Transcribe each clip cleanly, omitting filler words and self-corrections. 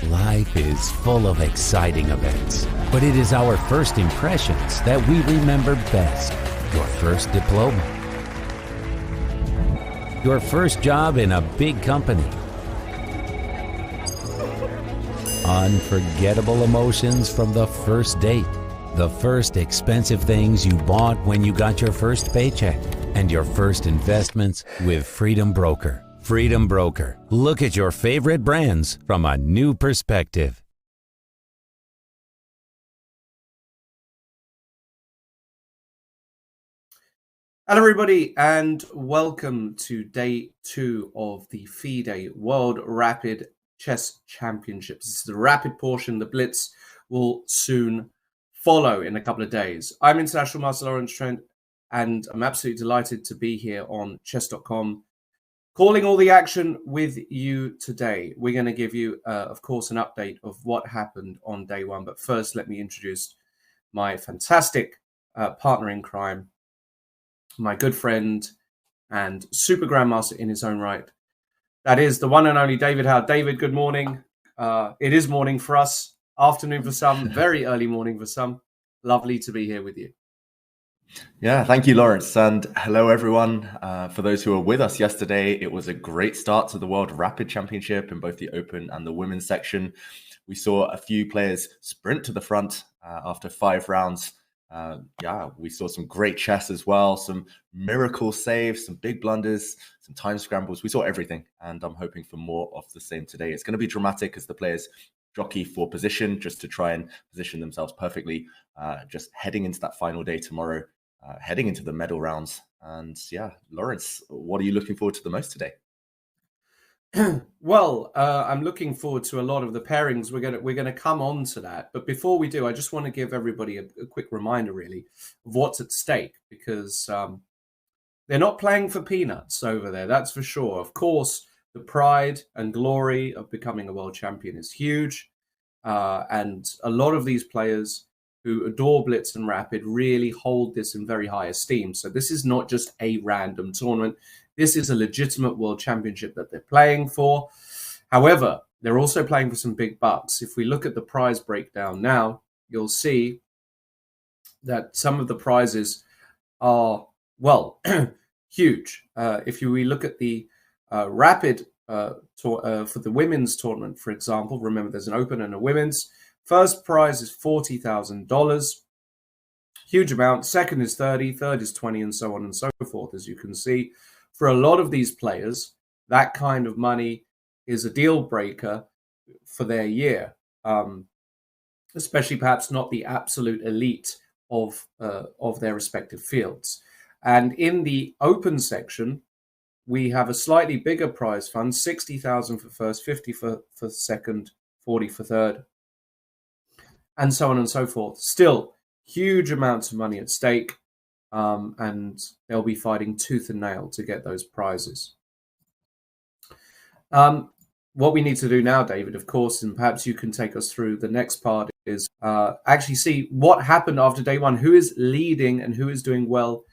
Life is full of exciting events, but it is our first impressions that we remember best. Your first diploma, your first job in a big company, unforgettable emotions from the first date, the first expensive things you bought when you got your first paycheck, and your first investments with Freedom Broker. Freedom Broker. Look at your favorite brands from a new perspective. Hello everybody and welcome to day 2 of the FIDE World Rapid Chess Championships. This is the rapid portion. The Blitz will soon follow in a couple of days. I'm International Master Lawrence Trent and I'm absolutely delighted to be here on chess.com calling all the action with you today. We're going to give you, of course, an update of what happened on day 1. But first, let me introduce my fantastic partner in crime, my good friend and super grandmaster in his own right. That is the one and only David Howe. David, good morning. It is morning for us, afternoon for some, very early morning for some. Lovely to be here with you. Yeah, thank you, Lawrence. And hello, everyone. For those who were with us yesterday, it was a great start to the World Rapid Championship in both the open and the women's section. We saw a few players sprint to the front after 5 rounds. We saw some great chess as well, some miracle saves, some big blunders, some time scrambles. We saw everything, and I'm hoping for more of the same today. It's going to be dramatic as the players jockey for position just to try and position themselves perfectly, just heading into that final day tomorrow, heading into the medal rounds. And yeah, Lawrence, what are you looking forward to the most today? Well, I'm looking forward to a lot of the pairings. We're gonna come on to that, but before we do, I just want to give everybody a quick reminder, really, of what's at stake, because they're not playing for peanuts over there. That's for sure. Of course, the pride and glory of becoming a world champion is huge, and a lot of these players who adore Blitz and Rapid really hold this in very high esteem. So this is not just a random tournament. This is a legitimate world championship that they're playing for. However, they're also playing for some big bucks. If we look at the prize breakdown now, you'll see that some of the prizes are, well, huge. We look at the Rapid for the women's tournament, for example, remember there's an open and a women's. First prize is $40,000. Huge amount. Second is 30, third is 20, and so on and so forth, as you can see. For a lot of these players, that kind of money is a deal breaker for their year, especially perhaps not the absolute elite of their respective fields. And in the open section, we have a slightly bigger prize fund, $60,000 for first, 50 for second, 40 for third, and so on and so forth. Still, huge amounts of money at stake. And they'll be fighting tooth and nail to get those prizes. What we need to do now, David, of course, and perhaps you can take us through the next part, is actually see what happened after day 1, who is leading and who is doing well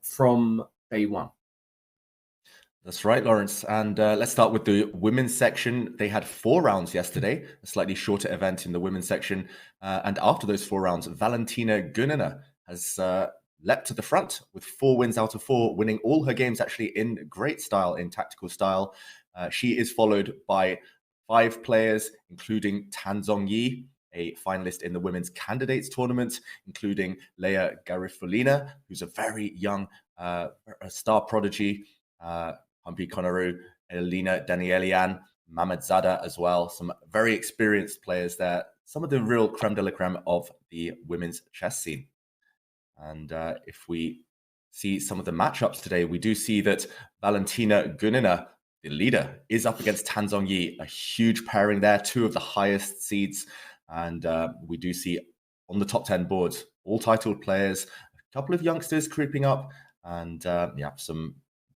from day 1. That's right, Lawrence. And let's start with the women's section. They had 4 rounds yesterday, a slightly shorter event in the women's section. And after those 4 rounds, Valentina Gunina has leapt to the front with 4 wins out of 4, winning all her games actually in great style, in tactical style. She is followed by 5 players, including Tan Zhongyi, a finalist in the women's candidates tournament, including Leia Garifullina, who's a very young star prodigy, Humpy Konaru, Elena Danielian, Mamed Zada as well. Some very experienced players there. Some of the real creme de la creme of the women's chess scene. And if we see some of the matchups today, we do see that Valentina Gunina, the leader, is up against Tan Zhongyi, a huge pairing there, 2 of the highest seeds. And we do see on the top 10 boards, all titled players, a couple of youngsters creeping up, and some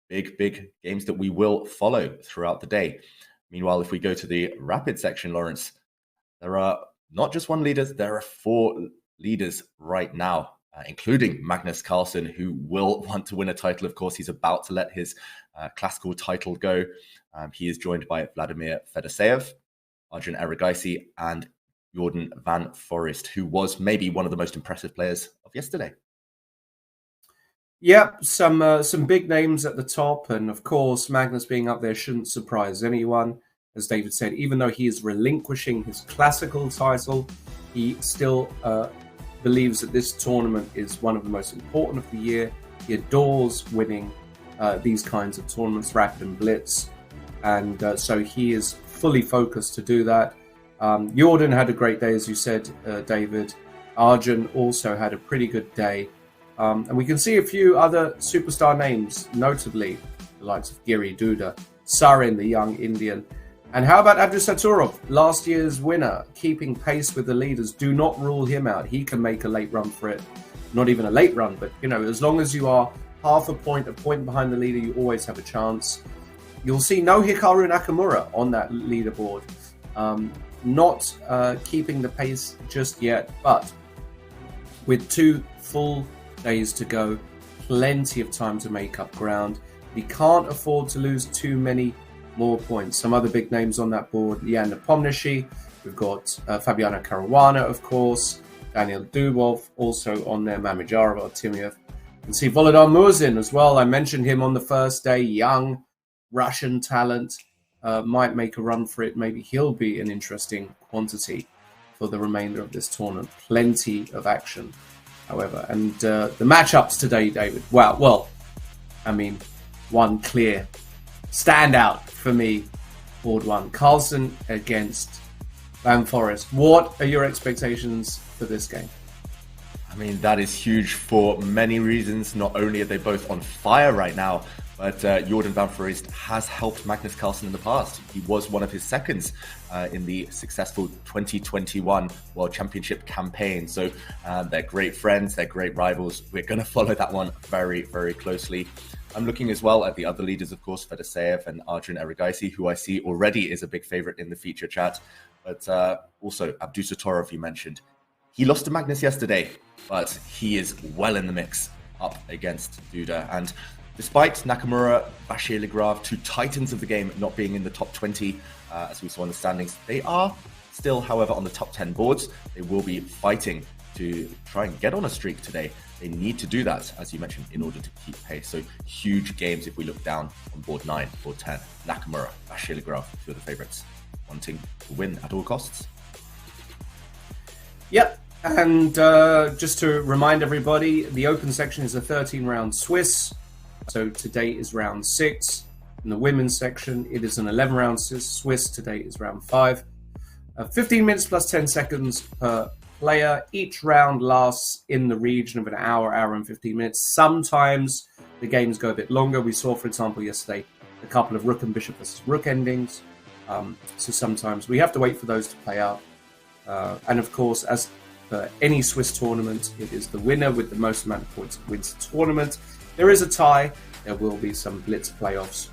big games that we will follow throughout the day. Meanwhile, if we go to the rapid section, Lawrence, there are not just 1 leader, there are 4 leaders right now, including Magnus Carlsen, who will want to win a title. Of course, he's about to let his classical title go. He is joined by Vladimir Fedoseev. Arjun Erigaisi, and Jordan van Foreest, who was maybe one of the most impressive players of yesterday. Yep, some big names at the top, and of course, Magnus being up there shouldn't surprise anyone. As David said, even though he is relinquishing his classical title, he still believes that this tournament is one of the most important of the year. He adores winning these kinds of tournaments, Rapid and Blitz, and so he is fully focused to do that. Jordan had a great day, as you said, David. Arjun also had a pretty good day. And we can see a few other superstar names, notably the likes of Giri, Duda, Sarin, the young Indian. And how about Abdusaturov, last year's winner, keeping pace with the leaders? Do not rule him out. He can make a late run for it. Not even a late run, but, as long as you are half a point behind the leader, you always have a chance. You'll see no Hikaru Nakamura on that leaderboard. Not keeping the pace just yet, but with 2 full days to go, plenty of time to make up ground. He can't afford to lose too many more points. Some other big names on that board: Nepomniachtchi, we've got Fabiano Caruana, of course, Daniel Dubov also on there, Mamijarov, Artemiev. You can see Volodar Murzin as well. I mentioned him on the first day, young Russian talent, might make a run for it. Maybe he'll be an interesting quantity for the remainder of this tournament. Plenty of action, however. And the matchups today, David, well, I mean, one clear standout for me, board 1, Carlsen against Van Foreest. What are your expectations for this game? I mean, that is huge for many reasons. Not only are they both on fire right now, but Jordan van Foreest has helped Magnus Carlsen in the past. He was one of his seconds in the successful 2021 World Championship campaign. So they're great friends, they're great rivals. We're going to follow that one very, very closely. I'm looking as well at the other leaders, of course, Fedoseev and Arjun Erigaisi, who I see already is a big favorite in the feature chat. But also Abdusaturov, you mentioned. He lost to Magnus yesterday, but he is well in the mix up against Duda. And despite Nakamura, Vachier-Lagrave, 2 titans of the game, not being in the top 20, as we saw in the standings, they are still, however, on the top 10 boards. They will be fighting to try and get on a streak today. They need to do that, as you mentioned, in order to keep pace. So huge games if we look down on board 9, board 10. Nakamura, Vachier-Lagrave, 2 of the favourites, wanting to win at all costs. Yep. And just to remind everybody, the open section is a 13-round Swiss. So today is round 6. In the women's section, it is an 11-round Swiss. Today is round 5. 15 minutes plus 10 seconds per player. Each round lasts in the region of an hour and 15 minutes. Sometimes the games go a bit longer. We saw, for example, yesterday, a couple of rook and bishop versus rook endings. So sometimes we have to wait for those to play out. And of course, as for any Swiss tournament, it is the winner with the most amount of points that wins the tournament. There is a tie. There will be some blitz playoffs.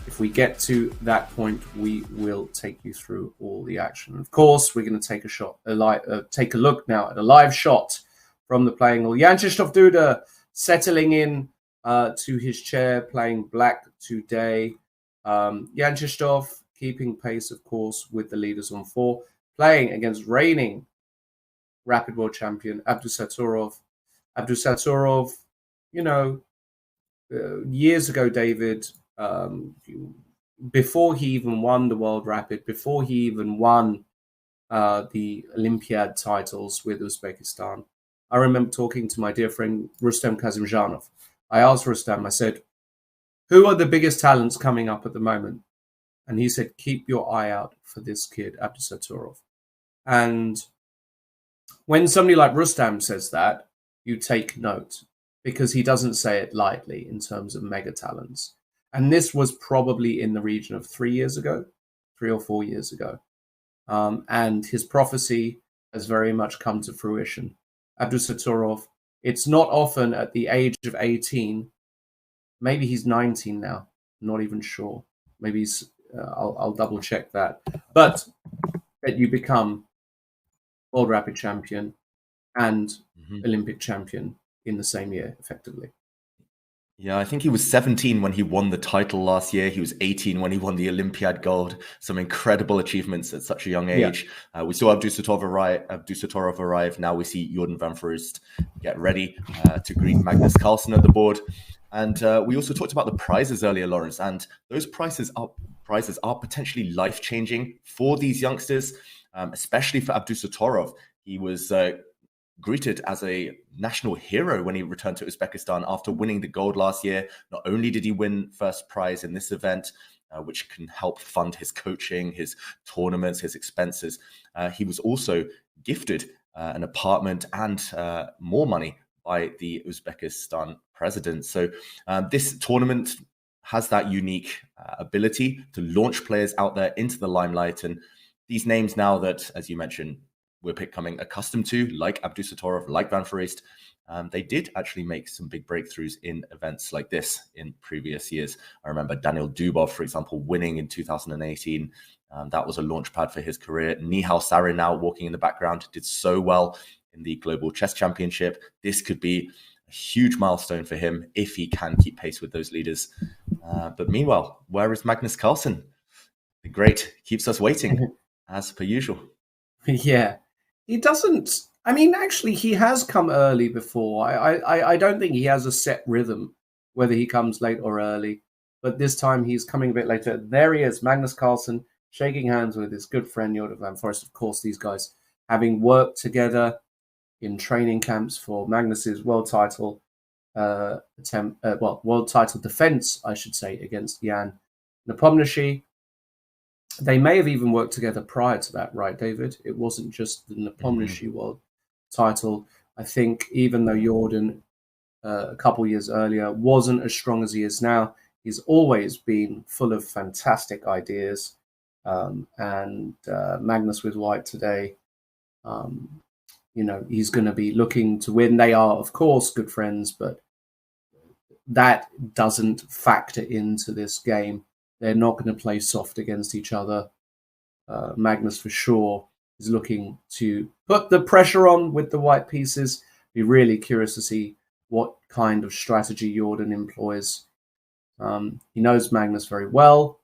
If we get to that point, we will take you through all the action. Of course, we're going to take a look now at a live shot from the playing hall. Jan Krzysztof Duda settling in to his chair, playing black today. Jan Krzysztof keeping pace, of course, with the leaders on 4, playing against reigning Rapid World Champion Abdusaturov. Abdusaturov, years ago, David, before he even won the World Rapid, before he even won the Olympiad titles with Uzbekistan, I remember talking to my dear friend Rustem Kazimzhanov. I asked Rustem, I said, who are the biggest talents coming up at the moment? And he said, keep your eye out for this kid, Abdusaturov. And when somebody like Rustam says that, you take note, because he doesn't say it lightly in terms of mega talents. And this was probably in the region of 3 or 4 years ago. And his prophecy has very much come to fruition. Abdusaturov, it's not often at the age of 18, maybe he's 19 now, not even sure. Maybe he's, I'll double check that. But that you become World Rapid Champion and Olympic champion in the same year, effectively. Yeah, I think he was 17 when he won the title last year. He was 18 when he won the Olympiad gold. Some incredible achievements at such a young age. We saw Abdusattorov arrive. Now we see Jordan van Foreest get ready to greet Magnus Carlsen at the board. And we also talked about the prizes earlier, Lawrence. And those prizes are potentially life-changing for these youngsters, especially for Abdusattorov. He was greeted as a national hero when he returned to Uzbekistan after winning the gold last year. Not only did he win first prize in this event, which can help fund his coaching, his tournaments, his expenses, he was also gifted an apartment and more money by the Uzbekistan president. So this tournament has that unique ability to launch players out there into the limelight. And these names now that, as you mentioned, we're becoming accustomed to, like Abdusattorov, like Van Foreest, they did actually make some big breakthroughs in events like this in previous years. I remember Daniel Dubov, for example, winning in 2018. That was a launch pad for his career. Nihal Sarin, now walking in the background, did so well in the Global Chess Championship. This could be a huge milestone for him if he can keep pace with those leaders. But meanwhile, where is Magnus Carlsen? The great keeps us waiting, as per usual. Yeah. He doesn't. I mean, actually, he has come early before. I don't think he has a set rhythm, whether he comes late or early. But this time he's coming a bit later. There he is, Magnus Carlsen, shaking hands with his good friend Jordan van Foreest. Of course, these guys having worked together in training camps for Magnus's world title world title defense, I should say, against Jan Nepomniachtchi. They may have even worked together prior to that, right, David? It wasn't just the Nepomniachtchi world title. I think even though Jordan, a couple years earlier, wasn't as strong as he is now, he's always been full of fantastic ideas. And Magnus with white today, he's going to be looking to win. They are, of course, good friends, but that doesn't factor into this game. They're not going to play soft against each other. Magnus, for sure, is looking to put the pressure on with the white pieces. Be really curious to see what kind of strategy Jordan employs. He knows Magnus very well.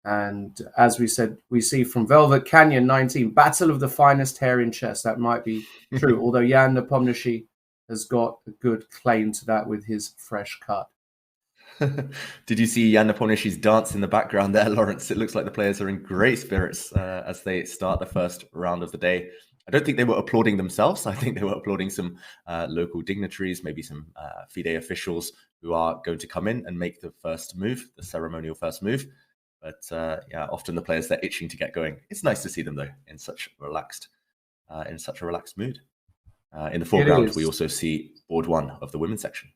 And as we said, we see from Velvet Canyon 19, battle of the finest hair in chess. That might be true, although Jan Nepomniachtchi has got a good claim to that with his fresh cut. Did you see Jan Nepomniachtchi's dance in the background there, Lawrence? It looks like the players are in great spirits as they start the first round of the day. I don't think they were applauding themselves. I think they were applauding some local dignitaries, maybe some FIDE officials who are going to come in and make the first move, the ceremonial first move. But often the players, they're itching to get going. It's nice to see them, though, in such a relaxed mood. In the foreground, we also see board one of the women's section.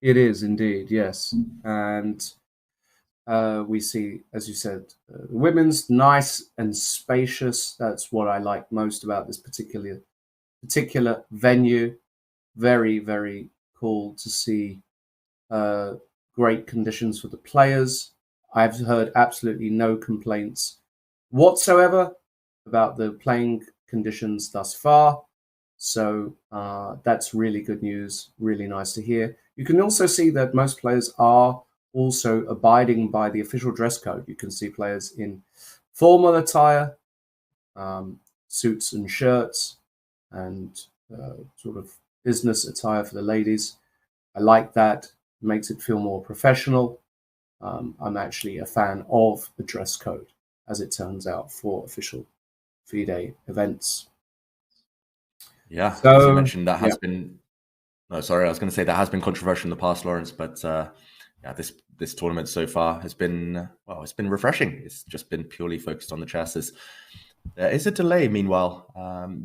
It is indeed, yes. And we see, as you said, the women's nice and spacious. That's what I like most about this particular venue. Very, very cool to see. Great conditions for the players. I've heard absolutely no complaints whatsoever about the playing conditions thus far. So that's really good news, really nice to hear. You can also see that most players are also abiding by the official dress code. You can see players in formal attire, suits and shirts, and sort of business attire for the ladies. I like that. It makes it feel more professional. I'm actually a fan of the dress code, as it turns out, for official FIDE events. Yeah, so, as you mentioned, that has been... No, sorry, I was going to say that has been controversial in the past, Lawrence, but this tournament so far has been, it's been refreshing. It's just been purely focused on the chess. There is a delay, meanwhile.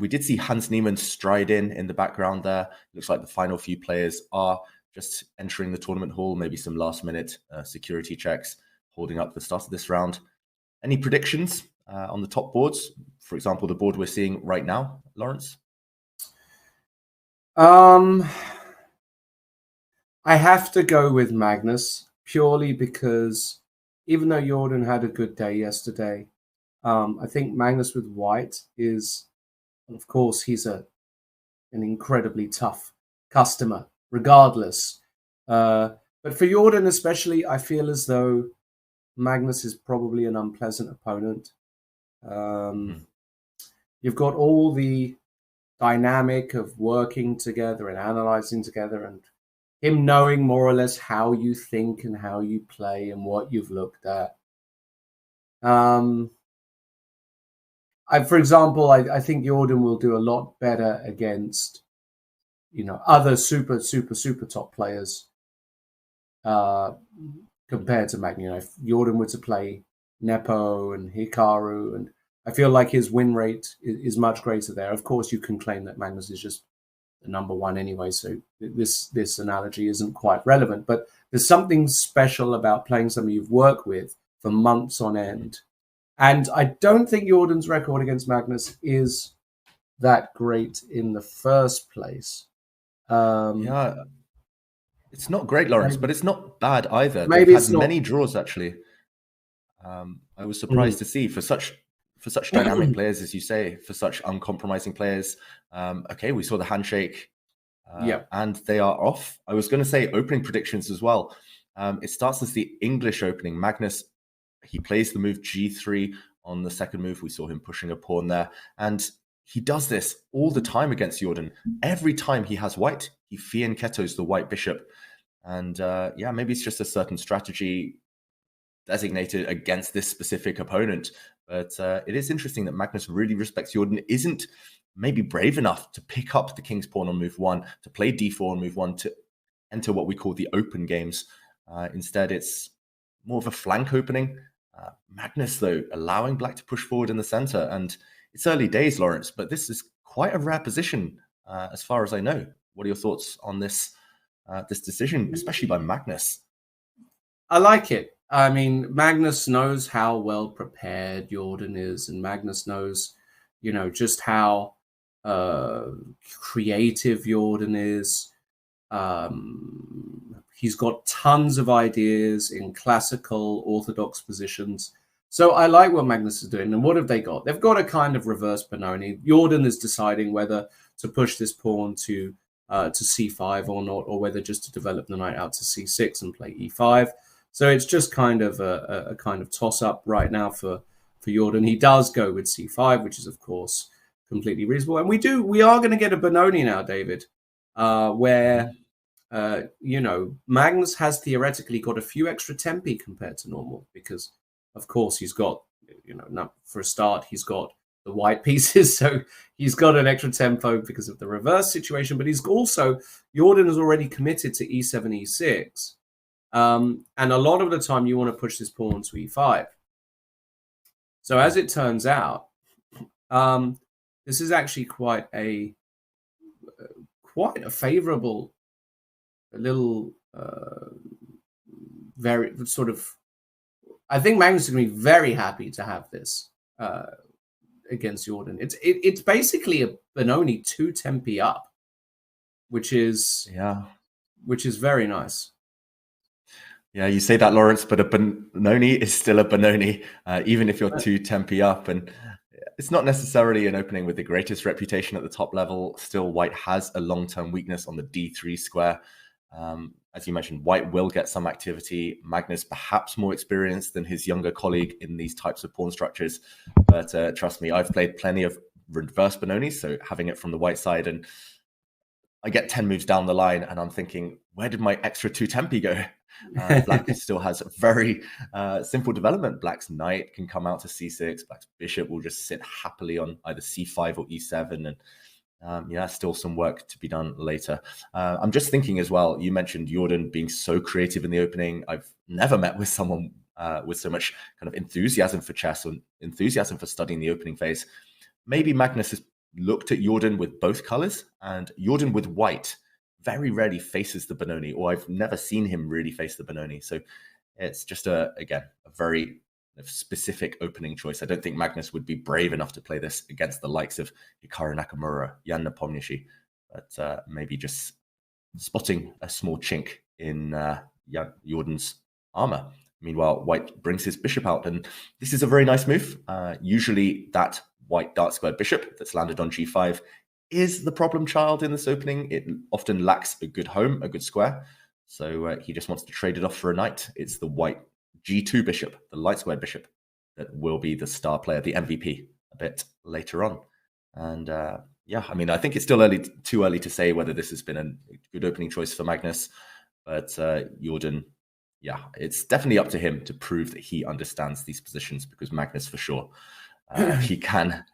We did see Hans Niemann stride in the background there. Looks like the final few players are just entering the tournament hall, maybe some last-minute security checks, holding up the start of this round. Any predictions on the top boards? For example, the board we're seeing right now, Lawrence? I have to go with Magnus, purely because even though Jordan had a good day yesterday, I think Magnus with white is, of course, he's an incredibly tough customer, regardless. But for Jordan especially, I feel as though Magnus is probably an unpleasant opponent. You've got all the dynamic of working together and analyzing together, and him knowing more or less how you think and how you play and what you've looked at. For example, I think Jordan will do a lot better against, other super top players compared to Magnus. If Jordan were to play Nepo and Hikaru, and I feel like his win rate is much greater there. Of course, you can claim that Magnus is just the number one anyway, so this analogy isn't quite relevant. But there's something special about playing somebody you've worked with for months on end. And I don't think Jordan's record against Magnus is that great in the first place. Yeah, it's not great, Lawrence, but it's not bad either. Maybe They've had many draws, actually. I was surprised to see for such dynamic players, as you say, for such uncompromising players. Okay, we saw the handshake, and they are off. I was going to say opening predictions as well. It starts as the English opening. Magnus, he plays the move G3 on the second move. We saw him pushing a pawn there, and he does this all the time against Jordan. Every time he has white, he fianchettos the white bishop. And maybe it's just a certain strategy designated against this specific opponent. But it is interesting that Magnus really respects Jordan, isn't maybe brave enough to pick up the king's pawn on move 1, to play d4 on move 1, to enter what we call the open games. Instead, it's more of a flank opening. Magnus, though, allowing black to push forward in the center. And it's early days, Lawrence, but this is quite a rare position as far as I know. What are your thoughts on this decision, especially by Magnus? I like it. I mean, Magnus knows how well prepared Jordan is, and Magnus knows, just how creative Jordan is. He's got tons of ideas in classical orthodox positions. So I like what Magnus is doing. And what have they got? They've got a kind of reverse Benoni. Jordan is deciding whether to push this pawn to c5 or not, or whether just to develop the knight out to c6 and play e5. So it's just kind of a kind of toss-up right now for Jordan. He does go with c5, which is, of course, completely reasonable. And we are going to get a Benoni now, David, where, Magnus has theoretically got a few extra tempi compared to normal because, of course, he's got, for a start, he's got the white pieces. So he's got an extra tempo because of the reverse situation. But he's also, Jordan is already committed to e7, e6. And a lot of the time you want to push this pawn to e5. So as it turns out, this is actually quite a favorable, very sort of, I think Magnus is going to be very happy to have this against Jordan. It's basically a Benoni 2 tempi up, which is very nice. Yeah, you say that, Lawrence, but a Benoni is still a Benoni, even if you're 2 tempi up. And it's not necessarily an opening with the greatest reputation at the top level. Still, white has a long-term weakness on the d3 square. As you mentioned, white will get some activity. Magnus perhaps more experienced than his younger colleague in these types of pawn structures. But trust me, I've played plenty of reverse Benonis, so having it from the white side, and I get 10 moves down the line and I'm thinking, where did my extra 2 tempi go? Black still has a very simple development. Black's knight can come out to c6. Black's bishop will just sit happily on either c5 or e7. And still some work to be done later. I'm just thinking as well, you mentioned Jordan being so creative in the opening. I've never met with someone with so much kind of enthusiasm for chess or enthusiasm for studying the opening phase. Maybe Magnus has looked at Jordan with both colors, and Jordan with white very rarely faces the Benoni, or I've never seen him really face the Benoni. So it's just a very specific opening choice. I don't think Magnus would be brave enough to play this against the likes of Hikaru Nakamura, Jan Nepomniachtchi, but maybe just spotting a small chink in Jordan's armor. Meanwhile, white brings his bishop out, and this is a very nice move. Usually that white dark squared bishop that's landed on g5 is the problem child in this opening. It often lacks a good home, a good square. So he just wants to trade it off for a knight. It's the white G2 bishop, the light squared bishop, that will be the star player, the MVP, a bit later on. And yeah, I mean, I think it's still too early to say whether this has been a good opening choice for Magnus. But Jordan, yeah, it's definitely up to him to prove that he understands these positions, because Magnus, for sure, he can.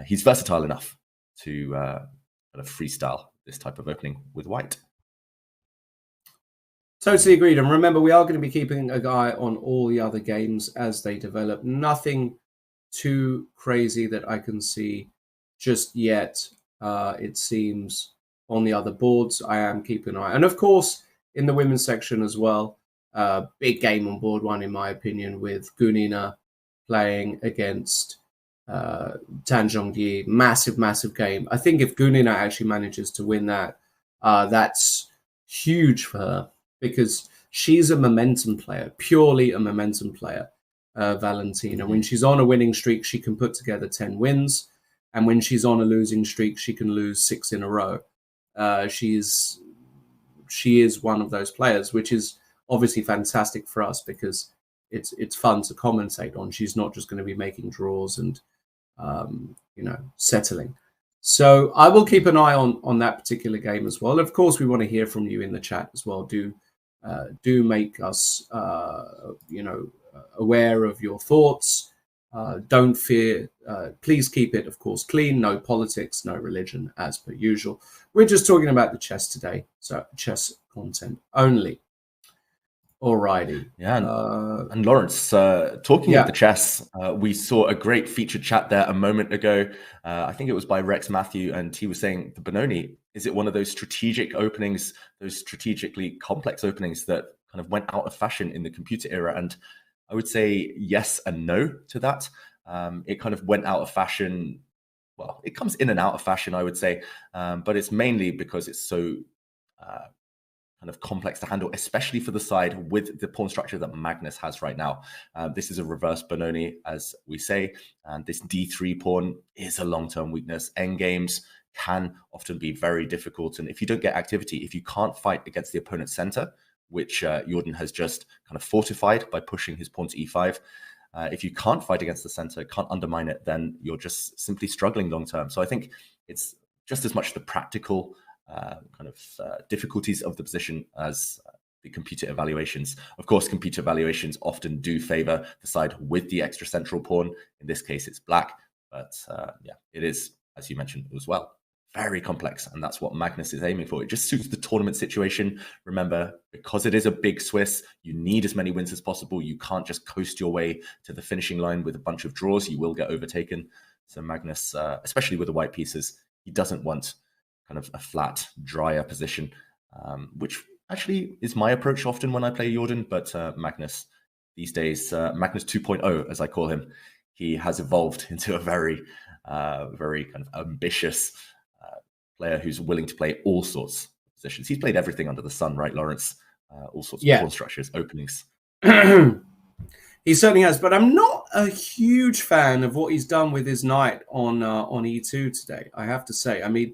He's versatile enough to kind of freestyle this type of opening with white. Totally agreed. And remember, we are going to be keeping an eye on all the other games as they develop. Nothing too crazy that I can see just yet, it seems, on the other boards. I am keeping an eye. And of course, in the women's section as well, big game on board one, in my opinion, with Gunina playing against Tan Zhongyi. Massive game. I think if Gunina actually manages to win that, that's huge for her, because she's a momentum player, purely a momentum player, Valentina. When she's on a winning streak, she can put together 10 wins. And when she's on a losing streak, she can lose 6 in a row. She is one of those players, which is obviously fantastic for us, because it's fun to commentate on. She's not just going to be making draws and settling. So I will keep an eye on that particular game as well. Of course, we want to hear from you in the chat as well. Do make us aware of your thoughts. Don't fear. Please keep it, of course, clean. No politics, no religion, as per usual. We're just talking about the chess today, so chess content only. Alrighty. Yeah, and Lawrence, talking of the chess, we saw a great featured chat there a moment ago. I think it was by Rex Matthew, and he was saying the Benoni, is it one of those strategic openings, those strategically complex openings that kind of went out of fashion in the computer era? And I would say yes and no to that. It kind of went out of fashion. Well, it comes in and out of fashion, I would say, but it's mainly because it's so kind of complex to handle, especially for the side with the pawn structure that Magnus has right now. This is a reverse Benoni, as we say, and this d3 pawn is a long-term weakness. Endgames can often be very difficult, and if you don't get activity, if you can't fight against the opponent's center, which Jordan has just kind of fortified by pushing his pawn to e5, if you can't fight against the center, can't undermine it, then you're just simply struggling long-term. So I think it's just as much the practical difficulties of the position as the computer evaluations. Of course, computer evaluations often do favor the side with the extra central pawn. In this case, it's black, but yeah, it is, as you mentioned as well, very complex, and that's what Magnus is aiming for. It just suits the tournament situation. Remember, because it is a big Swiss, you need as many wins as possible. You can't just coast your way to the finishing line with a bunch of draws. You will get overtaken. So Magnus, especially with the white pieces, he doesn't want kind of a flat, drier position, which actually is my approach often when I play Jordan. But Magnus, these days, Magnus 2.0, as I call him, he has evolved into a very kind of ambitious player who's willing to play all sorts of positions. He's played everything under the sun, right, Lawrence? All sorts of pawn structures, openings. He certainly has, but I'm not a huge fan of what he's done with his knight on e2 today, I have to say. I mean,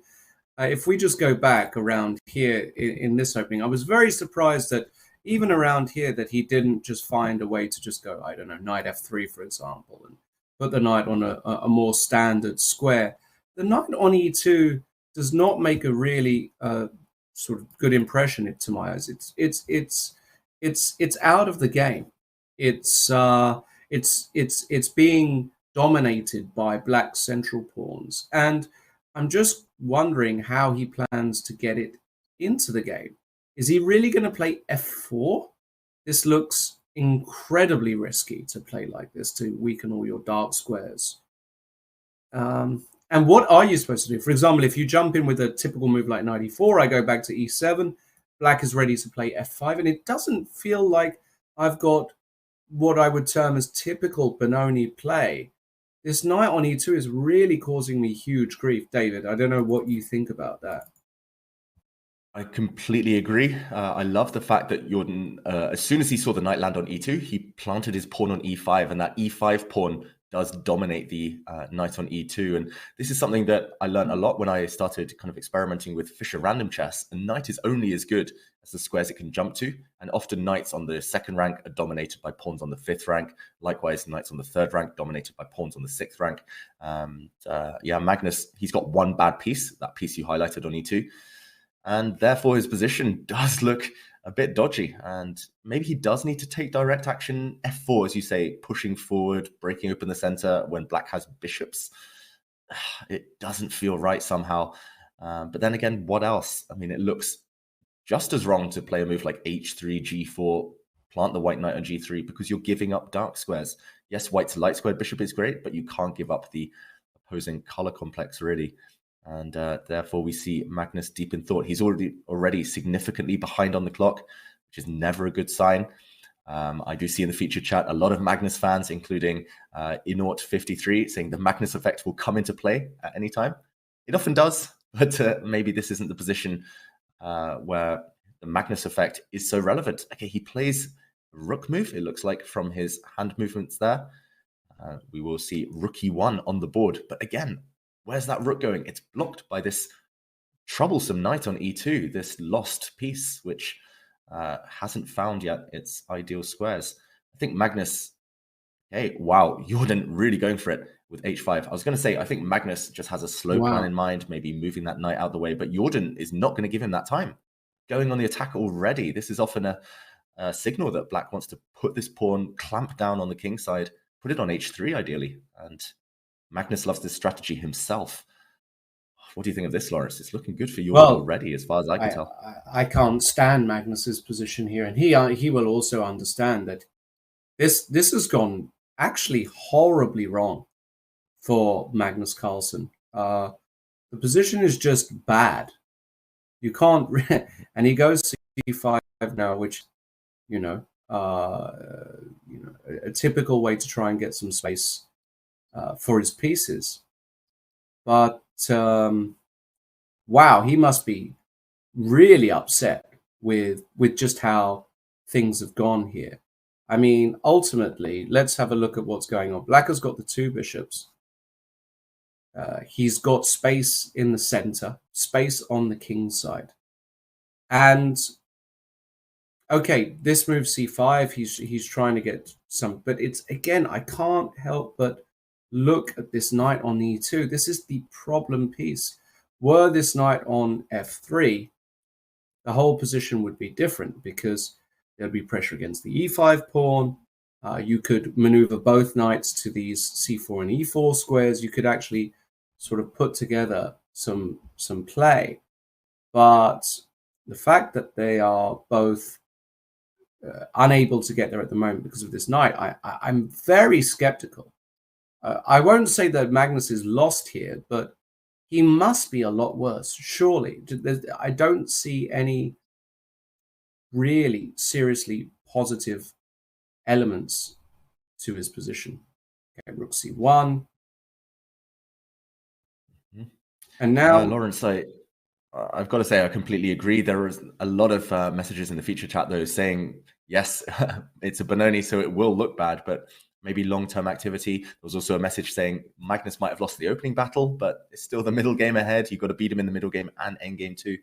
if we just go back around here in this opening, I was very surprised that even around here that he didn't just find a way to just go, I don't know, knight f3, for example, and put the knight on a more standard square. The knight on e2 does not make a really sort of good impression to my eyes. It's out of the game. It's being dominated by black central pawns, and I'm just wondering how he plans to get it into the game. Is he really going to play f4? This looks incredibly risky to play like this, to weaken all your dark squares. And what are you supposed to do? For example, if you jump in with a typical move like knight e4, I go back to e7, black is ready to play f5, and it doesn't feel like I've got what I would term as typical Benoni play. This knight on e2 is really causing me huge grief. David, I don't know what you think about that. I completely agree. I love the fact that Jordan, as soon as he saw the knight land on e2, he planted his pawn on e5, and that e5 pawn does dominate the knight on e2. And this is something that I learned a lot when I started kind of experimenting with Fischer random chess. A knight is only as good as the squares it can jump to. And often knights on the second rank are dominated by pawns on the fifth rank. Likewise, knights on the third rank dominated by pawns on the sixth rank. Yeah, Magnus, he's got one bad piece, that piece you highlighted on e2. And therefore, his position does look a bit dodgy. And maybe he does need to take direct action. f4, as you say, pushing forward, breaking open the center when black has bishops. It doesn't feel right somehow. But then again, what else? I mean, it looks just as wrong to play a move like h3, g4, plant the white knight on g3, because you're giving up dark squares. Yes, white's light squared bishop is great, but you can't give up the opposing color complex, really. And therefore, we see Magnus deep in thought. He's already significantly behind on the clock, which is never a good sign. I do see in the feature chat a lot of Magnus fans, including Inort53, saying the Magnus effect will come into play at any time. It often does, but maybe this isn't the position where the Magnus effect is so relevant. Okay, he plays a rook move, it looks like, from his hand movements there. We will see rook e1 on the board. But again, where's that rook going? It's blocked by this troublesome knight on e2, this lost piece, which hasn't found yet its ideal squares. I think Magnus, hey, wow, Jordan really going for it with h5. I was going to say, I think Magnus just has a slow plan in mind, maybe moving that knight out the way, but Jordan is not going to give him that time. Going on the attack already, this is often a signal that black wants to put this pawn, clamp down on the king side, put it on h3 ideally, and Magnus loves this strategy himself. What do you think of this, Lawrence? It's looking good for you already, as far as I can tell. I can't stand Magnus's position here, and he will also understand that this has gone actually horribly wrong for Magnus Carlsen. The position is just bad. You can't, and he goes to c5 now, which a typical way to try and get some space for his pieces. But wow, he must be really upset with just how things have gone here. I mean, ultimately, let's have a look at what's going on. Black has got the two bishops. He's got space in the center, space on the king side. And okay, this move c5, he's trying to get some, but it's, again, I can't help but look at this knight on e2. This is the problem piece. Were this knight on f3, the whole position would be different, because there'd be pressure against the e5 pawn. You could maneuver both knights to these c4 and e4 squares. You could actually sort of put together some play. But the fact that they are both unable to get there at the moment because of this knight, I'm very skeptical. I won't say that Magnus is lost here, but he must be a lot worse, surely. I don't see any really seriously positive elements to his position. Okay, rook c1. And now, Lawrence, I've got to say I completely agree. There is a lot of messages in the feature chat, though, saying, yes, it's a Benoni, so it will look bad, but maybe long-term activity. There was also a message saying Magnus might have lost the opening battle, but it's still the middle game ahead. You've got to beat him in the middle game and endgame too.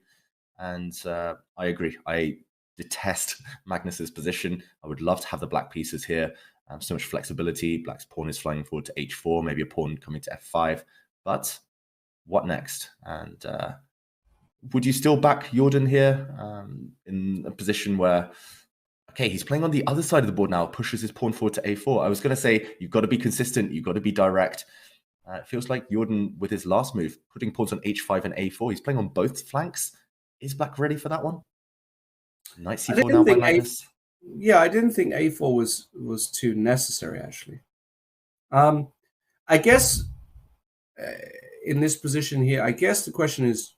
And I agree. I detest Magnus's position. I would love to have the black pieces here. So much flexibility. Black's pawn is flying forward to h4, maybe a pawn coming to f5. But what next? And would you still back Jordan here in a position where, okay, he's playing on the other side of the board now, pushes his pawn forward to a4. I was going to say, you've got to be consistent, you've got to be direct. It feels like Jordan, with his last move, putting pawns on h5 and a4, he's playing on both flanks. Is black ready for that one? Knight c4 now by Magnus. Yeah, I didn't think a4 was too necessary, actually. I guess in this position here, I guess the question is,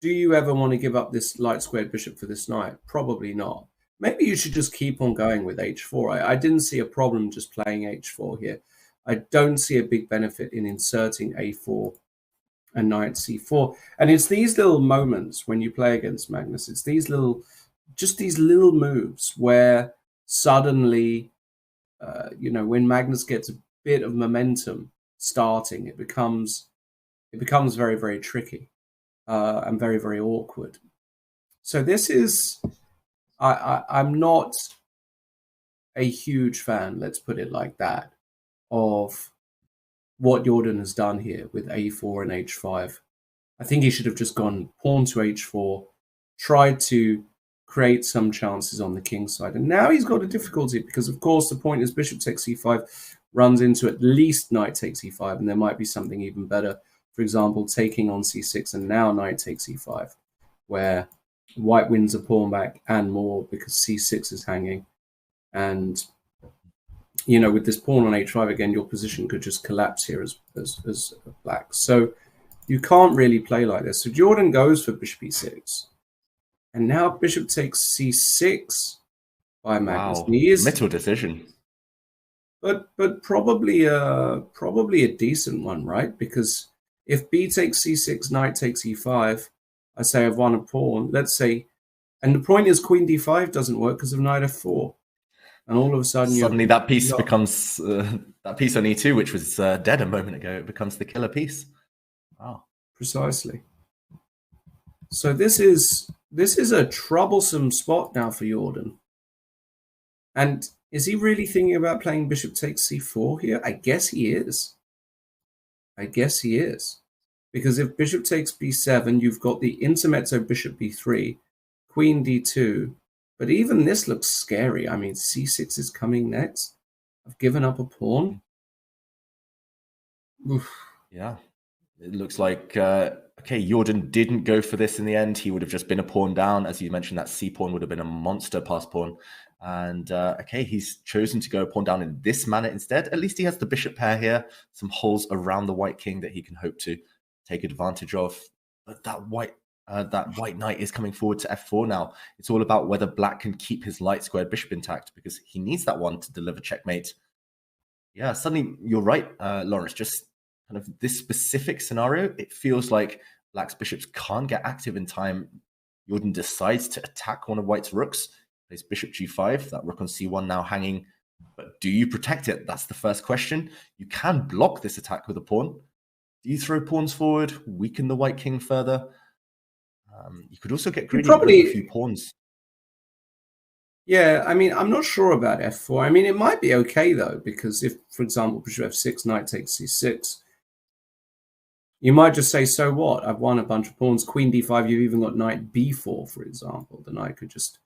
do you ever want to give up this light squared bishop for this knight? Probably not. Maybe you should just keep on going with h4. I didn't see a problem just playing h4 here. I don't see a big benefit in inserting a4 and knight c4. And it's these little moments when you play against Magnus, it's these little, just these little moves where suddenly, when Magnus gets bit of momentum starting, it becomes very, very tricky and very, very awkward. So this is, I'm not a huge fan, let's put it like that, of what Jordan has done here with a4 and h5. I think he should have just gone pawn to h4, tried to create some chances on the king side. And now he's got a difficulty because, of course, the point is bishop takes e5 runs into at least knight takes e5, and there might be something even better. For example, taking on c6 and now knight takes e5, where white wins a pawn back and more because c6 is hanging. And, you know, with this pawn on h5, again, your position could just collapse here as black. So you can't really play like this. So Jordan goes for bishop e6. And now bishop takes c6 by Magnus. Wow, And he is, middle decision. but probably a decent one, right? Because if b takes c6, knight takes e5, I say I've won a pawn. Let's say, and the point is queen d5 doesn't work because of knight f4. And all of a sudden, that piece becomes that piece on e2, which was dead a moment ago. It becomes the killer piece. Wow, precisely. So this is a troublesome spot now for Jordan. And is he really thinking about playing bishop takes c4 here? I guess he is. Because if bishop takes b7, you've got the intermezzo bishop b3, queen d2. But even this looks scary. I mean, c6 is coming next. I've given up a pawn. Oof. Yeah, it looks like, okay, Jordan didn't go for this in the end. He would have just been a pawn down. As you mentioned, that c-pawn would have been a monster pass pawn. And, okay, he's chosen to go pawn down in this manner instead. At least he has the bishop pair here, some holes around the white king that he can hope to take advantage of. But that white knight is coming forward to f4 now. It's all about whether black can keep his light squared bishop intact because he needs that one to deliver checkmate. Yeah, suddenly you're right, Lawrence. Just kind of this specific scenario, it feels like black's bishops can't get active in time. Jordan decides to attack one of white's rooks. Plays bishop g5, that rook on c1 now hanging. But do you protect it? That's the first question. You can block this attack with a pawn. Do you throw pawns forward, weaken the white king further? You could also get greedy with a few pawns. Yeah, I mean, I'm not sure about f4. I mean, it might be okay, though, because if, for example, bishop f6, knight takes c6, you might just say, so what? I've won a bunch of pawns. Queen d5, you've even got knight b4, for example. The knight could just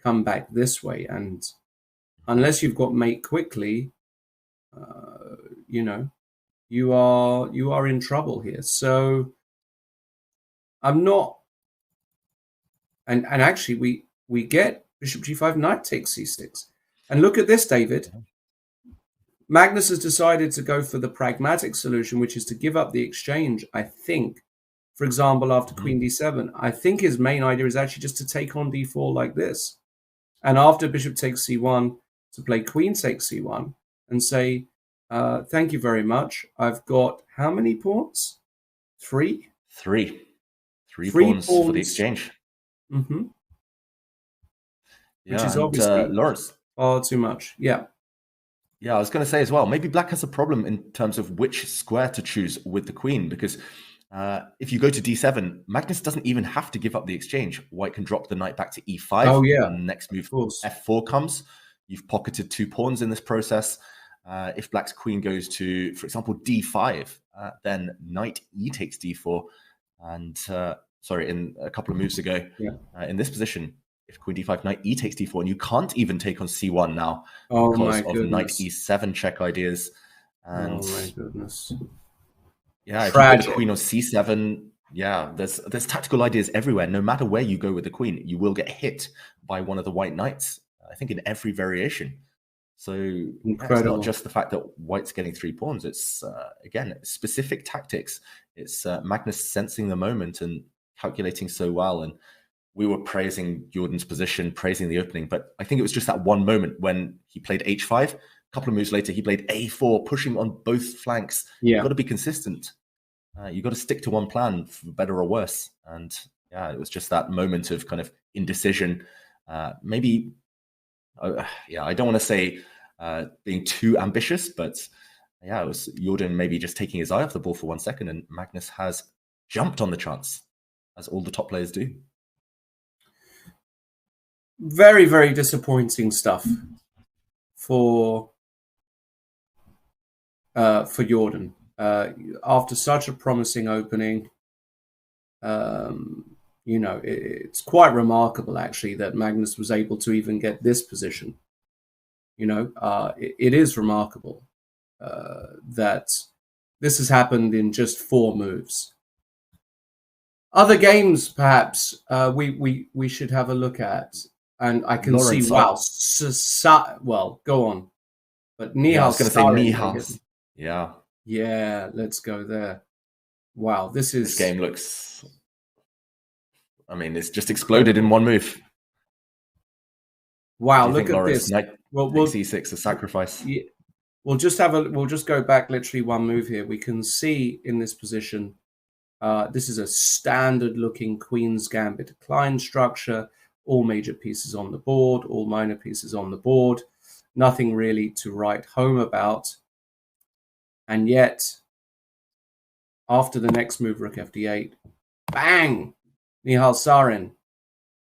come back this way. And unless you've got mate quickly, you know, you are in trouble here. So I'm not... And actually, we get bishop g5, knight takes c6. And look at this, David. Magnus has decided to go for the pragmatic solution, which is to give up the exchange, I think. For example, after queen d7, I think his main idea is actually just to take on d4 like this. And after bishop takes c1, to play queen takes c1 and say, thank you very much. I've got how many pawns? Three? Three pawns for the exchange. Mm-hmm. Yeah, which is obviously Lawrence, far too much. Yeah, I was going to say as well, maybe black has a problem in terms of which square to choose with the queen, because if you go to d7, Magnus doesn't even have to give up the exchange. White can drop the knight back to e5. Oh, yeah. And next move, f4 comes. You've pocketed 2 pawns in this process. If black's queen goes to, for example, d5, then knight e takes d4. And, in a couple of moves ago, in this position, if queen d5, knight e takes d4, and you can't even take on c1 now because of knight e7 check ideas. And oh my goodness. Yeah, if you put the queen on c7, there's tactical ideas everywhere. No matter where you go with the queen, you will get hit by one of the white knights, I think in every variation. So it's not just the fact that white's getting 3 pawns. It's, again, specific tactics. It's Magnus sensing the moment and calculating so well. And we were praising Jordan's position, praising the opening, but I think it was just that one moment when he played h5. A couple of moves later, he played a4, pushing on both flanks. You've got to be consistent. You've got to stick to one plan, for better or worse. And it was just that moment of kind of indecision. Maybe, I don't want to say being too ambitious, but Yeah, it was Jordan maybe just taking his eye off the ball for 1 second, and Magnus has jumped on the chance, as all the top players do. Very, very disappointing stuff for Jordan. After such a promising opening, it's quite remarkable actually that Magnus was able to even get this position. It is remarkable that this has happened in just 4 moves. Other games, perhaps, we should have a look at, and I can Lawrence, see. Wow, well, go on, but Nihal. Yeah, I was going to say Nihal. Yeah, let's go there. Wow, this game looks. I mean, it's just exploded in 1 move. Wow, look at Lawrence, this. Knight C6, a sacrifice. Yeah, we'll just go back literally 1 move here. We can see in this position, this is a standard looking Queen's Gambit decline structure. All major pieces on the board, all minor pieces on the board. Nothing really to write home about. And yet, after the next move, Rook FD8, bang! Nihal Sarin.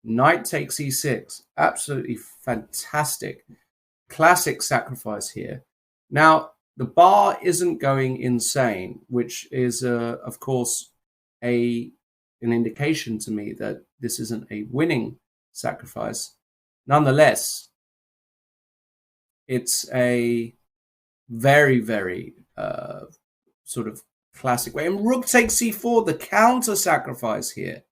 Knight takes E6. Absolutely fantastic. Classic sacrifice here. Now, the bar isn't going insane, which is, of course, an indication to me that this isn't a winning sacrifice. Nonetheless, it's a very, very sort of classic way. And Rook takes C4, the counter sacrifice here.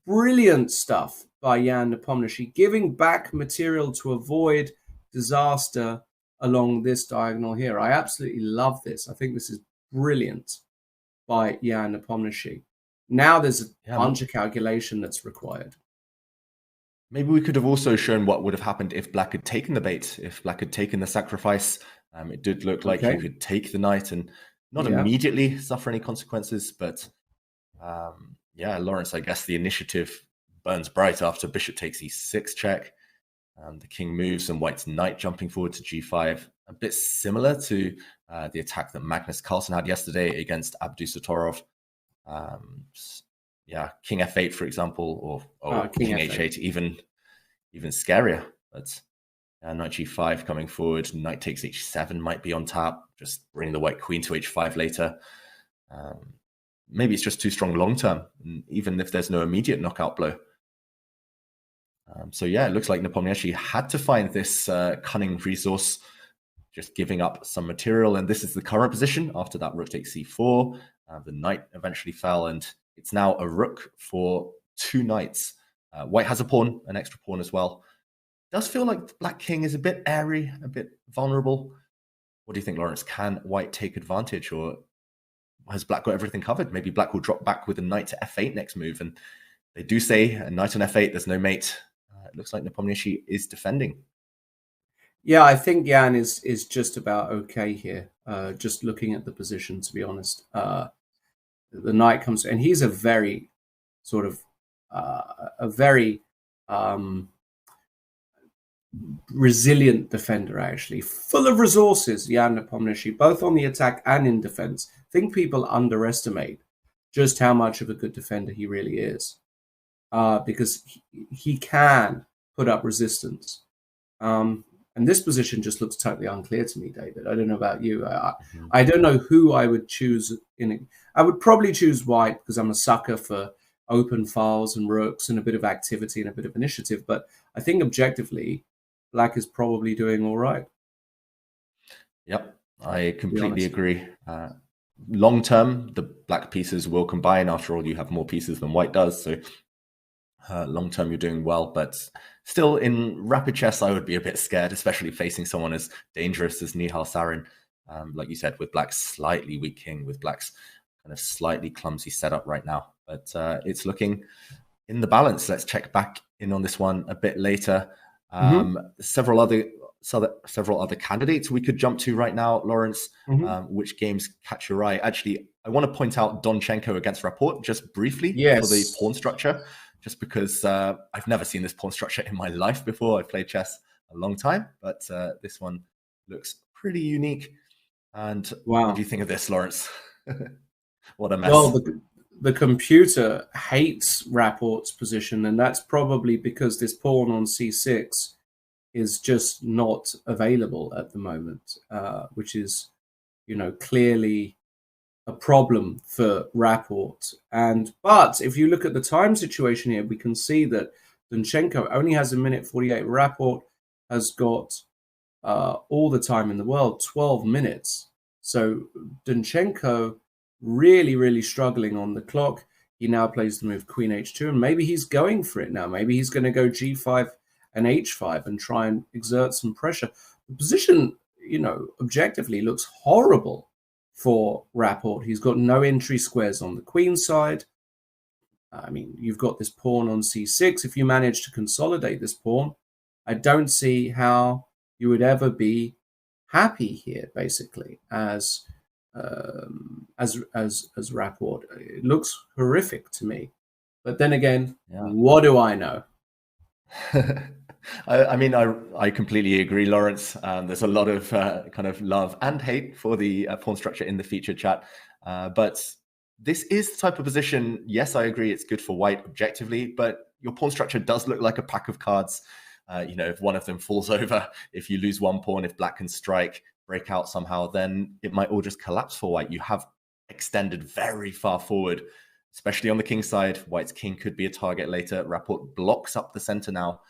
Brilliant stuff by Jan Nepomniachtchi, giving back material to avoid disaster along this diagonal here. I absolutely love this. I think this is brilliant by Jan Nepomniachtchi. Now there's a bunch of calculation that's required. Maybe we could have also shown what would have happened if Black had taken the bait, if Black had taken the sacrifice. It did look like he could take the knight and not immediately suffer any consequences, but Lawrence, I guess the initiative burns bright after bishop takes e6 check. The king moves and White's knight jumping forward to g5. A bit similar to the attack that Magnus Carlsen had yesterday against Abdusatorov. King f8, for example, or king h8, even scarier. But knight g5 coming forward, knight takes h7 might be on tap, just bringing the white queen to h5 later. Maybe it's just too strong long term, even if there's no immediate knockout blow. It looks like Nepomniachtchi had to find this cunning resource, just giving up some material. And this is the current position after that rook takes c4. The knight eventually fell, and it's now a rook for 2 knights. White has a pawn, an extra pawn as well. Does feel like the Black king is a bit airy, a bit vulnerable. What do you think, Lawrence? Can White take advantage, or has Black got everything covered? Maybe Black will drop back with a knight to f8 next move. And they do say a knight on f8, there's no mate. It looks like Nepomniachtchi is defending. Yeah, I think Jan is just about okay here. Just looking at the position, to be honest. The knight comes, and he's a very sort of resilient defender, actually, full of resources. Jan Nepomniachtchi, both on the attack and in defense. I think people underestimate just how much of a good defender he really is, because he can put up resistance. And this position just looks totally unclear to me, David. I don't know about you. I don't know who I would choose in it. I would probably choose White because I'm a sucker for open files and rooks and a bit of activity and a bit of initiative. But I think objectively, Black is probably doing all right. Yep, I completely agree. Long term, the Black pieces will combine. After all, you have more pieces than White does. So long term, you're doing well. But still, in rapid chess, I would be a bit scared, especially facing someone as dangerous as Nihal Sarin. Like you said, with Black's slightly weak king, with Black's kind of slightly clumsy setup right now. But it's looking in the balance. Let's check back in on this one a bit later. Several other candidates we could jump to right now, Lawrence. Which games catch your eye? Actually, I want to point out Donchenko against Rapport just briefly for the pawn structure, just because I've never seen this pawn structure in my life before. I've played chess a long time, but this one looks pretty unique. And Wow. what do you think of this, Lawrence? What a mess. Well, the computer hates Rapport's position, and that's probably because this pawn on c6 is just not available at the moment, which is, clearly a problem for Rapport. But if you look at the time situation here, we can see that Donchenko only has 1:48. Rapport has got all the time in the world, 12 minutes. So Donchenko really, really struggling on the clock. He now plays the move Queen H2, and maybe he's going for it now. Maybe he's going to go G5 and H5 and try and exert some pressure. The position, objectively looks horrible for Rapport. He's got no entry squares on the queen side. I mean, you've got this pawn on c6. If you manage to consolidate this pawn, I don't see how you would ever be happy here, basically, as Rapport. It looks horrific to me. But then again, what do I know? I completely agree, Lawrence. There's a lot of kind of love and hate for the pawn structure in the featured chat. But this is the type of position, yes, I agree, it's good for white objectively, but your pawn structure does look like a pack of cards. If one of them falls over, if you lose one pawn, if black can strike, break out somehow, then it might all just collapse for white. You have extended very far forward, especially on the king side. White's king could be a target later. Rapport blocks up the center now.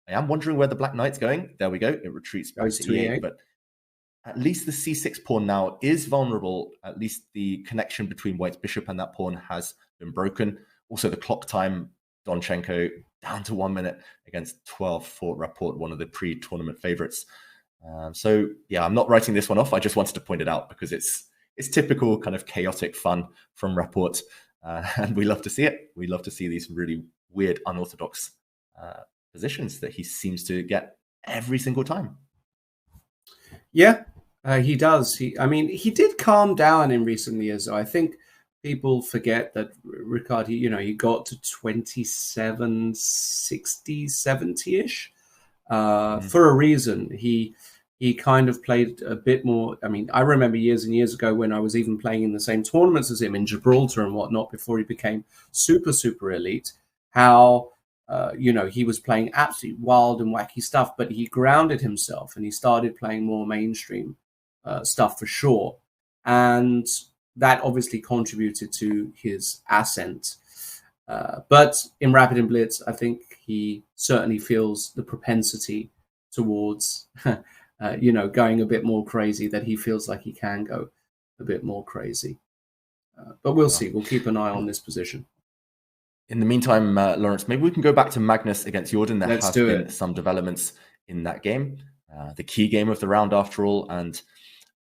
I am wondering where the black knight's going. There we go. It retreats back to E8, but at least the c6 pawn now is vulnerable. At least the connection between white's bishop and that pawn has been broken. Also, the clock time, Donchenko down to 1 minute against 12 for Rapport, one of the pre-tournament favorites. So yeah, I'm not writing this one off. I just wanted to point it out because it's typical kind of chaotic fun from Rapport, and we love to see it. We love to see these really weird, unorthodox positions that he seems to get every single time. Yeah, he does. He did calm down in recent years. I think people forget that Ricard, he got to 27, 60, 70-ish for a reason. He kind of played a bit more. I mean, I remember years and years ago when I was even playing in the same tournaments as him in Gibraltar and whatnot before he became super, super elite, how he was playing absolutely wild and wacky stuff, but he grounded himself and he started playing more mainstream stuff for sure. And that obviously contributed to his ascent. But in Rapid and Blitz, I think he certainly feels the propensity towards, going a bit more crazy, that he feels like he can go a bit more crazy. But we'll see. We'll keep an eye on this position. In the meantime, Lawrence, maybe we can go back to Magnus against Jordan. There have been some developments in that game. The key game of the round, after all, and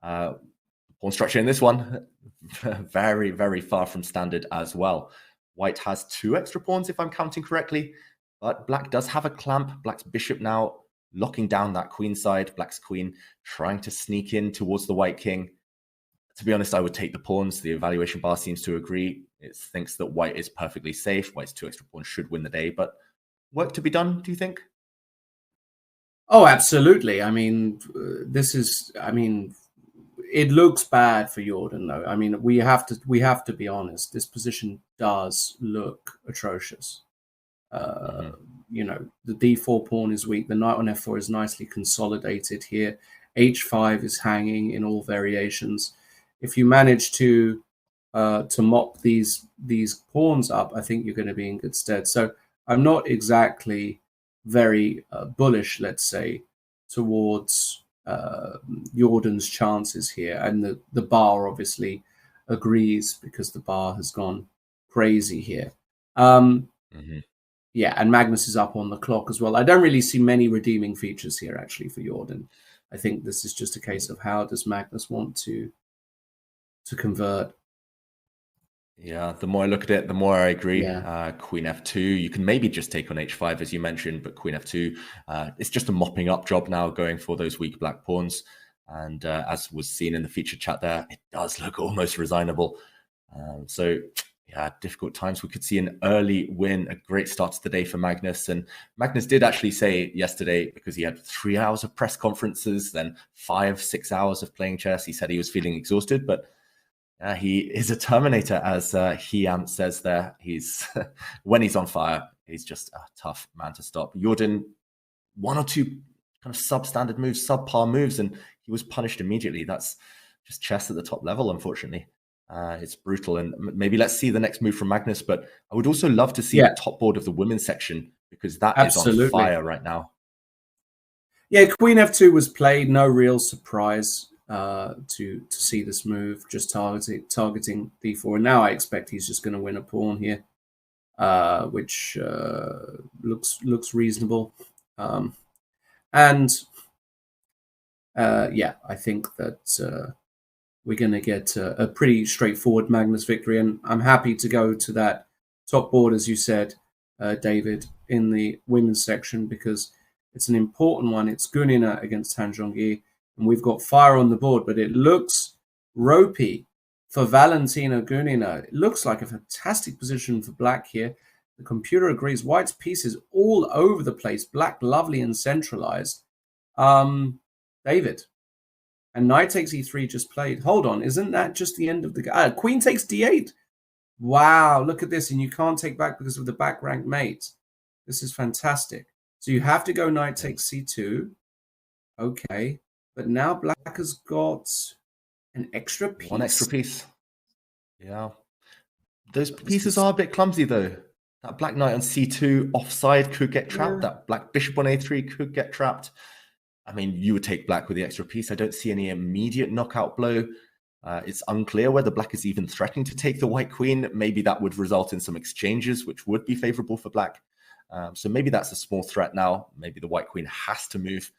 pawn structure in this one, very, very far from standard as well. White has 2 extra pawns, if I'm counting correctly, but black does have a clamp. Black's bishop now locking down that queen side. Black's queen trying to sneak in towards the white king. To be honest, I would take the pawns. The evaluation bar seems to agree. It thinks that white is perfectly safe. White's 2 extra pawns should win the day, but work to be done, do you think? Oh, absolutely. I mean, it looks bad for Jordan, though. I mean, we have to be honest. This position does look atrocious. The d4 pawn is weak. The knight on f4 is nicely consolidated here. h5 is hanging in all variations. If you manage to mop these pawns up, I think you're going to be in good stead. So I'm not exactly very bullish, let's say, towards Jordan's chances here. And the bar obviously agrees because the bar has gone crazy here. Yeah, and Magnus is up on the clock as well. I don't really see many redeeming features here, actually, for Jordan. I think this is just a case of how does Magnus want to convert. Yeah, the more I look at it, the more I agree. Yeah. Queen f2, you can maybe just take on h5, as you mentioned, but queen f2, it's just a mopping up job now, going for those weak black pawns. And as was seen in the featured chat there, it does look almost resignable. So yeah, difficult times. We could see an early win, a great start to the day for Magnus. And Magnus did actually say yesterday, because he had 3 hours of press conferences, then 5-6 hours of playing chess, he said he was feeling exhausted, but he is a Terminator, as he says there. He's when he's on fire, he's just a tough man to stop. Jordan, 1 or 2 kind of substandard moves, subpar moves, and he was punished immediately. That's just chess at the top level, unfortunately. It's brutal, and maybe let's see the next move from Magnus. But I would also love to see the top board of the women's section, because that is on fire right now. Yeah, Queen F2 was played. No real surprise to see this move, just targeting D4. And now I expect he's just going to win a pawn here, which looks reasonable. Yeah, I think that we're going to get a pretty straightforward Magnus victory. And I'm happy to go to that top board, as you said, David, in the women's section, because it's an important one. It's Gunina against Han Zhongyi, and we've got fire on the board, but it looks ropey for Valentina Gunina. It looks like a fantastic position for black here. The computer agrees. White's pieces all over the place. Black, lovely and centralized. David. And knight takes e3 just played. Hold on, isn't that just the end of the queen takes d8? Wow, look at this. And you can't take back because of the back rank mate. This is fantastic. So you have to go knight takes c2. Okay. But now black has got an extra piece. 1 extra piece. Yeah. Those pieces are a bit clumsy, though. That black knight on c2 offside could get trapped. Yeah. That black bishop on a3 could get trapped. I mean, you would take black with the extra piece. I don't see any immediate knockout blow. It's unclear whether black is even threatening to take the white queen. Maybe that would result in some exchanges, which would be favorable for black. So maybe that's a small threat now. Maybe the white queen has to move,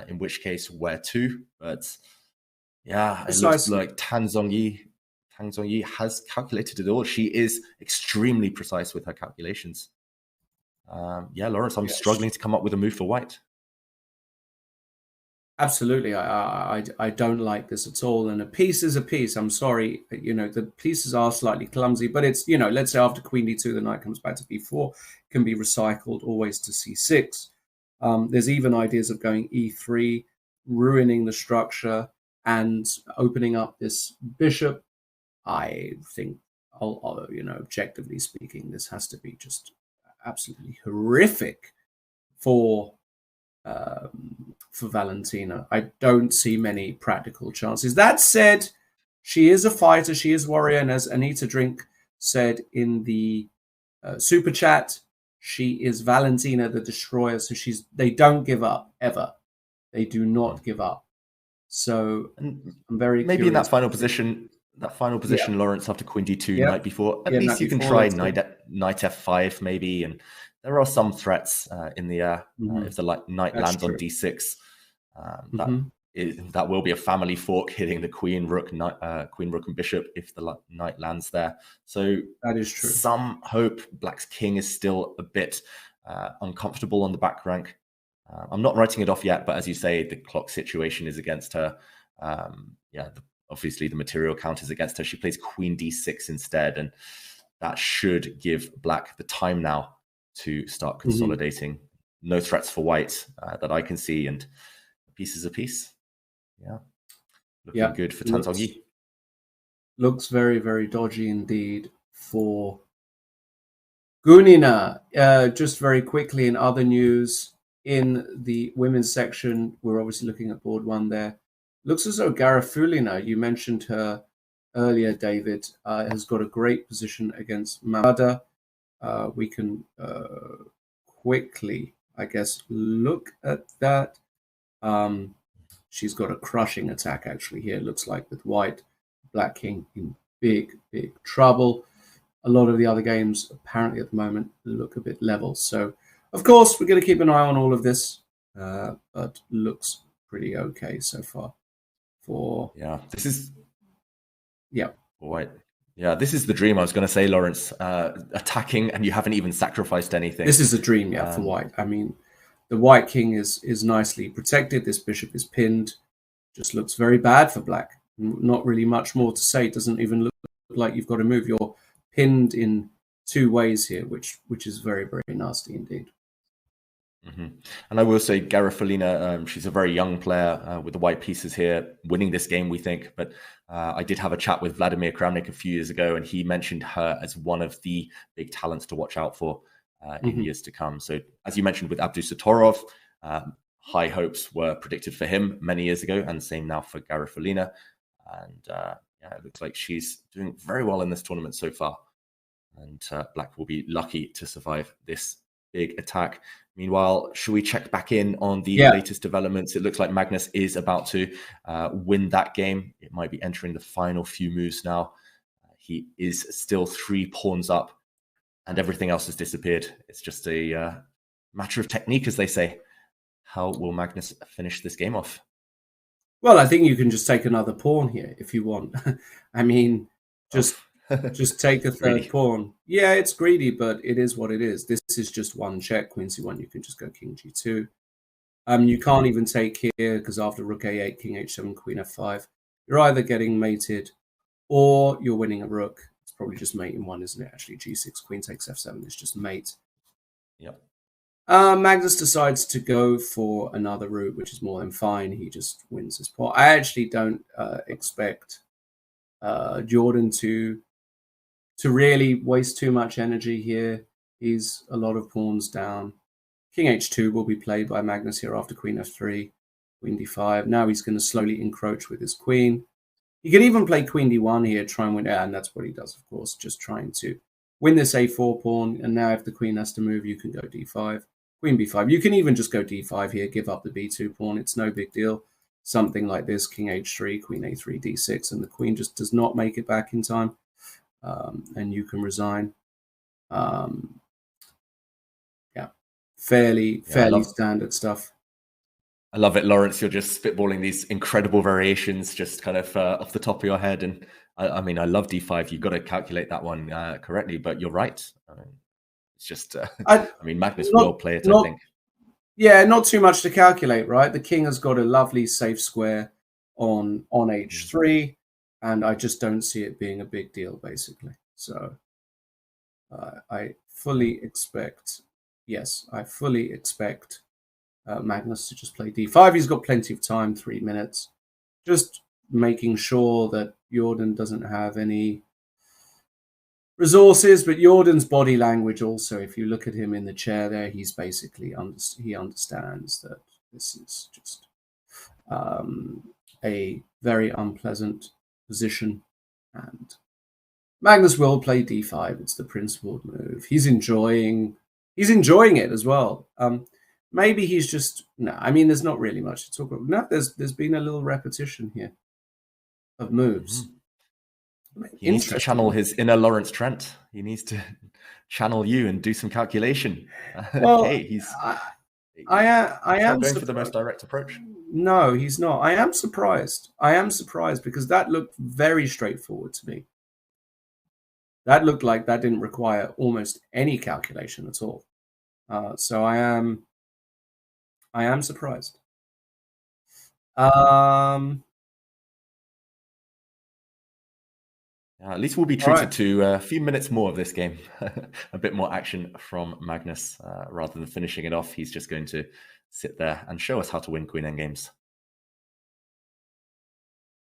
in which case, where to? But yeah, it looks like Tang Zhongyi has calculated it all. She is extremely precise with her calculations. Yeah, Lawrence, I'm struggling to come up with a move for white. Absolutely. I don't like this at all. And a piece is a piece. I'm sorry. The pieces are slightly clumsy, but it's, let's say after queen d2, the knight comes back to b4, can be recycled always to c6. There's even ideas of going e3, ruining the structure and opening up this bishop. I think, objectively speaking, this has to be just absolutely horrific for Valentina. I don't see many practical chances. That said, she is a fighter, she is warrior, and as Anita Drink said in the super chat, she is Valentina the Destroyer, so they don't give up, ever. They do not give up. So I'm very maybe curious. In that final position, Lawrence, after queen d2, knight b4, at least you can try knight f5 maybe, and there are some threats in the air. If the knight lands on d6, that will be a family fork hitting the queen, rook, and bishop if the knight lands there. So that is true. Some hope. Black's king is still a bit uncomfortable on the back rank. I'm not writing it off yet, but as you say, the clock situation is against her. Obviously the material count is against her. She plays queen d6 instead, and that should give black the time now to start consolidating. No threats for white that I can see, and a piece is a piece. Yeah. Looking good for Tang Zhongyi. Looks very, very dodgy indeed for Gunina. Just very quickly, in other news, in the women's section, we're obviously looking at board 1 there. Looks as though Garifulina, you mentioned her earlier, David, has got a great position against Mamada. We can quickly, I guess, look at that. She's got a crushing attack, actually, here, it looks like, with white. Black king in big, big trouble. A lot of the other games, apparently, at the moment, look a bit level. So, of course, we're going to keep an eye on all of this, but looks pretty okay so far. White. Yeah, this is the dream. I was going to say, Lawrence, attacking, and you haven't even sacrificed anything. This is a dream, for white. I mean, the white king is nicely protected. This bishop is pinned. Just looks very bad for black. Not really much more to say. It doesn't even look like you've got to move. You're pinned in two ways here, which is very, very nasty indeed. Mm-hmm. And I will say Garifalina, she's a very young player with the white pieces here, winning this game, we think. But I did have a chat with Vladimir Kramnik a few years ago, and he mentioned her as one of the big talents to watch out for in years to come. So as you mentioned with Abdusatorov, high hopes were predicted for him many years ago, and same now for Garifalina. And yeah, it looks like she's doing very well in this tournament so far. And Black will be lucky to survive this big attack. Meanwhile, should we check back in on the latest developments? It looks like Magnus is about to win that game. It might be entering the final few moves now. He is still 3 pawns up, and everything else has disappeared. It's just a matter of technique, as they say. How will Magnus finish this game off? Well, I think you can just take another pawn here if you want. I mean, just take a third pawn. Yeah, it's greedy, but it is what it is. This is just one check. Queen c1, you can just go king g2. You can't even take here because after rook a8, king h7, queen f5, you're either getting mated or you're winning a rook. It's probably just mate in one, isn't it? Actually, g6, queen takes f7 is just mate. Yep. Magnus decides to go for another route, which is more than fine. He just wins his pawn. I actually don't expect Jordan to really waste too much energy here. He's a lot of pawns down. King h2 will be played by Magnus here after queen f3, queen d5. Now he's going to slowly encroach with his queen. He can even play queen d1 here, try and win. And that's what he does, of course, just trying to win this a4 pawn. And now if the queen has to move, you can go d5, queen b5. You can even just go d5 here, give up the b2 pawn. It's no big deal. Something like this, king h3, queen a3, d6, and the queen just does not make it back in time. And you can resign. Yeah, fairly standard stuff. I love it, Lawrence. You're just spitballing these incredible variations, just kind of off the top of your head. And I mean, I love d5. You've got to calculate that one correctly, but you're right. It's just, I mean, Magnus will play it, I think. Yeah, not too much to calculate, right? The king has got a lovely safe square on h3. And I just don't see it being a big deal, basically. So I fully expect Magnus to just play d5. He's got plenty of time, 3 minutes. Just making sure that Jordan doesn't have any resources, but Jordan's body language also, if you look at him in the chair there, he's basically, he understands that this is just a very unpleasant position, and Magnus will play d5. It's the principled move. He's enjoying it as well. Maybe he's just I mean, there's not really much to talk about. No, there's been a little repetition here of moves. He needs to channel his inner Lawrence Trent. He needs to channel you and do some calculation. Well, okay, I am going for the most direct approach. No, he's not. I am surprised. Because that looked very straightforward to me. That looked like that didn't require almost any calculation at all. So I am surprised. At least we'll be treated to a few minutes more of this game. A bit more action from Magnus. Rather than finishing it off, he's just going to sit there and show us how to win Queen Endgames.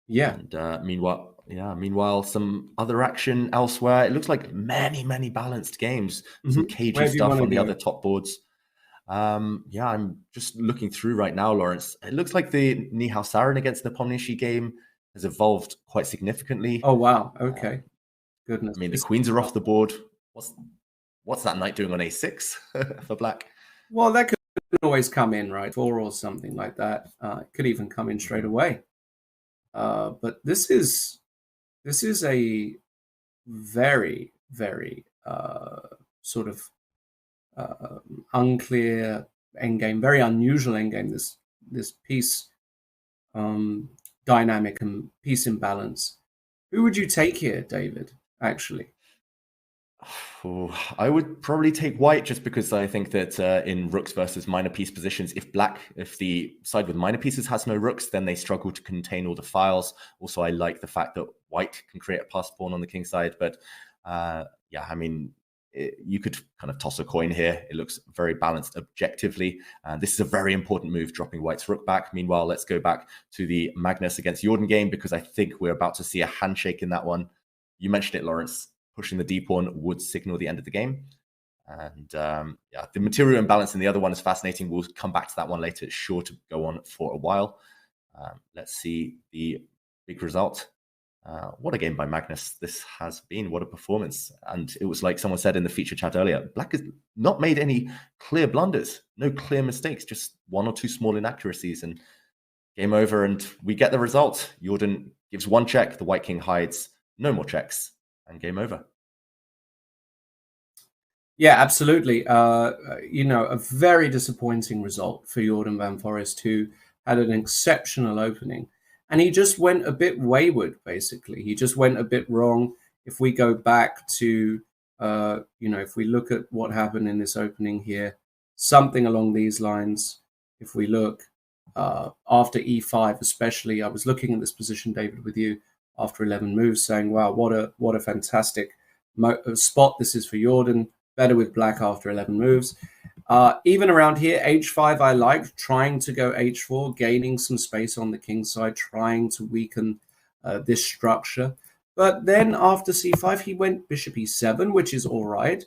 Yeah. And meanwhile, some other action elsewhere. It looks like many balanced games. Some cagey stuff on the other top boards. I'm just looking through right now, Lawrence. It looks like the Nihao Sarin against the Nepomniachtchi game has evolved quite significantly. Oh wow! Okay, goodness. I mean, the queens are off the board. What's that knight doing on a6 for black? Well, that could always come in, right? 4 or something like that. It could even come in straight away. But this is a very sort of unclear endgame, very unusual endgame. This piece dynamic and piece imbalance. Who would you take here, David? Actually, I would probably take white, just because I think that in rooks versus minor piece positions, if the side with minor pieces has no rooks, then they struggle to contain all the files. Also, I like the fact that white can create a pass pawn on the king side, but Yeah, I mean, you could kind of toss a coin here. It looks very balanced objectively. This is a very important move, dropping white's rook back. Meanwhile, let's go back to the Magnus against Jordan game, because I think we're about to see a handshake in that one. You mentioned it, Lawrence. Pushing the d-pawn would signal the end of the game. And yeah, the material imbalance in the other one is fascinating. We'll come back to that one later. It's sure to go on for a while. Let's see the big result. What a game by Magnus this has been. What a performance. And it was like someone said in the feature chat earlier, Black has not made any clear blunders, no clear mistakes, just one or two small inaccuracies, and game over. And we get the result. Jordan gives one check, the white king hides, no more checks, and game over. Yeah, absolutely. You know, a very disappointing result for Jordan van Foreest, who had an exceptional opening. And he just went a bit wayward, basically. He just went a bit wrong. If we go back to, you know, if we look at what happened in this opening here, something along these lines. If we look after e5, especially, I was looking at this position, David, with you after 11 moves, saying, wow, what a fantastic spot this is for Jordan. Better with black after 11 moves. Even around here, h5 I liked, trying to go h4, gaining some space on the king side, trying to weaken this structure. But then after c5, he went bishop e7, which is all right.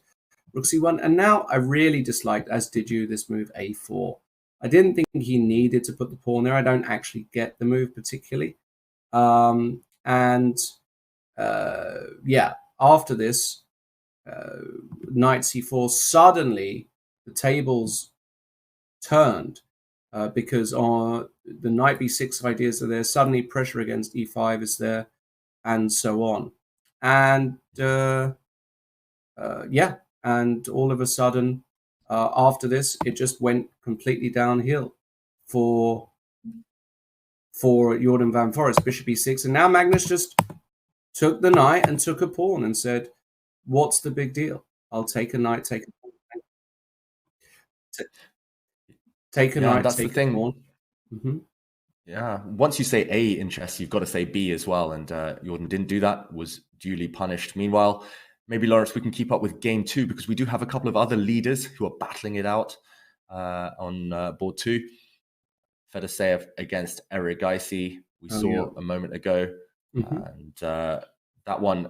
Rook c1, and now I really disliked, as did you, this move a4. I didn't think he needed to put the pawn there. I don't actually get the move particularly. Yeah, after this, knight c4, suddenly the tables turned because the knight b6 ideas are there. Suddenly pressure against e5 is there, and so on. And yeah, and all of a sudden, after this, it just went completely downhill for Jordan van Foreest. Bishop e6, and now Magnus just took the knight and took a pawn and said, what's the big deal? I'll take a knight, take a pawn. Take a knight, that's take the thing. A pawn. Mm-hmm. Yeah, once you say A in chess, you've got to say B as well. And Jordan didn't do that, was duly punished. Meanwhile, maybe, Lawrence, we can keep up with game two, because we do have a couple of other leaders who are battling it out on board two. Fedoseev against Erigaisi, we saw a moment ago. Mm-hmm. And that one,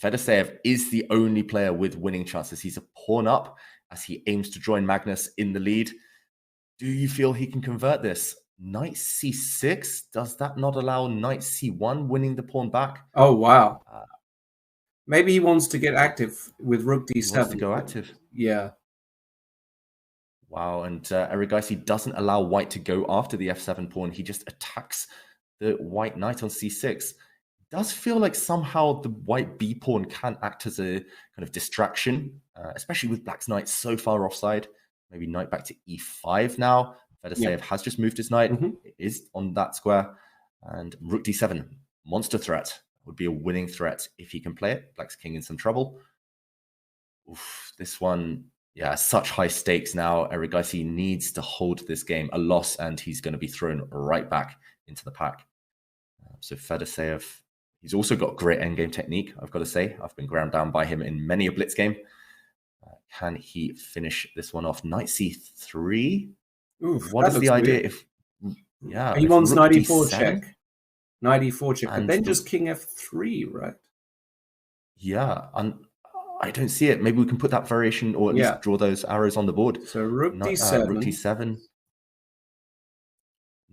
Fedoseev is the only player with winning chances. He's a pawn up as he aims to join Magnus in the lead. Do you feel he can convert this? Knight c6, does that not allow knight c1 winning the pawn back? Oh, wow. Maybe he wants to get active with rook d7. He wants to go active. Yeah. Wow, and Erigaisi doesn't allow white to go after the f7 pawn. He just attacks the white knight on c6. It does feel like somehow the white b pawn can act as a kind of distraction, especially with black's knight so far offside. Maybe knight back to e5 now. Fedoseev has just moved his knight. It is on that square. And rook d7, monster threat. Would be a winning threat if he can play it. Black's king in some trouble. Oof, this one, yeah, such high stakes now. Erigaisi needs to hold this game. A loss, and he's going to be thrown right back into the pack. So Fedoseev, he's also got great endgame technique, I've got to say. I've been ground down by him in many a blitz game. Can he finish this one off? Knight c3. Oof, what is the idea? He wants knight e4 check. Knight e4 check, but then just king f3, right? Yeah, and I don't see it. Maybe we can put that variation, or at least draw those arrows on the board. So rook d7. Rook d7.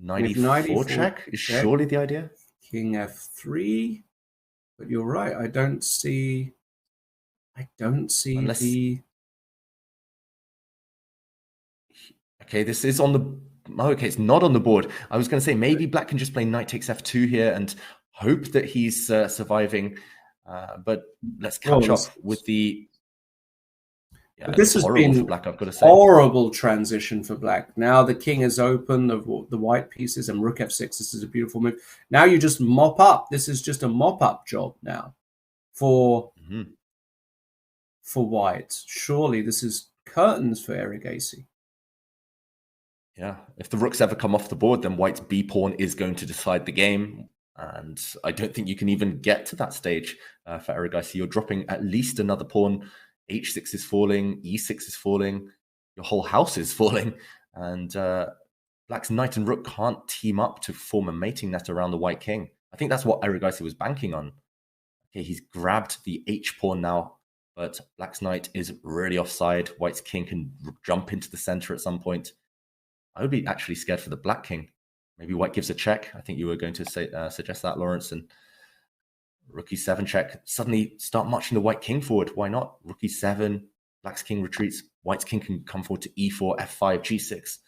Knight e4 check is surely the idea. King f3. But you're right. I don't see Unless... the... Okay, this is on the... Oh, okay, it's not on the board. I was going to say maybe black can just play knight takes f2 here and hope that he's surviving. But let's catch up with the... Yeah, this has been for black, I've got to say. Horrible transition for black. Now the king is open of the white pieces, and rook f6. This is a beautiful move. Now you just mop up. This is just a mop-up job now for white. Surely this is curtains for Erigaisi. Yeah, if the rooks ever come off the board, then white's b pawn is going to decide the game. And I don't think you can even get to that stage for Erigaisi. You're dropping at least another pawn. H6 is falling, E6 is falling, your whole house is falling. And Black's knight and rook can't team up to form a mating net around the white king. I think that's what Erigaisi was banking on. Okay, he's grabbed the H pawn now, but Black's knight is really offside. White's king can jump into the center at some point. I would be actually scared for the black king. Maybe white gives a check. I think you were going to say, suggest that, Lawrence. And rook e7 check. Suddenly start marching the white king forward. Why not? Rook e7, black's king retreats. White's king can come forward to e4, f5, g6.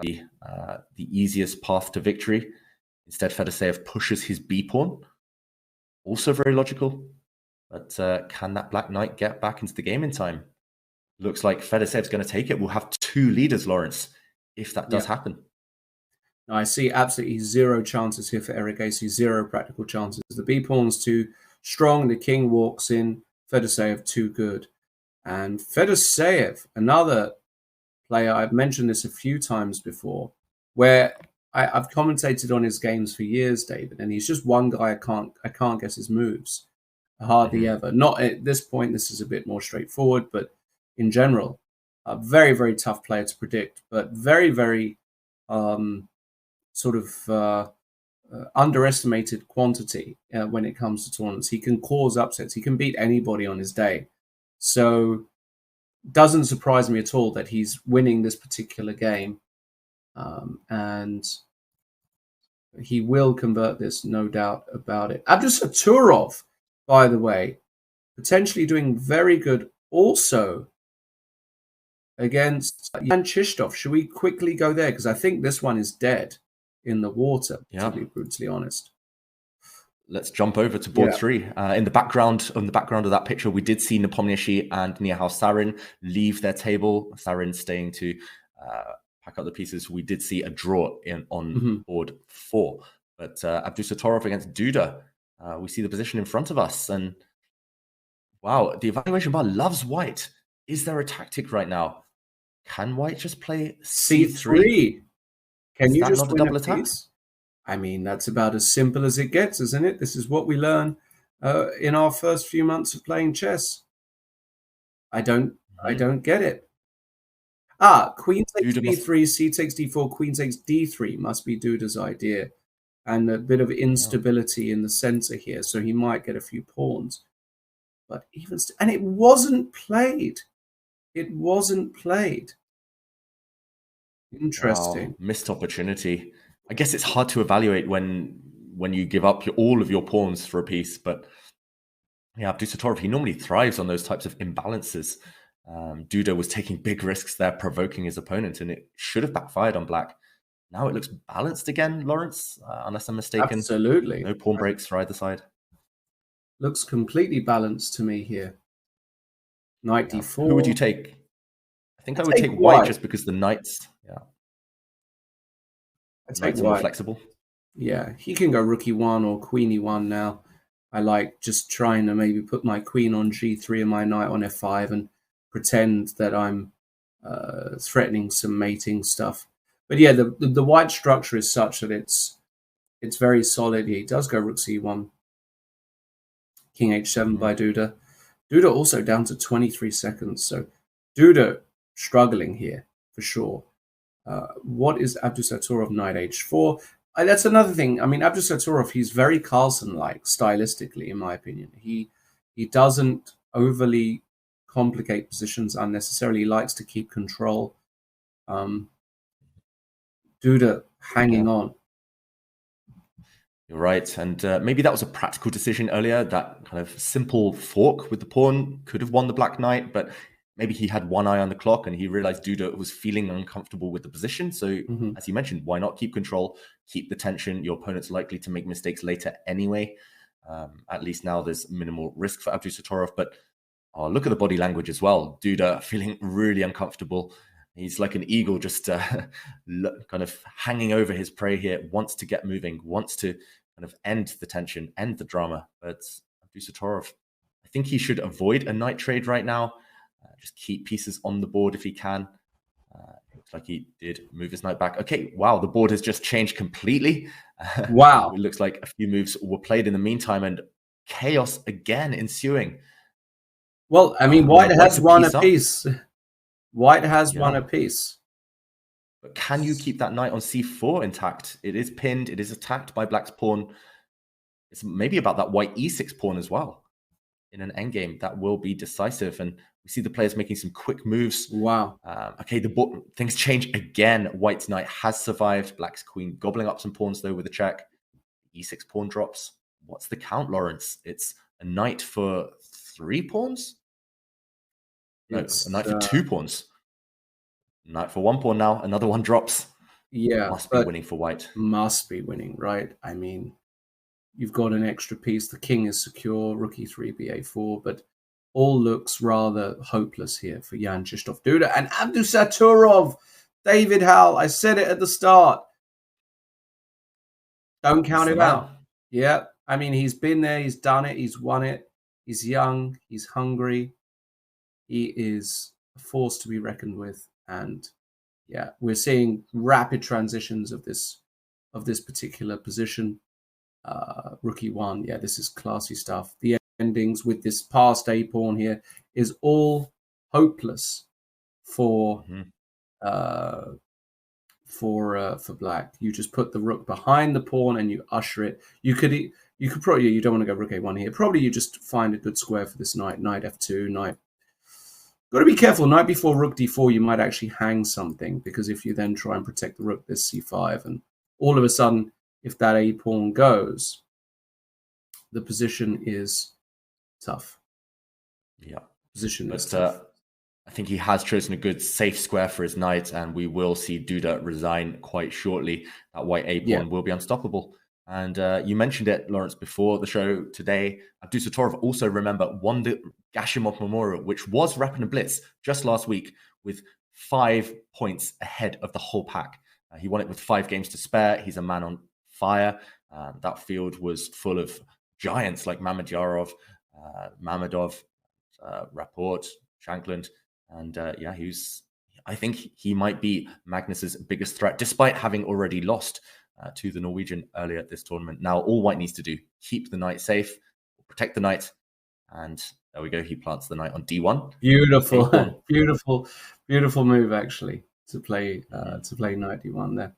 The easiest path to victory. Instead, Fedoseev pushes his b pawn. Also very logical. But can that black knight get back into the game in time? Looks like Fedoseev's going to take it. We'll have 2 leaders, Lawrence, if that does happen. I see absolutely zero chances here for Erigaisi, 0 practical chances. The b pawn's too strong, the king walks in, Fedoseev too good. And Fedoseev, another player, I've mentioned this a few times before, where I've commentated on his games for years, David, and he's just one guy I can't guess his moves. Hardly ever. Not at this point, this is a bit more straightforward, but in general, a very, very tough player to predict, but very, very underestimated quantity when it comes to tournaments. He can cause upsets. He can beat anybody on his day. So doesn't surprise me at all that he's winning this particular game. And he will convert this, no doubt about it. Abdusattorov, by the way, potentially doing very good also against Jan Krzysztof. Should we quickly go there? Because I think this one is dead in the water, to be brutally honest. Let's jump over to board 3. In the background of that picture, we did see Nepomniachtchi and Nihal Sarin leave their table. Sarin staying to pack up the pieces. We did see a draw on board 4. But Abdusattorov against Duda. We see the position in front of us. And wow, the evaluation bar loves white. Is there a tactic right now? Can white just play C3? Can you just win a piece? I mean, that's about as simple as it gets, isn't it? This is what we learn in our first few months of playing chess. I don't get it. Queen takes b3, c takes d4, queen takes d3 must be Duda's idea. And a bit of instability in the center here, so he might get a few pawns. But even and it wasn't played. It wasn't played. Interesting. Wow, missed opportunity. I guess it's hard to evaluate when you give up all of your pawns for a piece, but yeah, Abdusattorov, he normally thrives on those types of imbalances. Duda was taking big risks there, provoking his opponent, and it should have backfired on black. Now it looks balanced again, Lawrence, unless I'm mistaken. Absolutely. No pawn breaks for either side. Looks completely balanced to me here. Knight d4. Who would you take? I think I would take white just because the knights... Knights are more flexible. Yeah, he can go rook e1 or queen e1 now. I like just trying to maybe put my queen on g3 and my knight on f5 and pretend that I'm threatening some mating stuff. But yeah, the white structure is such that it's very solid. He does go rook c1. King h7 by Duda. Duda also down to 23 seconds. So Duda struggling here for sure. What is Abdusattorov? Knight h4. That's another thing. I mean, Abdusattorov, he's very Carlsen-like stylistically, in my opinion. He doesn't overly complicate positions unnecessarily. He likes to keep control. Duda hanging on. You're right. And maybe that was a practical decision earlier. That kind of simple fork with the pawn could have won the black knight, but maybe he had one eye on the clock and he realized Duda was feeling uncomfortable with the position. So as you mentioned, why not keep control, keep the tension? Your opponent's likely to make mistakes later anyway. At least now there's minimal risk for Abdusattorov. But look at the body language as well. Duda feeling really uncomfortable. He's like an eagle just kind of hanging over his prey here, wants to get moving, wants to kind of end the tension, end the drama. But Abdusattorov, I think he should avoid a knight trade right now. Just keep pieces on the board if he can. Looks like he did move his knight back. Okay, wow, the board has just changed completely. Wow. It looks like a few moves were played in the meantime, and chaos again ensuing. Well, I mean, White has won a piece. White has won a piece. But can you keep that knight on c4 intact? It is pinned. It is attacked by Black's pawn. It's maybe about that white e6 pawn as well. In an endgame, that will be decisive. And we see the players making some quick moves. Wow. Okay, things change again. White's knight has survived. Black's queen gobbling up some pawns, though, with a check. E6 pawn drops. What's the count, Lawrence? It's a knight for 3 pawns? No, a knight for 2 pawns. Knight for 1 pawn now. Another one drops. Yeah. Must be winning for White. Must be winning, right? I mean, you've got an extra piece. The king is secure. Rook e3, ba4. But all looks rather hopeless here for Jan Krzysztof Duda. And Abdusattorov, David Howell, I said it at the start. Don't count him out. Yeah. I mean, he's been there. He's done it. He's won it. He's young. He's hungry. He is a force to be reckoned with. And yeah, we're seeing rapid transitions of this particular position. Rook e1, yeah, this is classy stuff. The endings with this passed a pawn here is all hopeless for Black. You just put the rook behind the pawn and you usher it. You could probably, you don't want to go rook a1 here. Probably you just find a good square for this knight. Knight f2, knight. Got to be careful. Knight before rook d4, you might actually hang something, because if you then try and protect the rook, there's c5, and all of a sudden, if that a pawn goes, the position is tough. Yeah, position is tough. I think he has chosen a good safe square for his knight, and we will see Duda resign quite shortly. That white a pawn will be unstoppable. And you mentioned it, Lawrence, before the show today. Abdusattorov also, remember, won the Gashimov Memorial, which was Rapid Blitz just last week, with 5 points ahead of the whole pack. He won it with 5 games to spare. He's a man on fire. That field was full of giants like Mamedyarov, Mamedov, Rapport, Shankland. And I think he might be Magnus's biggest threat, despite having already lost to the Norwegian earlier this tournament. Now, all White needs to do, keep the knight safe, protect the knight, and there we go. He plants the knight on d1. Beautiful, beautiful move actually to play knight d1 there.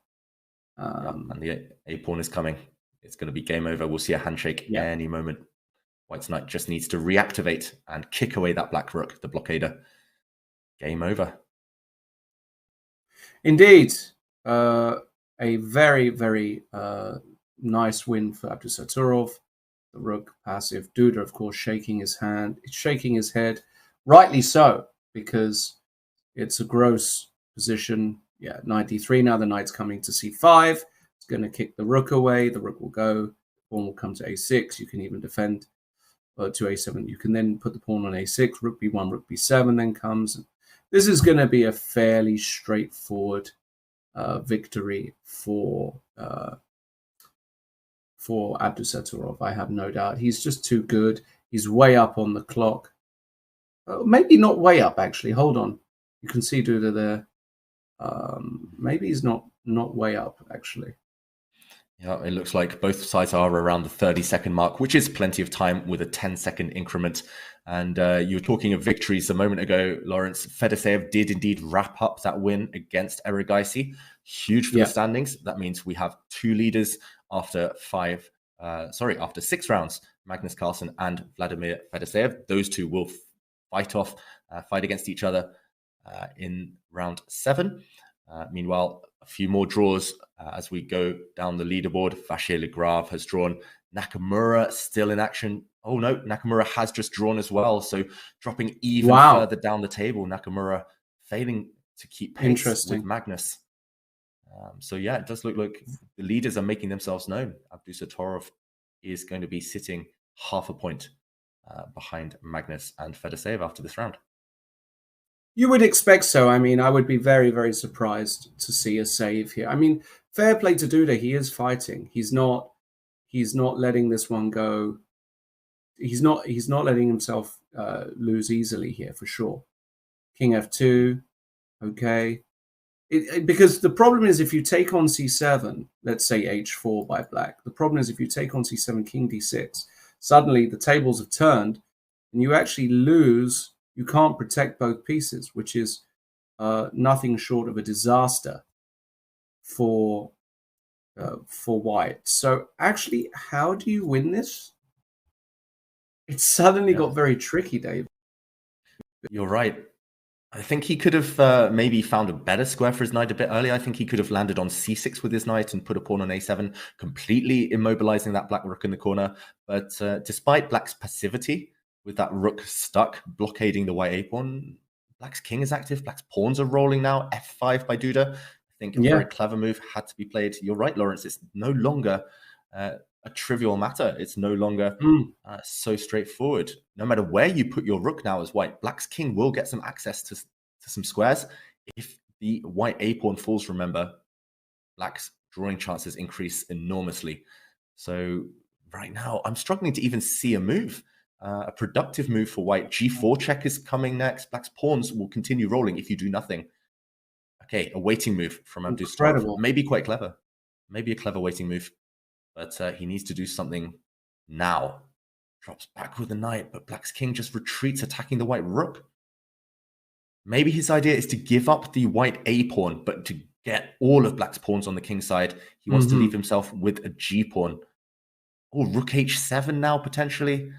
And the a pawn is coming. It's going to be game over. We'll see a handshake any moment. White's knight just needs to reactivate and kick away that black rook, the blockader. Game over. Indeed. A very, very nice win for Abdusattorov. The rook passive. Duda, of course, shaking his head. Rightly so, because it's a gross position. Yeah, knight d3. Now the knight's coming to c5. It's going to kick the rook away. The rook will go. The pawn will come to a6. You can even defend to a7. You can then put the pawn on a6. Rook b1, rook b7 then comes. This is going to be a fairly straightforward victory for Abdusattorov. I have no doubt. He's just too good. He's way up on the clock. Maybe not way up, actually. Hold on. You can see Duda there. Maybe he's not way up, actually. Yeah, it looks like both sides are around the 30-second mark, which is plenty of time with a 10-second increment. And you were talking of victories a moment ago, Lawrence. Fedoseev did indeed wrap up that win against Erigaisi. Huge for the standings. That means we have 2 leaders after 6 rounds. Magnus Carlsen and Vladimir Fedoseev. Those 2 will fight against each other in round 7. Meanwhile, a few more draws as we go down the leaderboard. Vachier-Lagrave has drawn. Nakamura still in action. Oh no, Nakamura has just drawn as well. So dropping even further down the table. Nakamura failing to keep pace with Magnus. So yeah, it does look like the leaders are making themselves known. Abdusattorov is going to be sitting half a point behind Magnus and Fedoseev after this round. You would expect so. I mean, I would be very, very surprised to see a save here. I mean, fair play to Duda. He is fighting. He's not letting this one go. He's not letting himself lose easily here, for sure. King f2. Okay. Because the problem is if you take on c7, let's say h4 by black, the problem is if you take on c7, king d6, suddenly the tables have turned and you actually lose. You can't protect both pieces, which is nothing short of a disaster for white. So actually, how do you win this? It suddenly got very tricky, Dave. You're right. I think he could have maybe found a better square for his knight a bit earlier. I think he could have landed on c6 with his knight and put a pawn on a7, completely immobilizing that black rook in the corner. But despite black's passivity, with that rook stuck, blockading the white a-pawn, black's king is active, black's pawns are rolling now, f5 by Duda. I think a very clever move had to be played. You're right, Lawrence. It's no longer a trivial matter. It's no longer so straightforward. No matter where you put your rook now as white, black's king will get some access to some squares. If the white a-pawn falls, remember, black's drawing chances increase enormously. So right now, I'm struggling to even see a move, a productive move for white. G4 check is coming next. Black's pawns will continue rolling if you do nothing. Okay, a waiting move from Abdustarov. Maybe quite clever. Maybe a clever waiting move. But he needs to do something now. Drops back with the knight, but black's king just retreats, attacking the white rook. Maybe his idea is to give up the white a-pawn, but to get all of black's pawns on the king side. He wants to leave himself with a g-pawn. Oh, rook h7 now, potentially.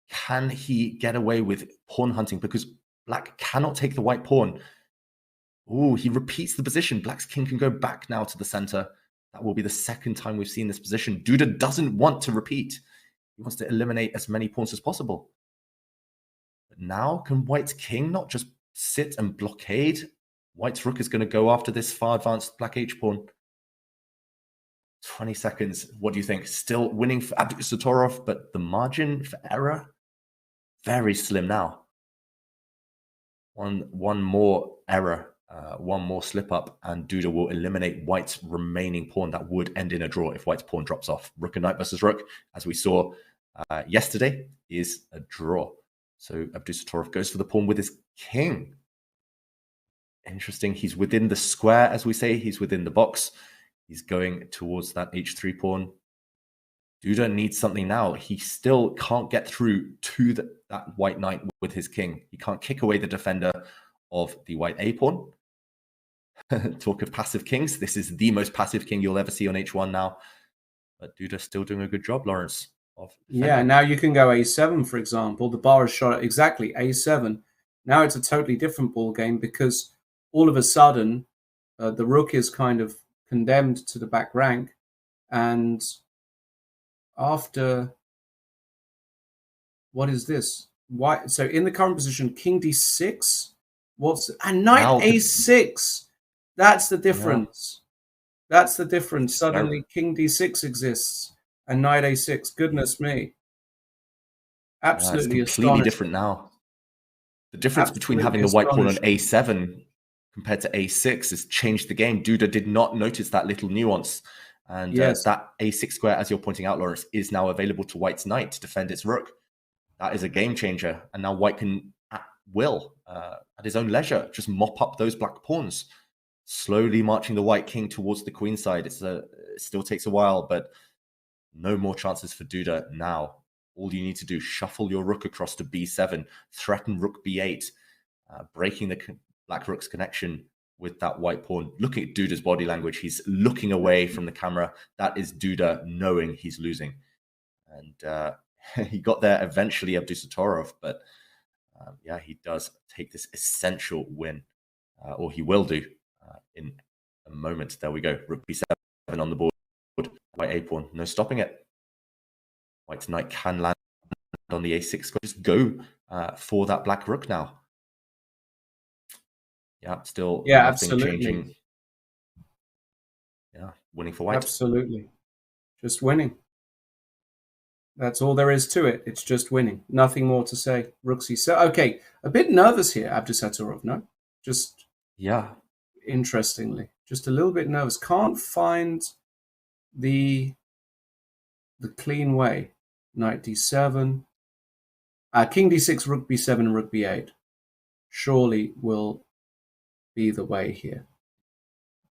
Can he get away with pawn hunting? Because black cannot take the white pawn. Oh, he repeats the position. Black's king can go back now to the center. That will be the second time we've seen this position. Duda doesn't want to repeat. He wants to eliminate as many pawns as possible. But now, can white's king not just sit and blockade? White's rook is going to go after this far advanced black h-pawn. 20 seconds. What do you think? Still winning for Abdustarov, but the margin for error? Very slim now. One more error. One more slip up, and Duda will eliminate white's remaining pawn. That would end in a draw if white's pawn drops off. Rook and knight versus rook, as we saw yesterday, is a draw. So Abdustarov goes for the pawn with his king. Interesting. He's within the square, as we say. He's within the box. He's going towards that h3 pawn. Duda needs something now. He still can't get through to that white knight with his king. He can't kick away the defender of the white a-pawn. Talk of passive kings. This is the most passive king you'll ever see on h1 now. But Duda's still doing a good job, Lawrence. Yeah, now you can go a7, for example. The bar is shot at exactly a7. Now it's a totally different ball game because all of a sudden the rook is kind of condemned to the back rank. And after... What is this? Why? So in the current position, king d6... And knight now, a6. That's the difference. Yeah. That's the difference. Suddenly, king d6 exists and knight a6. Goodness me. Absolutely it's completely different now. The difference between having the white pawn on a7 compared to a6 has changed the game. Duda did not notice that little nuance. And that a6 square, as you're pointing out, Lawrence, is now available to white's knight to defend its rook. That is a game changer. And now white can, at will, at his own leisure, just mop up those black pawns, slowly marching the white king towards the queen side. It still takes a while, but no more chances for Duda now. All you need to do, shuffle your rook across to b7, threaten rook b8, breaking the black rook's connection with that white pawn. Looking at Duda's body language, he's looking away from the camera. That is Duda knowing he's losing. And he got there eventually, Abdustarov, but he does take this essential win, or he will do in a moment. There we go. Rook b7 on the board. White a-pawn, no stopping it. White's knight can land on the a6 square. Just go for that black rook now. Yeah, still nothing absolutely. Changing. Yeah, winning for white. Absolutely. Just winning. That's all there is to it. It's just winning. Nothing more to say. Rook c7. Okay, a bit nervous here, Abdustarov, no? Just interestingly. Just a little bit nervous. Can't find the clean way. Knight d7. King d6, rook b7, and rook b8. Surely will be the way here.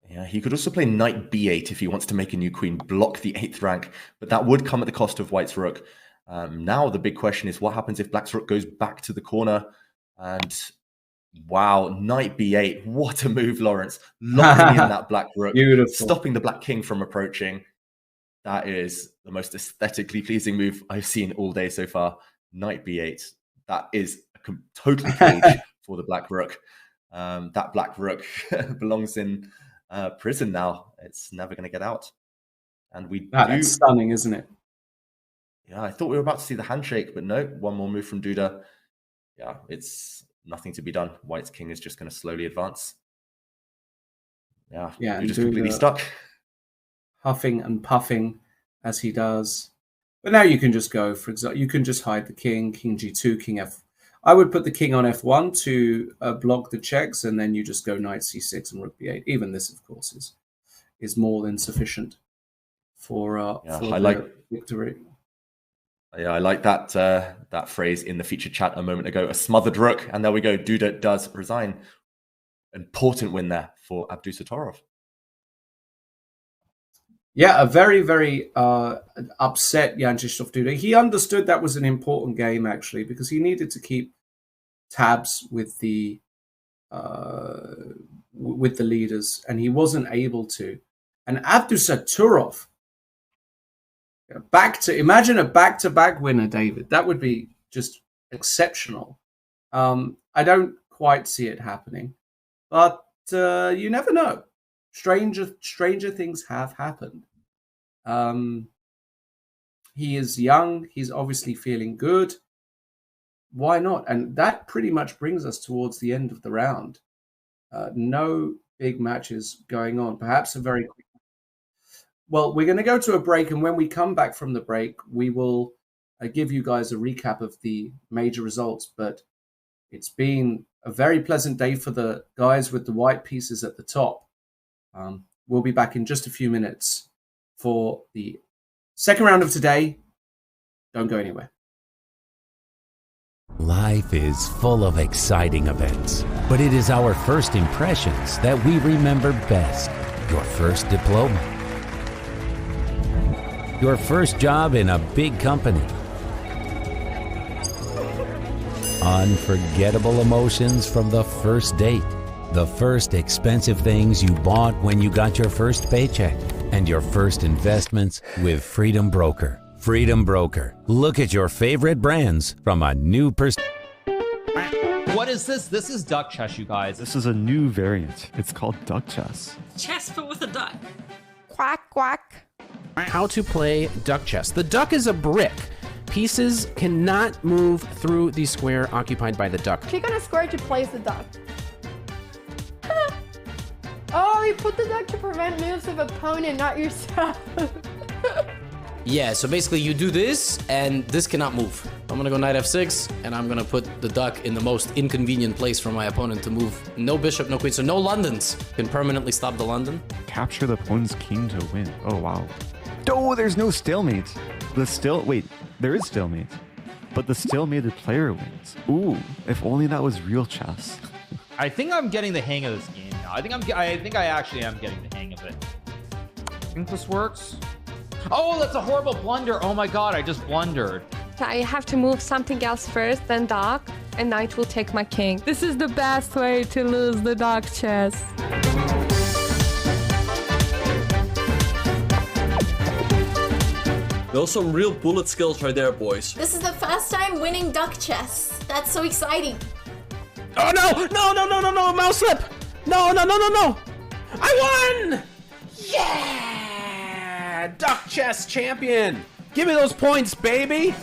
Yeah, he could also play knight b8 if he wants to make a new queen, block the 8th rank, but that would come at the cost of white's rook. Now the big question is what happens if black's rook goes back to the corner? And wow, knight b8, what a move, Lawrence. Locking in that black rook, Beautiful. stopping the black king from approaching. That is the most aesthetically pleasing move I've seen all day so far. Knight b8, that is a totally cage for the black rook. That black rook belongs in prison now. It's never going to get out. And That's stunning, isn't it? Yeah, I thought we were about to see the handshake, but no, one more move from Duda. Yeah, it's nothing to be done. White's king is just going to slowly advance. Yeah, Duda's completely stuck. Huffing and puffing as he does. But now you can just go, for example, you can just hide the king g2, king f. I would put the king on f1 to block the checks, and then you just go knight c6 and rook b8. Even this, of course, is more than sufficient for victory. Yeah, I like that phrase in the featured chat a moment ago. A smothered rook, and there we go. Duda does resign. Important win there for Abdusattorov. Yeah, a very, very upset Jan Krzysztof Duda. He understood that was an important game, actually, because he needed to keep tabs with the leaders, and he wasn't able to. And Abdusattorov, imagine a back-to-back winner, David. That would be just exceptional. I don't quite see it happening, but you never know. Stranger things have happened. He is young. He's obviously feeling good. Why not? And that pretty much brings us towards the end of the round. No big matches going on. Perhaps a very quick. Well, we're going to go to a break, and when we come back from the break, we will give you guys a recap of the major results. But it's been a very pleasant day for the guys with the white pieces at the top. We'll be back in just a few minutes for the second round of today. Don't go anywhere. Life is full of exciting events, but it is our first impressions that we remember best. Your first diploma, your first job in a big company, unforgettable emotions from the first date, the first expensive things you bought when you got your first paycheck, and your first investments with Freedom Broker. Freedom Broker. Look at your favorite brands from a new perspective. What is this? This is duck chess, you guys. This is a new variant. It's called duck chess. Chess, but with a duck. Quack, quack. How to play duck chess. The duck is a brick. Pieces cannot move through the square occupied by the duck. Click on a square to place the duck. Oh, you put the duck to prevent moves of opponent, not yourself. Yeah, so basically you do this, and this cannot move. I'm gonna go knight f6, and I'm gonna put the duck in the most inconvenient place for my opponent to move. No bishop, no queen, so no Londons. Can permanently stop the London. Capture the opponent's king to win. Oh, wow. Oh, there's no stalemate. Wait, there is stalemate. But the stalemated player wins. Ooh, if only that was real chess. I think I'm getting the hang of this game now. I think I actually am getting the hang of it. I think this works. Oh, that's a horrible blunder. Oh my god, I just blundered. I have to move something else first, then dark, and knight will take my king. This is the best way to lose the dark chess. Those some real bullet skills right there, boys. This is the first time winning duck chess. That's so exciting. Oh no, mouse slip. No. I won! Yeah! Duck chess champion. Give me those points, baby.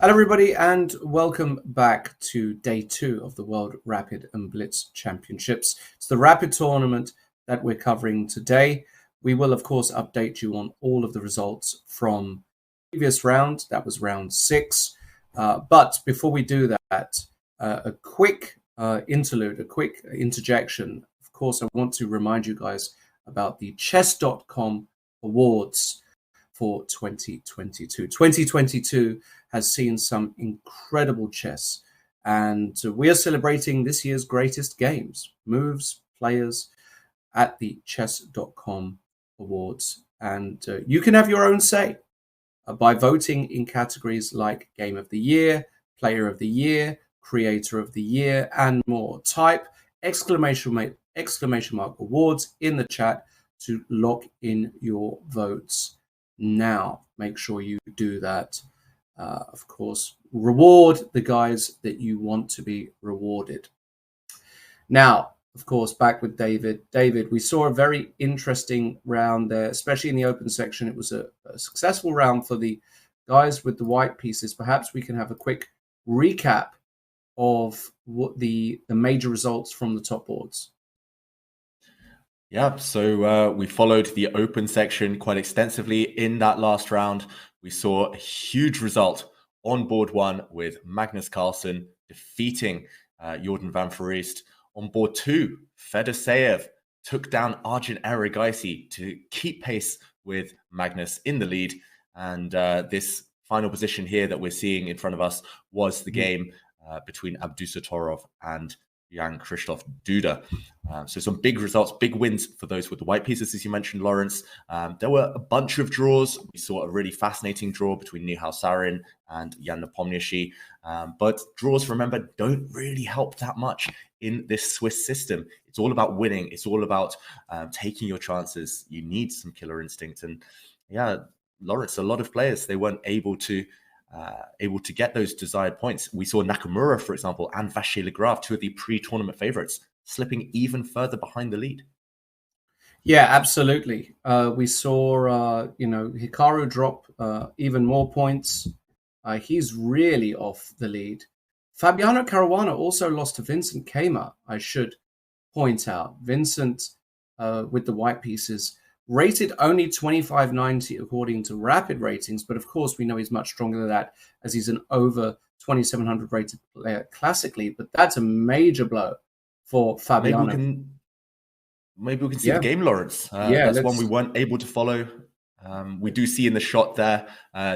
Hello, everybody, and welcome back to day 2 of the World Rapid and Blitz Championships. It's the Rapid tournament that we're covering today. We will, of course, update you on all of the results from the previous round. That was round 6. But before we do that, a quick interlude, a quick interjection. Of course, I want to remind you guys about the chess.com awards for 2022. 2022 has seen some incredible chess, and we are celebrating this year's greatest games, moves, players at the chess.com awards. And you can have your own say by voting in categories like Game of the Year, Player of the Year, Creator of the Year, and more. Type exclamation mark awards in the chat to lock in your votes now. Make sure you do that. Of course, reward the guys that you want to be rewarded. Now, of course, back with David. David, we saw a very interesting round there, especially in the open section. It was a successful round for the guys with the white pieces. Perhaps we can have a quick recap of what the major results from the top boards. Yeah, so we followed the open section quite extensively in that last round. We saw a huge result on board 1 with Magnus Carlsen defeating Jordan van Foreest. On board 2, Fedoseev took down Arjun Erigaisi to keep pace with Magnus in the lead. And this final position here that we're seeing in front of us was the game between Abdusatorov and Jan Krzysztof Duda. So some big results, big wins for those with the white pieces, as you mentioned, Lawrence. There were a bunch of draws. We saw a really fascinating draw between Sarin and Jan Nepomniachtchi. But draws, remember, don't really help that much in this Swiss system. It's all about winning. It's all about taking your chances. You need some killer instinct. And yeah, Lawrence, a lot of players, they weren't able to get those desired points. We saw Nakamura, for example, and Vachier-Lagrave, 2 of the pre-tournament favorites, slipping even further behind the lead. Yeah, absolutely. We saw, Hikaru drop even more points. He's really off the lead. Fabiano Caruana also lost to Vincent Keimer, I should point out. Vincent, with the white pieces, rated only 2590 according to Rapid ratings, but of course we know he's much stronger than that as he's an over 2700 rated player classically. But that's a major blow for Fabiano. Maybe we can see the game, Lawrence. That's one we weren't able to follow. We do see in the shot there,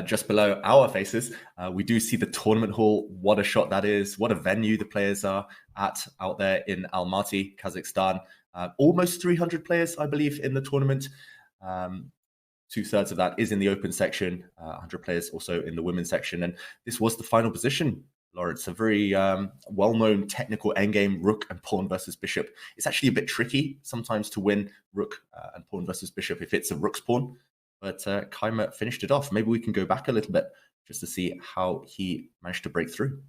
just below our faces, we do see the tournament hall. What a shot that is. What a venue the players are at out there in Almaty, Kazakhstan. Almost 300 players, I believe, in the tournament. 2/3 of that is in the open section, 100 players also in the women's section. And this was the final position, Lawrence. A very well-known technical endgame, rook and pawn versus bishop. It's actually a bit tricky sometimes to win rook and pawn versus bishop if it's a rook's pawn. But Keimer finished it off. Maybe we can go back a little bit just to see how he managed to break through.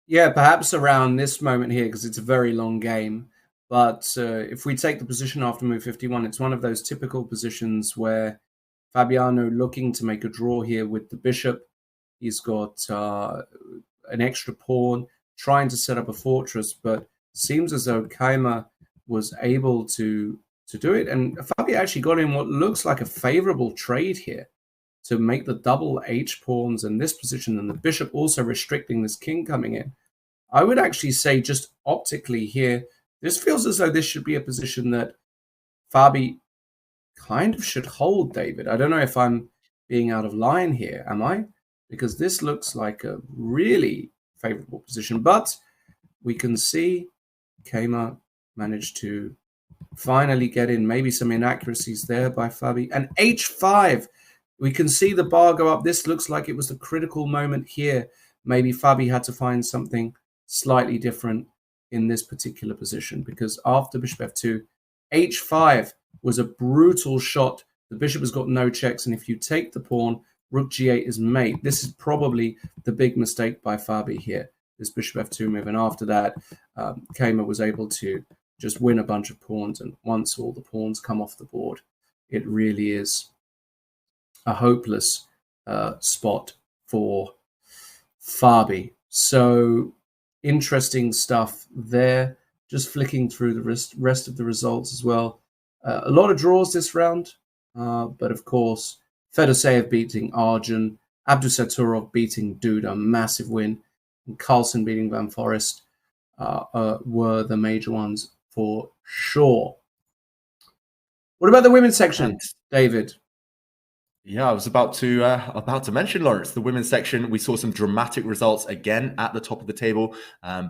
Yeah, perhaps around this moment here, because it's a very long game. But if we take the position after move 51, it's one of those typical positions where Fabiano looking to make a draw here with the bishop. He's got an extra pawn, trying to set up a fortress, but seems as though Keimer was able to do it. And Fabi actually got in what looks like a favorable trade here to make the double H pawns in this position, and the bishop also restricting this king coming in. I would actually say just optically here, this feels as though this should be a position that Fabi kind of should hold, David. I don't know if I'm being out of line here, am I? Because this looks like a really favorable position, but we can see Keimer managed to finally get in. Maybe some inaccuracies there by Fabi. And H5, we can see the bar go up. This looks like it was the critical moment here. Maybe Fabi had to find something slightly different in this particular position, because after bishop f2, H5 was a brutal shot. The bishop has got no checks, and if you take the pawn, rook g8 is mate. This is probably the big mistake by Fabi here, this bishop f2 move. And after that, Keimer was able to just win a bunch of pawns, and once all the pawns come off the board, it really is a hopeless spot for Fabi. So interesting stuff there. Just flicking through the rest of the results as well. A lot of draws this round, but of course, Fedoseev beating Arjun, Abdusaturov beating Duda, massive win, and Carlsen beating Van Foreest were the major ones for sure. What about the women's section, David? Yeah, I was about to mention, Lawrence, the women's section. We saw some dramatic results again at the top of the table.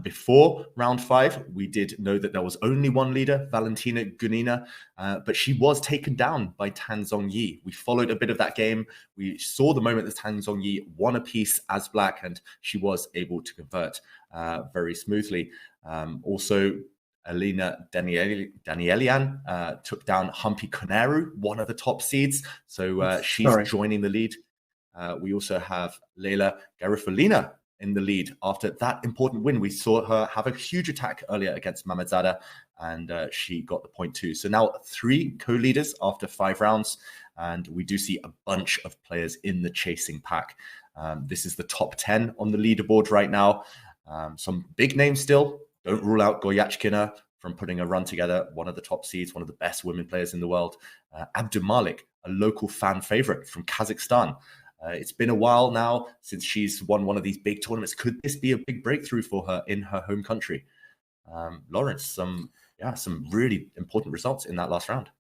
Before round 5, we did know that there was only one leader, Valentina Gunina, but she was taken down by Tan Zhongyi. We followed a bit of that game. We saw the moment that Tan Zhongyi won a piece as black, and she was able to convert very smoothly. Also, Elena Danielian took down Humpy Konaru, one of the top seeds. So she's joining the lead. We also have Leila Garifalina in the lead after that important win. We saw her have a huge attack earlier against Mamadzada, and she got the point too. So now 3 co-leaders after 5 rounds, and we do see a bunch of players in the chasing pack. This is the top 10 on the leaderboard right now. Some big names still. Don't rule out Goyachkina from putting a run together. One of the top seeds, one of the best women players in the world. Abdumalik, a local fan favorite from Kazakhstan. It's been a while now since she's won one of these big tournaments. Could this be a big breakthrough for her in her home country? Lawrence, some really important results in that last round.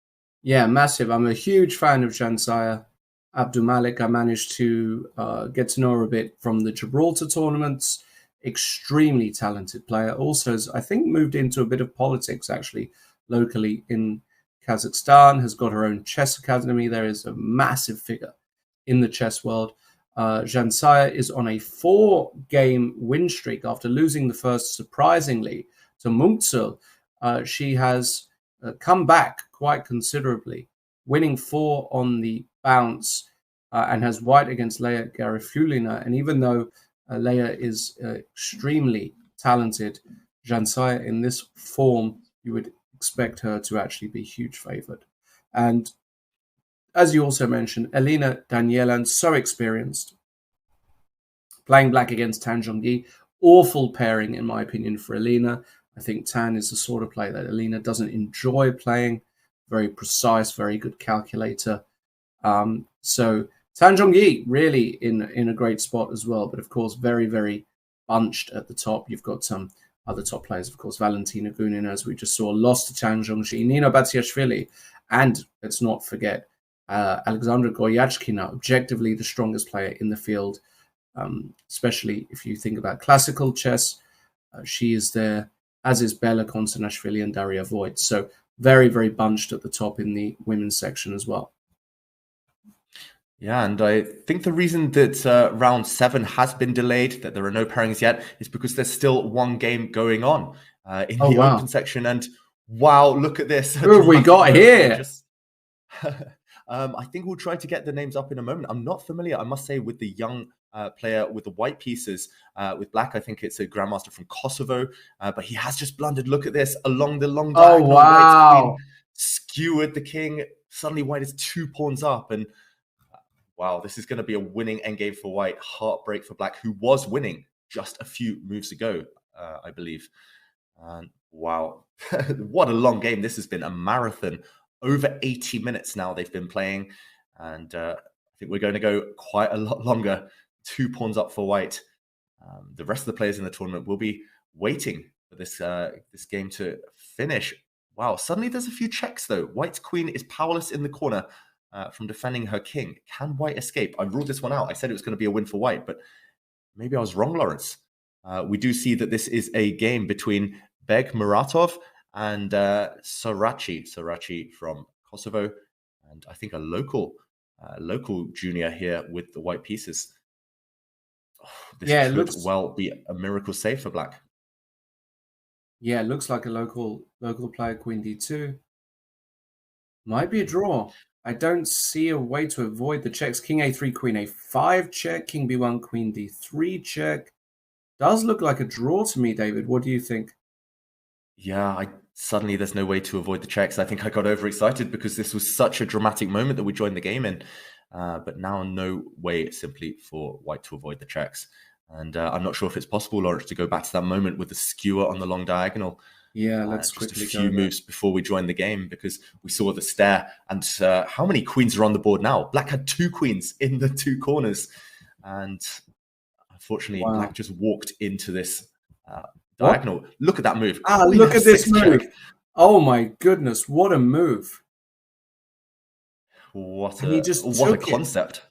Yeah, massive. I'm a huge fan of Jansaya Abdumalik. I managed to get to know her a bit from the Gibraltar tournaments. Extremely talented player. Also, has, I think, moved into a bit of politics, actually, locally in Kazakhstan, has got her own chess academy. There is a massive figure in the chess world. Jansaya is on a 4-game win streak after losing the first, surprisingly, to Munkzul. She has come back quite considerably, winning 4 on the bounce, and has white against Leia Garifulina. And even though Leia is extremely talented, Jansaya in this form, you would expect her to actually be huge favorite. And as you also mentioned, Elena Danielan, so experienced, playing black against Tan Zhongyi. Awful pairing, in my opinion, for Elena. I think Tan is the sort of player that Elena doesn't enjoy playing. Very precise, very good calculator. So Tan Zhongyi really in a great spot as well, but of course very, very bunched at the top. You've got some other top players, of course, Valentina Gunina, as we just saw, lost to Tan Zhongyi, Nina Batsiashvili, and let's not forget Alexandra Goyachkina, objectively the strongest player in the field, especially if you think about classical chess. She is there, as is Bella Konstanashvili and Daria Voigt. So very, very bunched at the top in the women's section as well. Yeah, and I think the reason that round 7 has been delayed, that there are no pairings yet, is because there's still one game going on in the open section. And wow, look at this. Who have we got here? I think we'll try to get the names up in a moment. I'm not familiar, I must say, with the young player with the white pieces. With black, I think it's a grandmaster from Kosovo, but he has just blundered. Look at this, along the long diagonal. Oh, wow. White's queen skewered the king. Suddenly white is 2 pawns up, and wow, this is going to be a winning endgame for white. Heartbreak for black, who was winning just a few moves ago, I believe. And wow, what a long game. This has been a marathon. Over 80 minutes now they've been playing. And I think we're going to go quite a lot longer. 2 pawns up for white. The rest of the players in the tournament will be waiting for this game to finish. Wow, suddenly there's a few checks, though. White's queen is powerless in the corner from defending her king. Can white escape? I ruled this one out. I said it was going to be a win for white, but maybe I was wrong, Lawrence. We do see that this is a game between Beg Muratov and Sorachi from Kosovo, and I think a local junior here with the white pieces. Oh, this could well be a miracle save for black. Yeah, it looks like a local player, Queen D2. Might be a draw. I don't see a way to avoid the checks. King A3, Queen A5 check, King B1, Queen D3 check. Does look like a draw to me, David. What do you think? Yeah, suddenly there's no way to avoid the checks. I think I got overexcited because this was such a dramatic moment that we joined the game in. But now no way simply for white to avoid the checks. And I'm not sure if it's possible, Lawrence, to go back to that moment with the skewer on the long diagonal. Yeah, let's just a quickly few go moves before we joined the game, because we saw the stare. And how many queens are on the board now? Black had 2 queens in the 2 corners. And unfortunately, Wow. Black just walked into this diagonal. Look at that move. Look at this move. Check. Oh my goodness, what a move. What And he just a took it. concept.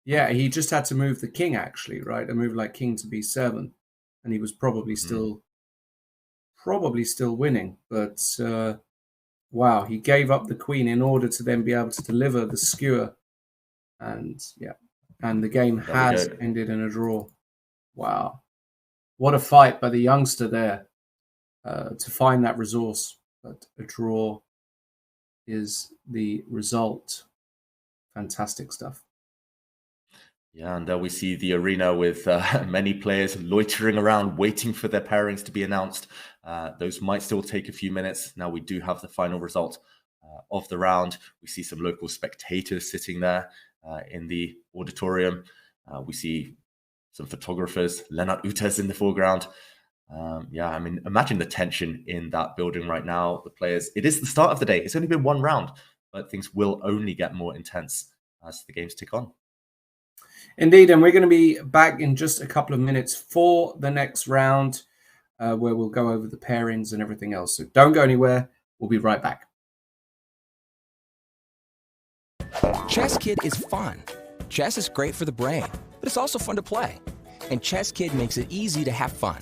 Yeah, he just had to move the king, actually, right? A move like king to b7, and he was probably still winning. But wow, he gave up the queen in order to then be able to deliver the skewer, and the game has ended in a draw. Wow, what a fight by the youngster there to find that resource. But a draw is the result. Fantastic stuff. Yeah, and we see the arena with many players loitering around, waiting for their pairings to be announced. Those might still take a few minutes. Now we do have the final result of the round. We see some local spectators sitting there in the auditorium. We see some photographers, Lennart Utes in the foreground. Yeah, I mean, imagine the tension in that building right now. The players, it is the start of the day. It's only been 1 round, but things will only get more intense as the games tick on. Indeed, and we're going to be back in just a couple of minutes for the next round, where we'll go over the pairings and everything else. So don't go anywhere. We'll be right back. Chess Kid is fun. Chess is great for the brain, but it's also fun to play. And Chess Kid makes it easy to have fun.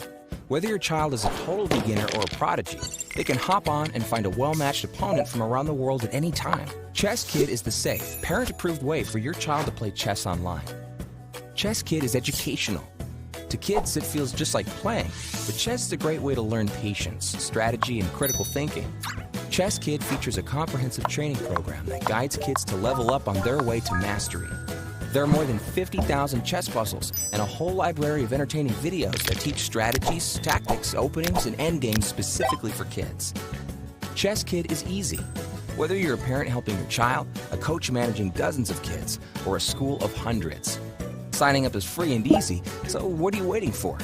Whether your child is a total beginner or a prodigy, they can hop on and find a well-matched opponent from around the world at any time. Chess Kid is the safe, parent-approved way for your child to play chess online. Chess Kid is educational. To kids, it feels just like playing, but chess is a great way to learn patience, strategy, and critical thinking. Chess Kid features a comprehensive training program that guides kids to level up on their way to mastery. There are more than 50,000 chess puzzles and a whole library of entertaining videos that teach strategies, tactics, openings, and endgames specifically for kids. Chess Kid is easy. Whether you're a parent helping your child, a coach managing dozens of kids, or a school of hundreds. Signing up is free and easy, so what are you waiting for?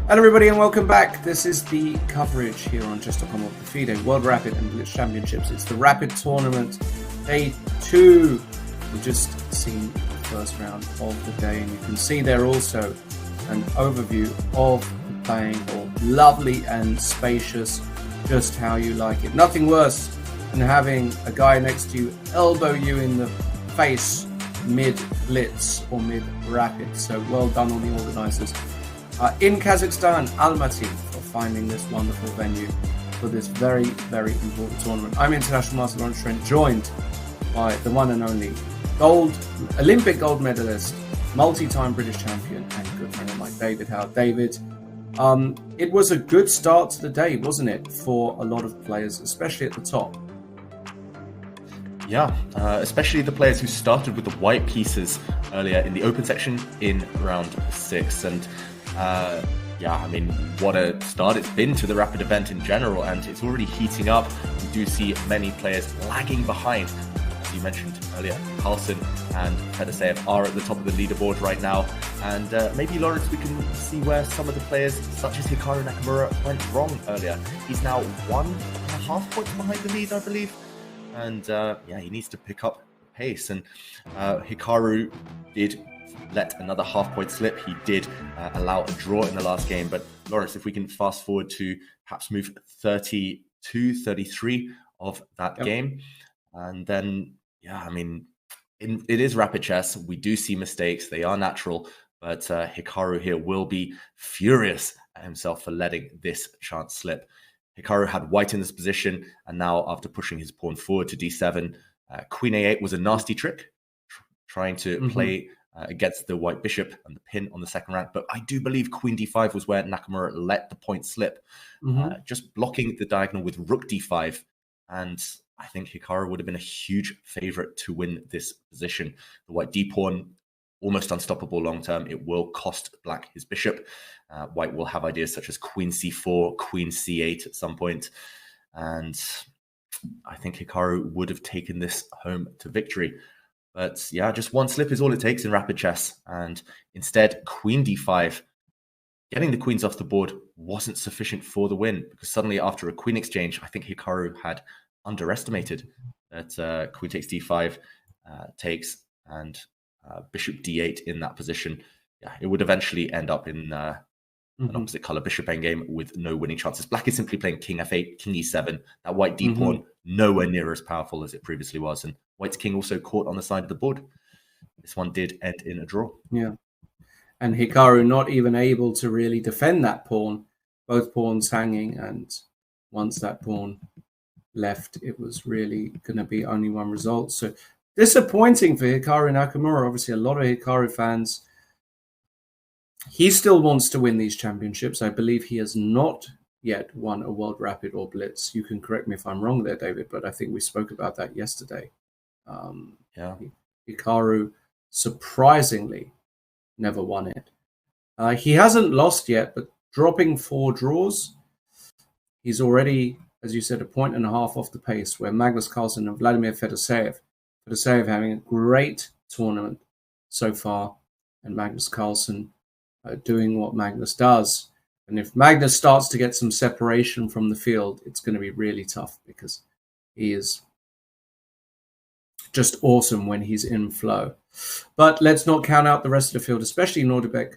Hello everybody and welcome back. This is the coverage here on Chess.com of the FIDE World Rapid and Blitz Championships. It's the Rapid Tournament, Day 2. We've just seen the first round of the day, and you can see there also an overview of the playing hall. Lovely and spacious, just how you like it. Nothing worse than having a guy next to you elbow you in the face mid-blitz or mid-rapid. So well done on the organisers. In Kazakhstan, Almaty, for finding this wonderful venue for this very, very important tournament. I'm International Master Lawrence Trent, joined by the one and only Olympic gold medalist, multi-time British champion, and good friend of mine, David Howard. David, it was a good start to the day, wasn't it, for a lot of players, especially at the top? Yeah, especially the players who started with the white pieces earlier in the open section in round 6. And yeah, I mean, what a start it's been to the Rapid event in general, and it's already heating up. We do see many players lagging behind. As you mentioned earlier, Carlsen and Fedoseev are at the top of the leaderboard right now. And maybe, Lawrence, we can see where some of the players, such as Hikaru Nakamura, went wrong earlier. He's now 1.5 points behind the lead, I believe. And yeah, he needs to pick up the pace. And Hikaru did let another half-point slip. He did allow a draw in the last game. But Lawrence, if we can fast forward to perhaps move 32, 33 of that game. And then, yeah, I mean, it is rapid chess. We do see mistakes. They are natural. But Hikaru here will be furious at himself for letting this chance slip. Hikaru had white in this position, and now after pushing his pawn forward to d7, queen a8 was a nasty trick, trying to play against the white bishop and the pin on the second rank. But I do believe queen d5 was where Nakamura let the point slip, just blocking the diagonal with rook d5. And I think Hikaru would have been a huge favorite to win this position. The white d-pawn, almost unstoppable long term. It will cost black his bishop. White will have ideas such as queen c4, queen c8 at some point. And I think Hikaru would have taken this home to victory. But yeah, just one slip is all it takes in rapid chess. And instead, queen d5, getting the queens off the board wasn't sufficient for the win, because suddenly after a queen exchange, I think Hikaru had underestimated that queen takes d5 takes, and bishop d8 in that position. Yeah, it would eventually end up in an opposite color bishop endgame with no winning chances. Black is simply playing king f8, king e7. That white d-pawn nowhere near as powerful as it previously was. And white's king also caught on the side of the board. This one did end in a draw. Yeah. And Hikaru not even able to really defend that pawn. Both pawns hanging, and once that pawn left, it was really going to be only one result. So disappointing for Hikaru Nakamura. Obviously, a lot of Hikaru fans. He still wants to win these championships. I believe he has not yet won a World Rapid or Blitz. You can correct me if I'm wrong there, David, but I think we spoke about that yesterday. Yeah, Hikaru surprisingly never won it. He hasn't lost yet, but dropping 4 draws, he's already, as you said, 1.5 points off the pace, where Magnus Carlsen and Vladimir Fedoseev having a great tournament so far, and Magnus Carlsen doing what Magnus does. And if Magnus starts to get some separation from the field, it's going to be really tough, because he is just awesome when he's in flow. But let's not count out the rest of the field, especially Nordebek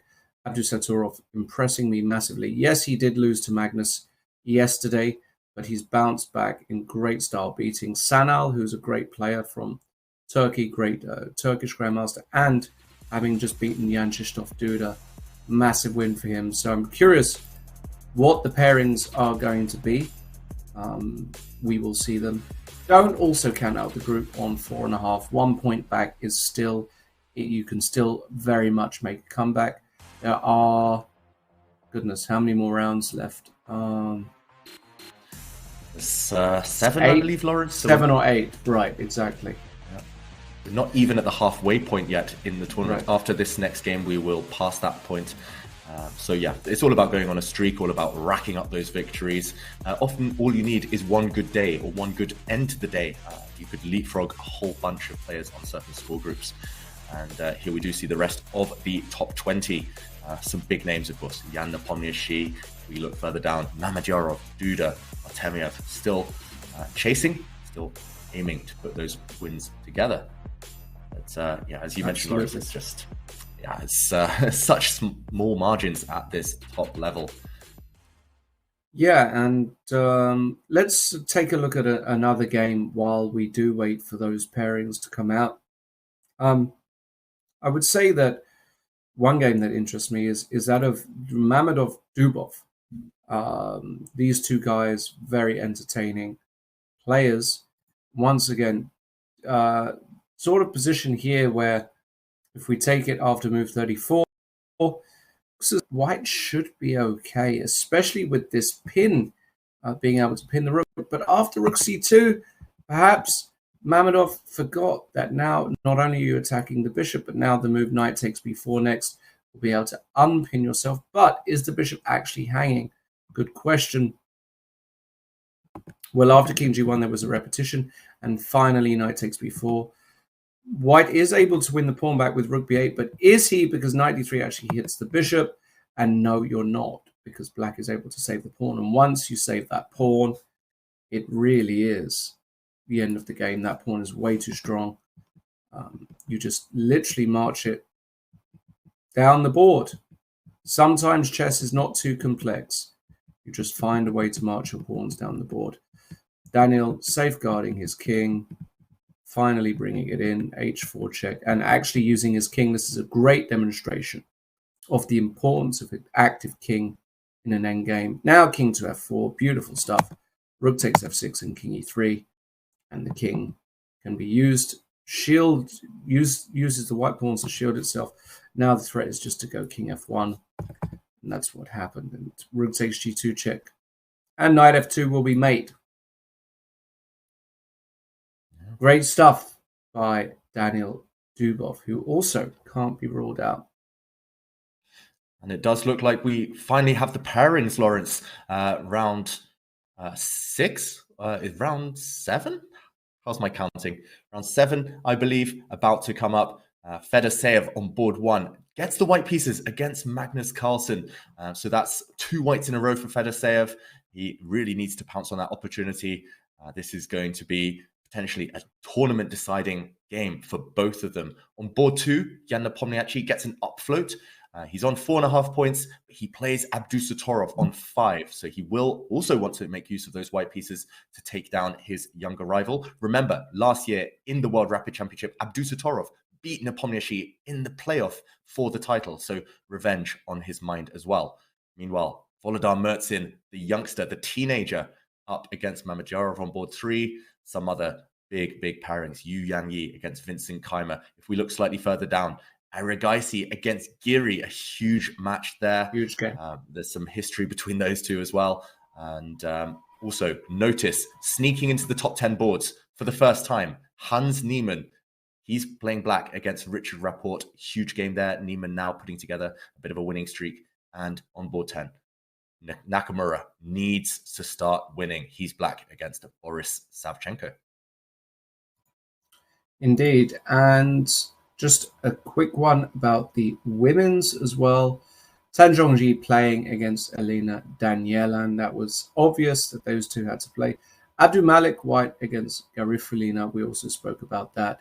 Abdusatorov impressing me massively. Yes, he did lose to Magnus yesterday, but he's bounced back in great style, beating Sanal, who's a great player from Turkey, great Turkish grandmaster, and having just beaten Jan Krzysztof Duda. Massive win for him. So I'm curious what the pairings are going to be. We will see them. Don't also count out the group on 4.5. 1 point back is still, you can still very much make a comeback. There are, goodness, how many more rounds left? It's 7, I believe, Lawrence. 7 or 8, right, exactly. We're not even at the halfway point yet in the tournament. Right. After this next game, we will pass that point. So yeah, it's all about going on a streak, all about racking up those victories. Often all you need is one good day or one good end to the day. You could leapfrog a whole bunch of players on certain score groups. And here we do see the rest of the top 20. Some big names, of course. Jan Nepomniachtchi. We look further down. Mamedyarov, Duda, Artemiev, still chasing, still aiming to put those wins together. But yeah, as you mentioned, Lawrence, it's just it's such small margins at this top level. Yeah, and let's take a look at another game while we do wait for those pairings to come out. I would say that one game that interests me is that of Mamedov-Dubov. These two guys, very entertaining players. Once again, sort of position here where if we take it after move 34, white should be okay, especially with this pin, being able to pin the rook. But after rook c2, perhaps Mamedov forgot that now not only are you attacking the bishop, but now the move knight takes b4 next will be able to unpin yourself. But is the bishop actually hanging? Good question. Well, after king g1, there was a repetition, and finally knight takes b4. White is able to win the pawn back with rook b8, but is he? Because knight d3 actually hits the bishop, and no, you're not, because black is able to save the pawn. And once you save that pawn, it really is the end of the game. That pawn is way too strong. You just literally march it down the board. Sometimes chess is not too complex. You just find a way to march your pawns down the board. Daniel safeguarding his king, finally bringing it in, h4 check, and actually using his king. This is a great demonstration of the importance of an active king in an endgame. Now king to f4, beautiful stuff. Rook takes f6 and king e3, and the king can be used. Uses the white pawns to shield itself. Now the threat is just to go king f1, and that's what happened. And rook takes g2 check, and knight f2 will be mate. Great stuff by Daniel Dubov, who also can't be ruled out. And it does look like we finally have the pairings, Lawrence. Round 6? Is round 7? How's my counting? Round 7, I believe, about to come up. Fedoseev on board 1 gets the white pieces against Magnus Carlsen. So that's 2 whites in a row for Fedoseev. He really needs to pounce on that opportunity. This is going to be potentially a tournament-deciding game for both of them. On board 2, Jan Nepomniachtchi gets an upfloat. He's on 4.5 points, but he plays Abdusatorov on 5. So he will also want to make use of those white pieces to take down his younger rival. Remember, last year in the World Rapid Championship, Abdusatorov beat Nepomniachtchi in the playoff for the title. So revenge on his mind as well. Meanwhile, Volodar Mertzin, the youngster, the teenager, up against Mamedyarov on board 3. Some other big pairings. Yu Yang against Vincent Keimer. If we look slightly further down, Erigaisi against Giri, a huge match there. Huge game. There's some history between those two as well. And also notice, sneaking into the top 10 boards for the first time, Hans Niemann. He's playing black against Richard Rapport. Huge game there. Niemann now putting together a bit of a winning streak. And on board 10, Nakamura needs to start winning. He's black against Boris Savchenko. Indeed. And just a quick one about the women's as well. Tan Zhongji playing against Elena Danielan. That was obvious that those two had to play. Abdul Malik White against Garifulina. We also spoke about that.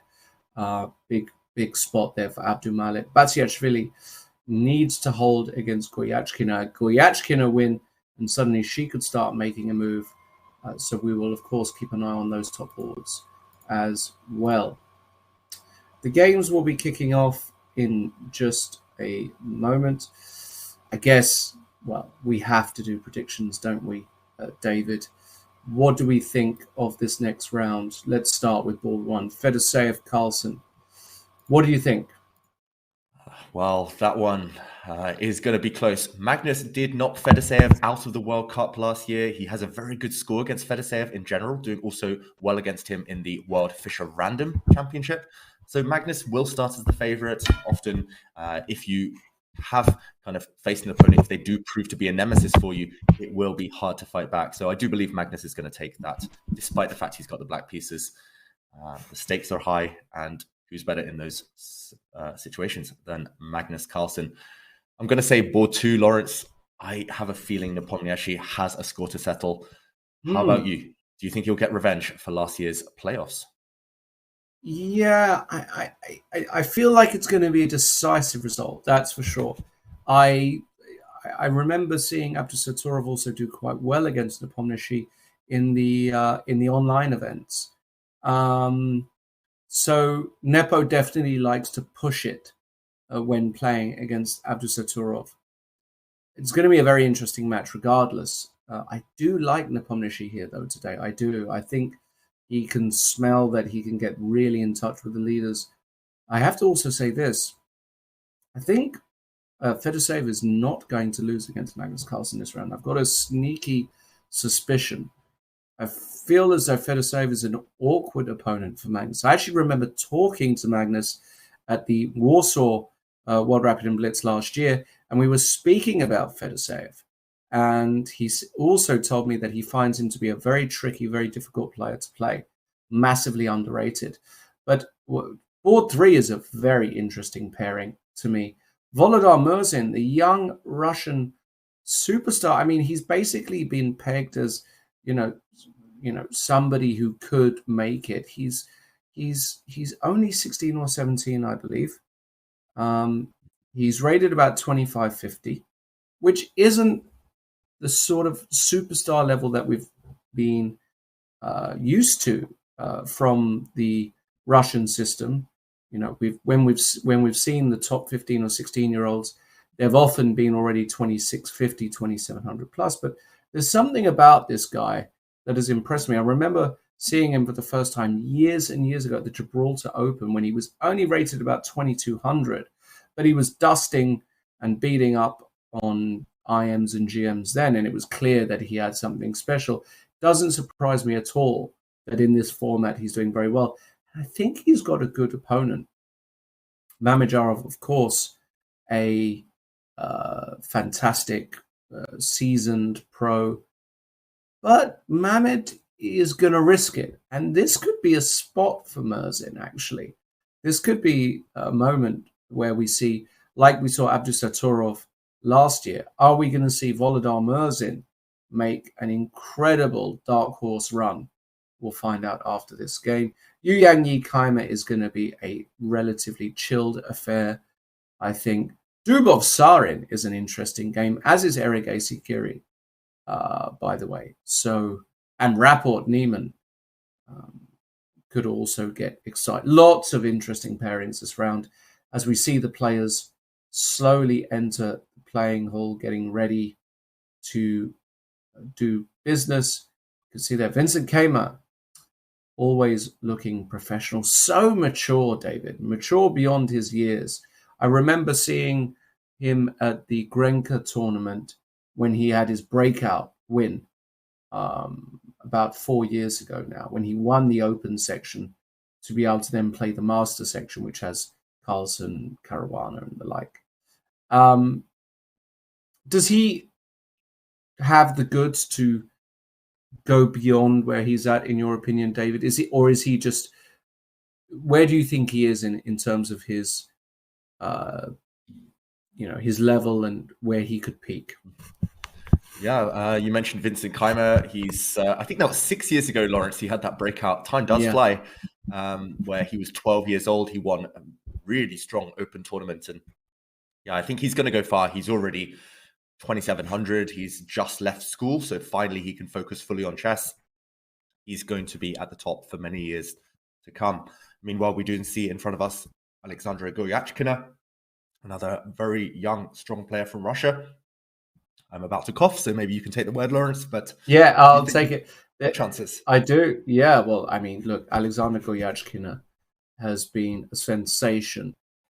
Big spot there for Abdul Malik. Batsiashvili needs to hold against Goyachkina. Goyachkina win, and suddenly she could start making a move. So we will, of course, keep an eye on those top boards as well. The games will be kicking off in just a moment. I guess, well, we have to do predictions, don't we, David? What do we think of this next round? Let's start with board 1. Fedoseev, Carlsen. What do you think? Well, that one is going to be close. Magnus did knock Fedoseev out of the World Cup last year. He has a very good score against Fedoseev in general, doing also well against him in the World Fischer Random Championship. So Magnus will start as the favorite. Often, if you have kind of faced an opponent, if they do prove to be a nemesis for you, it will be hard to fight back. So I do believe Magnus is going to take that, despite the fact he's got the black pieces. The stakes are high, and who's better in those situations than Magnus Carlsen? I'm going to say board 2, Lawrence. I have a feeling Nepomniachtchi has a score to settle. How about you? Do you think he'll get revenge for last year's playoffs? Yeah, I feel like it's going to be a decisive result. That's for sure. I remember seeing Abdusattorov also do quite well against Nepomniachtchi in the online events. So Nepo definitely likes to push it when playing against Abdusattorov. It's going to be a very interesting match regardless. I do like Nepomniachtchi here, though, today. I do. I think he can smell that he can get really in touch with the leaders. I have to also say this. I think Fedoseev is not going to lose against Magnus Carlsen this round. I've got a sneaky suspicion. I feel as though Fedoseev is an awkward opponent for Magnus. I actually remember talking to Magnus at the Warsaw World Rapid Blitz last year, and we were speaking about Fedoseev. And he also told me that he finds him to be a very tricky, very difficult player to play, massively underrated. But board 3 is a very interesting pairing to me. Volodar Murzin, the young Russian superstar. I mean, he's basically been pegged as, somebody who could make it. He's only 16 or 17, I believe. He's rated about 2550, which isn't the sort of superstar level that we've been used to from the Russian system. When we've seen the top 15 or 16-year-olds, they've often been already 2650, 2700 plus. But there's something about this guy that has impressed me. I remember seeing him for the first time years and years ago at the Gibraltar Open when he was only rated about 2200, but he was dusting and beating up on IMs and GMs then, and it was clear that he had something special. Doesn't surprise me at all that in this format he's doing very well. I think he's got a good opponent. Mamedyarov, of course, a fantastic seasoned pro, but Mamed is going to risk it, and this could be a spot for Murzin. Actually, this could be a moment where we see, like we saw Abdusattorov last year, are we going to see Volodar Murzin make an incredible dark horse run? We'll find out after this game. Yuyan Yi Kaima is going to be a relatively chilled affair, I think. Dubov Sarin is an interesting game, as is Erigaisi Giri, by the way. So, and Rapport Neiman could also get excited. Lots of interesting pairings this round as we see the players slowly enter the playing hall, getting ready to do business. You can see there Vincent Keimer, always looking professional. So mature, David. Mature beyond his years. I remember seeing him at the Grenka tournament when he had his breakout win about 4 years ago now, when he won the open section to be able to then play the master section, which has Carlsen, Caruana, and the like. Does he have the goods to go beyond where he's at, in your opinion, David? Is he just, where do you think he is in terms of his his level and where he could peak? Yeah, you mentioned Vincent Keimer. He's I think that was 6 years ago, Lawrence. He had that breakout. Time does fly. Where he was 12 years old. He won a really strong open tournament, and I think he's going to go far. He's already 2700. He's just left school, so finally he can focus fully on chess. He's going to be at the top for many years to come. Meanwhile, we do see in front of us Alexandra Goryachkina, another very young, strong player from Russia. I'm about to cough, so maybe you can take the word, Lawrence. But yeah, I'll take it. Chances. I do. Yeah, well, I mean, look, Alexandra Goryachkina has been a sensation.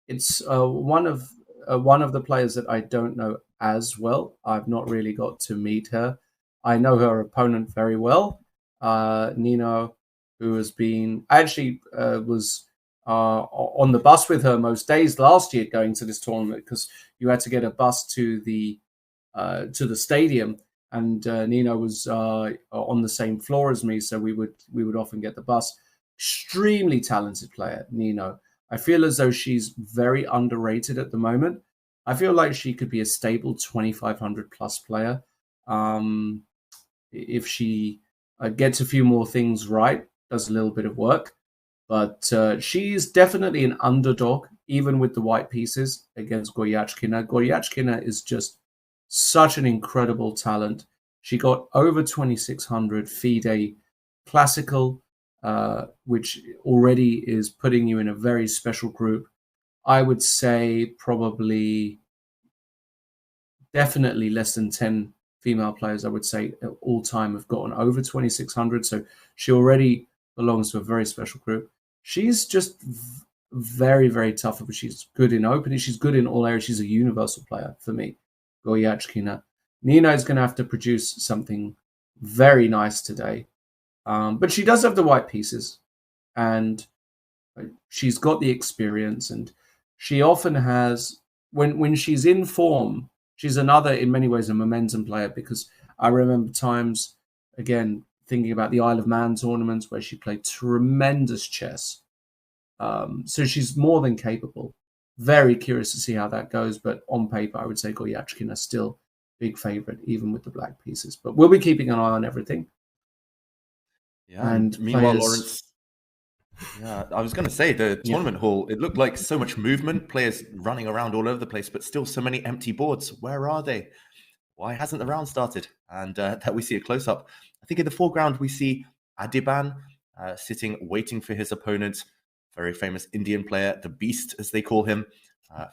It's one of the players that I don't know as well. I've not really got to meet her. I know her opponent very well, Nino, who has been was on the bus with her most days last year going to this tournament, because you had to get a bus to the stadium, and Nino was on the same floor as me, so we would often get the bus. Extremely talented player, Nino. I feel as though she's very underrated at the moment. I feel like she could be a stable 2,500 plus player. If she gets a few more things right, does a little bit of work. But she's definitely an underdog, even with the white pieces against Goryachkina. Goryachkina is just such an incredible talent. She got over 2,600 FIDE classical, which already is putting you in a very special group. I would say probably definitely less than 10 female players, I would say, all time have gotten over 2,600. So she already belongs to a very special group. She's just very, very tough, but she's good in opening. She's good in all areas. She's a universal player for me, Goryachkina. Nina is going to have to produce something very nice today. But she does have the white pieces, and she's got the experience, and she often has, when she's in form, she's another, in many ways, a momentum player, because I remember times, again, thinking about the Isle of Man tournaments where she played tremendous chess. So she's more than capable. Very curious to see how that goes, but on paper, I would say Goryachkina is still big favorite, even with the black pieces. But we'll be keeping an eye on everything. Yeah, and meanwhile, Lawrence, yeah, I was going to say the tournament hall, it looked like so much movement, players running around all over the place, but still so many empty boards. Where are they? Why hasn't the round started? And that we see a close-up. I think in the foreground, we see Adiban sitting, waiting for his opponent. Very famous Indian player, the Beast, as they call him,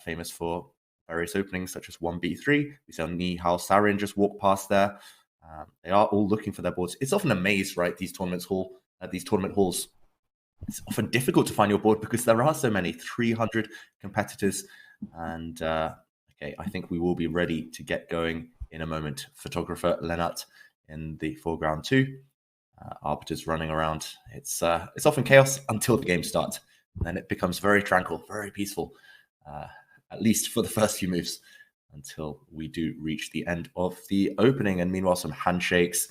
famous for various openings such as 1b3. We saw Nihal Sarin just walk past there. They are all looking for their boards. It's often a maze, right? These tournament halls. It's often difficult to find your board because there are so many, 300 competitors. And okay, I think we will be ready to get going in a moment. Photographer Lennart in the foreground too. Arbiters running around. It's often chaos until the game starts. Then it becomes very tranquil, very peaceful, at least for the first few moves, until we do reach the end of the opening. And meanwhile, some handshakes.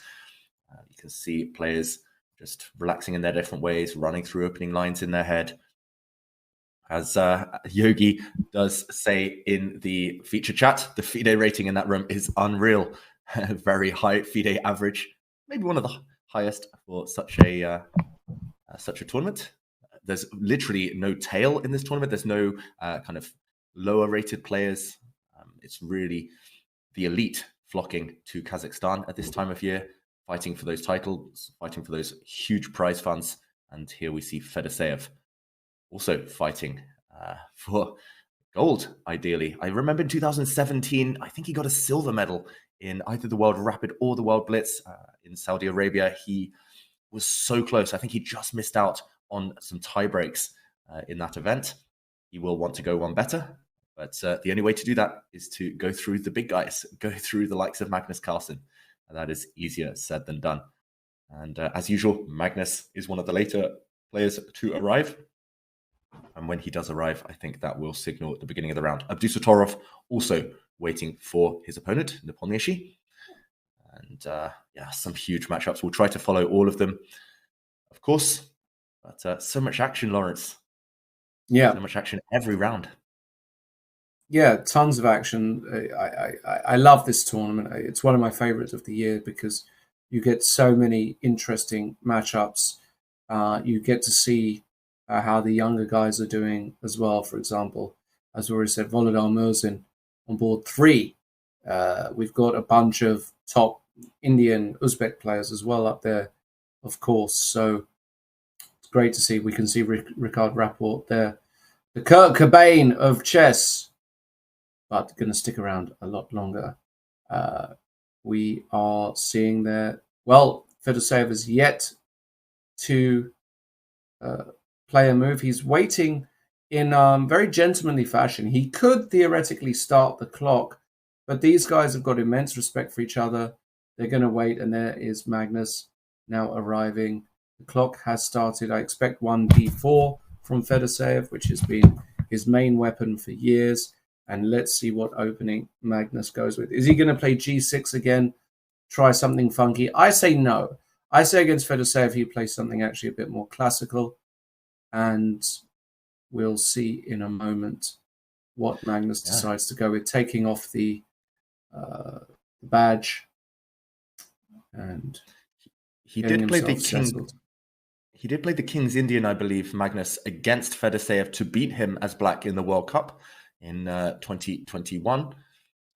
You can see players just relaxing in their different ways, running through opening lines in their head. As Yogi does say in the feature chat, the FIDE rating in that room is unreal. Very high FIDE average, maybe one of the highest for such a tournament. There's literally no tail in this tournament. There's no kind of lower rated players. It's really the elite flocking to Kazakhstan at this time of year, fighting for those titles, fighting for those huge prize funds. And here we see Fedoseev also fighting for gold, ideally. I remember in 2017, I think he got a silver medal in either the World Rapid or the World Blitz in Saudi Arabia. He was so close. I think he just missed out on some tie breaks in that event. He will want to go one better. But the only way to do that is to go through the big guys, go through the likes of Magnus Carlsen. And that is easier said than done. And as usual, Magnus is one of the later players to arrive. And when he does arrive, I think that will signal at the beginning of the round. Abdusatorov also waiting for his opponent, Nepomniachtchi. And yeah, some huge matchups. We'll try to follow all of them, of course. But so much action, Lawrence. Yeah. So much action every round. Yeah, tons of action. I love this tournament. It's one of my favorites of the year because you get so many interesting matchups. You get to see how the younger guys are doing as well. For example, as we already said, Volodar Murzin on board 3. We've got a bunch of top Indian, Uzbek players as well up there, of course. So it's great to see. We can see Ricard Rapport there. The Kurt Cobain of chess, but going to stick around a lot longer. We are seeing there, well, Fedoseev is yet to play a move. He's waiting in very gentlemanly fashion. He could theoretically start the clock, but these guys have got immense respect for each other. They're going to wait, and there is Magnus now arriving. The clock has started. I expect 1d4 from Fedoseev, which has been his main weapon for years. And let's see what opening Magnus goes with. Is he going to play g6 again? Try something funky? I say no. I say against Fedoseev, he plays something actually a bit more classical. And we'll see in a moment. what Magnus decides to go with, taking off the badge, and he did play the king. He did play the King's Indian, I believe, Magnus, against Fedoseev to beat him as black in the World Cup in 2021.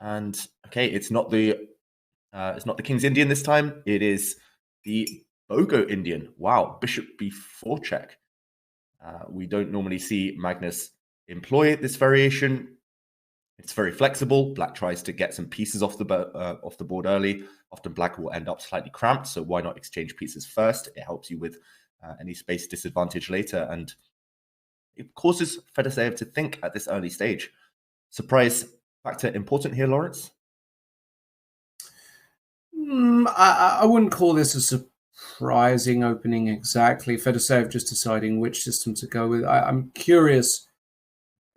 And okay, it's not the King's Indian this time. It is the Bogo Indian. Wow, Bishop B4 check. We don't normally see Magnus employ this variation. It's very flexible. Black tries to get some pieces off the board early. Often black will end up slightly cramped, so why not exchange pieces first? It helps you with any space disadvantage later, and it causes Fedoseev to think at this early stage. Surprise factor important here, Lawrence? I wouldn't call this a surprising opening exactly. Fedoseev just deciding which system to go with. I'm curious.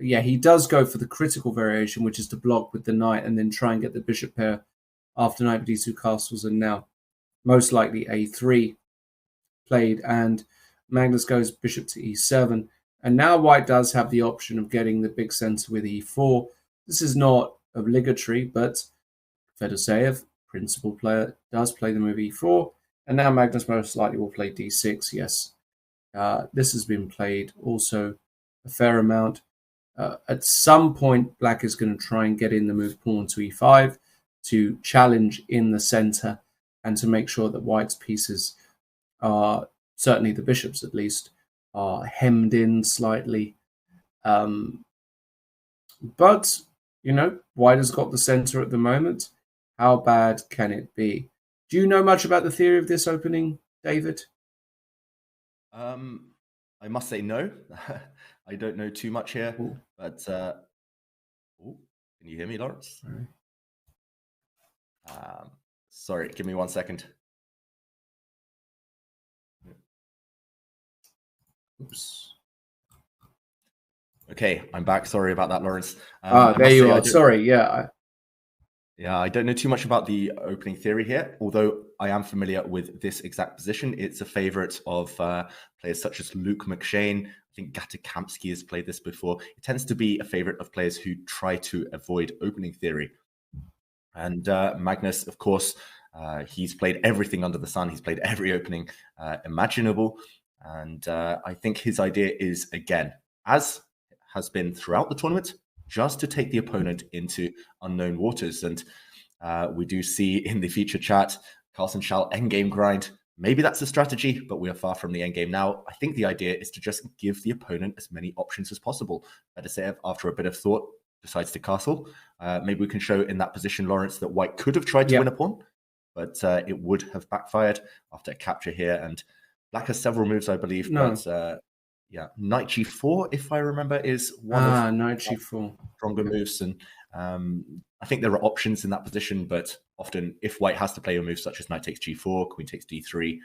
Yeah, he does go for the critical variation, which is to block with the knight and then try and get the bishop pair after knight d2 castles, and now most likely a3 played, and Magnus goes bishop to e7, and now white does have the option of getting the big center with e4. This is not obligatory, but Fedoseev, principal player, does play the move e4, and now Magnus most likely will play d6. Yes, this has been played also a fair amount. At some point, black is going to try and get in the move pawn to e5 to challenge in the center and to make sure that white's pieces are, certainly the bishops at least, are hemmed in slightly. But, you know, white has got the center at the moment. How bad can it be? Do you know much about the theory of this opening, David? I must say no. I don't know too much here, but can you hear me, Lawrence? Sorry, give me 1 second. Oops. Okay, I'm back. Sorry about that, Lawrence. There you are. Sorry, yeah. I don't know too much about the opening theory here, although I am familiar with this exact position. It's a favorite of players such as Luke McShane. I think Gatakamsky has played this before. It tends to be a favorite of players who try to avoid opening theory. And Magnus, of course, he's played everything under the sun. He's played every opening imaginable. And I think his idea is, again, as has been throughout the tournament, just to take the opponent into unknown waters. And we do see in the feature chat, Carlsen shall endgame grind. Maybe that's a strategy, but we are far from the endgame now. I think the idea is to just give the opponent as many options as possible. Fedoseev, after a bit of thought, decides to castle. Maybe we can show in that position, Lawrence, that white could have tried to win a pawn, but it would have backfired after a capture here. And black has several moves, I believe, but yeah, knight g4, if I remember, is one of knight g4 stronger moves. And I think there are options in that position, but often if white has to play a move such as knight takes g4, queen takes d3,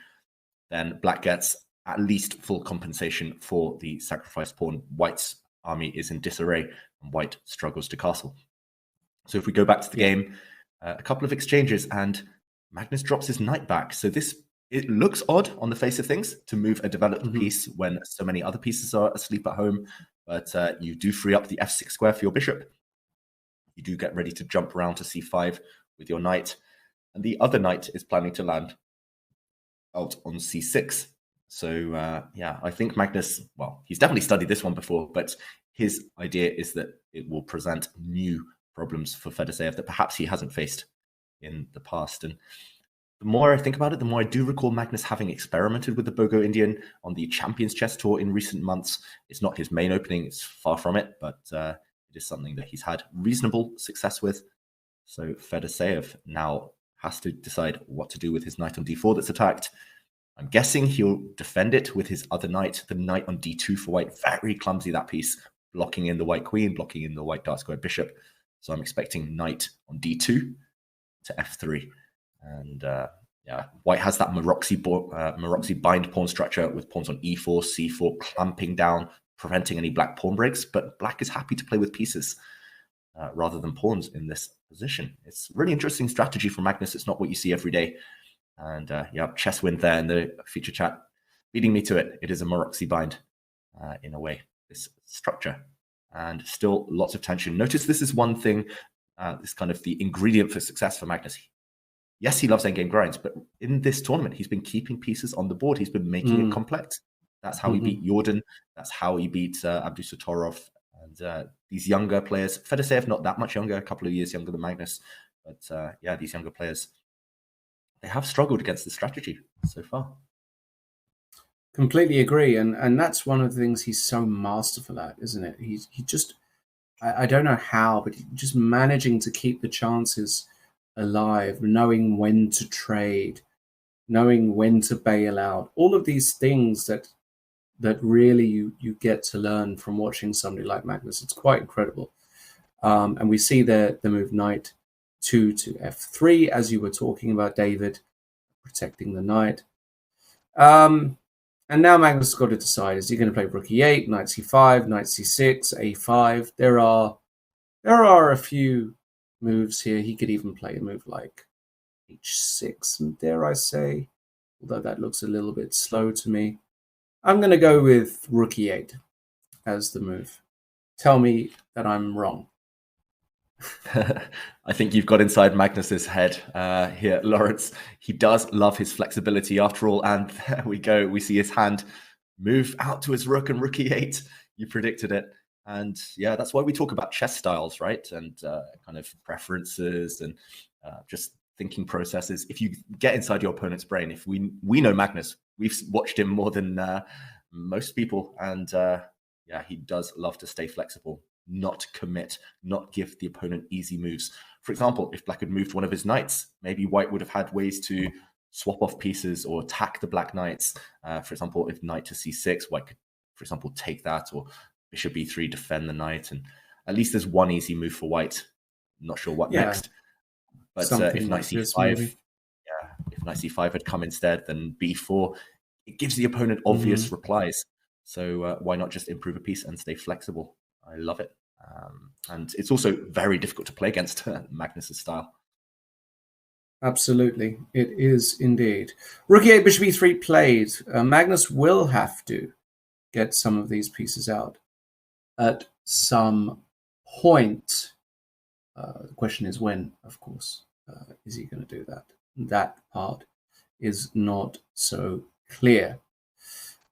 then black gets at least full compensation for the sacrificed pawn. White's army is in disarray, and white struggles to castle. So if we go back to the game, a couple of exchanges, and Magnus drops his knight back. So it looks odd on the face of things to move a developed piece when so many other pieces are asleep at home, but you do free up the f6 square for your bishop. You do get ready to jump around to c5 with your knight, and the other knight is planning to land out on c6. So yeah, I think Magnus, well, he's definitely studied this one before, but his idea is that it will present new problems for Fedoseev that perhaps he hasn't faced in the past. And the more I think about it, the more I do recall Magnus having experimented with the Bogo Indian on the Champions Chess Tour in recent months. It's not his main opening, it's far from it, but it is something that he's had reasonable success with. So Fedoseev now has to decide what to do with his knight on d4 that's attacked. I'm guessing he'll defend it with his other knight, the knight on d2 for white. Very clumsy, that piece, blocking in the white queen, blocking in the white dark square bishop. So I'm expecting knight on d2 to f3. And yeah, white has that Maroczy bind pawn structure with pawns on e4, c4, clamping down, preventing any black pawn breaks. But black is happy to play with pieces rather than pawns in this position. It's really interesting strategy from Magnus. It's not what you see every day. And yeah, chess win there in the feature chat, beating me to it. It is a Maroczy bind in a way, this structure. and still lots of tension. Notice this is one thing, this kind of the ingredient for success for Magnus. Yes, he loves endgame grinds, but in this tournament, he's been keeping pieces on the board. He's been making it complex. That's how he beat Jordan. That's how he beat Abdusatorov and these younger players. Fedoseev, not that much younger, a couple of years younger than Magnus. But yeah, these younger players, they have struggled against the strategy so far. Completely agree. And that's one of the things he's so masterful at, isn't it? He just, I don't know how, but just managing to keep the chances alive, knowing when to trade, knowing when to bail out, all of these things that really you get to learn from watching somebody like Magnus. It's quite incredible. And we see the move knight 2 to f3, as you were talking about, David, protecting the knight. And now Magnus has got to decide, is he going to play rook e8, knight c5, knight c6, a5? There are a few moves here. He could even play a move like h6, dare I say, although that looks a little bit slow to me. I'm going to go with rook e8 as the move. Tell me that I'm wrong. I think you've got inside Magnus's head here, Lawrence. He does love his flexibility after all, and there we go. We see his hand move out to his rook and rook e8. You predicted it. And yeah, that's why we talk about chess styles, right? And kind of preferences and just thinking processes. If you get inside your opponent's brain, if we know Magnus, we've watched him more than most people. And yeah, he does love to stay flexible, not commit, not give the opponent easy moves. For example, if black had moved one of his knights, maybe white would have had ways to swap off pieces or attack the black knights. For example, if knight to c6, white could, for example, take that, or bishop e3, defend the knight, and at least there's one easy move for white. I'm not sure what next. But if knight c5, if knight c5 had come instead, then b4, it gives the opponent obvious replies. So why not just improve a piece and stay flexible? I love it. And it's also very difficult to play against Magnus's style. Absolutely, it is indeed. Rook e8, bishop e3 played. Magnus will have to get some of these pieces out at some point. The question is when, of course. Is he going to do that? That part is not so clear.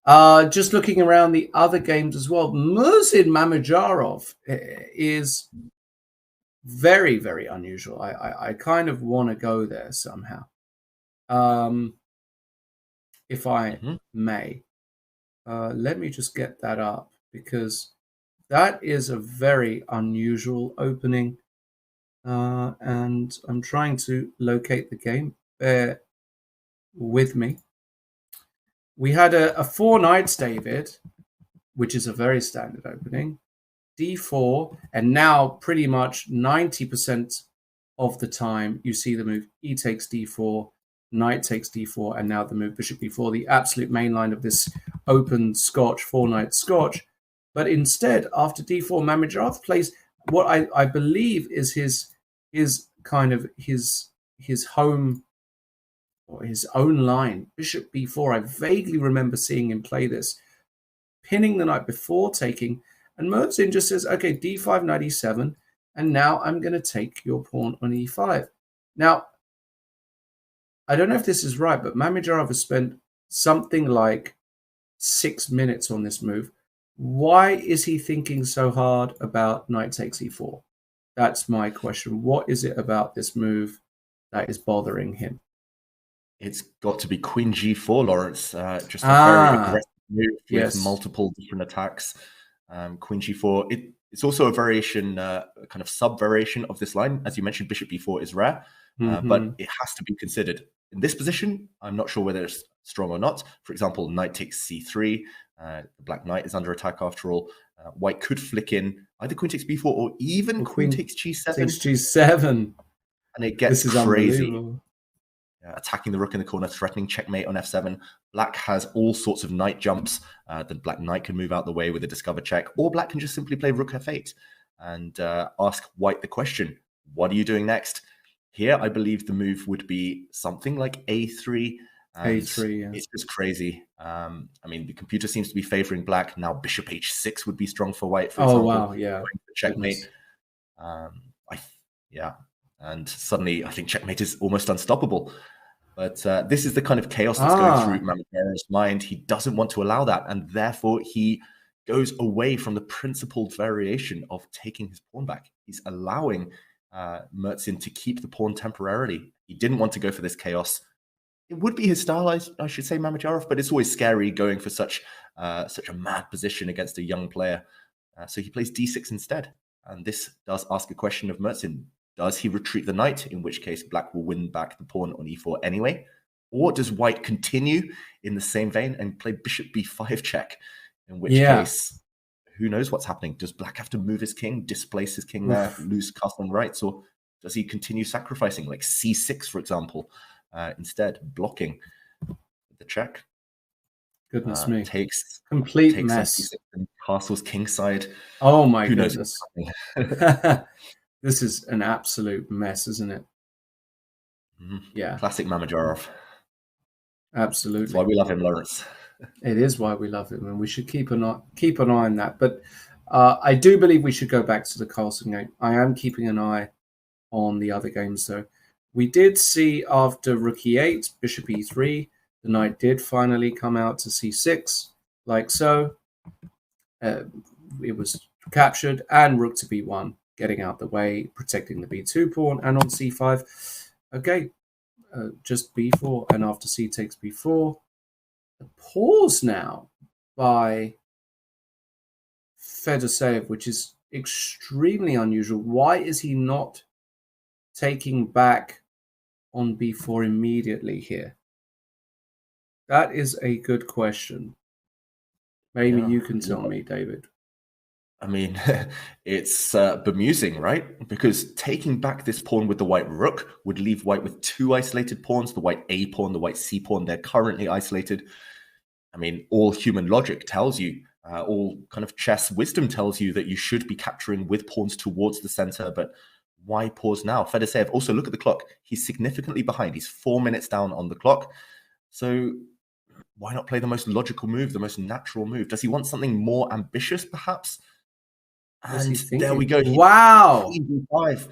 Just looking around the other games as well, Murzin Mamedyarov is very, very unusual. I kind of want to go there somehow. If I may. Let me just get that up, because that is a very unusual opening. And I'm trying to locate the game. Bear with me. We had a 4 knights, David, which is a very standard opening. d4, and now pretty much 90% of the time you see the move e takes d4, knight takes d4, and now the move bishop b4, the absolute main line of this open Scotch, 4-knight Scotch. But instead, after d4, Mamedyarov plays what I believe is his kind of his home, or his own line, bishop b4. I vaguely remember seeing him play this, pinning the knight before taking, and Murzin just says, okay, d5, knight e7, and now I'm going to take your pawn on e5. Now, I don't know if this is right, but Mamedyarov has spent something like 6 minutes on this move. Why is he thinking so hard about knight takes e4? That's my question. What is it about this move that is bothering him? It's got to be queen g4, Lawrence. Just a very aggressive move with multiple different attacks. Queen g4. It's also a variation, kind of sub-variation of this line. As you mentioned, bishop b4 is rare, but it has to be considered. In this position, I'm not sure whether it's strong or not. For example, knight takes c3. The black knight is under attack after all. White could flick in either queen takes b4 or even queen takes g7. Takes g7. And it gets crazy. Attacking the rook in the corner, threatening checkmate on f7. Black has all sorts of knight jumps. The black knight can move out the way with a discover check, or black can just simply play rook f8 and ask white the question, what are you doing next? Here, I believe the move would be something like a3, And A3, yeah. it's just crazy. I mean, the computer seems to be favoring black. Now bishop h6 would be strong for white, for example. Wow, yeah. Going for checkmate. Yeah. And suddenly I think checkmate is almost unstoppable. But this is the kind of chaos that's going through Mamajarov's mind. He doesn't want to allow that. And therefore he goes away from the principled variation of taking his pawn back. He's allowing Mertzin to keep the pawn temporarily. He didn't want to go for this chaos. It would be his style, I should say, Mamajarov, but it's always scary going for such a mad position against a young player. So he plays d6 instead. And this does ask a question of Mertzin. Does he retreat the knight, in which case black will win back the pawn on e4 anyway? Or does white continue in the same vein and play bishop b5 check, in which case, who knows what's happening? Does black have to move his king, displace his king there, lose castling rights, or does he continue sacrificing, like c6, for example, instead, blocking the check? Goodness me. Takes mess. And castles kingside. Oh my Who goodness. This is an absolute mess, isn't it? Yeah. Classic Mamajarov. Absolutely. That's why we love him, Lawrence. It is why we love him, and we should keep an eye on that. But I do believe we should go back to the Carlsen game. I am keeping an eye on the other games, though. We did see after rook e8, bishop e3, the knight did finally come out to c6, like so. It was captured, and rook to b1, getting out the way, protecting the b2 pawn, and on c5, okay, just b4, and after c takes b4, the pause now by Fedoseev, which is extremely unusual. Why is he not taking back on b4 immediately here? That is a good question. Maybe you can tell me, David. I mean, it's bemusing, right? Because taking back this pawn with the white rook would leave white with two isolated pawns, the white A pawn, the white C pawn. They're currently isolated. I mean, all human logic tells you, all kind of chess wisdom tells you that you should be capturing with pawns towards the center, but why pause now? Fedoseev, also look at the clock. He's significantly behind. He's 4 minutes down on the clock. So why not play the most logical move, the most natural move? Does he want something more ambitious, perhaps? And there we go. Wow. Queen b5.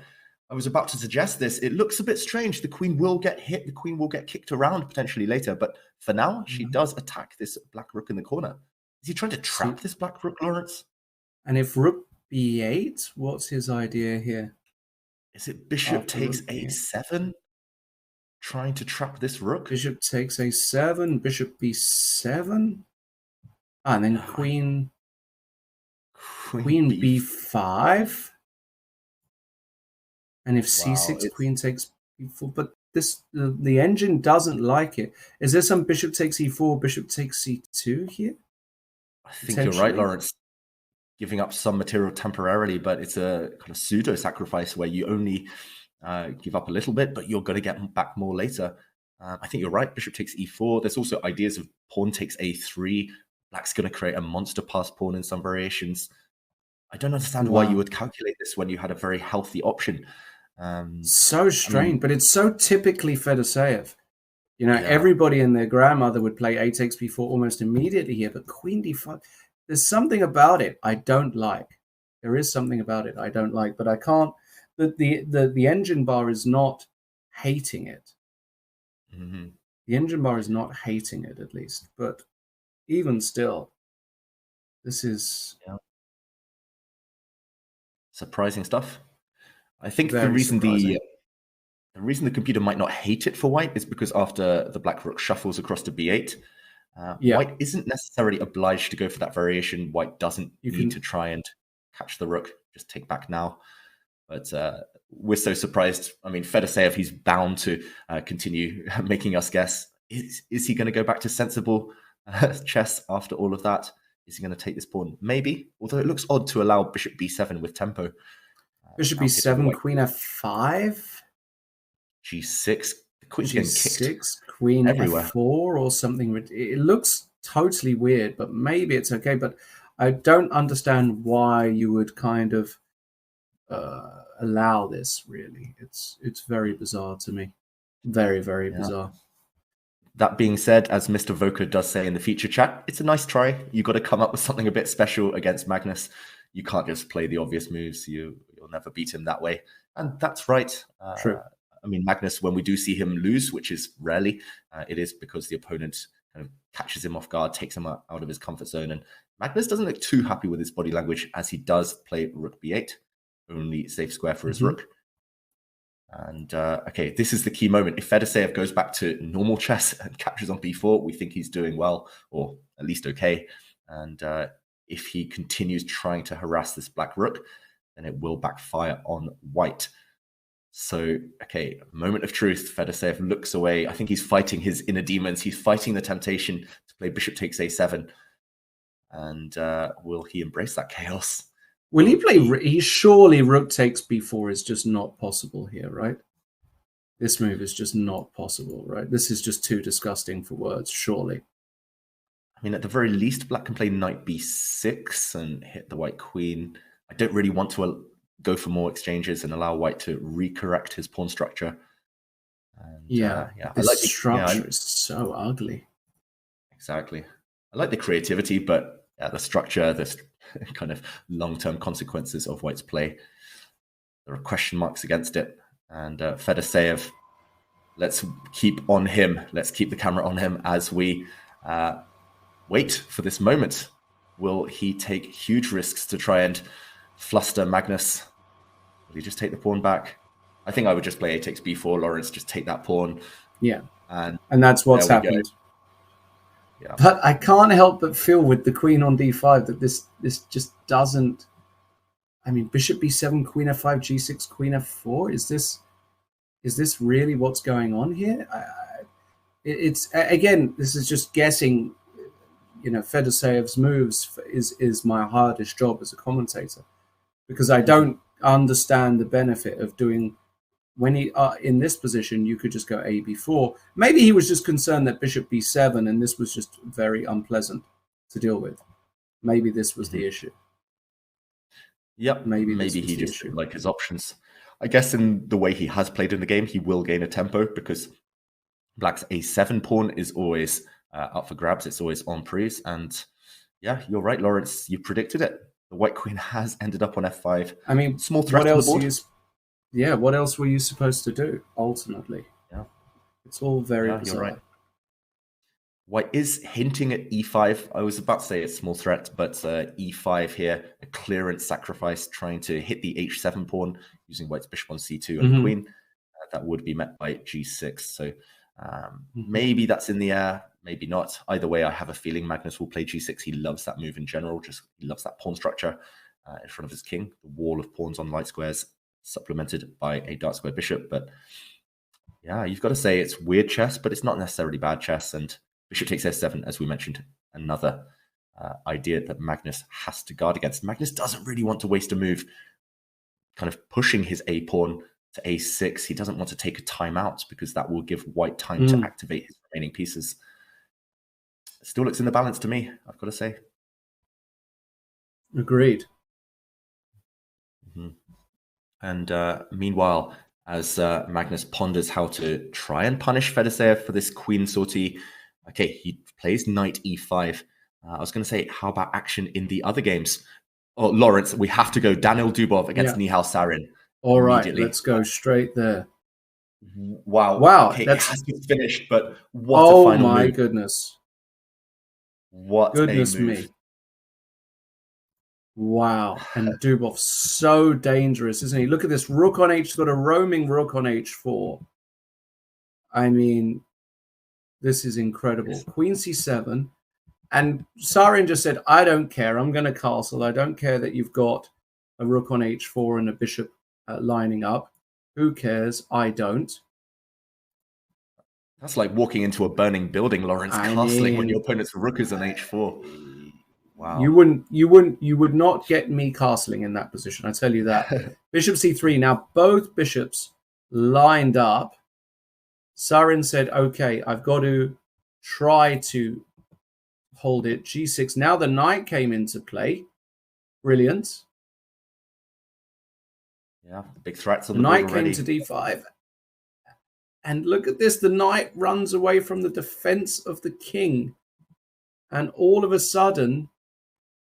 I was about to suggest this. It looks a bit strange. The queen will get hit. The queen will get kicked around potentially later. But for now, she does attack this black rook in the corner. Is he trying to trap this black rook, Lawrence? And if rook b8, what's his idea here? Is it bishop takes a7? Trying to trap this rook? Bishop takes a7, bishop b7. And then queen b5. And if c6, queen takes b4. But this the engine doesn't like it. Is there some bishop takes e4, bishop takes c2 here? I think you're right, Lawrence. Giving up some material temporarily, but it's a kind of pseudo sacrifice where you only give up a little bit, but you're going to get back more later. I think you're right. Bishop takes e4. There's also ideas of pawn takes a3. Black's going to create a monster pass pawn in some variations. I don't understand why you would calculate this when you had a very healthy option. So strange, but it's so typically Fedoseev. You know, everybody and their grandmother would play a takes b4 almost immediately here, but queen d5, there's something about it I don't like. There is something about it I don't like, but I can't. The engine bar is not hating it. The engine bar is not hating it, at least. But even still, this is surprising stuff. I think the reason the reason the computer might not hate it for white is because after the black rook shuffles across to b8, white isn't necessarily obliged to go for that variation. White doesn't need to try and catch the rook, just take back now. But we're so surprised. I mean, Fedoseev, he's bound to continue making us guess. Is he going to go back to sensible chess after all of that? Is he going to take this pawn? Maybe, although it looks odd to allow bishop b7 with tempo. Bishop b7, queen f5? g6. The queen's getting kicked queen everywhere. f4 or something. It looks totally weird, but maybe it's okay. But I don't understand why you would kind of allow this, really. It's very bizarre to me. Very, very bizarre. That being said, as Mr. Voka does say in the feature chat, it's a nice try. You got to come up with something a bit special against Magnus. You can't just play the obvious moves. You'll never beat him that way. And that's right. True. I mean, Magnus, when we do see him lose, which is rarely, it is because the opponent kind of catches him off guard, takes him out of his comfort zone. And Magnus doesn't look too happy with his body language as he does play rook b8, only safe square for his rook. And okay, this is the key moment. If Fedoseev goes back to normal chess and captures on b4, we think he's doing well, or at least okay. And if he continues trying to harass this black rook, then it will backfire on white. So, okay, moment of truth. Fedoseev looks away. I think he's fighting his inner demons. He's fighting the temptation to play bishop takes a7. And will he embrace that chaos? Will he play? He surely rook takes b4 is just not possible here, right? This move is just not possible, right? This is just too disgusting for words, surely. I mean, at the very least, black can play knight b6 and hit the white queen. I don't really want to go for more exchanges and allow white to recorrect his pawn structure. And, this structure is so ugly. Exactly. I like the creativity, but the structure, this kind of long-term consequences of white's play. There are question marks against it. And Fedoseev, let's keep on him. Let's keep the camera on him as we wait for this moment. Will he take huge risks to try and fluster Magnus? Will he just take the pawn back? I think I would just play a takes b4, Lawrence, just take that pawn. Yeah. And that's what's happened. Yeah. But I can't help but feel with the queen on d5 that this just doesn't... I mean, bishop b7, queen f5, g6, queen f4. Is this really what's going on here? It's again, this is just guessing. You know, Fedoseev's moves is my hardest job as a commentator, because I don't understand the benefit of doing... When he in this position, you could just go a b4. Maybe he was just concerned that bishop b7, and this was just very unpleasant to deal with. Maybe this was the issue. Yep. Maybe he just didn't like his options. I guess in the way he has played in the game, he will gain a tempo because black's a7 pawn is always up for grabs. It's always en prise. And yeah, you're right, Lawrence. You predicted it. The white queen has ended up on f5. I mean, small threat on the board. What else were you supposed to do, ultimately? Yeah. It's all very bizarre. You're right. White is hinting at e5. I was about to say it's small threat, but e5 here, a clearance sacrifice, trying to hit the h7 pawn using white's bishop on c2 and queen. That would be met by g6. So maybe that's in the air, maybe not. Either way, I have a feeling Magnus will play g6. He loves that move in general. He loves that pawn structure in front of his king. The wall of pawns on light squares, supplemented by a dark square bishop. But yeah, you've got to say it's weird chess, but it's not necessarily bad chess. And bishop takes f7, as we mentioned, another idea that Magnus has to guard against. Magnus doesn't really want to waste a move kind of pushing his a pawn to a6. He doesn't want to take a timeout because that will give white time to activate his remaining pieces. It still looks in the balance to me, I've got to say. Agreed. And meanwhile, as Magnus ponders how to try and punish Fedoseev for this queen sortie, okay, he plays knight e5. I was going to say, how about action in the other games? Oh, Lawrence, we have to go Daniil Dubov against Nihal Sarin. All right, let's go straight there. Wow. Okay, That's it has finished, but what a final my move. Goodness. What Goodness a move. me. Wow. And Dubov's so dangerous, isn't he? Look at this. Rook on h, got a roaming rook on h4. I mean, this is incredible. Queen c7. And Sarin just said, I don't care. I'm going to castle. I don't care that you've got a rook on h4 and a bishop lining up. Who cares? I don't. That's like walking into a burning building, Lawrence, castling when your opponent's rook is on h4. Wow. You would not get me castling in that position. I tell you that. Bishop c3. Now both bishops lined up. Sarin said, okay, I've got to try to hold it. g6. Now the knight came into play. Brilliant. Yeah, the big threats on the board knight already. came to d5. And look at this. The knight runs away from the defense of the king. And all of a sudden,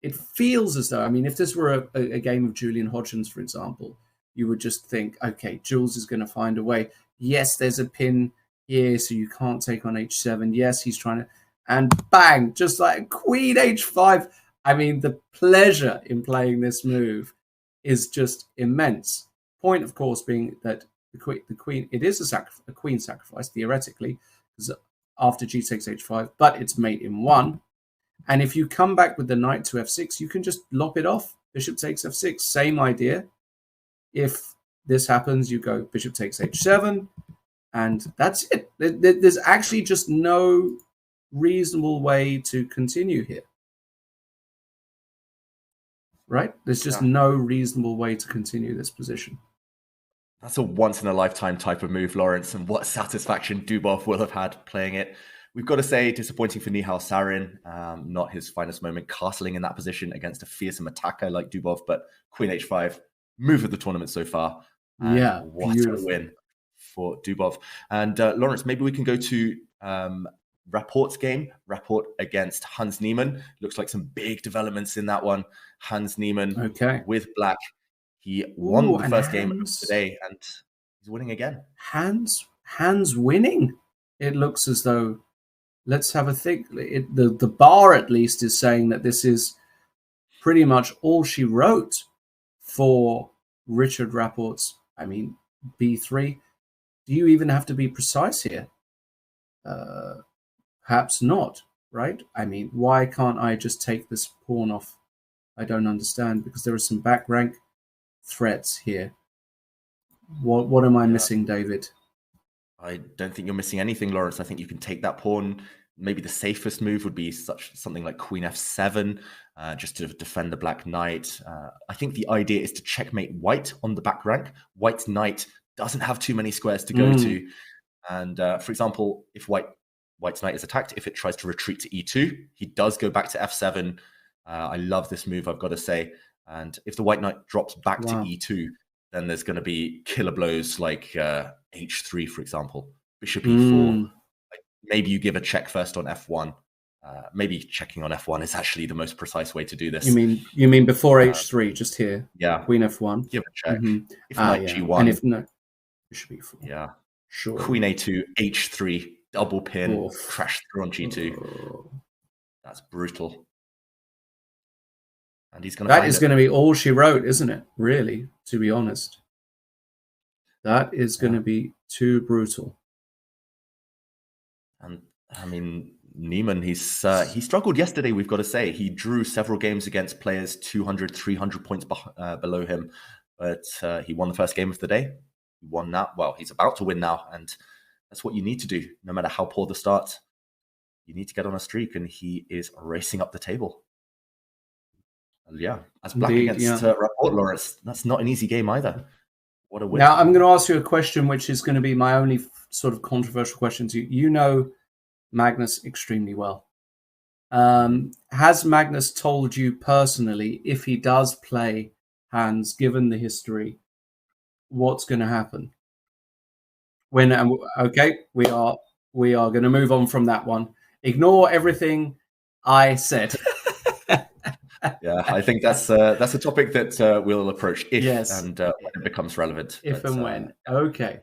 it feels as though, I mean, if this were a game of Julian Hodgins, for example, you would just think, okay, Jules is going to find a way. Yes, there's a pin here, so you can't take on h7. Yes, he's trying to, and bang, just like queen h5. I mean, the pleasure in playing this move is just immense. Point, of course, being that the queen, it is a queen sacrifice, theoretically, because after g takes h5, but it's mate in one. And if you come back with the knight to f6, you can just lop it off. Bishop takes f6, same idea. If this happens, you go bishop takes h7, and that's it. There's actually just no reasonable way to continue here. Right? There's just no reasonable way to continue this position. That's a once-in-a-lifetime type of move, Lawrence, and what satisfaction Dubov will have had playing it. We've got to say, disappointing for Nihal Sarin. Not his finest moment, castling in that position against a fearsome attacker like Dubov, but queen h5, move of the tournament so far. Yeah, what beautiful. a win for Dubov. And Lawrence, maybe we can go to Rapport's game. Rapport against Hans Niemann. Looks like some big developments in that one. Hans Niemann with black. He won the first game of today, and he's winning again. Hans winning. It looks as though, let's have a think. The bar, at least, is saying that this is pretty much all she wrote for Richard Rapport's, I mean, b3. Do you even have to be precise here? Perhaps not, right? I mean, why can't I just take this pawn off? I don't understand, because there are some back rank threats here. What am I missing, David? I don't think you're missing anything, Lawrence. I think you can take that pawn. Maybe the safest move would be something like queen f7, just to defend the black knight. I think the idea is to checkmate white on the back rank. White's knight doesn't have too many squares to go to. And for example, if White's knight is attacked, if it tries to retreat to e2, he does go back to f7. I love this move, I've got to say. And if the white knight drops back to e2, then there's going to be killer blows like h3, for example, bishop e4. Maybe you give a check first on f1. Maybe checking on f1 is actually the most precise way to do this. You mean before h3, just here? Yeah. Queen f1. Give a check. If knight g1. And if no, bishop e4. Yeah. Sure. Queen a2, h3, double pin, crash through on g2. That's brutal. And he's going to. That is going to be all she wrote, isn't it? Really, to be honest. That is going to be too brutal. And I mean, Niemann, he struggled yesterday, we've got to say. He drew several games against players 200, 300 points below him. But he won the first game of the day. He won that. Well, he's about to win now. And that's what you need to do. No matter how poor the start, you need to get on a streak. And he is racing up the table. Yeah, as black against Rapport, Lawrence, that's not an easy game either. What a win. Now, I'm going to ask you a question, which is going to be my only sort of controversial question to you. You know Magnus extremely well. Has Magnus told you personally, if he does play Hans, given the history, what's going to happen? Okay, we are going to move on from that one. Ignore everything I said. Yeah, I think that's a topic that we'll approach if and when it becomes relevant. If and when. Okay.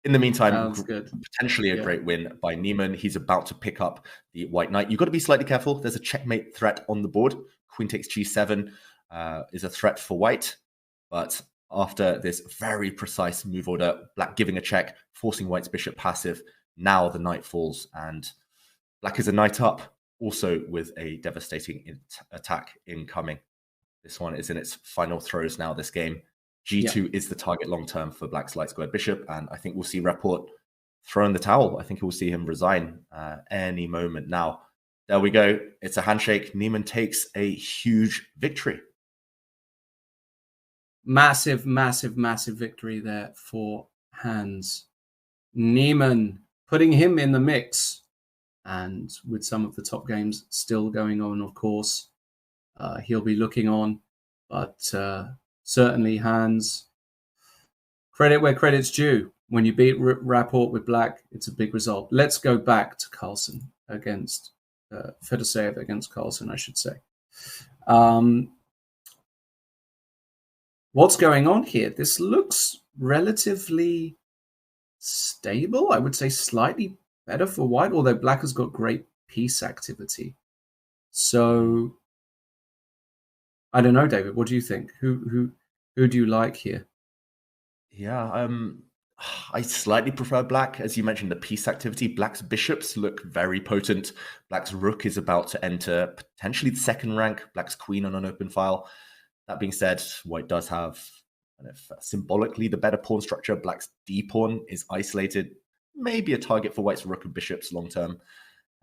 In the meantime, potentially a great win by Niemann. He's about to pick up the white knight. You've got to be slightly careful. There's a checkmate threat on the board. Queen takes g7 is a threat for white. But after this very precise move order, black giving a check, forcing white's bishop passive, now the knight falls. And black is a knight up, also with a devastating attack incoming. This one is in its final throws now, this game. G2 is the target long-term for black's light squared bishop, and I think we'll see Rapport throw in the towel. I think we'll see him resign any moment now. There we go. It's a handshake. Niemann takes a huge victory. Massive, massive, massive victory there for Hans. Niemann putting him in the mix, and with some of the top games still going on, of course, he'll be looking on, but certainly Hans, credit where credit's due. When you beat Rapport with black, it's a big result. Let's go back to Carlsen against Fedoseev against Carlsen, I should say. What's going on here? This looks relatively stable. I would say slightly better for white, although black has got great piece activity. So I don't know, David. What do you think? Who do you like here? Yeah, I slightly prefer black. As you mentioned, the piece activity. Black's bishops look very potent. Black's rook is about to enter potentially the second rank. Black's queen on an open file. That being said, white does have kind of symbolically the better pawn structure. Black's d pawn is isolated, maybe a target for white's rook and bishops long term.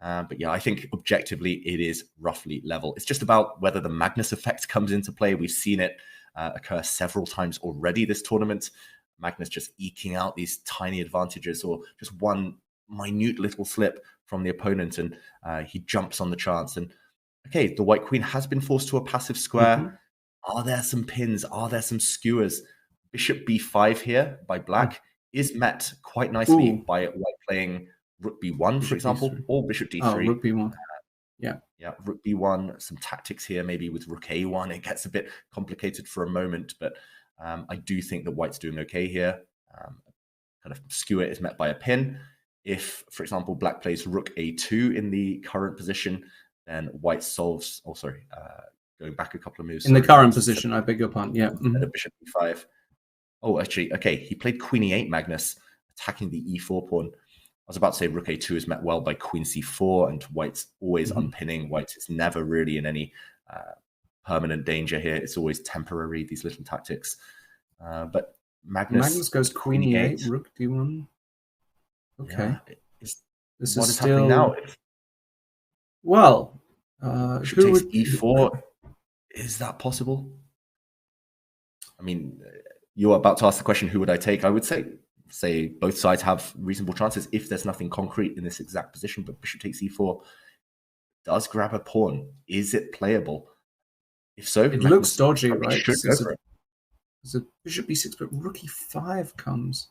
But yeah, I think objectively it is roughly level. It's just about whether the Magnus effect comes into play. We've seen it occur several times already this tournament. Magnus just eking out these tiny advantages, or just one minute little slip from the opponent, and he jumps on the chance. And okay, the white queen has been forced to a passive square. Mm-hmm. Are there some pins? Are there some skewers? Bishop b5 here by black is met quite nicely by white playing rook b1, for example, b3. or bishop d3. Oh, rook b1. Yeah, rook b1. Some tactics here, maybe with rook a1. It gets a bit complicated for a moment, but I do think that white's doing okay here. Kind of skewer is met by a pin. If, for example, black plays rook a2 in the current position, then white solves. Oh, sorry. Going back a couple of moves. In the current position, I beg your pardon. Yeah. Bishop e5. Oh, actually, okay. He played queen e8, Magnus, attacking the e4 pawn. I was about to say rook a2 is met well by queen c4, and white's always unpinning. White is never really in any permanent danger here. It's always temporary, these little tactics. But Magnus goes queen e8, rook d1. Okay. Yeah, this what is is still... happening now? Well, who takes e4. Is that possible? I mean, you're about to ask the question, who would I take? I would say both sides have reasonable chances if there's nothing concrete in this exact position, but bishop takes e4 does grab a pawn. Is it playable? If so, it looks dodgy, right? There's a bishop b6, but rook e5 comes.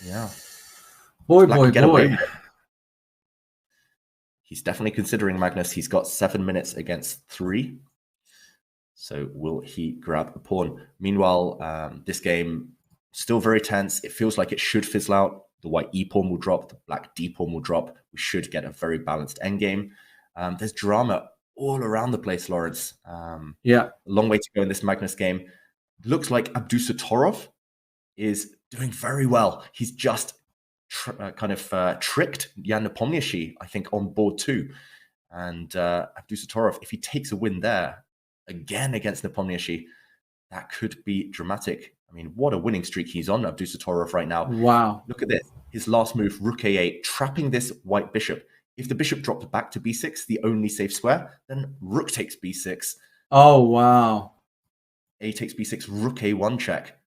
Yeah. Boy. He's definitely considering Magnus. He's got 7 minutes against 3. So will he grab a pawn? Meanwhile, this game still very tense. It feels like it should fizzle out. The white e pawn will drop. The black d pawn will drop. We should get a very balanced endgame. There's drama all around the place, Lawrence. Yeah. A long way to go in this Magnus game. Looks like Abdusatorov is doing very well. He's just tricked Jan Nepomniachtchi, I think, on board 2. And Abdusatorov, if he takes a win there, again against Nepomniachtchi, that could be dramatic. I mean, what a winning streak he's on, Abdusatorov, right now. Wow. Look at this. His last move, rook a8, trapping this white bishop. If the bishop dropped back to b6, the only safe square, then rook takes b6. Oh, wow. A takes b6, rook a1 check.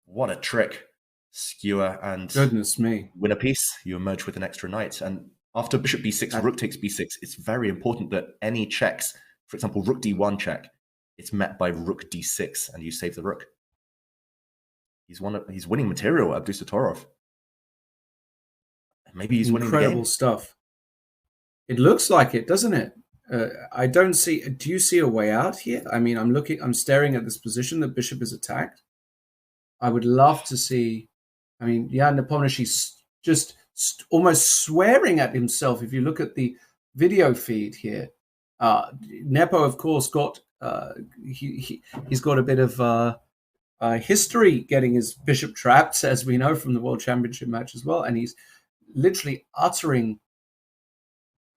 What a trick. Skewer and goodness me, win a piece. You emerge with an extra knight. And after bishop b6, rook takes b6, it's very important that any checks, for example, rook d1 check, it's met by rook d6, and you save the rook. He's winning material, Abdusatorov. Maybe he's winning the game. Incredible stuff. It looks like it, doesn't it? I don't see. Do you see a way out here? I mean, I'm staring at this position. The bishop is attacked. I would love to see. I mean, yeah, Nepomniachtchi's just almost swearing at himself. If you look at the video feed here, Nepo, of course, got he's got a bit of history getting his bishop trapped, as we know from the World Championship match as well, and he's literally uttering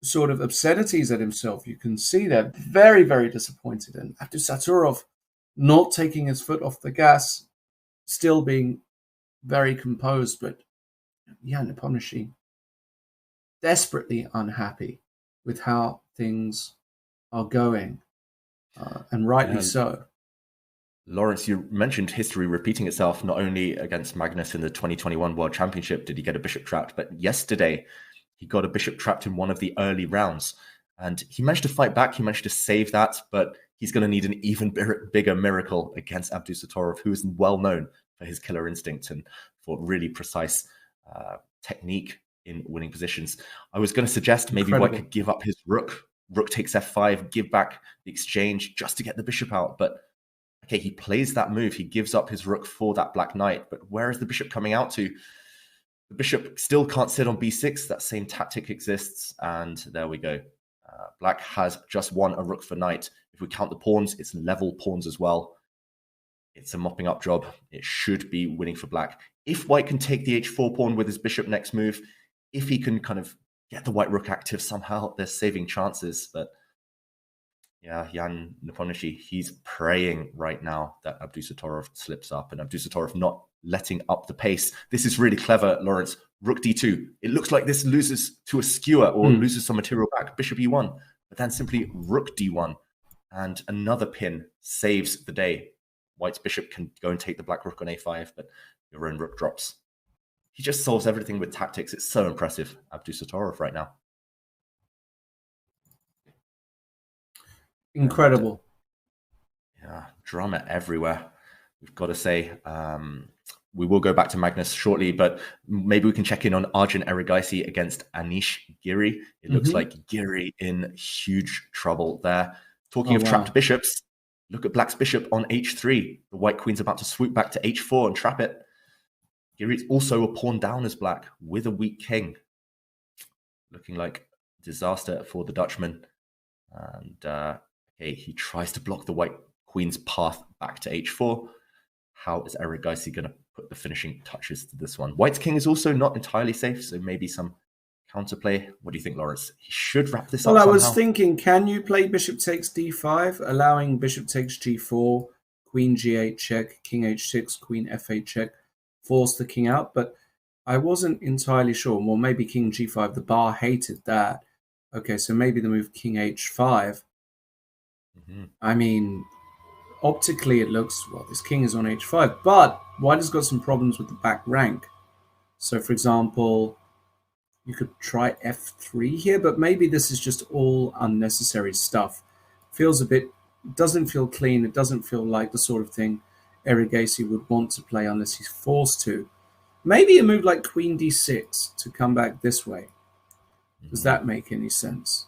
sort of obscenities at himself. You can see that very, very disappointed, and Abdusatorov not taking his foot off the gas, still being very composed, but yeah, Nepomniachtchi desperately unhappy with how things are going, and rightly so. Lawrence, you mentioned history repeating itself, not only against Magnus in the 2021 World Championship did he get a bishop trapped, but yesterday he got a bishop trapped in one of the early rounds. And he managed to fight back, he managed to save that, but he's going to need an even bigger miracle against Abdusatorov, who is well known for his killer instinct and for really precise technique in winning positions. I was going to suggest maybe White could give up his rook. Rook takes f5, give back the exchange just to get the bishop out. But okay, he plays that move. He gives up his rook for that black knight. But where is the bishop coming out to? The bishop still can't sit on b6. That same tactic exists. And there we go. Black has just won a rook for knight. If we count the pawns, it's level pawns as well. It's a mopping up job. It should be winning for black. If White can take the h4 pawn with his bishop next move, if he can kind of get the white rook active somehow, they're saving chances. But yeah, Jan Nepomniachtchi, he's praying right now that Abdusattorov slips up, and Abdusattorov not letting up the pace. This is really clever, Lawrence. Rook d2. It looks like this loses to a skewer or loses some material back. Bishop e1, but then simply rook d1. And another pin saves the day. White's bishop can go and take the black rook on a5, but your own rook drops. He just solves everything with tactics. It's so impressive, Abdusattorov right now. Incredible. Yeah, drama everywhere. We've got to say, we will go back to Magnus shortly, but maybe we can check in on Arjun Erigaisi against Anish Giri. It looks like Giri in huge trouble there. Talking of trapped bishops, look at Black's bishop on h3. The white queen's about to swoop back to h4 and trap it. Giri's also a pawn down as Black with a weak king. Looking like disaster for the Dutchman. And okay, he tries to block the white queen's path back to h4. How is Erigaisi going to put the finishing touches to this one? White's king is also not entirely safe, so maybe some counterplay. What do you think, Lawrence? He should wrap this up Well, I somehow. was thinking, can you play bishop takes d5, allowing bishop takes g4, queen g8 check, king h6, queen f8 check, force the king out? But I wasn't entirely sure. Well, maybe king g5. The bar hated that. Okay, so maybe the move king h5. I mean, optically it looks, well, this king is on h5, but White has got some problems with the back rank. So, for example, you could try f3 here, but maybe this is just all unnecessary stuff. Feels a bit, doesn't feel clean. It doesn't feel like the sort of thing Erigaisi would want to play unless he's forced to. Maybe a move like queen d6 to come back this way. Does that make any sense?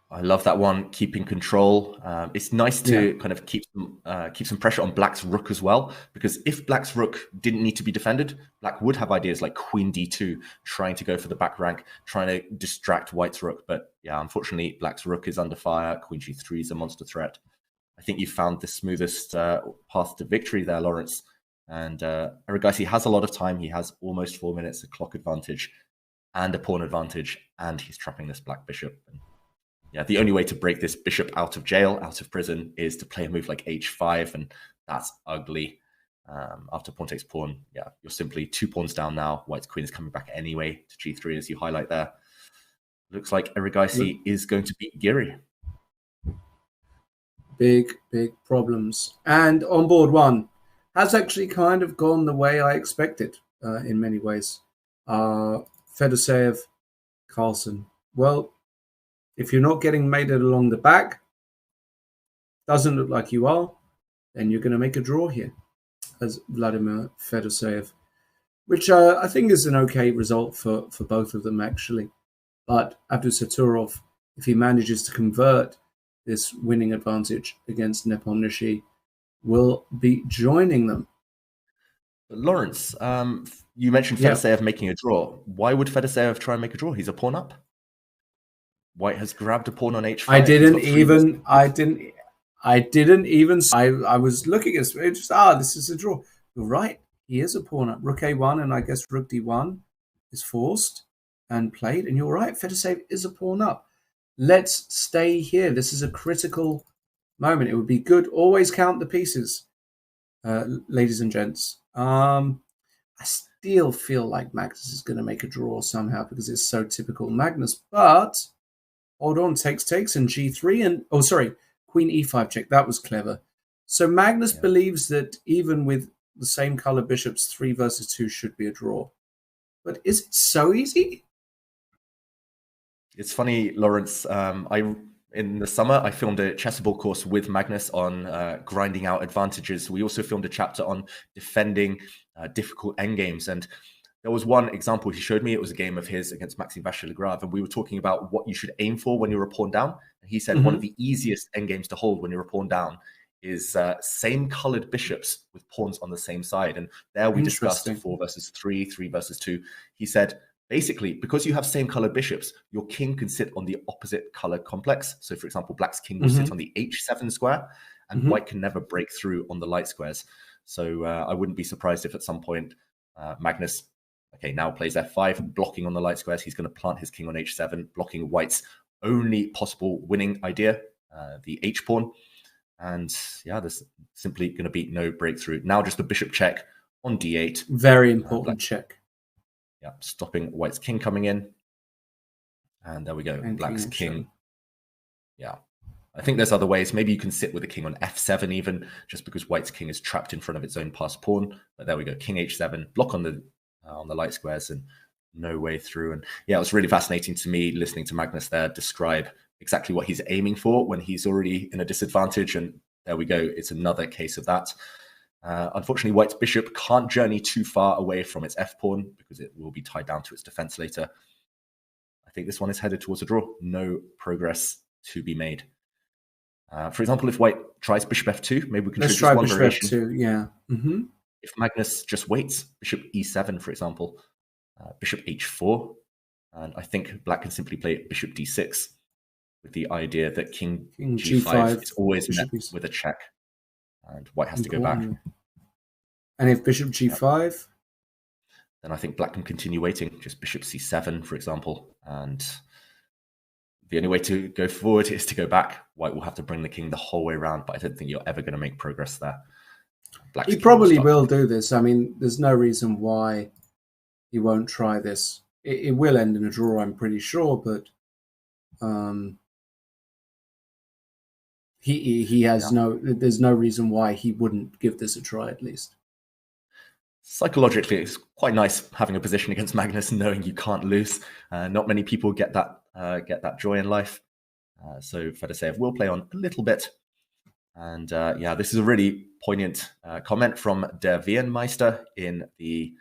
I love that one, keeping control. It's nice to kind of keep some pressure on Black's rook as well, because if Black's rook didn't need to be defended, Black would have ideas like queen d2, trying to go for the back rank, trying to distract White's rook. But yeah, unfortunately, Black's rook is under fire. Queen g3 is a monster threat. I think you found the smoothest path to victory there, Lawrence. And Erigaisi has a lot of time. He has almost 4 minutes, a clock advantage and a pawn advantage, and he's trapping this black bishop. And yeah, the only way to break this bishop out of jail, out of prison, is to play a move like h5, and that's ugly. After pawn takes pawn, yeah, you're simply 2 pawns down now. White's queen is coming back anyway to g3, as you highlight there. Looks like Erigaisi is going to beat Giri. Big problems. And on board one has actually kind of gone the way I expected in many ways. Fedoseev, Carlsen. Well, if you're not getting mated along the back, doesn't look like you are, then you're going to make a draw here as Vladimir Fedoseev, which I think is an okay result for both of them, actually. But Abdusattorov, if he manages to convert this winning advantage against Nepomniachtchi, will be joining them. Lawrence, you mentioned Fedoseev making a draw. Why would Fedoseev try and make a draw? He's a pawn up. White has grabbed a pawn on h5. I was looking at it, just, this is a draw. You're right. He is a pawn up. Rook a1, and I guess rook d1 is forced and played. And you're right, Fedoseev is a pawn up. Let's stay here. This is a critical moment. It would be good. Always count the pieces, ladies and gents. I still feel like Magnus is going to make a draw somehow because it's so typical Magnus. But hold on, takes and g3 and queen e5 check. That was clever. So Magnus believes that even with the same color bishops, 3 versus 2 should be a draw. But is it so easy? It's funny, Lawrence. I In the summer, I filmed a chessable course with Magnus on grinding out advantages. We also filmed a chapter on defending difficult endgames. And there was one example he showed me. It was a game of his against Maxime Vachier-Lagrave. And we were talking about what you should aim for when you're a pawn down. And he said one of the easiest endgames to hold when you're a pawn down is same colored bishops with pawns on the same side. And there we discussed 4 versus 3, 3 versus 2. He said, basically, because you have same colored bishops, your king can sit on the opposite color complex. So, for example, black's king will sit on the h7 square, and white can never break through on the light squares. So I wouldn't be surprised if at some point Magnus, now plays f5, blocking on the light squares. He's going to plant his king on h7, blocking white's only possible winning idea, the h-pawn. And yeah, there's simply going to be no breakthrough. Now just the bishop check on d8. Very important check. Yeah, stopping white's king coming in. And there we go, And black's king. Yeah, I think there's other ways. Maybe you can sit with the king on f7 even, just because white's king is trapped in front of its own passed pawn. But there we go, king h7, block on the light squares and no way through. And yeah, it was really fascinating to me listening to Magnus there describe exactly what he's aiming for when he's already in a disadvantage. And there we go, it's another case of that. Unfortunately, white's bishop can't journey too far away from its f-pawn because it will be tied down to its defense later. I think this one is headed towards a draw. No progress to be made. For example, if white tries bishop f2, maybe we can Let's choose try one bishop variation. f2, yeah. If Magnus just waits, bishop e7, for example, bishop h4, and I think black can simply play bishop d6 with the idea that king g5 is always met with a check. And white has to go back. And if bishop g5? Then I think black can continue waiting. Just bishop c7, for example. And the only way to go forward is to go back. White will have to bring the king the whole way around, but I don't think you're ever going to make progress there. He probably will do this. I mean, there's no reason why he won't try this. It will end in a draw, I'm pretty sure, but he has there's no reason why he wouldn't give this a try at least. Psychologically, it's quite nice having a position against Magnus, knowing you can't lose. Not many people get that joy in life. So Fedoseev will play on a little bit. And yeah, this is a really poignant comment from Der Wienmeister in the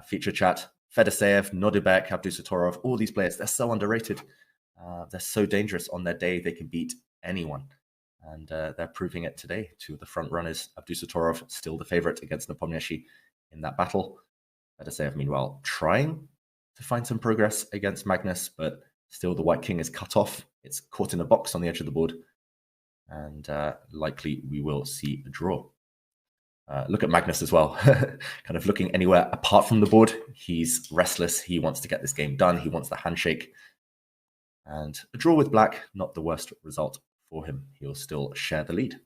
feature chat. Fedoseev, Nodibek, Abdusatorov, all these players, they're so underrated. They're so dangerous. On their day, they can beat anyone. And they're proving it today to the front runners. Abdusatorov, still the favorite against Nepomniachtchi in that battle. Fedoseev, meanwhile, trying to find some progress against Magnus, but still the white king is cut off. It's caught in a box on the edge of the board. And likely we will see a draw. Look at Magnus as well, kind of looking anywhere apart from the board. He's restless. He wants to get this game done. He wants the handshake. And a draw with black, not the worst result for him. He'll still share the lead.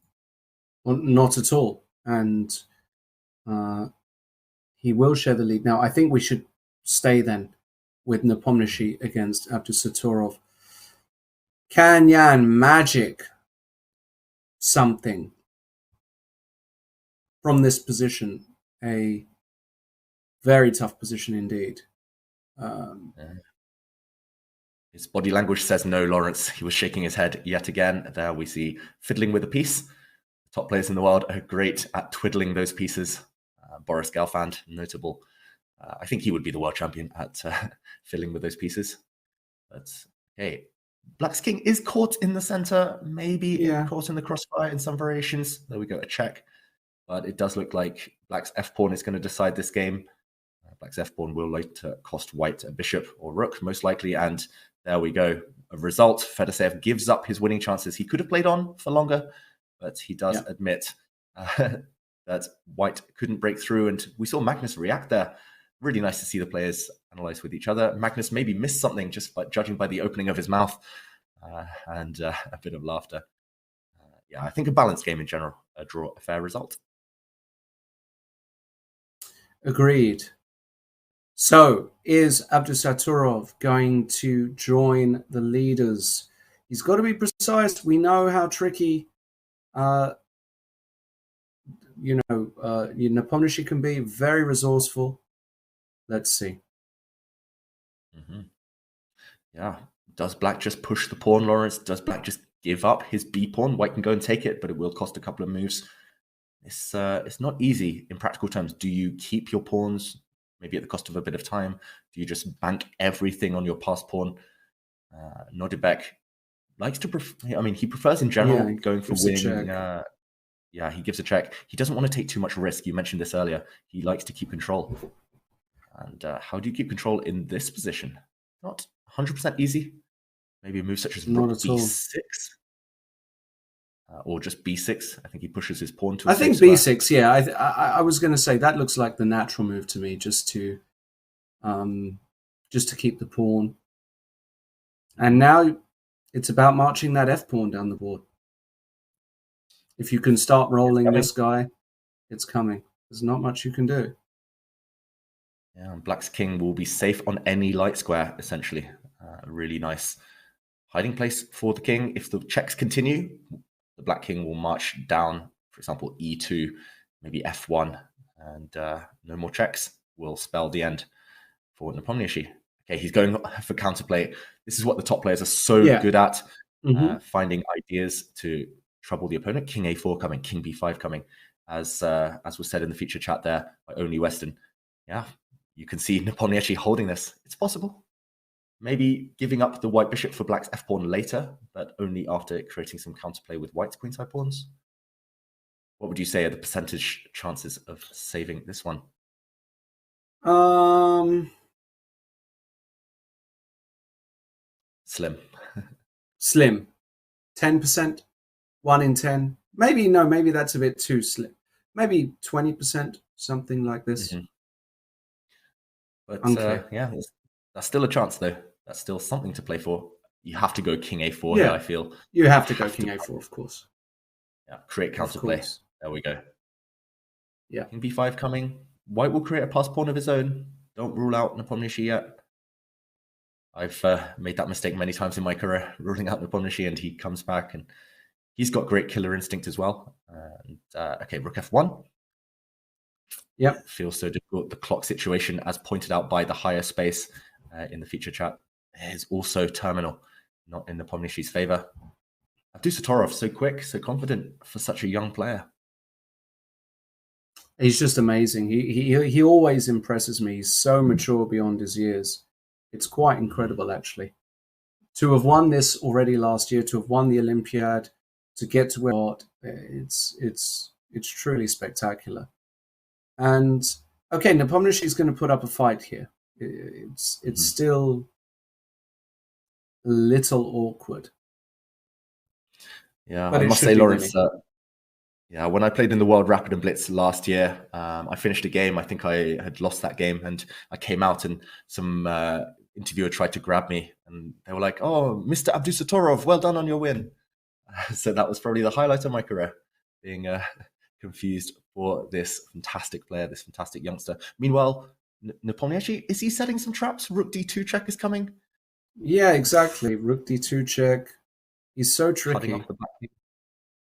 Well, not at all. And he will share the lead. Now, I think we should stay then with Nepomniachtchi against Abdusatorov. Can Yan magic something from this position? A very tough position indeed. His body language says no, Lawrence. He was shaking his head yet again. There we see fiddling with a piece. Top players in the world are great at twiddling those pieces. Boris Gelfand, notable. I think he would be the world champion at fiddling with those pieces. But hey, black's king is caught in the center, maybe caught in the crossfire in some variations. There we go, a check. But it does look like black's f-pawn is going to decide this game. Black's f-pawn will later cost white a bishop or rook, most likely. And there we go. A result. Fedoseev gives up his winning chances. He could have played on for longer, but he does admit that white couldn't break through. And we saw Magnus react there. Really nice to see the players analyze with each other. Magnus maybe missed something just by judging by the opening of his mouth and a bit of laughter. Yeah, I think a balanced game in general. A draw, a fair result. Agreed. So, is Abdusatorov going to join the leaders? He's got to be precise. We know how tricky, Nepomniachtchi can be. Very resourceful. Let's see. Yeah, Does black just push the pawn, Lawrence? Does black just give up his B pawn? White can go and take it, but it will cost a couple of moves. It's not easy in practical terms. Do you keep your pawns, maybe at the cost of a bit of time? Do you just bank everything on your passed pawn? Nodibek likes to he prefers in general going for winning. He gives a check. He doesn't want to take too much risk. You mentioned this earlier. He likes to keep control. And how do you keep control in this position? Not 100% easy. Maybe a move such as rook b6. Or just b6. I think he pushes his pawn to. I think b6. Yeah, I was going to say that looks like the natural move to me, just to keep the pawn. And now it's about marching that f pawn down the board. If you can start rolling this guy, it's coming. There's not much you can do. Yeah, and black's king will be safe on any light square, essentially. Really nice hiding place for the king. If the checks continue, the black king will march down, for example, e2, maybe f1, and no more checks will spell the end for Nepomniachtchi. Okay, he's going for counterplay. This is what the top players are so good at, finding ideas to trouble the opponent. King a4 coming, king b5 coming, as was said in the feature chat there by Only Western. Yeah, you can see Nepomniachtchi holding this. It's possible. Maybe giving up the white bishop for black's f-pawn later, but only after creating some counterplay with white's queenside pawns. What would you say are the percentage chances of saving this one? Slim. Slim. 10%, 1 in 10. Maybe that's a bit too slim. Maybe 20%, something like this. But that's still a chance, though. That's still something to play for. You have to go king a4 here, I feel. You have to go king a4, of course. Yeah, create counterplay. There we go. Yeah. King b5 coming. White will create a pass pawn of his own. Don't rule out Nepomniachtchi yet. I've made that mistake many times in my career, ruling out Nepomniachtchi, and he comes back, and he's got great killer instinct as well. And okay, rook f1. Yep. Feels so difficult. The clock situation, as pointed out by the higher space in the feature chat, is also terminal, not in Nepomniachtchi's favor. Abdusatorov, so quick, so confident for such a young player. He's just amazing. He always impresses me. He's so mature beyond his years. It's quite incredible, actually. To have won this already last year, to have won the Olympiad, to get to where it's truly spectacular. And okay, Nepomniachtchi's going to put up a fight here. It's still a little awkward. Yeah, but I must say, Lawrence, when I played in the World Rapid and Blitz last year, I finished a game. I think I had lost that game, and I came out, and some interviewer tried to grab me, and they were like, "Oh, Mr. Abdusatorov, well done on your win." So that was probably the highlight of my career, being confused for this fantastic player, this fantastic youngster. Meanwhile, Nepomniachtchi, is he setting some traps? Rook d2 check is coming. Yeah, exactly. Rook d2 check. He's so tricky.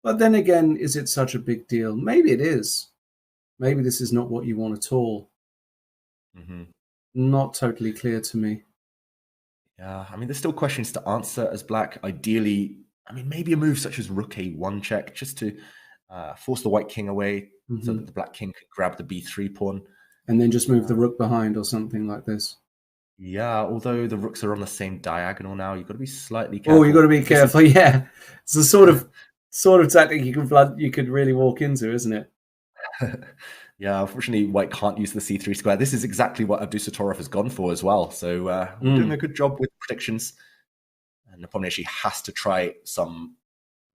But then again, is it such a big deal? Maybe it is. Maybe this is not what you want at all. Not totally clear to me. Yeah, I mean, there's still questions to answer as black. Ideally, I mean, maybe a move such as rook a1 check, just to force the white king away, so that the black king could grab the b3 pawn. And then just move the rook behind or something like this. Yeah, although the rooks are on the same diagonal now, you've got to be slightly careful. Oh, you've got to be careful, yeah. It's a sort of tactic you could really walk into, isn't it? Yeah, unfortunately, white can't use the c3 square. This is exactly what Abdusatorov has gone for as well. So we're doing a good job with predictions. And Nepomniachtchi has to try some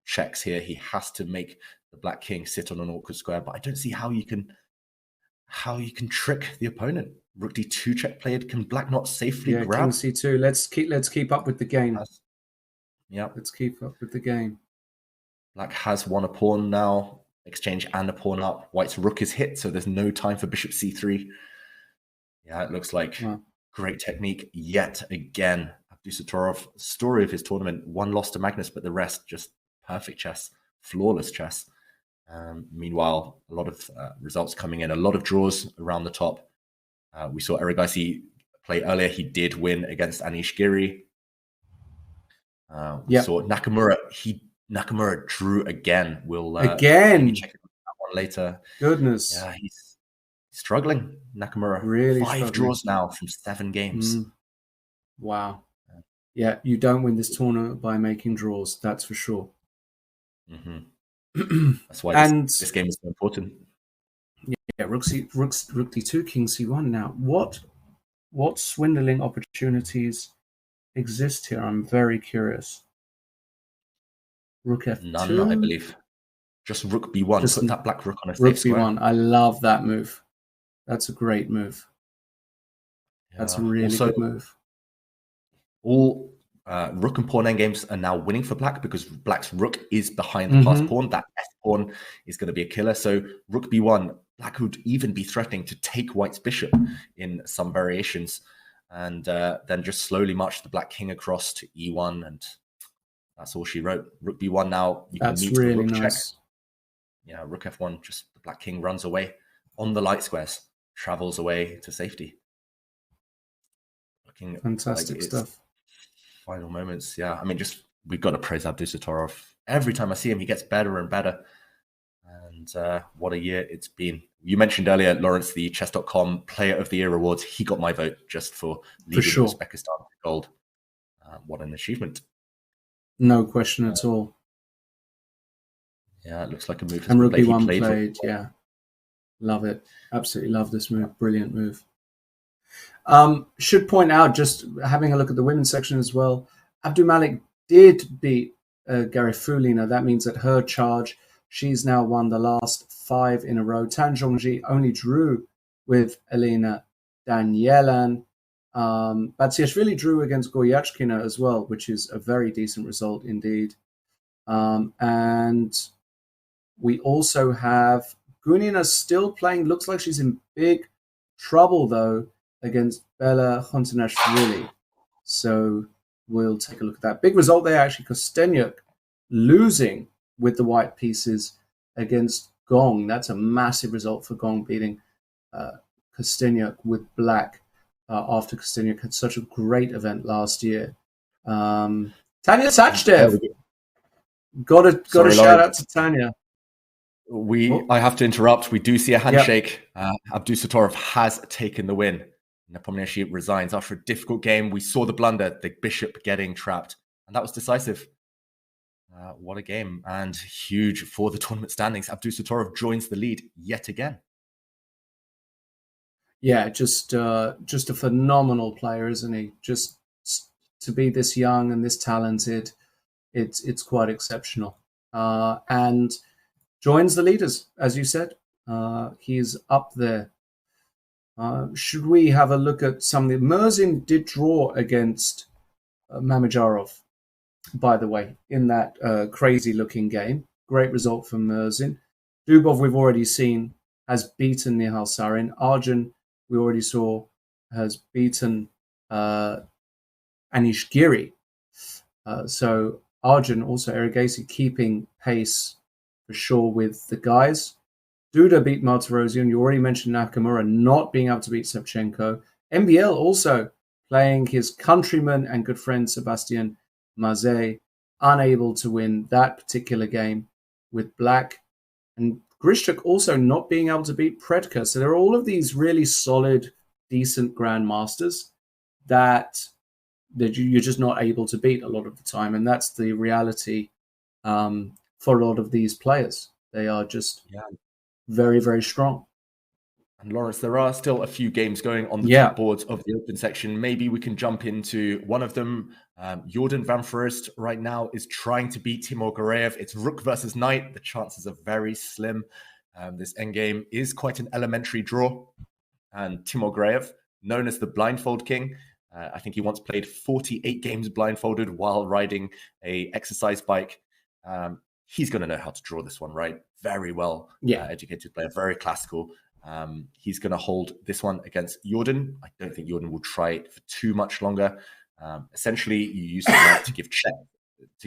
checks here. He has to make the black king sit on an awkward square, but I don't see how you can trick the opponent. Rook d2 check played. Can black not safely grab? King c2. Let's keep up with the game. Yeah, let's keep up with the game. Black has won a pawn now. Exchange and a pawn up. White's rook is hit, so there's no time for bishop c3. Yeah, it looks like great technique yet again. Abdusatorov, story of his tournament. One loss to Magnus, but the rest just perfect chess, flawless chess. Meanwhile, a lot of results coming in, a lot of draws around the top. We saw Erigaisi play earlier. He did win against Anish Giri. We saw Nakamura. Nakamura drew again. We'll again check that one later. Goodness. Yeah, he's struggling. Nakamura. Really 5 struggling. draws now from 7 games. Wow. Yeah, you don't win this tournament by making draws. That's for sure. That's why this game is so important. Yeah, rook d2, king c1. Now, what swindling opportunities exist here? I'm very curious. Rook f2. None, I believe. Just rook b1. Just put that black rook on a rook safe b1. square. I love that move. That's a great move. That's a really Also, good move. All rook and pawn endgames are now winning for black because black's rook is behind the passed pawn. That f pawn is going to be a killer. So rook b1, black would even be threatening to take white's bishop in some variations, and then just slowly march the black king across to e1, and that's all she wrote. Rook b1 now. You That's can meet really the rook nice. check. Yeah, rook f1. Just the black king runs away on the light squares, travels away to safety. Looking Fantastic like stuff. Final moments. Yeah, I mean, just we've got to praise Abdusattorov. Every time I see him, he gets better and better. And what a year it's been. You mentioned earlier, Lawrence, the Chess.com Player of the Year awards. He got my vote just for leading Uzbekistan to gold. What an achievement. No question at all. Yeah, it looks like a move. And rook b1 played. Yeah. Love it. Absolutely love this move. Brilliant move. Should point out, just having a look at the women's section as well, Abdulmalik did beat Garifulina. That means that her charge, she's now won the last 5 in a row. Tan Zhongji only drew with Elena Danielan. Batsiashvili drew against Goryachkina as well, which is a very decent result indeed. And we also have Gunina still playing. Looks like she's in big trouble, though, against Bella Khontanashvili. So we'll take a look at that. Big result there, actually. Kostenyuk losing with the white pieces against Gong. That's a massive result for Gong, beating Kostenyuk with black after Kostenyuk had such a great event last year. Tanya Sachdev. Got a shout out to Tanya. I have to interrupt. We do see a handshake. Abdusattorov has taken the win. Nepomniachtchi resigns after a difficult game. We saw the blunder, the bishop getting trapped, and that was decisive. What a game, and huge for the tournament standings. Abdusattorov joins the lead yet again. Yeah, just a phenomenal player, isn't he? Just to be this young and this talented, it's quite exceptional. And joins the leaders, as you said. He's up there. Should we have a look at something? Murzin did draw against Mamajarov, by the way, in that crazy-looking game. Great result from Murzin. Dubov, we've already seen, has beaten Nihal Sarin. Arjun, we already saw, has beaten Anish Giri. So Arjun, also Erigaisi, keeping pace for sure with the guys. Duda beat Martirosyan. You already mentioned Nakamura not being able to beat Shevchenko. MBL also playing his countryman and good friend Sebastian Mazet, unable to win that particular game with black. And Grishchuk also not being able to beat Predka. So there are all of these really solid, decent grandmasters that you're just not able to beat a lot of the time. And that's the reality for a lot of these players. They are just very, very strong. And Lawrence, there are still a few games going on the top boards of the open section. Maybe we can jump into one of them. Jordan van Foreest right now is trying to beat Timur Gareev. It's rook versus knight. The chances are very slim. This endgame is quite an elementary draw. And Timur Gareev, known as the blindfold king, I think he once played 48 games blindfolded while riding a exercise bike. He's going to know how to draw this one, right? Very well educated player, very classical. He's going to hold this one against Jordan. I don't think Jordan will try it for too much longer. Essentially, you use the knight to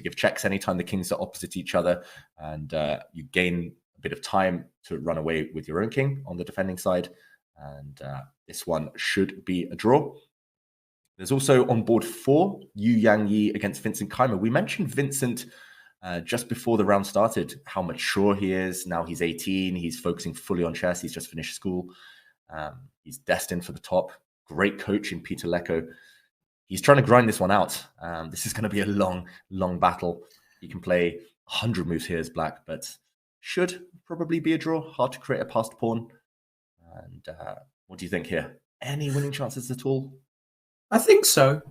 give checks anytime the kings are opposite each other, and you gain a bit of time to run away with your own king on the defending side. And this one should be a draw. There's also on board 4, Yu Yangyi against Vincent Keimer. We mentioned Vincent just before the round started, how mature he is. Now he's 18. He's focusing fully on chess. He's just finished school. He's destined for the top. Great coach in Peter Lecco. He's trying to grind this one out. This is going to be a long, long battle. He can play 100 moves here as black, but should probably be a draw. Hard to create a passed pawn. And what do you think here? Any winning chances at all? I think so.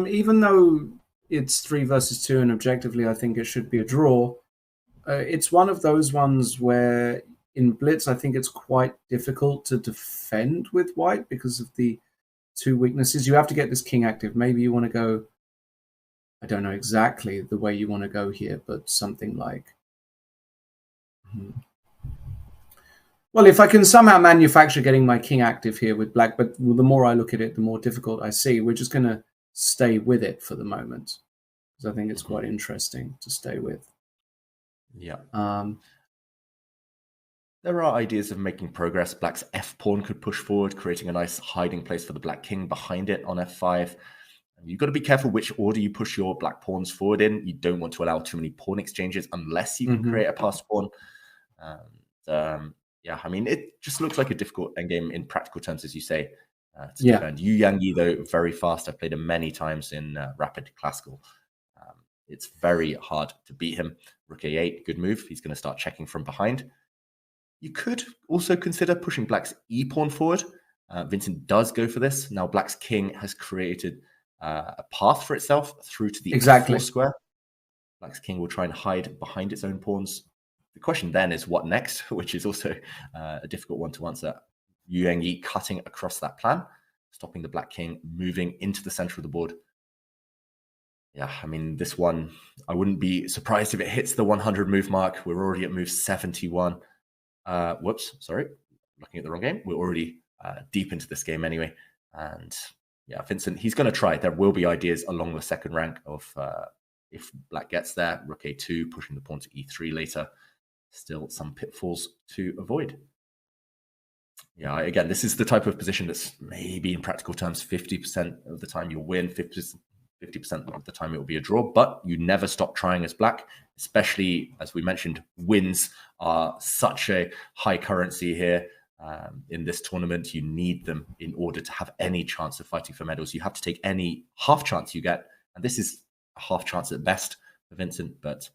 Even though it's 3 versus 2 and objectively I think it should be a draw, it's one of those ones where in Blitz I think it's quite difficult to defend with white because of the 2 weaknesses. You have to get this king active. Maybe you want to go, I don't know exactly the way you want to go here, but something like... Well, if I can somehow manufacture getting my king active here with black, but the more I look at it, the more difficult I see. We're just going to stay with it for the moment because I think it's quite interesting to stay with. Yeah. There are ideas of making progress. Black's f-pawn could push forward, creating a nice hiding place for the black king behind it on f5. You've got to be careful which order you push your black pawns forward in. You don't want to allow too many pawn exchanges unless you can create a passed pawn. Yeah, I mean, it just looks like a difficult endgame in practical terms, as you say, to defend. Yu Yangyi, though, very fast. I've played him many times in Rapid Classical. It's very hard to beat him. Rook a8, good move. He's going to start checking from behind. You could also consider pushing black's e-pawn forward. Vincent does go for this. Now black's king has created a path for itself through to the f4 square. Black's king will try and hide behind its own pawns. The question then is what next, which is also a difficult one to answer. Yu Yangyi cutting across that plan, stopping the black king moving into the center of the board. Yeah, I mean, this one, I wouldn't be surprised if it hits the 100 move mark. We're already at move 71. Whoops, sorry, looking at the wrong game. We're already deep into this game anyway. And yeah, Vincent, he's going to try. There will be ideas along the second rank of if black gets there, rook a2, pushing the pawn to e3 later. Still some pitfalls to avoid. Yeah, again, this is the type of position that's maybe in practical terms 50% of the time you'll win, 50% of the time it will be a draw, but you never stop trying as black, especially, as we mentioned, wins are such a high currency here. In this tournament, you need them in order to have any chance of fighting for medals. You have to take any half chance you get, and this is a half chance at best for Vincent, but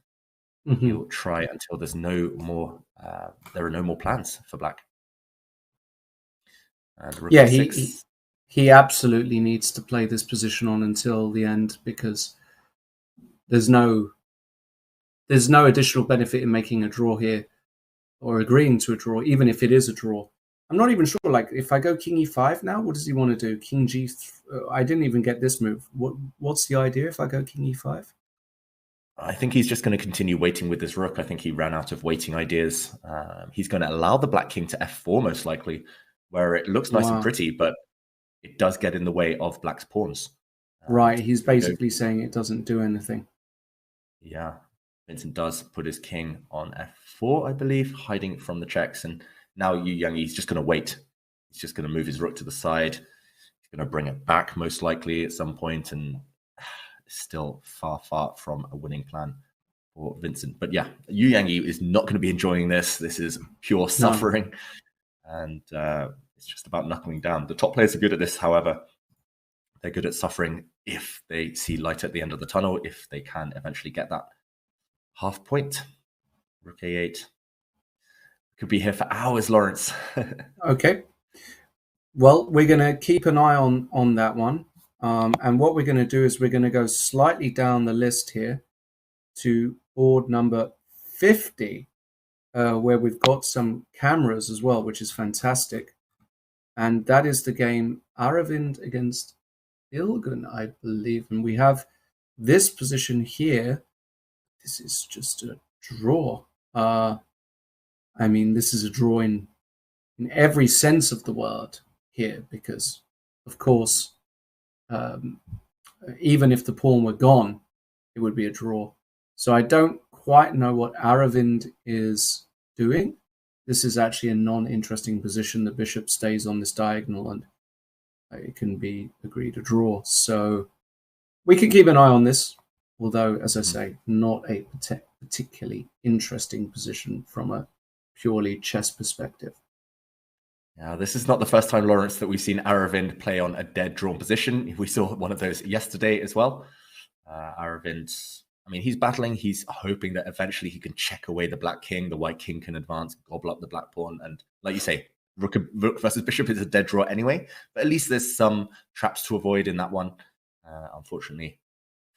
he'll try until there's no more. There are no more plans for black. Yeah, he absolutely needs to play this position on until the end because there's no additional benefit in making a draw here or agreeing to a draw, even if it is a draw. I'm not even sure. Like, if I go king e5 now, what does he want to do? King g. I didn't even get this move. What's the idea if I go king e5? I think he's just going to continue waiting with his rook. I think he ran out of waiting ideas. He's going to allow the black king to f4 most likely, where it looks nice and pretty, but it does get in the way of black's pawns. Right, he's basically saying it doesn't do anything. Yeah, Vincent does put his king on f4, I believe, hiding from the checks. And now Yu Yangyi's just going to wait. He's just going to move his rook to the side. He's going to bring it back most likely at some point, and still far, far from a winning plan for Vincent. But yeah, Yu Yangyi is not going to be enjoying this. This is pure suffering. And it's just about knuckling down. The top players are good at this, however. They're good at suffering if they see light at the end of the tunnel, if they can eventually get that half point. Rook a8. Could be here for hours, Lawrence. Okay. Well, we're going to keep an eye on that one. And what we're going to do is we're going to go slightly down the list here to board number 50, where we've got some cameras as well, which is fantastic. And that is the game Aravind against Ilgun, I believe. And we have this position here. This is just a draw. I mean, this is a draw in every sense of the word here, because, of course, even if the pawn were gone, it would be a draw. So I don't quite know what Aravind is doing. This is actually a non-interesting position. The bishop stays on this diagonal, and it can be agreed a draw. So we can keep an eye on this, although, as I say, not a particularly interesting position from a purely chess perspective. Yeah, this is not the first time, Lawrence, that we've seen Aravind play on a dead drawn position. We saw one of those yesterday as well. Aravind, I mean, he's battling. He's hoping that eventually he can check away the black king. The white king can advance, gobble up the black pawn. And like you say, rook versus bishop is a dead draw anyway. But at least there's some traps to avoid in that one. Unfortunately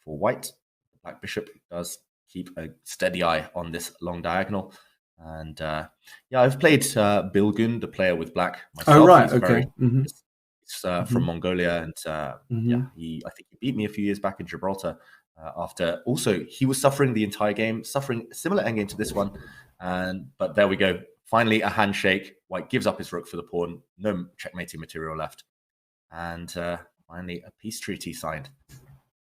for white, the black bishop does keep a steady eye on this long diagonal. And yeah, I've played Bilgun, the player with black, myself. Oh, right, He's okay. He's from Mongolia, and yeah, I think he beat me a few years back in Gibraltar. After also, he was suffering the entire game, suffering a similar endgame to this one. But there we go. Finally, a handshake. White gives up his rook for the pawn. No checkmating material left. And finally, a peace treaty signed.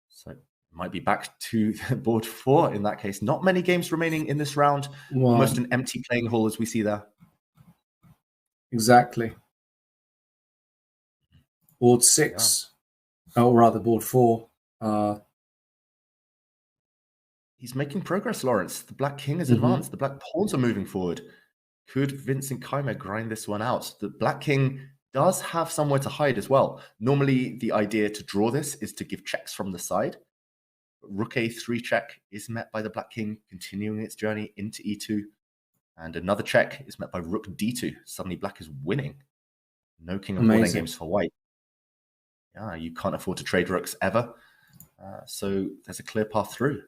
So might be back to board 4 in that case. Not many games remaining in this round. Wow. Almost an empty playing hall as we see there. Exactly. Board 6, or rather board 4. He's making progress, Lawrence. The black king has advanced. The black pawns are moving forward. Could Vincent Keimer grind this one out? The black king does have somewhere to hide as well. Normally, the idea to draw this is to give checks from the side. Rook a3 check is met by the black king, continuing its journey into e2. And another check is met by rook d2. Suddenly, black is winning. No king of pawn games for white. Yeah, you can't afford to trade rooks ever. So there's a clear path through.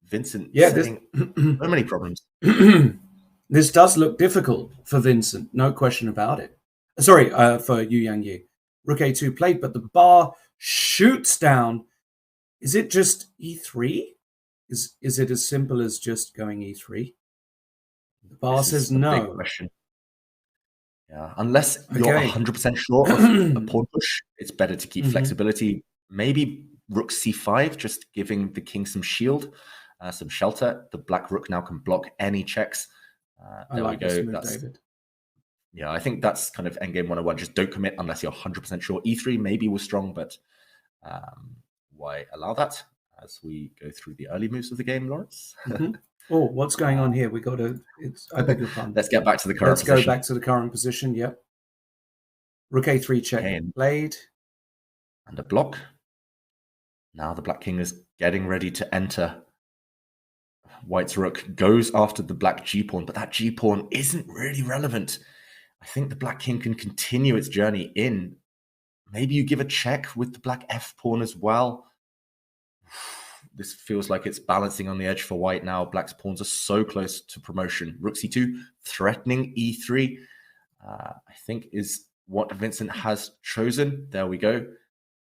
Vincent, setting so many problems. This does look difficult for Vincent, no question about it. Sorry, for Yu Yang. Rook a2 played, but the bar shoots down. Is it just e3? Is it as simple as just going e3? The bar says no. Big question. Yeah, unless you're 100% sure of a pawn push, it's better to keep flexibility. Maybe rook c5, just giving the king some shield, some shelter. The black rook now can block any checks. There we go. That's David. Yeah, I think that's kind of endgame 101. Just don't commit unless you're 100% sure. E3 maybe was strong, but why allow that as we go through the early moves of the game, Lawrence? Oh, what's going on here? We got to. I beg your pardon. Let's get back to the current position. Let's go back to the current position. Yep. Rook a3 check played. And a block. Now the black king is getting ready to enter. White's rook goes after the black g-pawn, but that g-pawn isn't really relevant. I think the black king can continue its journey in. Maybe you give a check with the black f-pawn as well. This feels like it's balancing on the edge for white now. Black's pawns are so close to promotion. Rook c2, threatening e3, I think is what Vincent has chosen. There we go.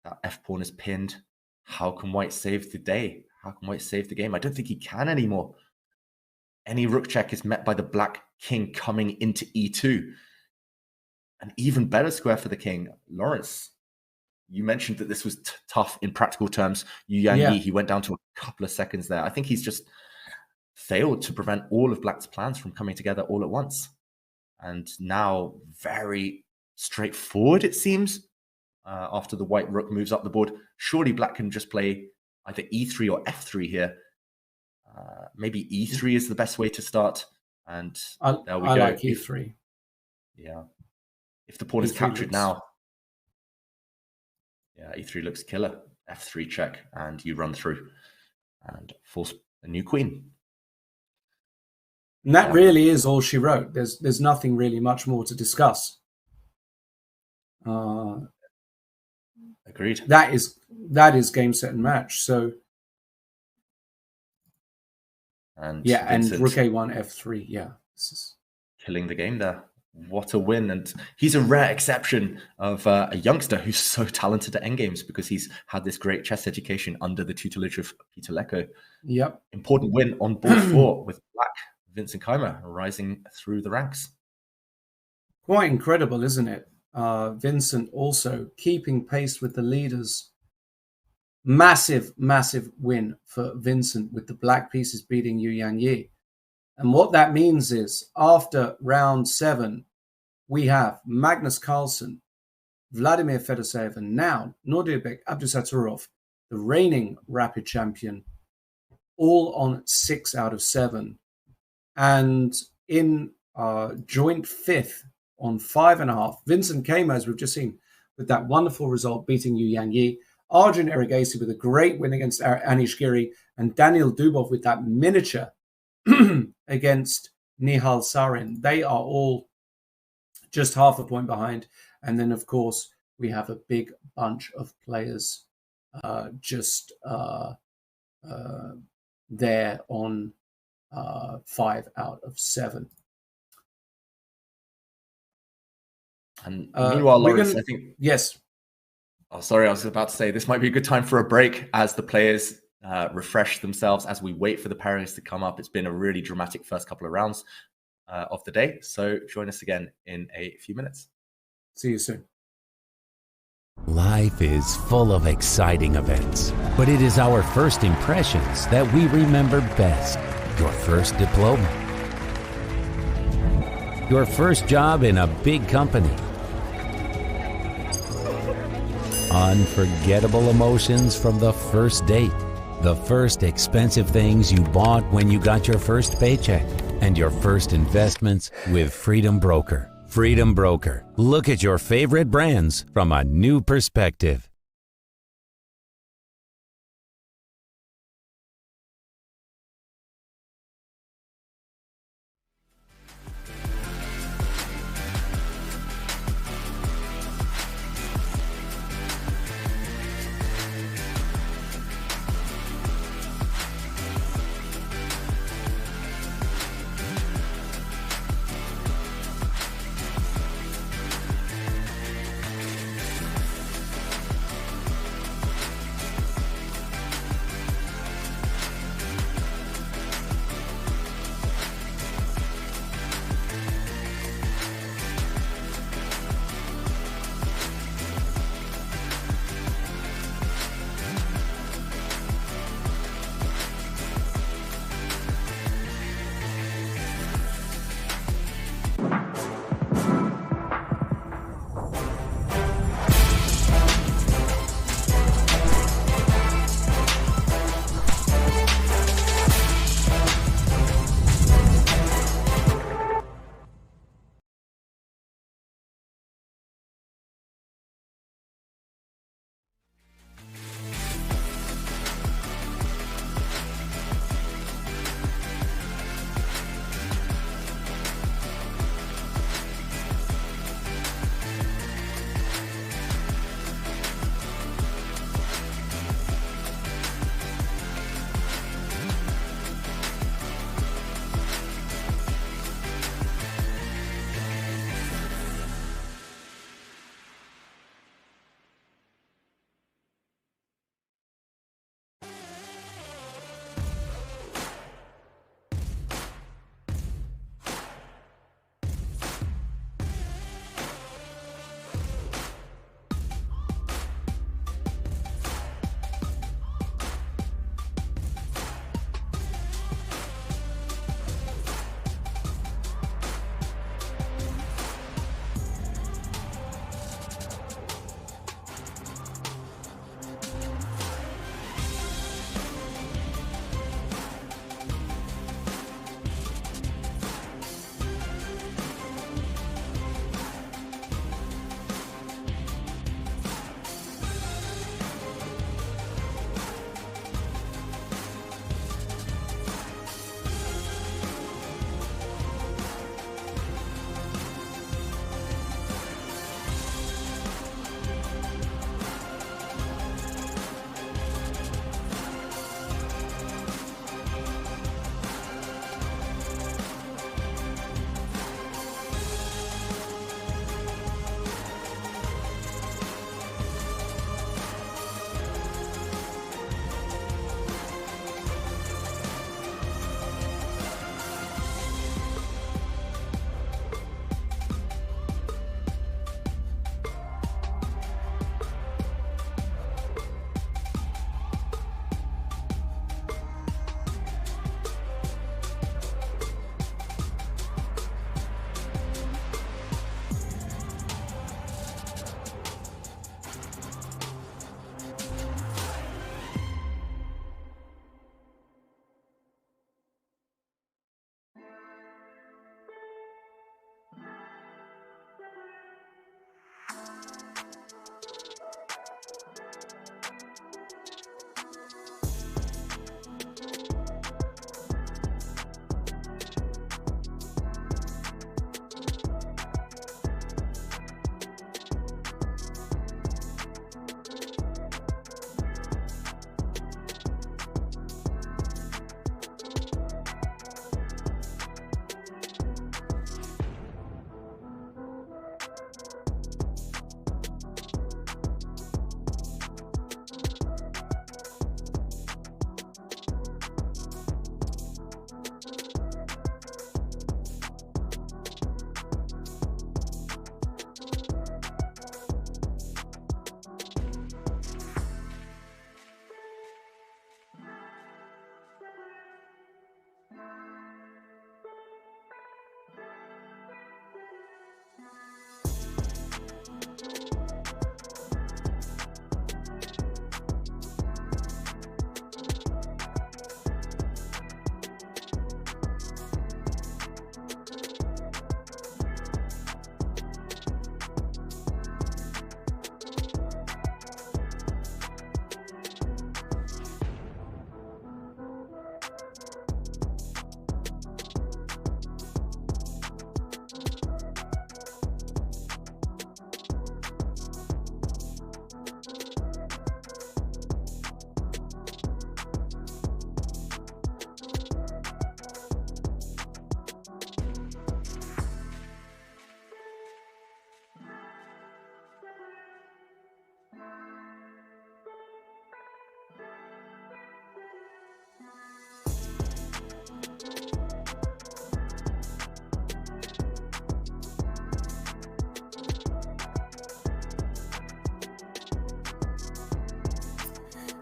That f-pawn is pinned. How can white save the day? How can white save the game? I don't think he can anymore. Any rook check is met by the black king coming into e2. An even better square for the king. Lawrence, you mentioned that this was tough in practical terms. Yu Yang, he went down to a couple of seconds there. I think he's just failed to prevent all of black's plans from coming together all at once. And now, very straightforward, it seems, after the white rook moves up the board. Surely black can just play either e3 or f3 here. Maybe e3 is the best way to start. And there we go. I like e3. Yeah. If the pawn is captured now, yeah, e3 looks killer. f3 check, and you run through and force a new queen. And that really is all she wrote. There's nothing really much more to discuss. Agreed. That is game, set, and match. So and and rook a1, f3. Yeah, this is killing the game there. What a win. And he's a rare exception of a youngster who's so talented at endgames because he's had this great chess education under the tutelage of Peter Lecko. Yep. Important win on board 4 with black. Vincent Keimer rising through the ranks. Quite incredible, isn't it? Vincent also keeping pace with the leaders. Massive, massive win for Vincent with the black pieces beating Yu Yang. And what that means is after round 7, we have Magnus Carlsen Vladimir Fedoseev, and now Nurdirbek Abdusattorov, the reigning Rapid champion, all on 6 out of 7. And in joint 5th on 5.5, Vincent Kamo, as we've just seen, with that wonderful result, beating Yu Yang Yi. Arjun Erigaisi with a great win against Anish Giri, and Daniel Dubov with that miniature against Nihal Sarin. They are all just half a point behind. And then, of course, we have a big bunch of players there on 5 out of 7. And meanwhile, Lawrence, I think... Yes. Oh, sorry, I was about to say this might be a good time for a break as the players refresh themselves as we wait for the pairings to come up. It's been a really dramatic first couple of rounds of the day. So join us again in a few minutes. See you soon. Life is full of exciting events, but it is our first impressions that we remember best. Your first diploma, your first job in a big company, unforgettable emotions from the first date, the first expensive things you bought when you got your first paycheck, and your first investments with Freedom Broker. Freedom Broker. Look at your favorite brands from a new perspective.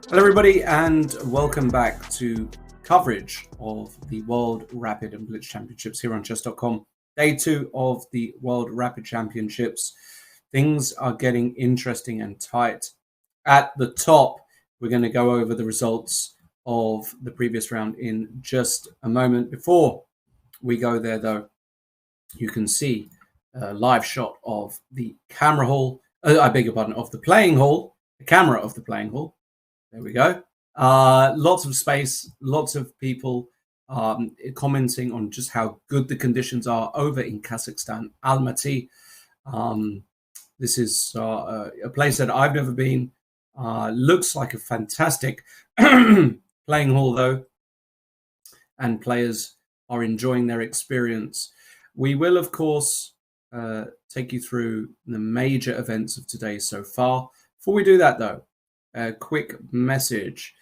Hello, everybody, and welcome back to coverage of the World Rapid and Blitz Championships here on chess.com. Day 2 of the World Rapid Championships. Things are getting interesting and tight. At the top, we're going to go over the results of the previous round in just a moment. Before we go there, though, you can see a live shot of the camera hall. I beg your pardon, of the playing hall, the camera of the playing hall. There we go. Lots of space, lots of people commenting on just how good the conditions are over in Kazakhstan, Almaty. This is a place that I've never been. Looks like a fantastic playing hall, though, and players are enjoying their experience. We will, of course, take you through the major events of today so far. Before we do that, though, a quick message.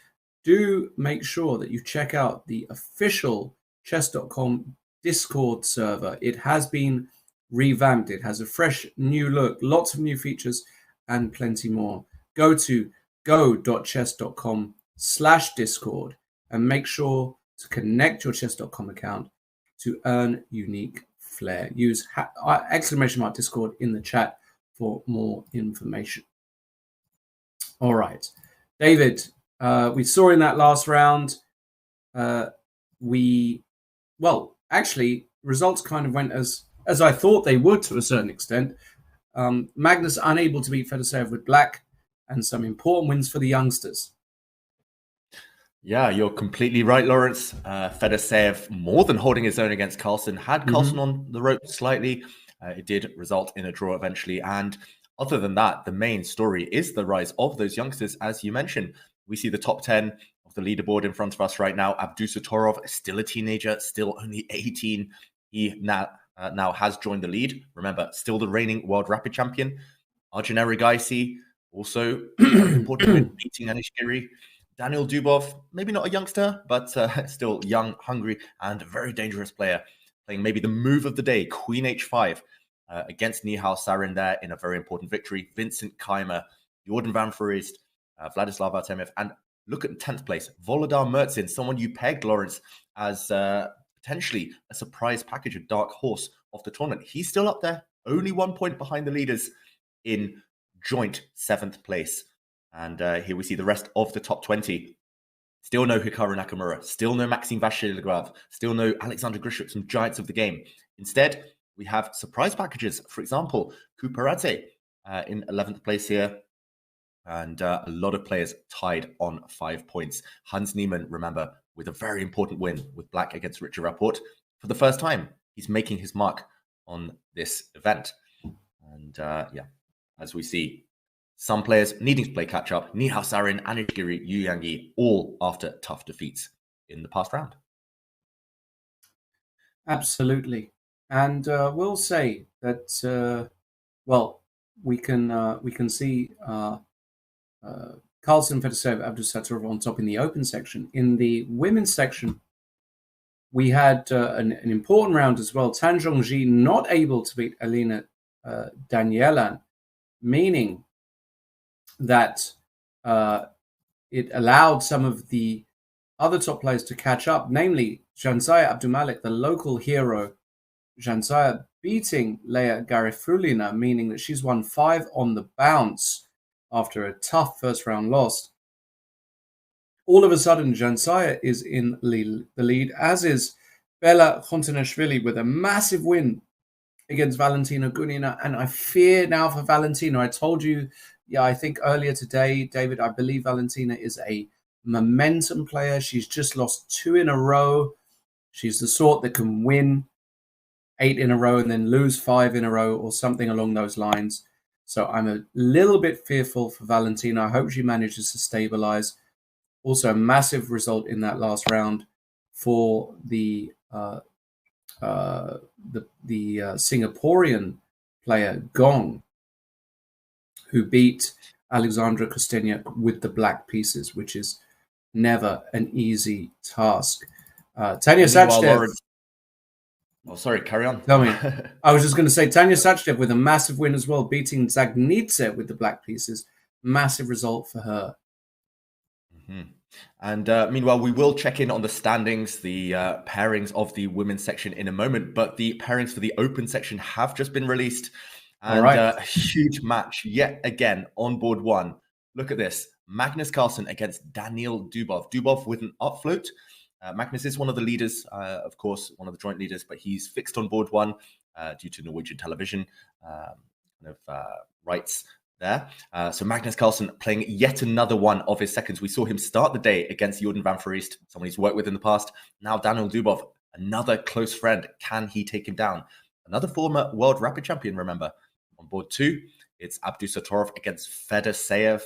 Do make sure that you check out the official chess.com Discord server. It has been revamped. It has a fresh new look, lots of new features, and plenty more. Go to go.chess.com/Discord and make sure to connect your chess.com account to earn unique flair. Use !Discord in the chat for more information. All right, David, we saw in that last round, actually, results kind of went as I thought they would to a certain extent. Magnus unable to beat Fedoseev with black, and some important wins for the youngsters. Yeah, you're completely right, Lawrence. Fedoseev more than holding his own against Carlsen. Had Carlsen on the rope slightly. It did result in a draw eventually. And other than that, the main story is the rise of those youngsters, as you mentioned. We see the top 10 of the leaderboard in front of us right now. Abdusatorov, still a teenager, still only 18. He now has joined the lead. Remember, still the reigning World Rapid Champion. Arjun Erigaisi, also very important win, beating Anish Giri. Daniel Dubov, maybe not a youngster, but still young, hungry, and a very dangerous player. Playing maybe the move of the day, Queen H5, against Nihal Sarin there in a very important victory. Vincent Keimer, Jordan van Foreest, Vladislav Artemiev, and look at 10th place, Volodar Mertzin, someone you pegged, Lawrence, as potentially a surprise package, a dark horse of the tournament. He's still up there, only 1 point behind the leaders in joint 7th place. And here we see the rest of the top 20. Still no Hikaru Nakamura, still no Maxime Vachier-Lagrave, still no Alexander Grishuk, some giants of the game. Instead, we have surprise packages. For example, Quparadze in 11th place here. And a lot of players tied on 5 points. Hans Niemann, remember, with a very important win with black against Richard Rapport. For the first time, he's making his mark on this event. And as we see, some players needing to play catch up. Nihal Sarin, Anish Giri, Yu Yangyi, all after tough defeats in the past round. Absolutely. And we'll say that, we can see Carlsen, Fedoseev, Abdusatorov on top in the open section. In the women's section, we had an important round as well. Tan Zhongji not able to beat Alina Danielan, meaning that it allowed some of the other top players to catch up, namely Janzaya Abdumalik, the local hero. Janzaya beating Leia Garifulina, meaning that she's won 5 on the bounce after a tough first round loss. All of a sudden, Janzaya is in the lead, as is Bella Khontanashvili with a massive win against Valentina Gunina. And I fear now for Valentina. I told you, I think earlier today, David, I believe Valentina is a momentum player. She's just lost 2 in a row. She's the sort that can win 8 in a row and then lose 5 in a row or something along those lines. So I'm a little bit fearful for Valentina. I hope she manages to stabilize. Also, a massive result in that last round for the Singaporean player Gong, who beat Alexandra Kostenyak with the black pieces, which is never an easy task. Tanya Sachdev. Oh, sorry, carry on. Tell me. I was just going to say, Tanya Sachdev with a massive win as well, beating Zagnitze with the black pieces. Massive result for her. And meanwhile, we will check in on the standings, the pairings of the women's section in a moment, but the pairings for the open section have just been released. And a huge match yet again on board one. Look at this. Magnus Carlsen against Daniil Dubov. Dubov with an upfloat. Magnus is one of the leaders, of course, one of the joint leaders, but he's fixed on board one due to Norwegian television rights there. So Magnus Carlsen playing yet another one of his seconds. We saw him start the day against Jordan van Foreest, someone he's worked with in the past. Now Daniil Dubov, another close friend. Can he take him down? Another former world rapid champion, remember. On board two, it's Abdusatorov against Fedoseev.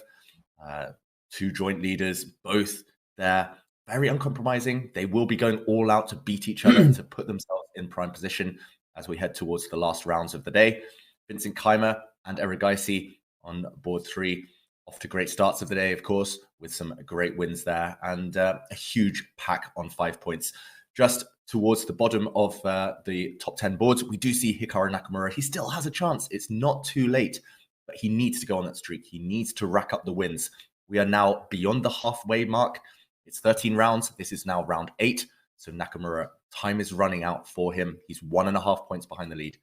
Two joint leaders, both there. Very uncompromising. They will be going all out to beat each other to put themselves in prime position as we head towards the last rounds of the day. Vincent Keimer and Erigaisi on board three, off to great starts of the day, of course, with some great wins there and a huge pack on 5 points. Just towards the bottom of the top 10 boards, we do see Hikaru Nakamura. He still has a chance. It's not too late, but he needs to go on that streak. He needs to rack up the wins. We are now beyond the halfway mark. It's 13 rounds. This is now round 8. So Nakamura, time is running out for him. He's 1.5 points behind the lead.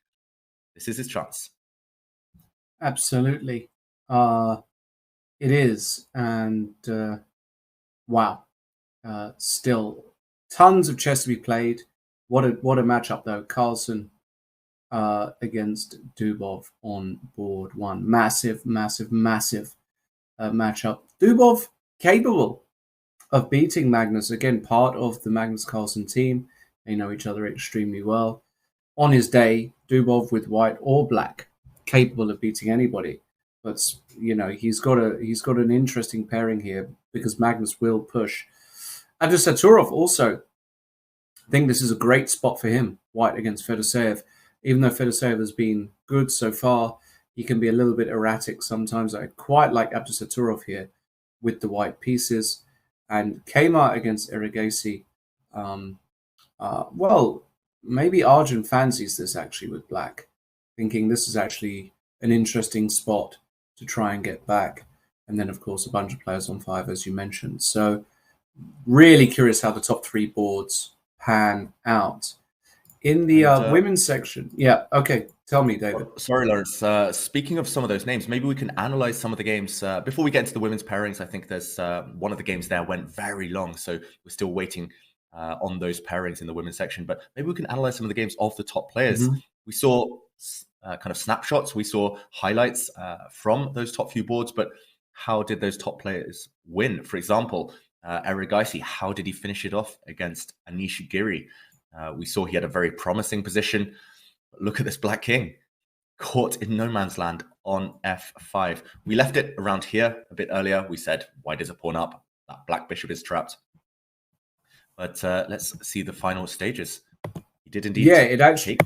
This is his chance. Absolutely. It is. And wow. Still tons of chess to be played. What a matchup, though. Carlsen against Dubov on board one. Massive matchup. Dubov capable of beating Magnus. Again, part of the Magnus Carlsen team. They know each other extremely well. On his day, Dubov with white or black, capable of beating anybody. But you know, he's got an interesting pairing here because Magnus will push. Abdusatorov also, I think this is a great spot for him. White against Fedoseev. Even though Fedoseev has been good so far, he can be a little bit erratic sometimes. I quite like Abdusatorov here with the white pieces. And Keimer against Erigaisi. Well, maybe Arjun fancies this actually with black, thinking this is actually an interesting spot to try and get back. And then, of course, a bunch of players on 5, as you mentioned. So really curious how the top 3 boards pan out. In the women's section, yeah, okay, tell me, David. Sorry, Lawrence. Speaking of some of those names, maybe we can analyze some of the games. Before we get into the women's pairings, I think there's one of the games there went very long, so we're still waiting on those pairings in the women's section. But maybe we can analyze some of the games of the top players. We saw kind of snapshots. We saw highlights from those top few boards, but how did those top players win? For example, Erigaisi, how did he finish it off against Anish Giri? We saw he had a very promising position. Look at this Black King, caught in no man's land on f5. We left it around here a bit earlier. We said, white is a pawn up. That Black Bishop is trapped. But let's see the final stages. He did indeed. Yeah, it actually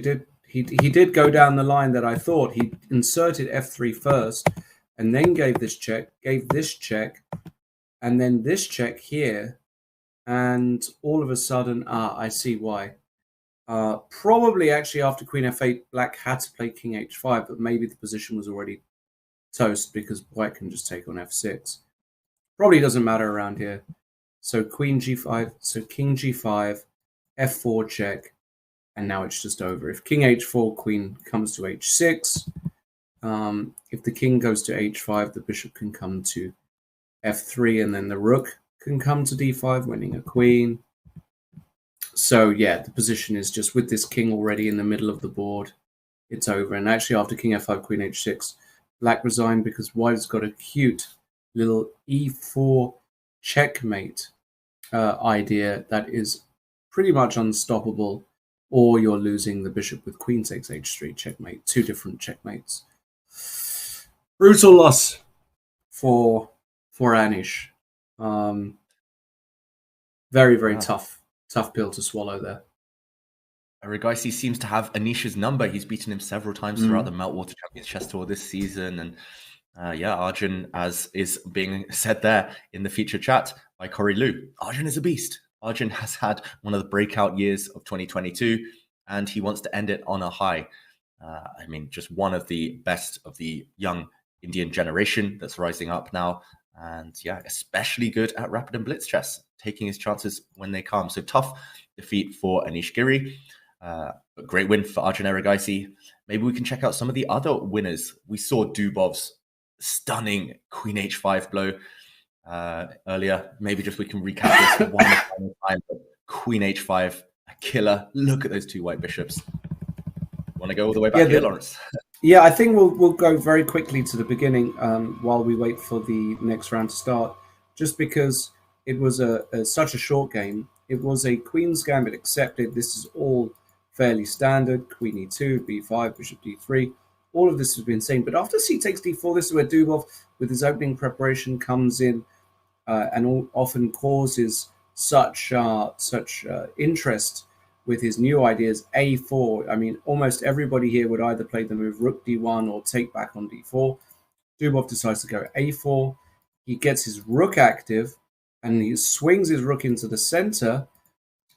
did. He did go down the line that I thought. He inserted f3 first, and then gave this check, and then this check here. And all of a sudden, I see why. Probably actually after Queen f8, Black had to play King h5, but maybe the position was already toast because White can just take on f6. Probably doesn't matter around here. So Queen g5, so King g5, f4 check, and now it's just over. If King h4, Queen comes to h6. If the King goes to h5, the Bishop can come to f3, and then the Rook can come to d5, winning a queen. So yeah, the position is just with this king already in the middle of the board, it's over. And actually after King f5, Queen h6, Black resigned because White has got a cute little e4 checkmate idea that is pretty much unstoppable, or you're losing the Bishop with Queen takes h3 checkmate. 2 different checkmates. Brutal loss for Anish. Very tough pill to swallow there. Erigaisi seems to have Anish's number. He's beaten him several times throughout the Meltwater Champions Chess Tour this season. And Arjun, as is being said there in the feature chat by Corey Liu, Arjun is a beast. Arjun has had one of the breakout years of 2022, and he wants to end it on a high. I mean, just one of the best of the young Indian generation that's rising up now. And yeah, especially good at rapid and blitz chess, taking his chances when they come. So tough defeat for Anish Giri, but great win for Arjun Erigaisi. Maybe we can check out some of the other winners. We saw Dubov's stunning Queen H5 blow earlier. Maybe just we can recap this one final time. But Queen H5, a killer. Look at those two white bishops. Want to go all the way back here, Lawrence? Yeah, I think we'll go very quickly to the beginning while we wait for the next round to start. Just because it was such a short game, it was a Queen's Gambit accepted. This is all fairly standard. Queen E2, B5, Bishop D3. All of this has been seen. But after C takes D4, this is where Dubov, with his opening preparation, comes in and often causes such interest with his new ideas. A4, I mean, almost everybody here would either play the move Rook D1 or take back on D4. Dubov decides to go A4. He gets his Rook active, and he swings his Rook into the center,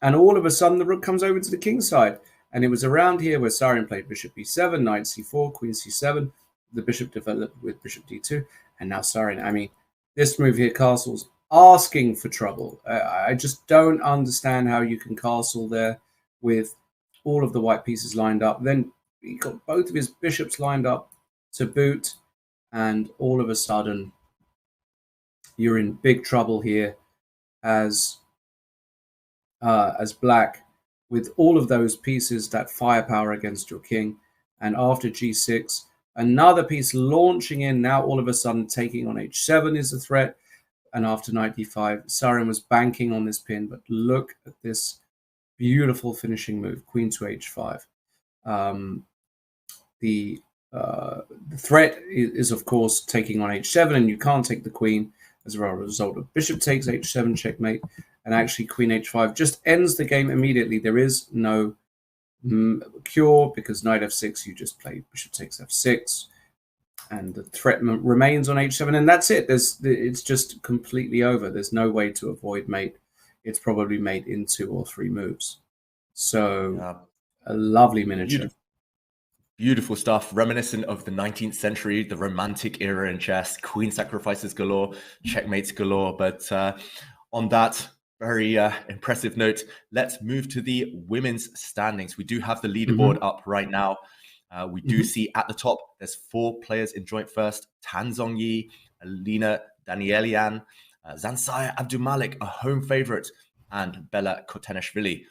and all of a sudden the Rook comes over to the king side. And it was around here where Sarin played Bishop B7, Knight C4, Queen C7. The Bishop developed with Bishop D2, and now Sarin. I mean, this move here, castle's asking for trouble. I just don't understand how you can castle there with all of the white pieces lined up. Then he got both of his bishops lined up to boot, and all of a sudden you're in big trouble here as black, with all of those pieces, that firepower against your king. And after G6, another piece launching in, now all of a sudden taking on H7 is a threat. And after Knight D5, Sarin was banking on this pin, but look at this beautiful finishing move, Queen to H5. The threat is, of course, taking on H7, and you can't take the queen as a result of Bishop takes H7, checkmate, and actually Queen H5 just ends the game immediately. There is no cure, because Knight F6, you just play Bishop takes F6, and the threat remains on H7, and that's it. It's just completely over. There's no way to avoid mate. It's probably mate in 2 or 3 moves. So a lovely miniature. Beautiful stuff, reminiscent of the 19th century, the romantic era in chess. Queen sacrifices galore, checkmates galore. But on that very impressive note, let's move to the women's standings. We do have the leaderboard up right now. We do see at the top, there's 4 players in joint first: Tan Zhongyi, Alina Danielian, Zansaya Abdumalik, a home favorite, and Bella Kotenashvili.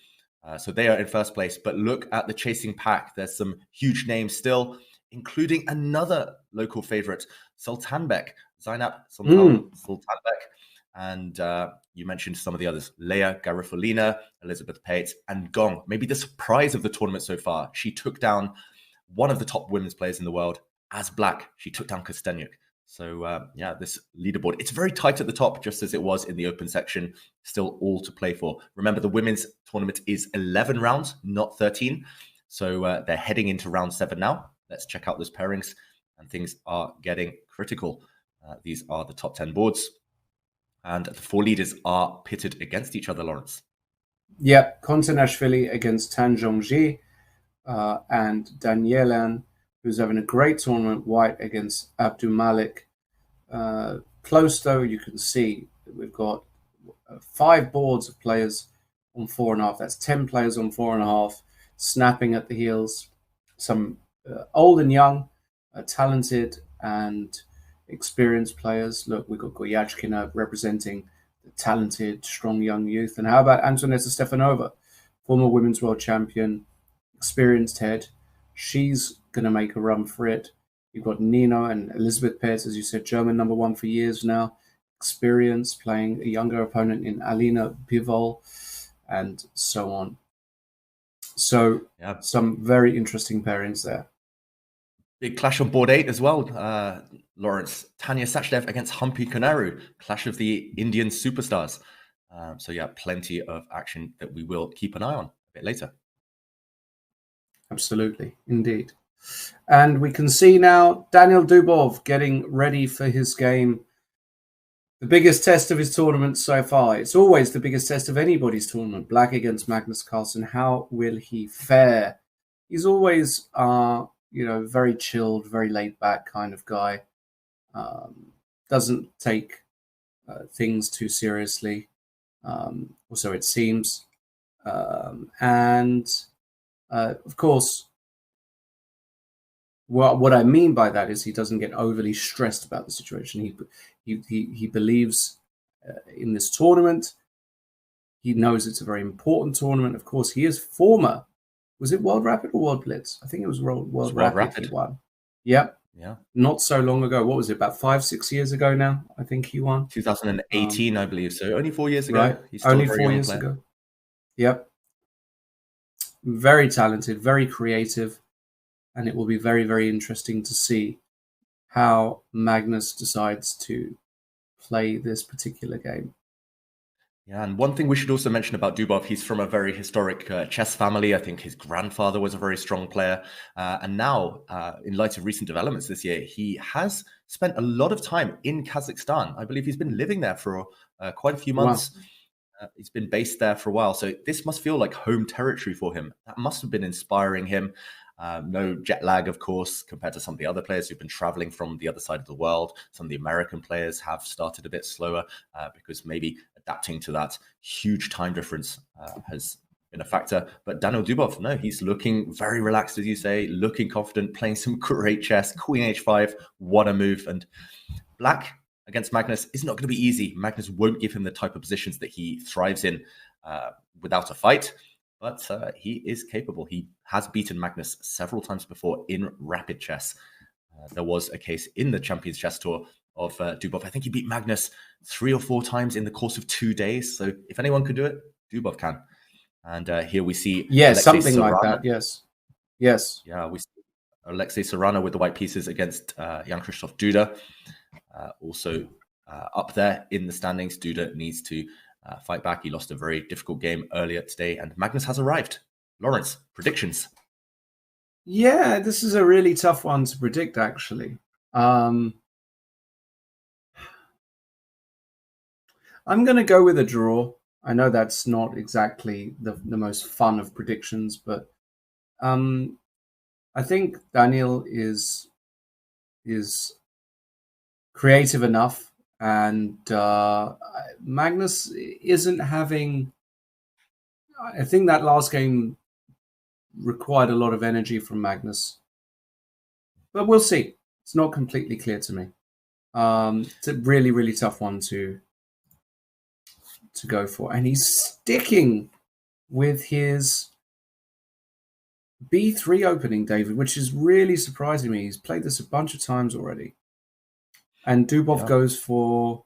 So they are in first place. But look at the chasing pack. There's some huge names still, including another local favorite, Sultanbek, Zainab Sultanbek. And you mentioned some of the others, Leia Garifulina, Elizabeth Pate, and Gong. Maybe the surprise of the tournament so far. She took down one of the top women's players in the world as black. She took down Kostenyuk. So yeah, this leaderboard, it's very tight at the top, just as it was in the open section. Still all to play for. Remember, the women's tournament is 11 rounds, not 13. So they're heading into round 7 now. Let's check out those pairings, and things are getting critical. These are the top 10 boards, and the 4 leaders are pitted against each other, Lawrence. Yeah, Kontanashvili against Tan Zhongyi, and Danielan, who's having a great tournament, white against Abdul Malik. Close though, you can see that we've got 5 boards of players on 4.5. That's 10 players on 4.5, snapping at the heels. Some old and young, talented and experienced players. Look, we've got Goyachkina representing the talented, strong young youth. And how about Antonetta Stefanova, former women's world champion, experienced head? She's going to make a run for it. You've got Nino and Elizabeth Petz, as you said, German #1 for years now. Experience playing a younger opponent in Alina Bivol, and so on. So some very interesting pairings there. Big clash on board 8 as well, Lawrence. Tanya Sachdev against Humpy Konaru, clash of the Indian superstars. So yeah, plenty of action that we will keep an eye on a bit later. Absolutely, indeed. And we can see now Daniel Dubov getting ready for his game. The biggest test of his tournament so far. It's always the biggest test of anybody's tournament. Black against Magnus Carlsen. How will he fare? He's always, very chilled, very laid back kind of guy. Doesn't take things too seriously, or so it seems. And of course, what I mean by that is he doesn't get overly stressed about the situation. He believes in this tournament. He knows it's a very important tournament. Of course, he is former. Was it World Rapid or World Blitz? I think it was World Rapid. He won. Yep. Yeah. Not so long ago. What was it? About 5-6 years ago now. I think he won. 2018, I believe. So only 4 years ago. Right. He's still Only a very 4 young years player. ago. Yep. Very talented, very creative, and it will be very, very interesting to see how Magnus decides to play this particular game. Yeah, and one thing we should also mention about Dubov, he's from a very historic chess family. I think his grandfather was a very strong player. And now, in light of recent developments this year, he has spent a lot of time in Kazakhstan. I believe he's been living there for quite a few months. Wow. He's been based there for a while. So this must feel like home territory for him. That must have been inspiring him. No jet lag, of course, compared to some of the other players who've been traveling from the other side of the world. Some of the American players have started a bit slower because maybe adapting to that huge time difference has been a factor. But Daniil Dubov, no, he's looking very relaxed, as you say, looking confident, playing some great chess. Queen h5, what a move. And Black against Magnus is not going to be easy. Magnus won't give him the type of positions that he thrives in without a fight. But he is capable. He has beaten Magnus several times before in rapid chess. There was a case in the Champions Chess Tour of Dubov. I think he beat Magnus 3 or 4 times in the course of 2 days. So if anyone can do it, Dubov can. And here we see... something Sarana. Like that, yes. Yes. Yeah, we see Alexei Sarana with the white pieces against Jan-Krzysztof Duda. Also up there in the standings, Duda needs to fight back. He lost a very difficult game earlier today, and Magnus has arrived. Lawrence, predictions? Yeah, this is a really tough one to predict, actually. I'm going to go with a draw. I know that's not exactly the most fun of predictions, but I think Daniil is creative enough, and Magnus isn't having... I think that last game required a lot of energy from Magnus. But we'll see. It's not completely clear to me. It's a really, really tough one to go for. And he's sticking with his B3 opening, David, which is really surprising me. He's played this a bunch of times already. And Dubov goes for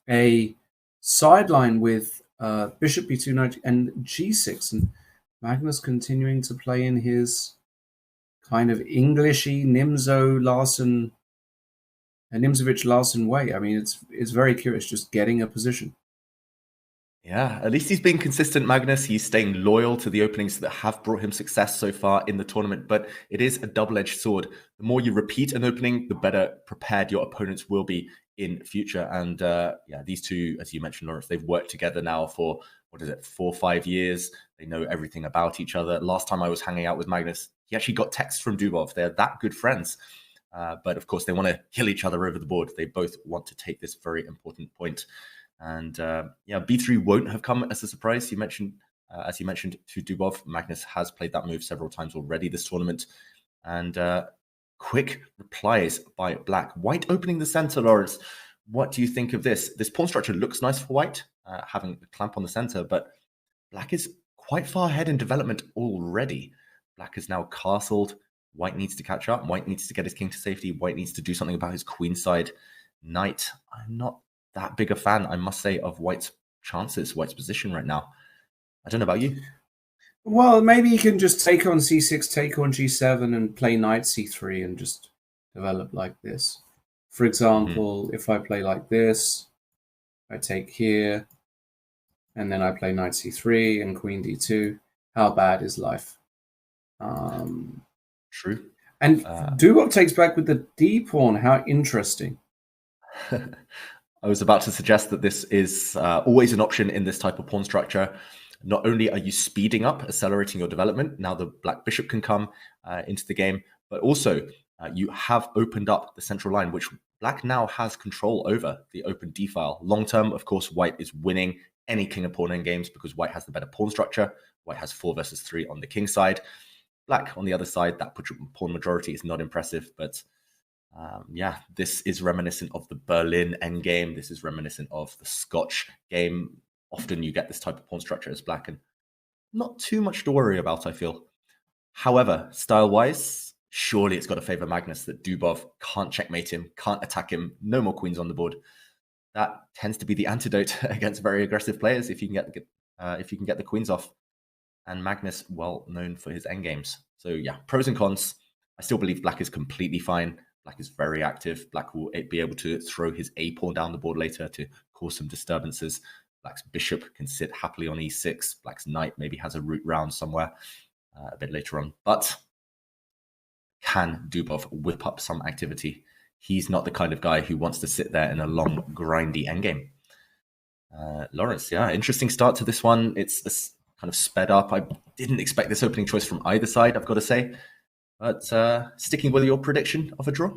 a sideline with Bishop B2 knight and G6, and Magnus continuing to play in his kind of Englishy Nimzovich Larsen way. I mean, it's very curious, just getting a position. Yeah, at least he's being consistent, Magnus. He's staying loyal to the openings that have brought him success so far in the tournament, but it is a double-edged sword. The more you repeat an opening, the better prepared your opponents will be in future. And these two, as you mentioned, Lawrence, they've worked together now for, 4 or 5 years. They know everything about each other. Last time I was hanging out with Magnus, he actually got texts from Dubov. They're that good friends. But of course, they want to kill each other over the board. They both want to take this very important point. And B3 won't have come as a surprise. As you mentioned, to Dubov, Magnus has played that move several times already this tournament. And quick replies by Black. White opening the center, Lawrence. What do you think of this? This pawn structure looks nice for White, having the clamp on the center, but Black is quite far ahead in development already. Black is now castled. White needs to catch up. White needs to get his king to safety. White needs to do something about his queenside knight. I'm not that big a fan, I must say, of White's chances, White's position right now. I don't know about you. Well, maybe he can just take on c6, take on g7, and play knight c3 and just develop like this. For example, if I play like this, I take here, and then I play knight c3 and queen d2. How bad is life? True. And Dubov takes back with the d pawn. How interesting. I was about to suggest that this is always an option in this type of pawn structure. Not only are you speeding up, accelerating your development, now the black bishop can come into the game, but also you have opened up the central line, which Black now has control over the open D file. Long term, of course, White is winning any king and pawn endgames because White has the better pawn structure. White has 4 versus 3 on the king side. Black on the other side, that pawn majority is not impressive, but yeah, this is reminiscent of the Berlin endgame. This is reminiscent of the Scotch game. Often you get this type of pawn structure as Black, and not too much to worry about, I feel. However, style-wise, surely it's got to favor Magnus that Dubov can't checkmate him, can't attack him, no more queens on the board. That tends to be the antidote against very aggressive players if you can get the queens off. And Magnus, well known for his endgames. So yeah, pros and cons. I still believe Black is completely fine. Black is very active. Black will be able to throw his A pawn down the board later to cause some disturbances. Black's bishop can sit happily on E6. Black's knight maybe has a route round somewhere a bit later on. But can Dubov whip up some activity? He's not the kind of guy who wants to sit there in a long, grindy endgame. Lawrence, yeah, interesting start to this one. It's kind of sped up. I didn't expect this opening choice from either side, I've got to say. But sticking with your prediction of a draw?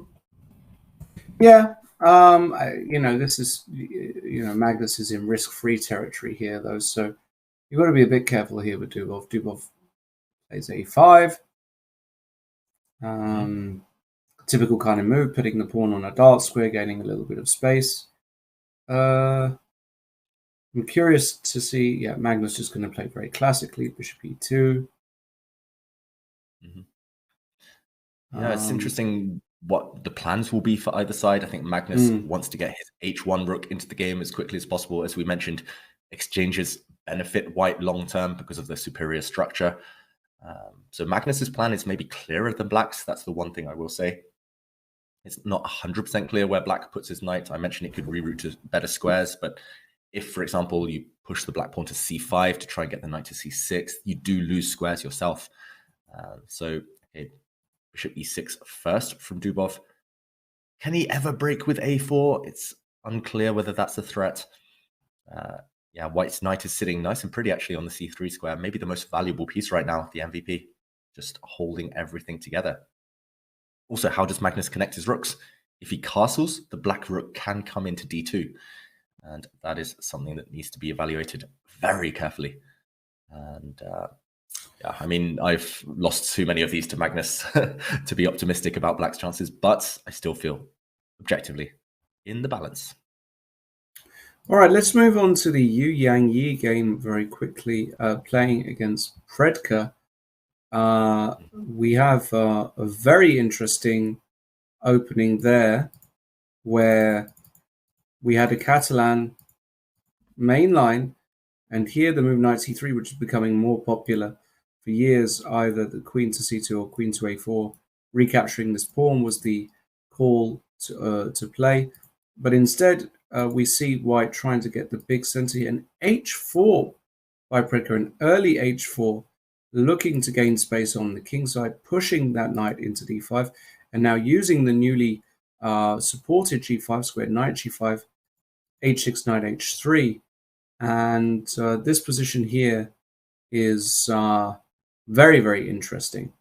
Yeah. This is, Magnus is in risk-free territory here, though. So you've got to be a bit careful here with Dubov. Dubov plays A5. Typical kind of move, putting the pawn on a dart square, gaining a little bit of space. I'm curious to see, yeah, Magnus is going to play very classically, bishop E2. Yeah, it's interesting what the plans will be for either side. I think Magnus wants to get his H1 rook into the game as quickly as possible. As we mentioned, exchanges benefit White long-term because of their superior structure. So Magnus's plan is maybe clearer than Black's. That's the one thing I will say. It's not 100% clear where Black puts his knight. I mentioned it could reroute to better squares, but if, for example, you push the Black pawn to C5 to try and get the knight to C6, you do lose squares yourself. So bishop E6 first from Dubov. Can he ever break with A4? It's unclear whether that's a threat. Yeah, White's knight is sitting nice and pretty actually on the C3 square. Maybe the most valuable piece right now, the MVP. Just holding everything together. Also, how does Magnus connect his rooks? If he castles, the Black rook can come into D2. And that is something that needs to be evaluated very carefully. And yeah, I mean, I've lost too many of these to Magnus to be optimistic about Black's chances, but I still feel objectively in the balance. All right, let's move on to the Yu Yang Yi game very quickly. Playing against Predka, we have a very interesting opening there where we had a Catalan main line, and here the move knight c3, which is becoming more popular for years. Either the queen to c2 or queen to a4, recapturing this pawn was the call to play. But instead, we see White trying to get the big center here. And h4 by Predka, an early h4, looking to gain space on the king side, pushing that knight into d5, and now using the newly supported g5 square, knight g5, h6, knight h3. And this position here is very, very interesting.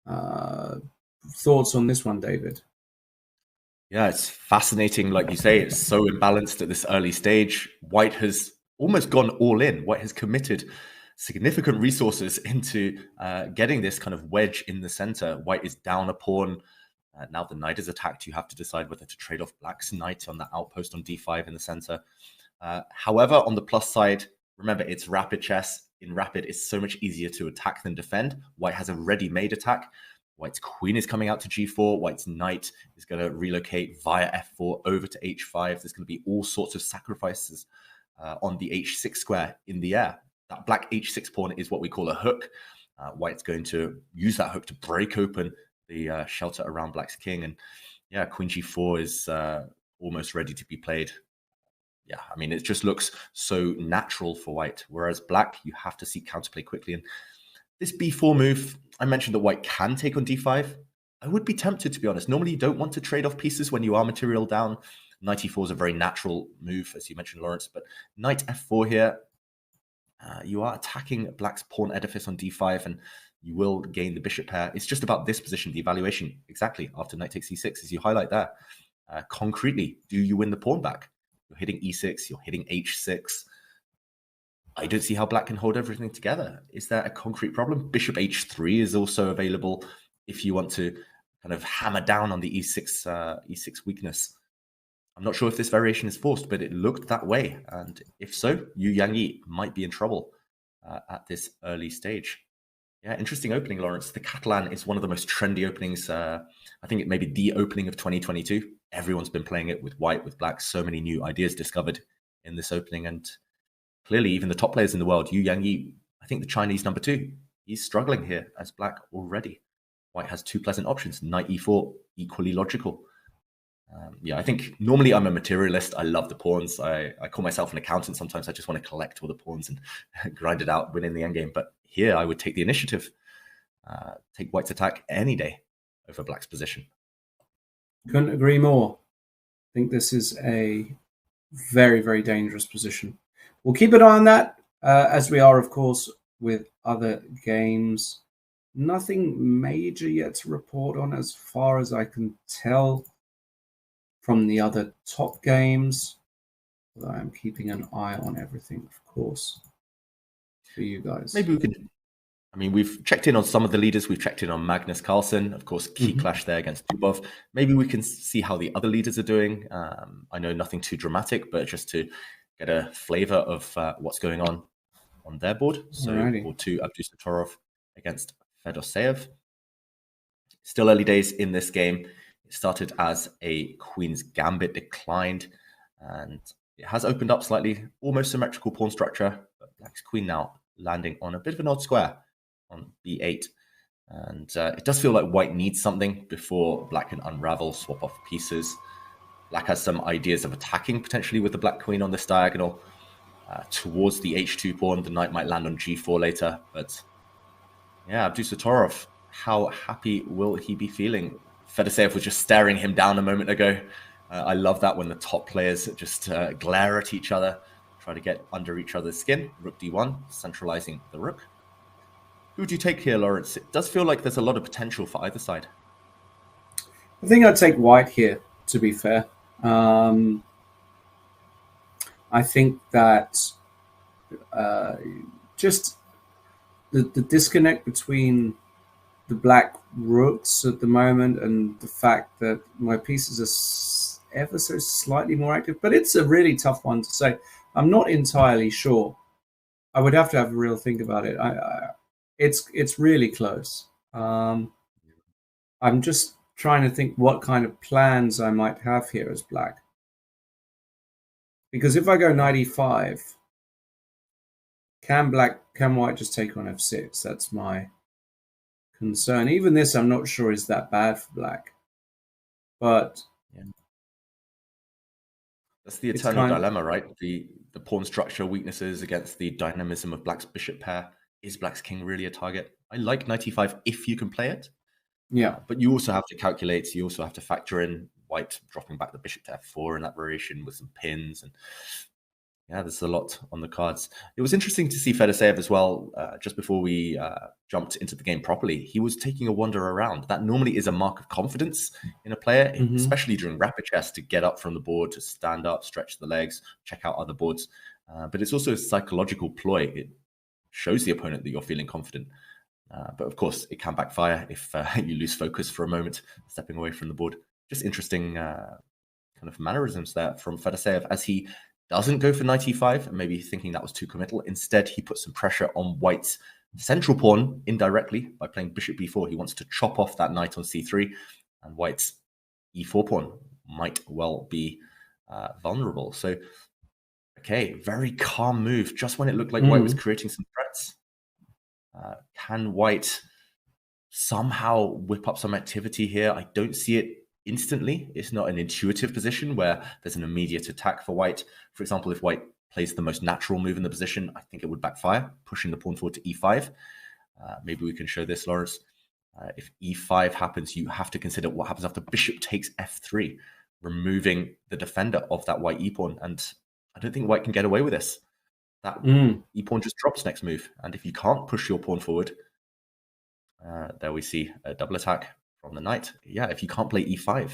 Thoughts on this one, David? Yeah, it's fascinating. Like you say, it's so imbalanced at this early stage. White has almost gone all in. White has committed significant resources into getting this kind of wedge in the center. White is down a pawn. Now the knight is attacked. You have to decide whether to trade off Black's knight on the outpost on d5 in the center. However, on the plus side, remember, it's rapid chess. In rapid, it's so much easier to attack than defend. White has a ready-made attack. White's queen is coming out to g4. White's knight is going to relocate via f4 over to h5. There's going to be all sorts of sacrifices on the h6 square in the air. That Black h6 pawn is what we call a hook. White's going to use that hook to break open the shelter around Black's king. And yeah, queen g4 is almost ready to be played. Yeah, I mean, it just looks so natural for White. Whereas Black, you have to seek counterplay quickly. And this b4 move, I mentioned that White can take on d5. I would be tempted, to be honest. Normally, you don't want to trade off pieces when you are material down. Knight e4 is a very natural move, as you mentioned, Lawrence. But knight f4 here, you are attacking Black's pawn edifice on d5, and you will gain the bishop pair. It's just about this position, the evaluation, exactly, after knight takes c6, as you highlight there. concretely, do you win the pawn back? You're hitting e6, you're hitting h6. I don't see how black can hold everything together. Is there a concrete problem? Bishop h3 is also available if you want to kind of hammer down on the e6 weakness. I'm not sure if this variation is forced, but it looked that way. And if so, Yu Yangyi might be in trouble at this early stage. Yeah, interesting opening, Lawrence. The Catalan is one of the most trendy openings. I think it may be the opening of 2022. Everyone's been playing it with white, with black. So many new ideas discovered in this opening. And clearly, even the top players in the world, Yu Yangyi, I think the Chinese number 2, he's struggling here as black already. White has 2 pleasant options. Knight e4, equally logical. Yeah, I think normally I'm a materialist. I love the pawns. I call myself an accountant. Sometimes I just want to collect all the pawns and grind it out, win in the endgame. But here I would take the initiative. Take white's attack any day over black's position. Couldn't agree more. I think this is a very, very dangerous position. We'll keep an eye on that, as we are, of course, with other games. Nothing major yet to report on as far as I can tell from the other top games. Although I'm keeping an eye on everything, of course, for you guys. Maybe we could... I mean, we've checked in on some of the leaders. We've checked in on Magnus Carlsen. Of course, key clash there against Dubov. Maybe we can see how the other leaders are doing. I know nothing too dramatic, but just to get a flavor of what's going on their board. So, board 2, Abdusatorov against Fedoseev. Still early days in this game. It started as a Queen's Gambit, declined, and it has opened up slightly, almost symmetrical pawn structure. But black's queen now landing on a bit of an odd square on b8. And it does feel like white needs something before black can unravel, swap off pieces. Black has some ideas of attacking potentially with the black queen on this diagonal. Towards the h2 pawn, the knight might land on g4 later. But yeah, Abdusatorov, how happy will he be feeling? Fedoseev was just staring him down a moment ago. I love that when the top players just glare at each other, try to get under each other's skin. Rook d1, centralizing the rook. Who do you take here, Lawrence? It does feel like there's a lot of potential for either side. I think I'd take white here, to be fair. I think that just the disconnect between the black rooks at the moment and the fact that my pieces are ever so slightly more active, but it's a really tough one to say. I'm not entirely sure. I would have to have a real think about it. It's really close. I'm just trying to think what kind of plans I might have here as black. Because if I go knight e5, can white just take on f6? That's my concern. Even this, I'm not sure is that bad for black. But yeah, that's the eternal dilemma, right? The pawn structure weaknesses against the dynamism of black's bishop pair. Is black's king really a target? I like knight e5 if you can play it. Yeah. But you also have to calculate, you also have to factor in white dropping back the bishop to f4 in that variation with some pins. And yeah, there's a lot on the cards. It was interesting to see Fedoseev as well, just before we jumped into the game properly. He was taking a wander around. That normally is a mark of confidence in a player, especially during rapid chess, to get up from the board, to stand up, stretch the legs, check out other boards. But it's also a psychological ploy. It shows the opponent that you're feeling confident. But of course, it can backfire if you lose focus for a moment, stepping away from the board. Just interesting kind of mannerisms there from Fedoseev as he doesn't go for knight e5, and maybe thinking that was too committal. Instead, he puts some pressure on white's central pawn indirectly by playing bishop b4. He wants to chop off that knight on c3, and white's e4 pawn might well be vulnerable. So, okay, very calm move, just when it looked like white was creating some threats. Can white somehow whip up some activity here? I don't see it instantly. It's not an intuitive position where there's an immediate attack for white. For example, if white plays the most natural move in the position, I think it would backfire, pushing the pawn forward to e5. Maybe we can show this, Lawrence. If e5 happens, you have to consider what happens after bishop takes f3, removing the defender of that white e-pawn. And I don't think white can get away with this. That e-pawn just drops next move. And if you can't push your pawn forward, there we see a double attack from the knight. Yeah, if you can't play e5,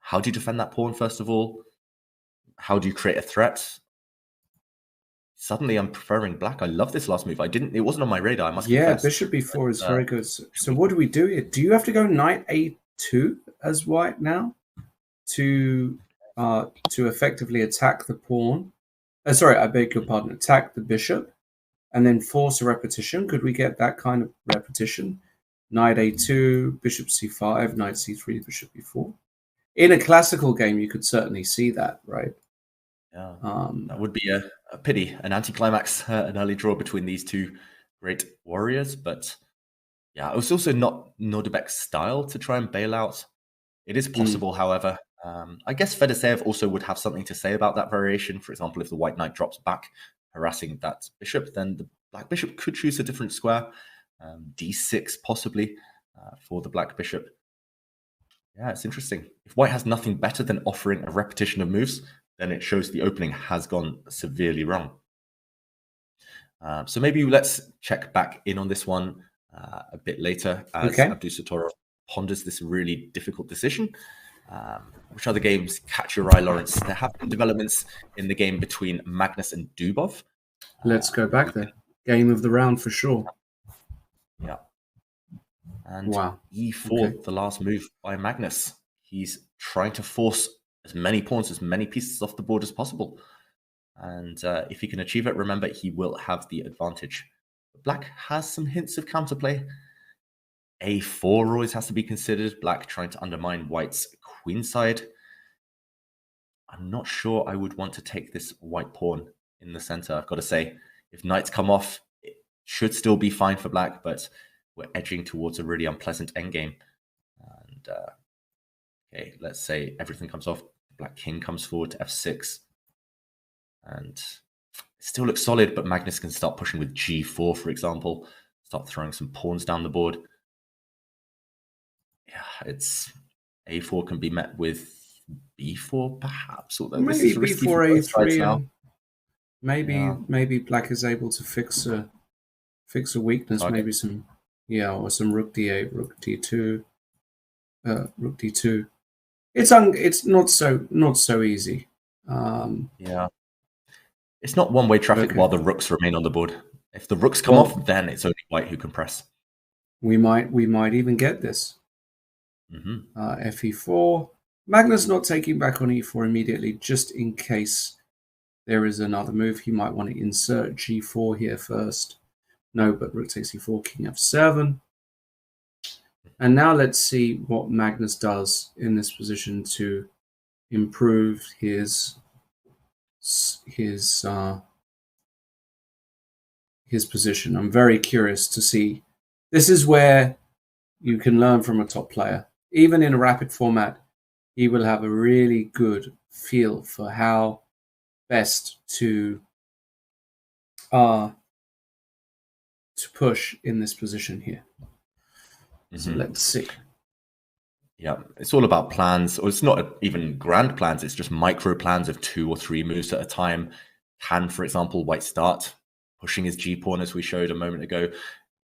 How do you defend that pawn, first of all? How do you create a threat? Suddenly, I'm preferring black. I love this last move. It wasn't on my radar, I must confess. Bishop b4 is very good. So what do we do here? Do you have to go knight a2 as white now to effectively attack the pawn? Sorry, I beg your pardon. Attack the bishop and then force a repetition. Could we get that kind of repetition? Knight a2, bishop c5, knight c3, bishop b4. In a classical game, you could certainly see that, right? Yeah, that would be a pity, an anticlimax, an early draw between these two great warriors. But yeah, it was also not Nordebek's style to try and bail out. It is possible, however. I guess Fedoseev also would have something to say about that variation. For example, if the white knight drops back, harassing that bishop, then the black bishop could choose a different square. D6 possibly for the black bishop. Yeah, it's interesting. If white has nothing better than offering a repetition of moves, then it shows the opening has gone severely wrong. So maybe let's check back in on this one a bit later as Abdusattorov ponders this really difficult decision. Which other games catch your eye, Lawrence? There have been developments in the game between Magnus and Dubov. Let's go back there. Game of the round for sure. Yeah. And e4, the last move by Magnus. He's trying to force as many pawns, as many pieces off the board as possible. And if he can achieve it, remember, he will have the advantage. Black has some hints of counterplay. A4 always has to be considered. Black trying to undermine white's queenside. I'm not sure I would want to take this white pawn in the center. I've got to say, if knights come off, it should still be fine for black, but we're edging towards a really unpleasant endgame. And okay, let's say everything comes off. Black king comes forward to f6. And it still looks solid, but Magnus can start pushing with g4, for example. Start throwing some pawns down the board. Yeah, it's a4 can be met with b4, perhaps. Although maybe this is risky for both sides now. Maybe black is able to fix a weakness. Okay. Maybe some or some rook d8, rook d2, rook d2. It's not so easy. Yeah, it's not one-way traffic while the rooks remain on the board. If the rooks come off, then it's only white who can press. We might even get this. Fe4. Magnus not taking back on e4 immediately, just in case there is another move. He might want to insert g4 here first. No, but rook takes e4, king f7. And now let's see what Magnus does in this position to improve his position. I'm very curious to see. This is where you can learn from a top player. Even in a rapid format, he will have a really good feel for how best to push in this position here. So let's see. Yeah, it's all about plans, or it's not even grand plans, it's just micro plans of 2 or 3 moves at a time. Can, for example, white start pushing his g-pawn as we showed a moment ago.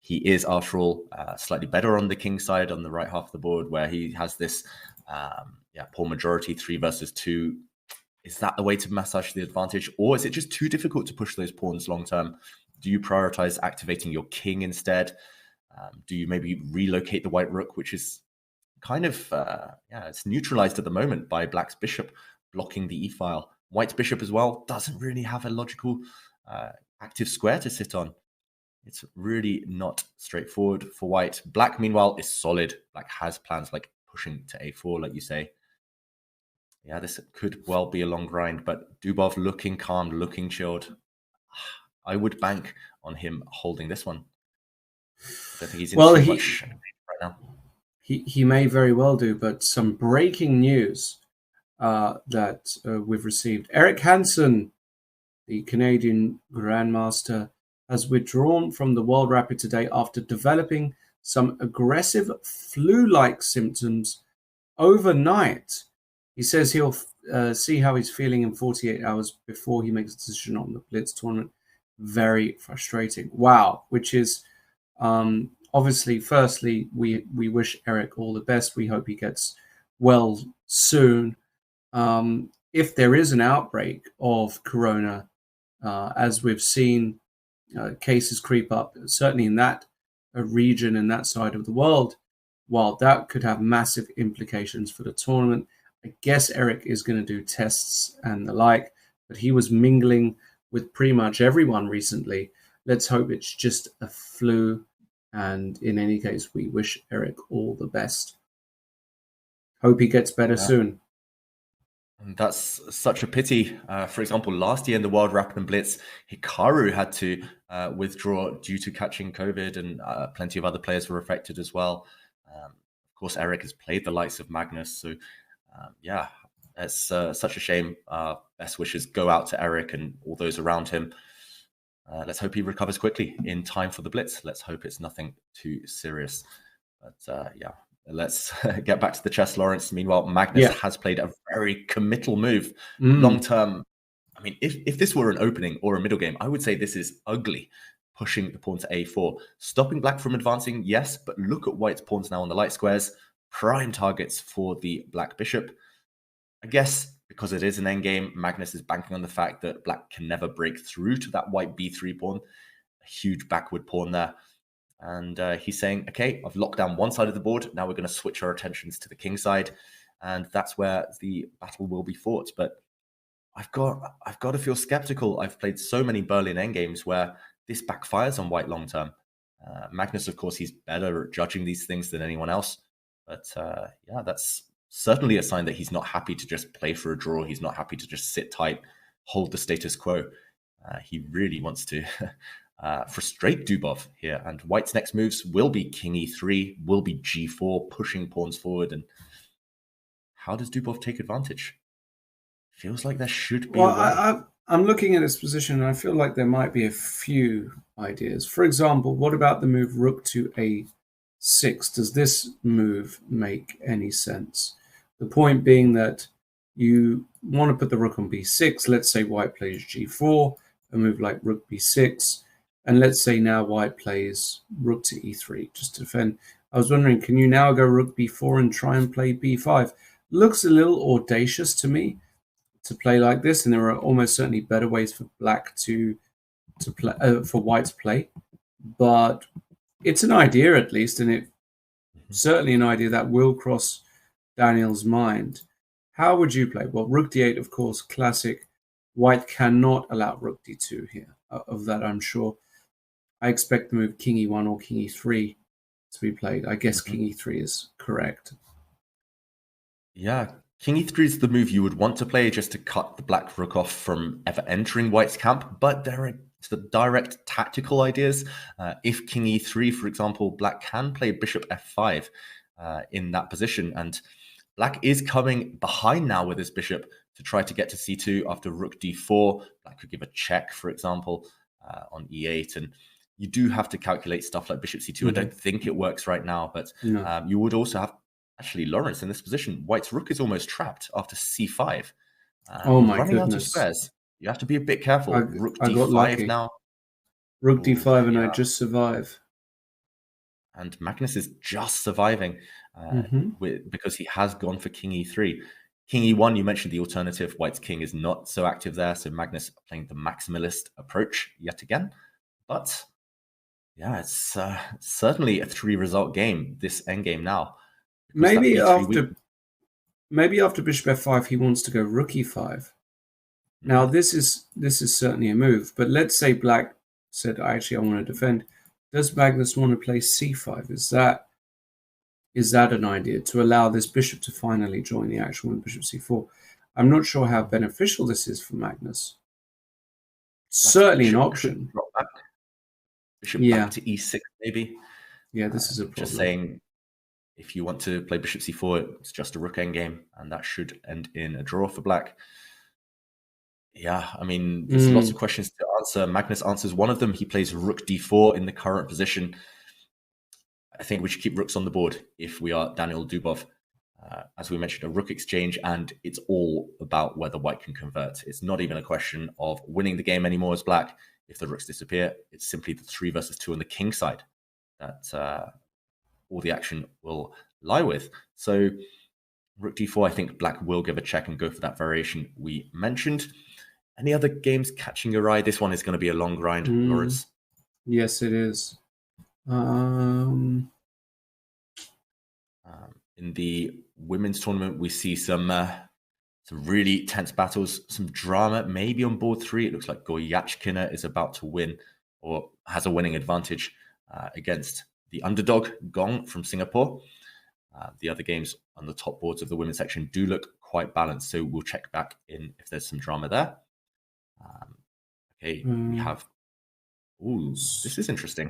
He is, after all, slightly better on the king side, on the right half of the board, where he has this pawn majority, 3 versus 2. Is that the way to massage the advantage? Or is it just too difficult to push those pawns long term? Do you prioritize activating your king instead? Do you maybe relocate the white rook, which is kind of, it's neutralized at the moment by black's bishop blocking the e-file. White's bishop as well doesn't really have a logical active square to sit on. It's really not straightforward for white. Black, meanwhile, is solid. Black has plans like pushing to a4, like you say. Yeah, this could well be a long grind, but Dubov looking calm, looking chilled. I would bank on him holding this one. I think he's in too much right now. He may very well do, but some breaking news that we've received. Eric Hansen, the Canadian Grandmaster, has withdrawn from the World Rapid today after developing some aggressive flu-like symptoms overnight. He says he'll see how he's feeling in 48 hours before he makes a decision on the Blitz tournament. Very frustrating. Wow. Which is obviously, firstly, we wish Eric all the best. We hope he gets well soon. If there is an outbreak of corona, as we've seen cases creep up, certainly in that region and that side of the world, while that could have massive implications for the tournament. I guess Eric is going to do tests and the like, but he was mingling with pretty much everyone recently. Let's hope it's just a flu. And in any case, we wish Eric all the best. Hope he gets better soon. And that's such a pity. For example, last year in the World Rapid Blitz, Hikaru had to withdraw due to catching COVID, and plenty of other players were affected as well. Of course, Eric has played the likes of Magnus, so yeah, it's such a shame. Best wishes go out to Eric and all those around him. Let's hope he recovers quickly in time for the Blitz. Let's hope it's nothing too serious. But yeah, let's get back to the chess, Lawrence. Meanwhile, Magnus has played a very committal move. Long term, I mean, if this were an opening or a middle game, I would say this is ugly. Pushing the pawn to a4. Stopping black from advancing, yes, but look at white's pawns now on the light squares. Prime targets for the black bishop. I guess because it is an endgame, Magnus is banking on the fact that black can never break through to that white b3 pawn. A huge backward pawn there. And he's saying, okay, I've locked down one side of the board. Now we're going to switch our attentions to the king side. And that's where the battle will be fought. But I've got to feel skeptical. I've played so many Berlin endgames where this backfires on white long term. Magnus, of course, he's better at judging these things than anyone else. But yeah, that's certainly a sign that he's not happy to just play for a draw. He's not happy to just sit tight, hold the status quo. He really wants to frustrate Dubov here. And white's next moves will be king e3, will be g4, pushing pawns forward. And how does Dubov take advantage? Feels like there should be I'm looking at this position and I feel like there might be a few ideas. For example, what about the move rook to a6? Does this move make any sense? The point being that you want to put the rook on b6. Let's say white plays g4, a move like rook b6. And let's say now white plays rook to e3 just to defend. I was wondering, can you now go rook b4 and try and play b5? Looks a little audacious to me to play like this, and there are almost certainly better ways for black to play for white to play. But it's an idea at least, and it's certainly an idea that will cross Daniel's mind. How would you play? Well, rook d8, of course, classic. White cannot allow rook d2 here. Of that, I'm sure. I expect the move king e1 or king e3 to be played. I guess king e3 is correct. Yeah, king e3 is the move you would want to play just to cut the black rook off from ever entering white's camp, but there are the direct tactical ideas. If king e3, for example, black can play bishop f5 in that position, and black is coming behind now with his bishop to try to get to c2 after rook d4. Black could give a check, for example, on e8, and you do have to calculate stuff like bishop c2. I don't think it works right now, but you would also have, actually, Lawrence, in this position, white's rook is almost trapped after c5. Oh my running goodness. out of squares. You have to be a bit careful. Rook I got d5 lucky. now. Rook d5 and I just survive. And Magnus is just surviving because he has gone for king e3. King e1, you mentioned the alternative. White's king is not so active there, so Magnus playing the maximalist approach yet again. But yeah, it's certainly a 3-result game, this endgame now. Maybe after bishop f5, he wants to go rook e5. Now, this is certainly a move, but let's say black said, actually, I want to defend. Does Magnus want to play c5? Is that an idea to allow this bishop to finally join the action with bishop c4? I'm not sure how beneficial this is for Magnus. Certainly an option. Bishop back to e6, maybe. Yeah, this is a problem. Just saying, if you want to play bishop c4, it's just a rook endgame, and that should end in a draw for black. Yeah, I mean, there's lots of questions to answer. Magnus answers one of them. He plays rook d4 in the current position. I think we should keep rooks on the board if we are Daniel Dubov. As we mentioned, a rook exchange, and it's all about whether white can convert. It's not even a question of winning the game anymore as black. If the rooks disappear, it's simply the 3 versus 2 on the king side that all the action will lie with. So Rook d4, I think black will give a check and go for that variation we mentioned. Any other games catching your eye? This one is going to be a long grind, Lawrence. Yes, it is. In the women's tournament, we see some really tense battles, some drama, maybe on board 3. It looks like Goyachkina is about to win or has a winning advantage against the underdog, Gong from Singapore. The other games on the top boards of the women's section do look quite balanced, so we'll check back in if there's some drama there. We have... Ooh, this is interesting.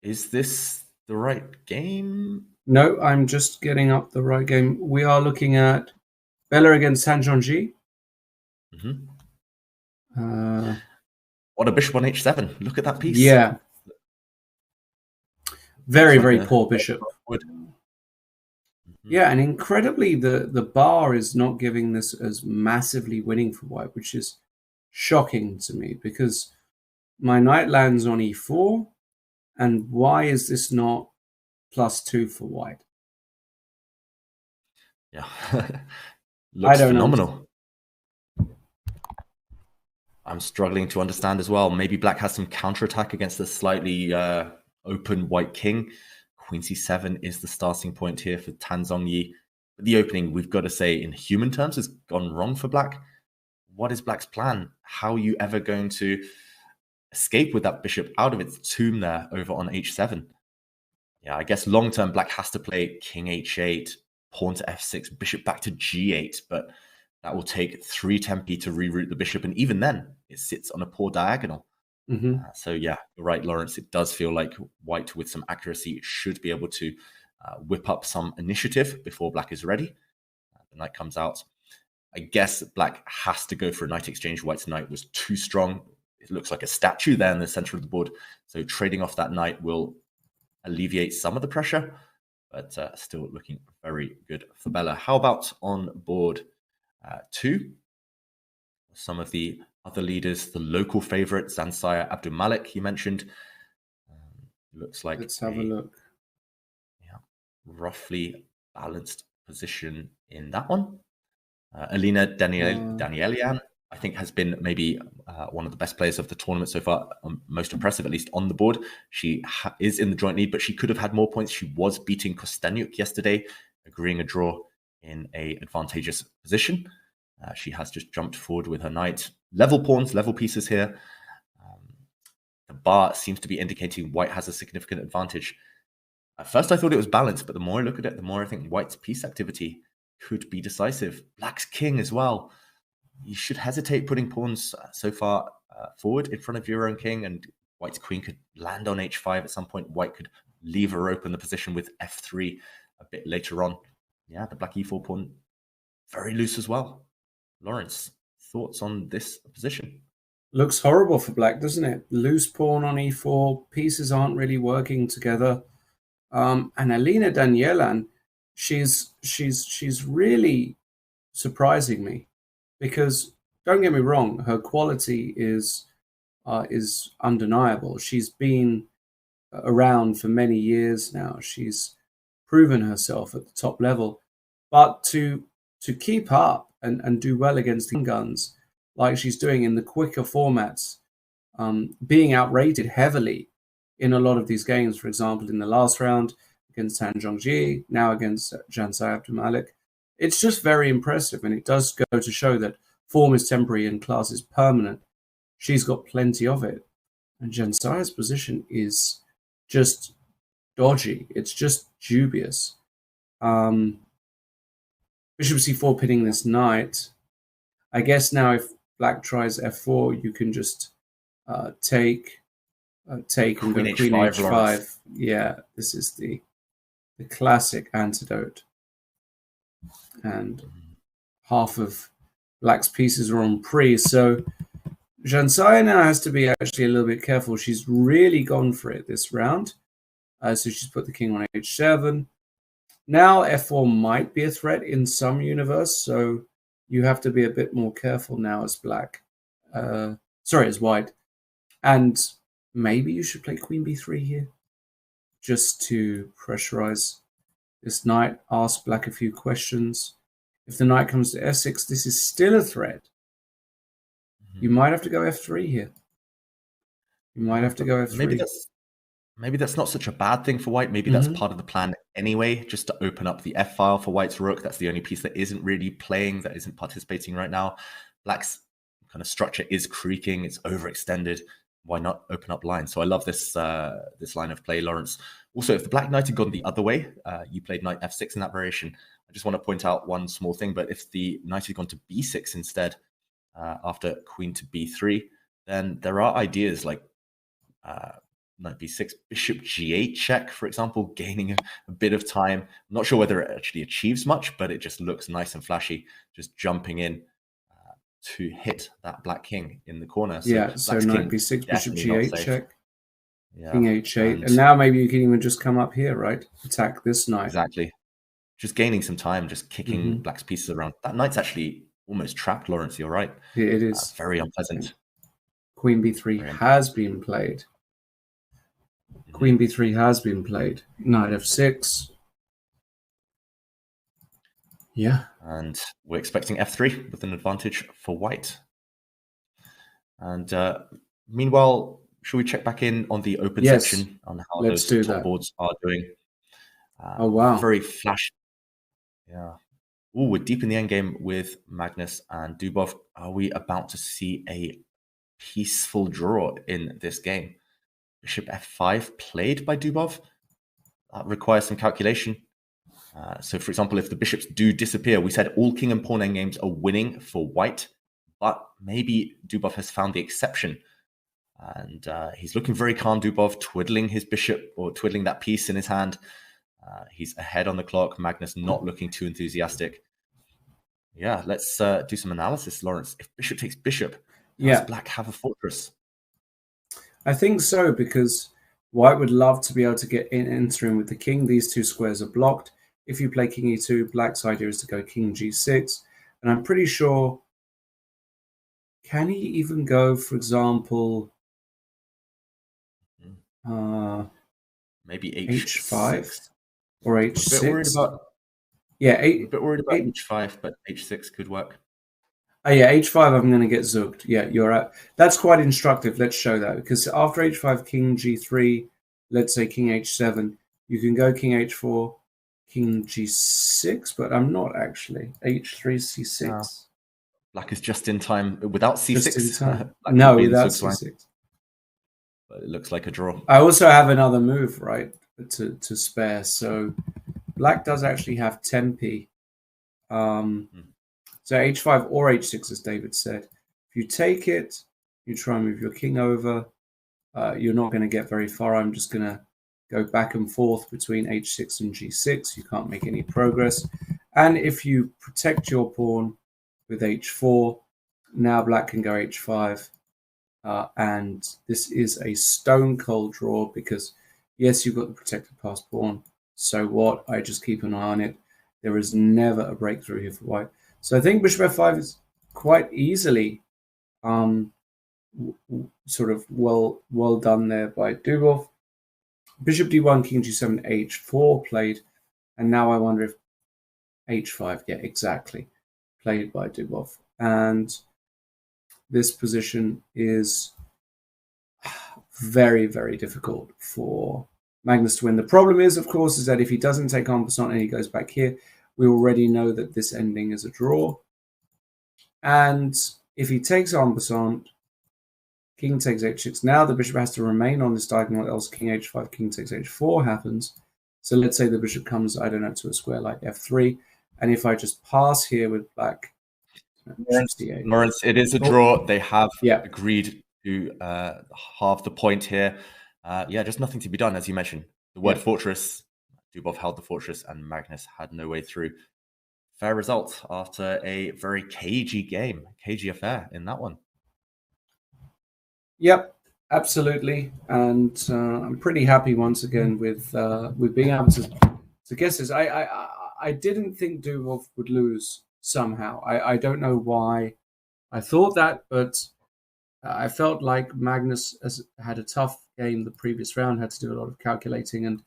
Is this the right game? No, I'm just getting up the right game. We are looking at Bella against Sanjongji. What a bishop on h7. Look at that piece. Yeah. Very, very poor bishop. Yeah, and incredibly, the bar is not giving this as massively winning for white, which is shocking to me because my knight lands on e4, and why is this not +2 for white? Yeah, looks phenomenal. I'm struggling to understand as well. Maybe black has some counterattack against the slightly open white king. Queen c7 is the starting point here for Tan Zhongyi. But the opening, we've got to say, in human terms, has gone wrong for black. What is black's plan? How are you ever going to escape with that bishop out of its tomb there over on h7? Yeah, I guess long-term black has to play king h8, pawn to f6, bishop back to g8, but that will take 3 tempi to reroute the bishop, and even then, it sits on a poor diagonal. So yeah, you're right, Lawrence. It does feel like white, with some accuracy, should be able to whip up some initiative before black is ready. The knight comes out. I guess black has to go for a knight exchange. White's knight was too strong. It looks like a statue there in the center of the board. So trading off that knight will alleviate some of the pressure, but still looking very good for Bella. How about on board 2? Some of the other leaders, the local favorite, Zansaya Abdulmalik, you mentioned. Looks like let's have a look. Yeah, roughly balanced position in that one. Alina Danielian, I think, has been maybe one of the best players of the tournament so far, most impressive, at least on the board. She is in the joint lead, but she could have had more points. She was beating Kostenyuk yesterday, agreeing a draw in a advantageous position. She has just jumped forward with her knight. Level pawns, level pieces here. The bar seems to be indicating white has a significant advantage. At first, I thought it was balanced, but the more I look at it, the more I think white's piece activity could be decisive. Black's king as well. You should hesitate putting pawns so far forward in front of your own king, and white's queen could land on h5 at some point. White could leave her open the position with f3 a bit later on. Yeah, the black e4 pawn, very loose as well. Lawrence, thoughts on this position? Looks horrible for black, doesn't it? Loose pawn on e4, pieces aren't really working together. And Alina Danielan, she's really surprising me, because don't get me wrong, her quality is undeniable. She's been around for many years now. She's proven herself at the top level, but to keep up and do well against the guns like she's doing in the quicker formats, being outrated heavily in a lot of these games, for example, in the last round against Tan Zhongji, now against Zansaya Abdulmalik. It's just very impressive, and it does go to show that form is temporary and class is permanent. She's got plenty of it. And Zansaya's position is just dodgy. It's just dubious. Bishop c4 pinning this knight. I guess now if black tries f4, you can just take and go queen h5. Yeah, this is the classic antidote. And half of black's pieces are on pre, so Zansaya now has to be actually a little bit careful. She's really gone for it this round. So she's put the king on h7. Now f4 might be a threat in some universe, so you have to be a bit more careful now as black. As white. And maybe you should play queen b3 here, just to pressurize This knight asks black a few questions. If the knight comes to f6, this is still a threat. You might have to go f3 here. You might have to go f3. Maybe that's not such a bad thing for white. Maybe that's part of the plan anyway, just to open up the f file for white's rook. That's the only piece that isn't really playing, that isn't participating right now. Black's kind of structure is creaking. It's overextended. Why not open up lines? So I love this this line of play, Lawrence. Also, if the black knight had gone the other way, you played knight f6 in that variation. I just want to point out one small thing, but if the knight had gone to b6 instead, after queen to b3, then there are ideas like knight b6, bishop g8 check, for example, gaining a bit of time. I'm not sure whether it actually achieves much, but it just looks nice and flashy, just jumping in to hit that black king in the corner. So so knight b6, bishop g8 check, king h8, and now maybe you can even just come up here, right? Attack this knight. Exactly. Just gaining some time, just kicking black's pieces around. That knight's actually almost trapped, Lawrence. You're right. It is. Very unpleasant. Queen b3 has been played. Queen b3 has been played. Knight f6. Yeah. And we're expecting f3 with an advantage for white. And meanwhile, should we check back in on the open section on how those top boards are doing? Oh, wow. Very flash. Yeah. Oh, we're deep in the endgame with Magnus and Dubov. Are we about to see a peaceful draw in this game? Bishop f5 played by Dubov. That requires some calculation. So, for example, if the bishops do disappear, we said all king and pawn endgames are winning for white, but maybe Dubov has found the exception. And he's looking very calm, Dubov, twiddling his bishop or twiddling that piece in his hand. He's ahead on the clock. Magnus not looking too enthusiastic. Yeah, let's do some analysis, Lawrence. If bishop takes bishop, does black have a fortress? I think so, because white would love to be able to get enter in with the king. These two squares are blocked. If you play king e2, black's idea is to go king g6. And I'm pretty sure, can he even go, for example, maybe h5 or h6? A bit worried about, a bit worried about h5, but h6 could work. Oh yeah, h5 I'm going to get zooked. Yeah, you're right. That's quite instructive. Let's show that, because after h5, king g3, let's say king h7, you can go king h4, king g6, but I'm not actually. h3, c6. Black is just in time without c6. Just in time. No, without c6. But it looks like a draw. I also have another move, right, to spare. So black does actually have tempi. So h5 or h6, as David said. If you take it, you try and move your king over. You're not going to get very far. I'm just going to go back and forth between h6 and g6. You can't make any progress. And if you protect your pawn with h4, now black can go h5. And this is a stone cold draw because, yes, you've got the protected passed pawn. So what? I just keep an eye on it. There is never a breakthrough here for white. So I think bishop f5 is quite easily sort of well done there by Dubov. Bishop d1, king g7, h4 played. And now I wonder if h5, yeah, exactly, played by Dubov. And this position is very, very difficult for Magnus to win. The problem is, of course, is that if he doesn't take en passant and he goes back here, we already know that this ending is a draw. And if he takes en passant, king takes h6. Now the bishop has to remain on this diagonal, else king h5, king takes h4 happens. So let's say the bishop comes, I don't know, to a square like f3. And if I just pass here with black, Lawrence, it is a draw. They have agreed to halve the point here. Just nothing to be done, as you mentioned. The word fortress, Dubov held the fortress and Magnus had no way through. Fair result after a very cagey game, cagey affair in that one. Yep, absolutely. And I'm pretty happy once again with being able to guess this. I didn't think Dubov would lose somehow. I don't know why I thought that, but I felt like Magnus had a tough game the previous round, had to do a lot of calculating, and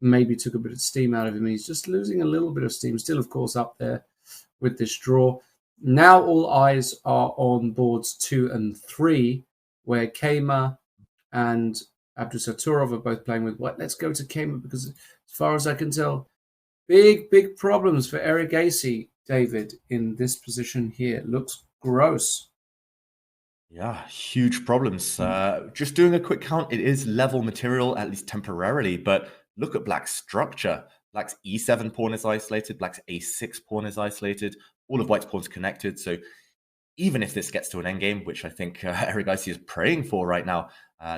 maybe took a bit of steam out of him. He's just losing a little bit of steam. Still, of course, up there with this draw. Now all eyes are on boards 2 and 3, where Kema and Abdusaturov are both playing with white. Let's go to Kema because, as far as I can tell, big problems for Erigaisi, David, in this position here. Looks gross. Yeah, huge problems. Just doing a quick count, it is level material, at least temporarily, but look at Black's structure. Black's E7 pawn is isolated, Black's A6 pawn is isolated, all of White's pawns connected. So even if this gets to an endgame, which I think Erigaisi is praying for right now,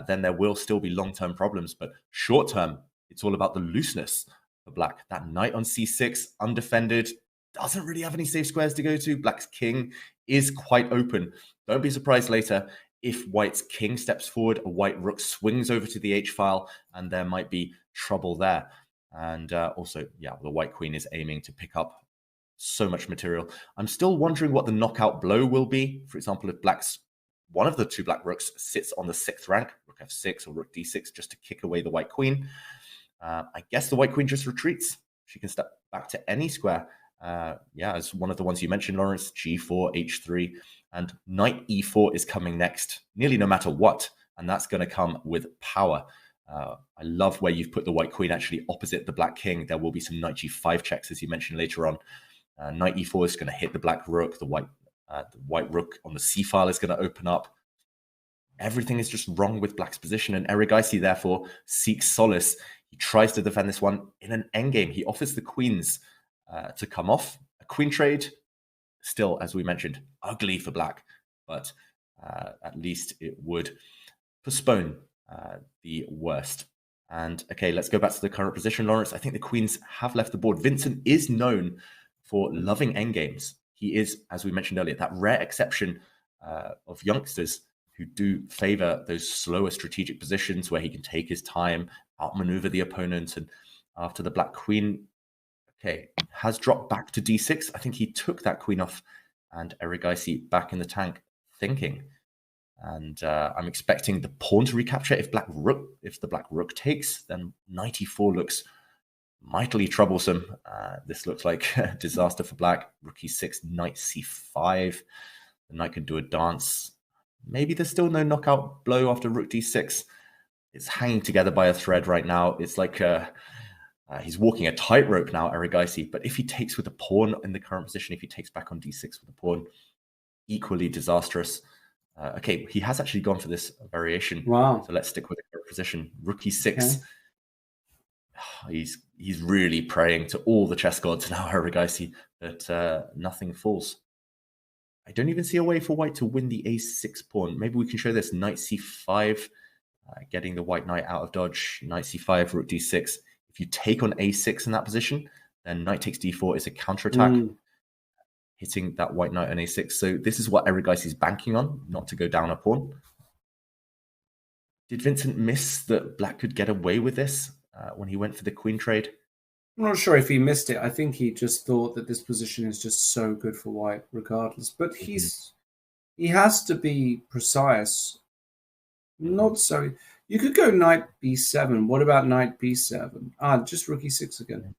then there will still be long-term problems. But short-term, it's all about the looseness for Black. That knight on C6, undefended, doesn't really have any safe squares to go to. Black's king is quite open. Don't be surprised later if White's king steps forward, a White rook swings over to the H-file, and there might be trouble there. And also, yeah, the White queen is aiming to pick up so much material. I'm still wondering what the knockout blow will be. For example, if one of the 2 Black rooks sits on the 6th rank, rook f6 or rook d6, just to kick away the White queen. I guess the White queen just retreats. She can step back to any square. As one of the ones you mentioned, Lawrence, g4, h3, and knight e4 is coming next, nearly no matter what, and that's going to come with power. I love where you've put the White queen actually opposite the Black king. There will be some knight g5 checks, as you mentioned later on. Knight e4 is going to hit the Black rook. The white rook on the c-file is going to open up. Everything is just wrong with Black's position, and Erigaisi therefore seeks solace. He tries to defend this one in an endgame. He offers the queens to come off. A queen trade, still, as we mentioned, ugly for Black, but at least it would postpone the worst. And okay, let's go back to the current position, Lawrence. I think the queens have left the board. Vincent is known for loving endgames. He is, as we mentioned earlier, that rare exception of youngsters who do favor those slower strategic positions where he can take his time, outmaneuver the opponent. And after the Black queen, okay, has dropped back to d6. I think he took that queen off, and Erigaisi back in the tank thinking. And I'm expecting the pawn to recapture. If the Black rook takes, then knight e4 looks mightily troublesome. This looks like a disaster for Black. Rook e6, knight c5. The knight can do a dance. Maybe there's still no knockout blow after rook d6. It's hanging together by a thread right now. It's like he's walking a tightrope now, Erigaisi. But if he takes with the pawn in the current position, if he takes back on d6 with the pawn, equally disastrous. Okay, he has actually gone for this variation. Wow. So let's stick with the current position. Rook e6. Okay. He's really praying to all the chess gods now, Erigaisi, that nothing falls. I don't even see a way for White to win the a6 pawn. Maybe we can show this. Knight c5, getting the White knight out of dodge. Knight c5, rook d6. If you take on a6 in that position, then knight takes d4 is a counterattack, hitting that White knight on a6. So this is what Erigaisi is banking on, not to go down a pawn. Did Vincent miss that Black could get away with this when he went for the queen trade? I'm not sure if he missed it. I think he just thought that this position is just so good for White regardless. But he has to be precise. Not so. You could go knight b7. What about knight b7? Just rook e6 again.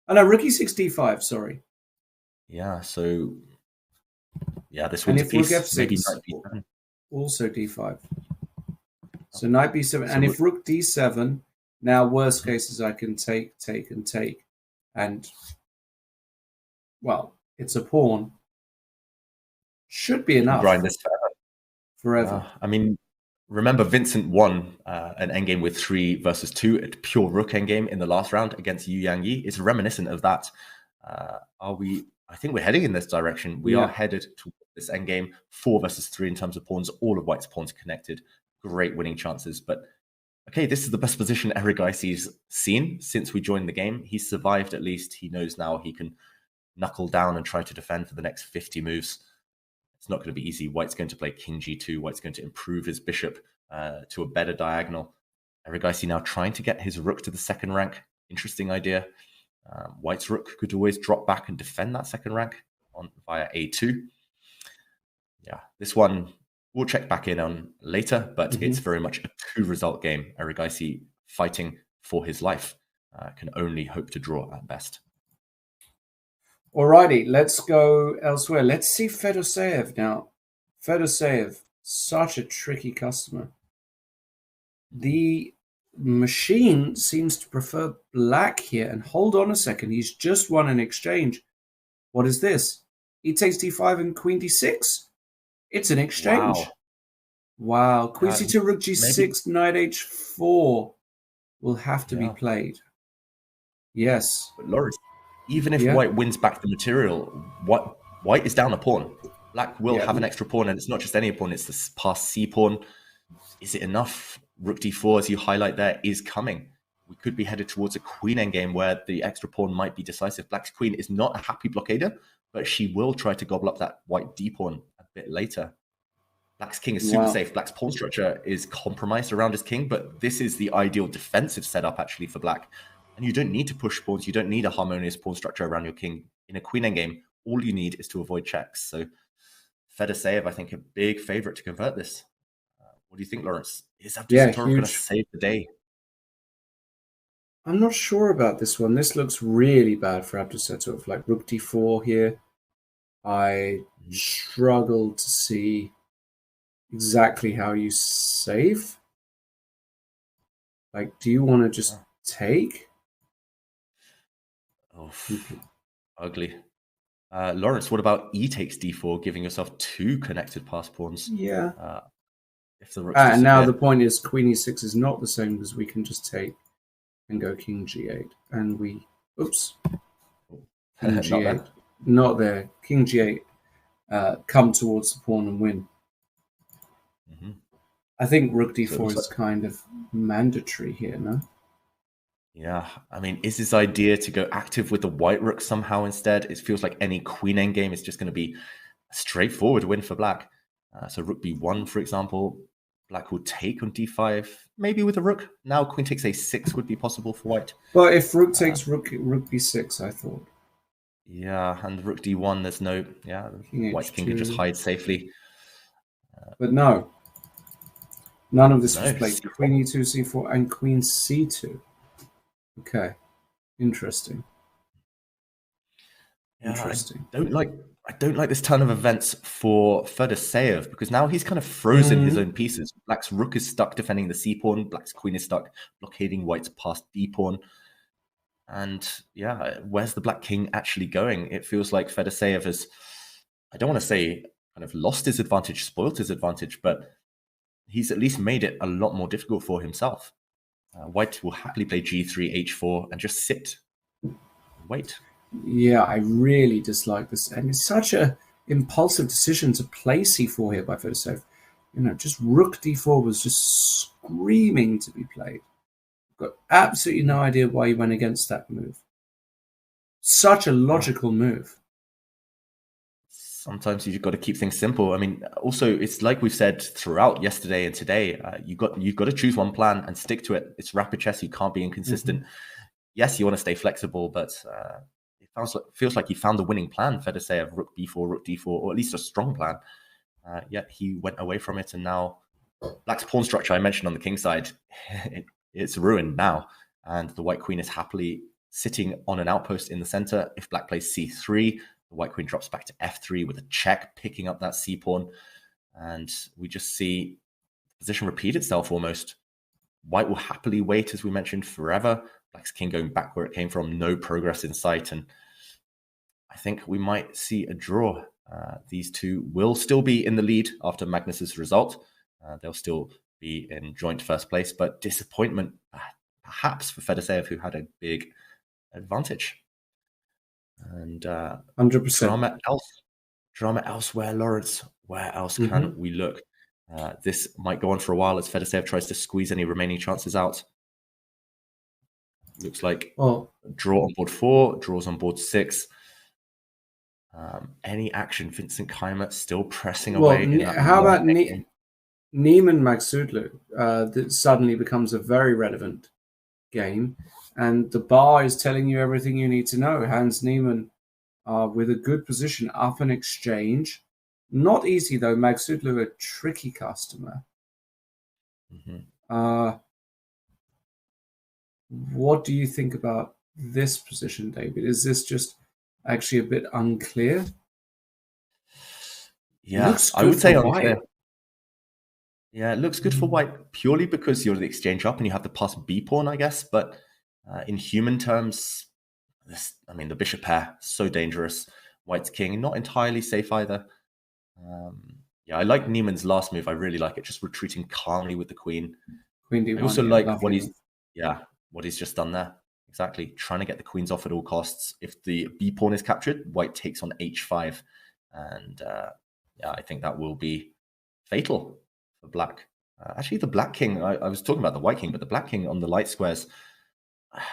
Oh, no, rook e6 d5, sorry. Yeah, so... Yeah, this one's a piece. Rook f6, maybe knight b7. Also d5. So knight b7. So and if rook d7... Now, worst cases, I can take. And, well, it's a pawn. Should be enough. Grind this forever. I mean, remember, Vincent won an endgame with 3 versus 2 at pure rook endgame in the last round against Yu Yang Yi. It's reminiscent of that. I think we're heading in this direction. We are headed to this endgame, 4 versus 3 in terms of pawns. All of White's pawns connected. Great winning chances, but... Okay, this is the best position Erigaisi's seen since we joined the game. He's survived at least. He knows now he can knuckle down and try to defend for the next 50 moves. It's not going to be easy. White's going to play king g2. White's going to improve his bishop to a better diagonal. Erigaisi now trying to get his rook to the second rank. Interesting idea. White's rook could always drop back and defend that second rank via a2. Yeah, this one... We'll check back in on later, but it's very much a 2-result game. Erigaisi fighting for his life. can only hope to draw at best. Alrighty, let's go elsewhere. Let's see Fedoseev now. Fedoseev, such a tricky customer. The machine seems to prefer black here. And hold on a second, he's just won an exchange. What is this? He takes d5 and queen d6? It's an exchange. Wow. Queen c2, rook g6, knight h4 will have to be played. Yes. But Lawrence, even if white wins back the material, white is down a pawn. Black will have an extra pawn, and it's not just any pawn, it's the past c pawn. Is it enough? Rook d4, as you highlight there, is coming. We could be headed towards a queen endgame where the extra pawn might be decisive. Black's queen is not a happy blockader, but she will try to gobble up that white d pawn a bit later. Black's king is super safe. Black's pawn structure is compromised around his king, but this is the ideal defensive setup actually for black. And you don't need to push pawns. You don't need a harmonious pawn structure around your king. In a queen endgame, all you need is to avoid checks. So Fedoseev, I think, a big favorite to convert this. What do you think, Lawrence? Is Abdusattorov going to save the day? I'm not sure about this one. This looks really bad for Abdusattorov. Like rook d4 here. I struggle to see exactly how you save. Like, do you want to just take? Oh, ugly. Lawrence, what about e takes d4, giving yourself two connected pass pawns? Yeah. If the And now the point is queen e6 is not the same because we can just take and go king g8. And we... Oops. King g8. Not there. King g8. Come towards the pawn and win. I think rook d4 is kind of mandatory here, no? Yeah, I mean, is his idea to go active with the white rook somehow instead? It feels like any queen endgame is just going to be a straightforward win for black. So rook b1, for example, black will take on d5, maybe with a rook. Now queen takes a6 would be possible for white. But if rook takes rook b6, I thought. Yeah, and rook d1, there's no... Yeah, white's king can just hide safely. But no. None of this was played. Queen e2, c4, and queen c2. Okay, interesting. Yeah, interesting. I don't like this turn of events for Fedoseev because now he's kind of frozen his own pieces. Black's rook is stuck defending the c pawn. Black's queen is stuck blockading white's past d pawn. And yeah, where's the black king actually going? It feels like Fedoseev has, I don't want to say kind of lost his advantage, spoilt his advantage, but he's at least made it a lot more difficult for himself. White will happily play g3, h4, and just sit. Wait. Yeah, I really dislike this. And it's such a impulsive decision to play c4 here by Fedoseev. You know, just rook d4 was just screaming to be played. Got absolutely no idea why he went against that move. Such a logical move. Sometimes you've got to keep things simple. I mean, also, it's like we've said throughout yesterday and today, you've got to choose one plan and stick to it. It's rapid chess. You can't be inconsistent. Yes, you want to stay flexible, but it feels like he found the winning plan, Fedoseev, rook b4, rook d4, or at least a strong plan. Yet he went away from it, and now black's pawn structure I mentioned on the king side, it's ruined now, and the white queen is happily sitting on an outpost in the center. If black plays c3, the white queen drops back to f3 with a check, picking up that c pawn, and we just see the position repeat itself almost. White will happily wait, as we mentioned, forever. Black's king going back where it came from, no progress in sight, and I think we might see a draw. These two will still be in the lead after Magnus's result. They'll still be in joint first place, but disappointment perhaps for Fedoseev, who had a big advantage. And 100% drama elsewhere, Lawrence. Where else can we look? This might go on for a while as Fedoseev tries to squeeze any remaining chances out. Looks like draw on board 4, draws on board 6. Any action? Vincent Keimer still pressing away. How about Niemann Magsudlu? That suddenly becomes a very relevant game, and the bar is telling you everything you need to know. Hans Niemann with a good position up an exchange. Not easy though. Magsudlu, a tricky customer. What do you think about this position, David? Is this just actually a bit unclear? Yeah, Looks I would good say for unclear. white. Yeah, it looks good for white purely because you're the exchange up and you have the pass B pawn, I guess. But in human terms, the bishop pair, so dangerous. White's king, not entirely safe either. Yeah, I like Niemann's last move. I really like it. Just retreating calmly with the queen. Queen D1, I also yeah, like lovely. what he's just done there. Exactly. Trying to get the queens off at all costs. If the B pawn is captured, white takes on H5. And yeah, I think that will be fatal for black. Actually, the black king, I was talking about the white king, but the black king on the light squares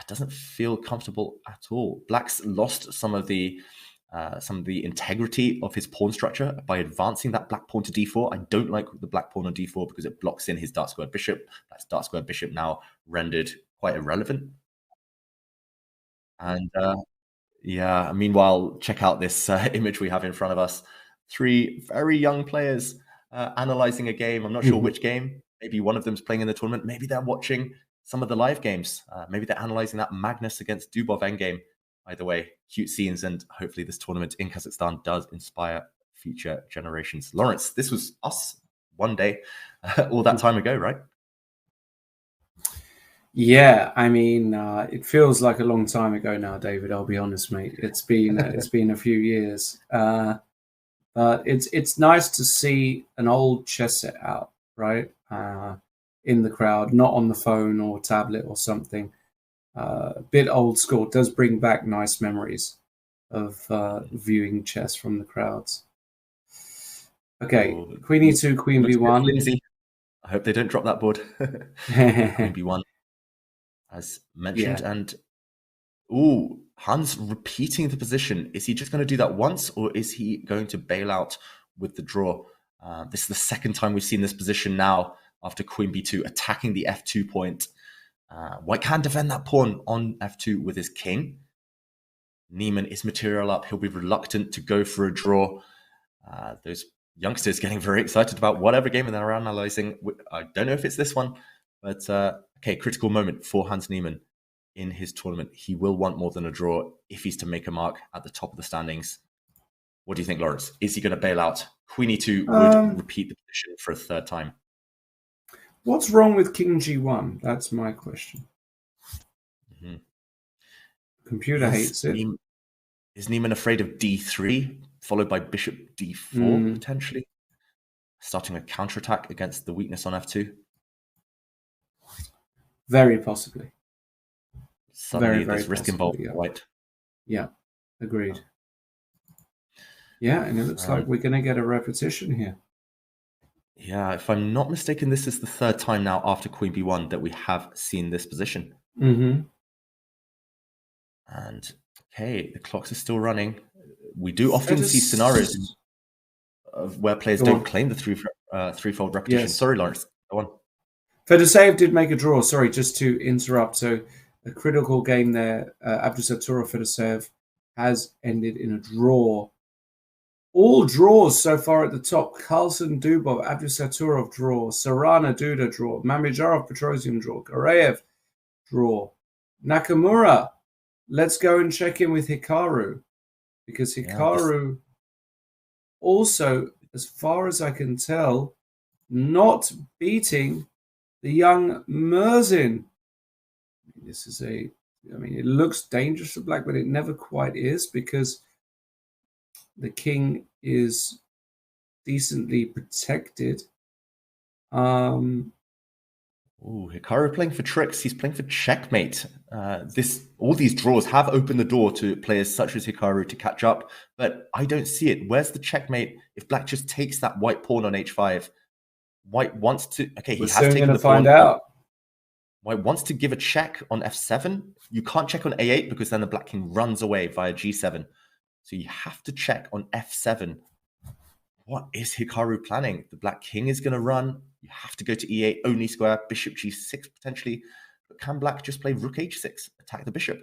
doesn't feel comfortable at all. Black's lost some of the integrity of his pawn structure by advancing that black pawn to d4. I don't like the black pawn on d4 because it blocks in his dark square bishop. That's dark square bishop now rendered quite irrelevant. And yeah, meanwhile, check out this image we have in front of us. 3 very young players analyzing a game. I'm not sure which game. Maybe one of them's playing in the tournament. Maybe they're watching some of the live games. Maybe they're analyzing that Magnus against Dubov endgame. Either way, cute scenes, and hopefully this tournament in Kazakhstan does inspire future generations. Lawrence, this was us one day, all that time ago, right? Yeah, I mean, it feels like a long time ago now, David. I'll be honest, mate. It's been a few years, but it's nice to see an old chess set out, right? In the crowd, not on the phone or tablet or something. A bit old school. It does bring back nice memories of viewing chess from the crowds. Okay, Queen E2, Queen B1. I hope they don't drop that board. Queen B1, as mentioned. Yeah. And Hans repeating the position. Is he just going to do that once, or is he going to bail out with the draw? This is the second time we've seen this position now after Queen B2 attacking the F2 point. White can defend that pawn on F2 with his king. Niemann is material up. He'll be reluctant to go for a draw. Those youngsters getting very excited about whatever game they're analyzing. I don't know if it's this one, but okay, critical moment for Hans Niemann in his tournament. He will want more than a draw if he's to make a mark at the top of the standings. What do you think, Lawrence? Is he going to bail out? Queen E2 would repeat the position for a third time. What's wrong with King G1? That's my question. Mm-hmm. Computer hates it. Is Niemann afraid of D3, followed by Bishop D4, potentially? Starting a counterattack against the weakness on F2? Very possibly. Suddenly there's risk involved, yeah. White. Yeah, agreed. Yeah, and it looks like we're going to get a repetition here. Yeah, if I'm not mistaken, this is the third time now after Queen B1 that we have seen this position. Mm-hmm. And, okay, the clocks are still running. We do often see scenarios of where players don't claim the threefold repetition. Yes. Sorry, Lawrence, go on. Fedoseev did make a draw. Sorry, just to interrupt. So a critical game there. Abdusattorov Fedoseev has ended in a draw. All draws so far at the top. Carlsen, Dubov, Abdusattorov draw. Sarana, Duda draw. Mamijarov, Petrosian draw. Gareev draw. Nakamura. Let's go and check in with Hikaru. Because Hikaru also, as far as I can tell, not beating the young Murzin. This is it looks dangerous for black, but it never quite is because the king is decently protected. Hikaru playing for tricks. He's playing for checkmate. All these draws have opened the door to players such as Hikaru to catch up, but I don't see it. Where's the checkmate if black just takes that white pawn on H5? White wants to... Okay, he has taken the pawn. Out. White wants to give a check on F7. You can't check on A8 because then the black king runs away via G7. So you have to check on F7. What is Hikaru planning? The black king is going to run. You have to go to E8, only square, bishop G6 potentially. But can black just play rook H6, attack the bishop,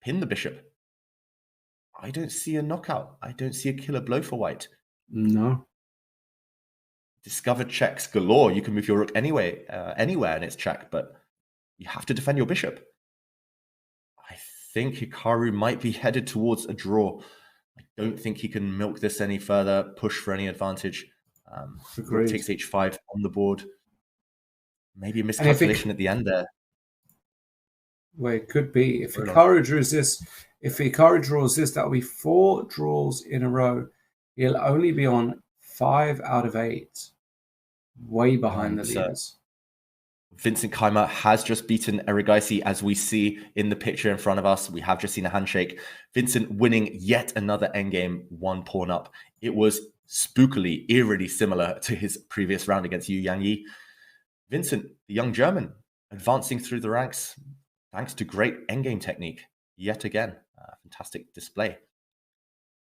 pin the bishop? I don't see a knockout. I don't see a killer blow for white. No. Discovered checks galore. You can move your rook anywhere and it's check, but you have to defend your bishop. think Hikaru might be headed towards a draw. I don't think he can milk this any further, push for any advantage. Rook takes h5 on the board. Maybe a miscalculation at the end there. Well, it could be. If Hikaru draws this, that'll be 4 draws in a row. He'll only be on 5 out of 8. Way behind the leaders. Vincent Keimer has just beaten Erigaisi, as we see in the picture in front of us. We have just seen a handshake. Vincent winning yet another endgame, 1 pawn up. It was spookily, eerily similar to his previous round against Yu Yangyi. Vincent, the young German, advancing through the ranks thanks to great endgame technique. Yet again, fantastic display.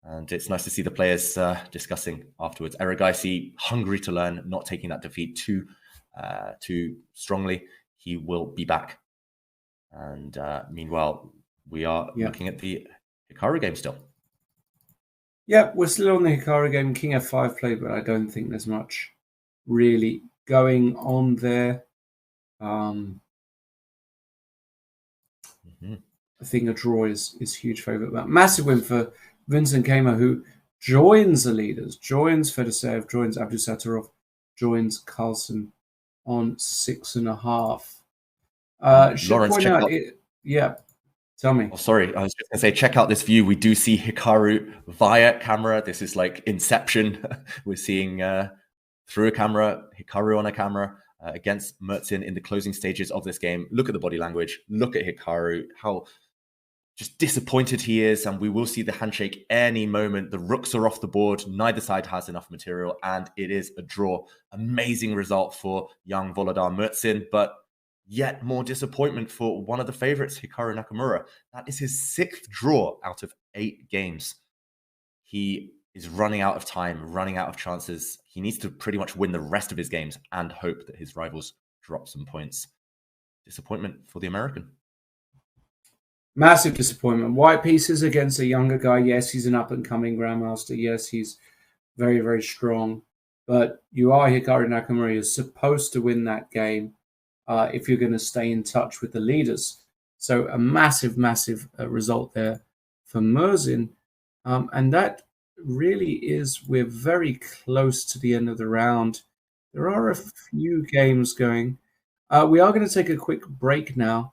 And it's nice to see the players discussing afterwards. Erigaisi, hungry to learn, not taking that defeat too strongly. He will be back. And meanwhile, we are looking at the Hikaru game still. Yeah, we're still on the Hikaru game. King F5 play, but I don't think there's much really going on there. I think a draw is huge favourite. But massive win for Vincent Keimer, who joins the leaders, joins Fedoseev, joins Abdusattorov, joins Carlsen on 6.5. Lawrence, check out. Yeah, tell me. Oh, sorry, I was just going to say, check out this view. We do see Hikaru via camera. This is like Inception. We're seeing through a camera, Hikaru on a camera against Mertzin in the closing stages of this game. Look at the body language. Look at Hikaru, how just disappointed he is, and we will see the handshake any moment. The rooks are off the board. Neither side has enough material, and it is a draw. Amazing result for young Volodar Mertzin, but yet more disappointment for one of the favorites, Hikaru Nakamura. That is his 6th draw out of 8 games. He is running out of time, running out of chances. He needs to pretty much win the rest of his games and hope that his rivals drop some points. Disappointment for the American. Massive disappointment. White pieces against a younger guy. Yes, he's an up-and-coming grandmaster. Yes, he's very, very strong. But you are Hikaru Nakamura. You're supposed to win that game if you're going to stay in touch with the leaders. So a massive, massive result there for Mertzin. And that really is, we're very close to the end of the round. There are a few games going. We are going to take a quick break now.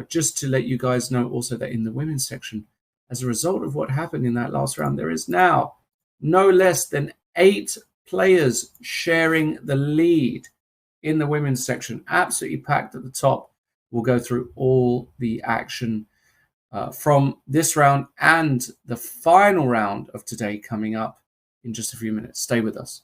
Just to let you guys know also that in the women's section, as a result of what happened in that last round, there is now no less than 8 players sharing the lead in the women's section. Absolutely packed at the top. We'll go through all the action from this round and the final round of today coming up in just a few minutes. Stay with us.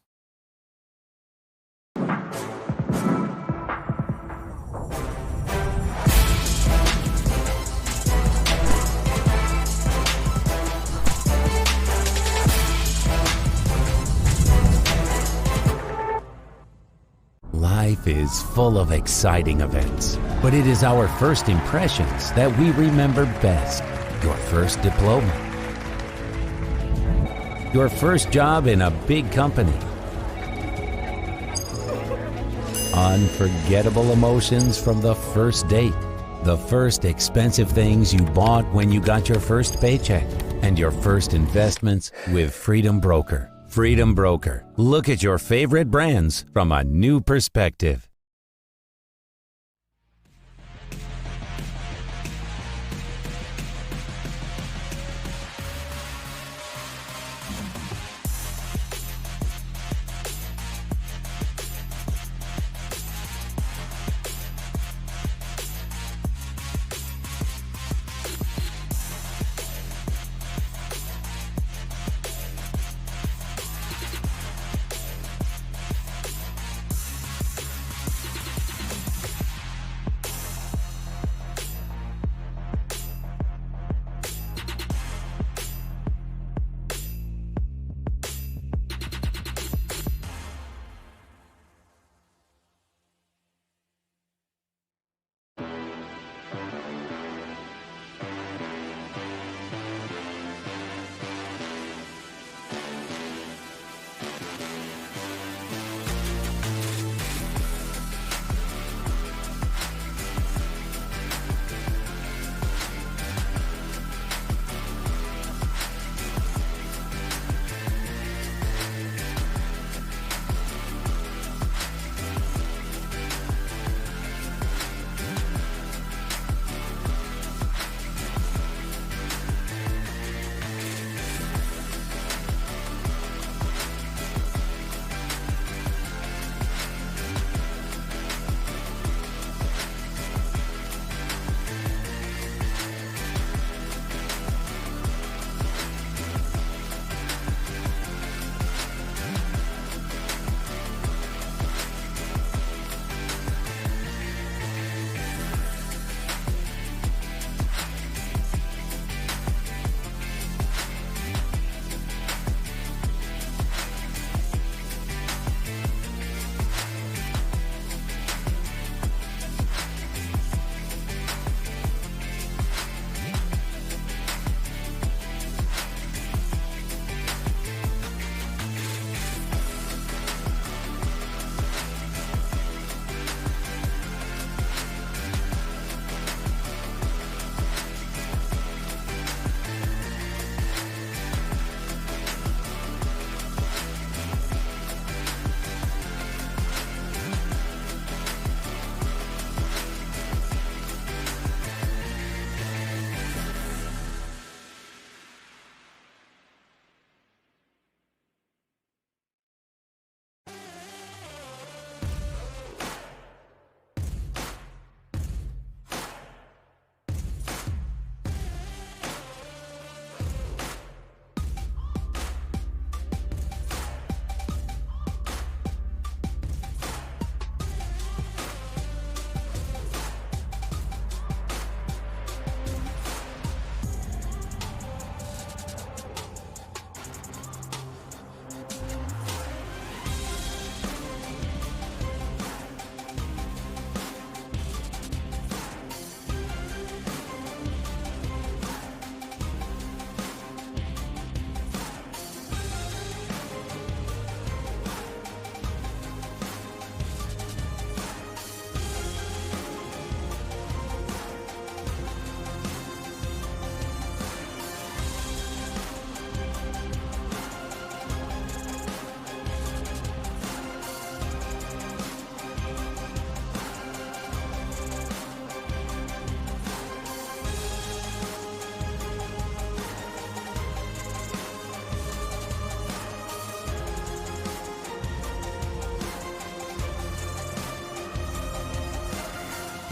Life is full of exciting events, but it is our first impressions that we remember best. Your first diploma, your first job in a big company, unforgettable emotions from the first date, the first expensive things you bought when you got your first paycheck, and your first investments with Freedom Broker. Freedom Broker. Look at your favorite brands from a new perspective.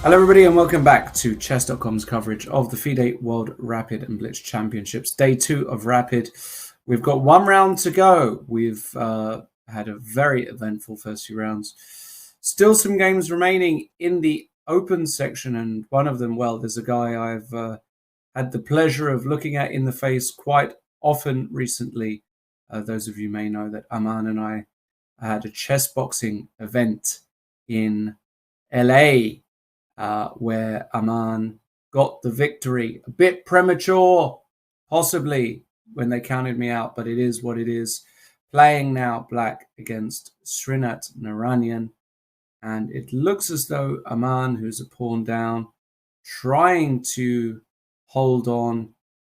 Hello, everybody, and welcome back to Chess.com's coverage of the FIDE World Rapid and Blitz Championships. Day 2 of Rapid. We've got 1 round to go. We've had a very eventful first few rounds. Still some games remaining in the open section, and one of them, well, there's a guy I've had the pleasure of looking at in the face quite often recently. Those of you may know that Aman and I had a chess boxing event in LA. Where Aman got the victory. A bit premature, possibly, when they counted me out, but it is what it is. Playing now black against Srinath Narayan. And it looks as though Aman, who's a pawn down, trying to hold on.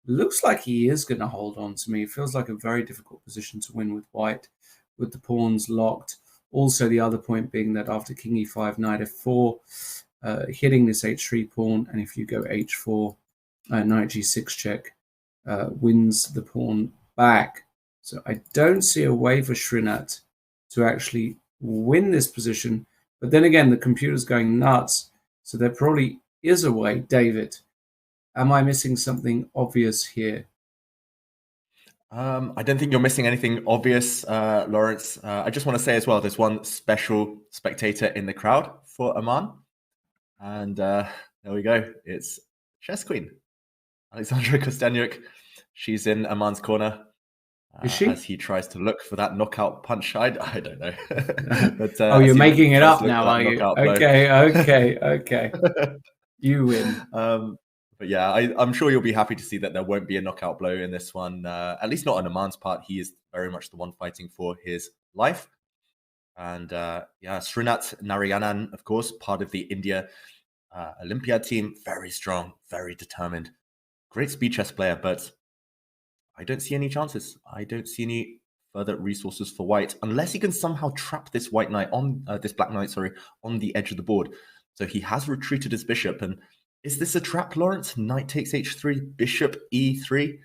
Looks like he is going to hold on to me. It feels like a very difficult position to win with white, with the pawns locked. Also, the other point being that after king e5, knight f4, hitting this h3 pawn, and if you go h4, knight g6 check, wins the pawn back. So I don't see a way for Srinath to actually win this position. But then again, the computer's going nuts, so there probably is a way. David, am I missing something obvious here? I don't think you're missing anything obvious, Lawrence. I just want to say as well, there's one special spectator in the crowd for Aman. And there we go. It's Chess Queen, Alexandra Kosteniuk. She's in Aman's corner. Is she? As he tries to look for that knockout punch. I don't know. But, oh, you're making it up now, are you? Okay. You win. But yeah, I'm sure you'll be happy to see that there won't be a knockout blow in this one. At least not on Aman's part. He is very much the one fighting for his life. And Srinath Narayanan, of course, part of the India Olympiad team. Very strong, very determined. Great speed chess player, but I don't see any chances. I don't see any further resources for white, unless he can somehow trap this white knight on this black knight, on the edge of the board. So he has retreated his bishop. And is this a trap, Lawrence? Knight takes h3, bishop e3.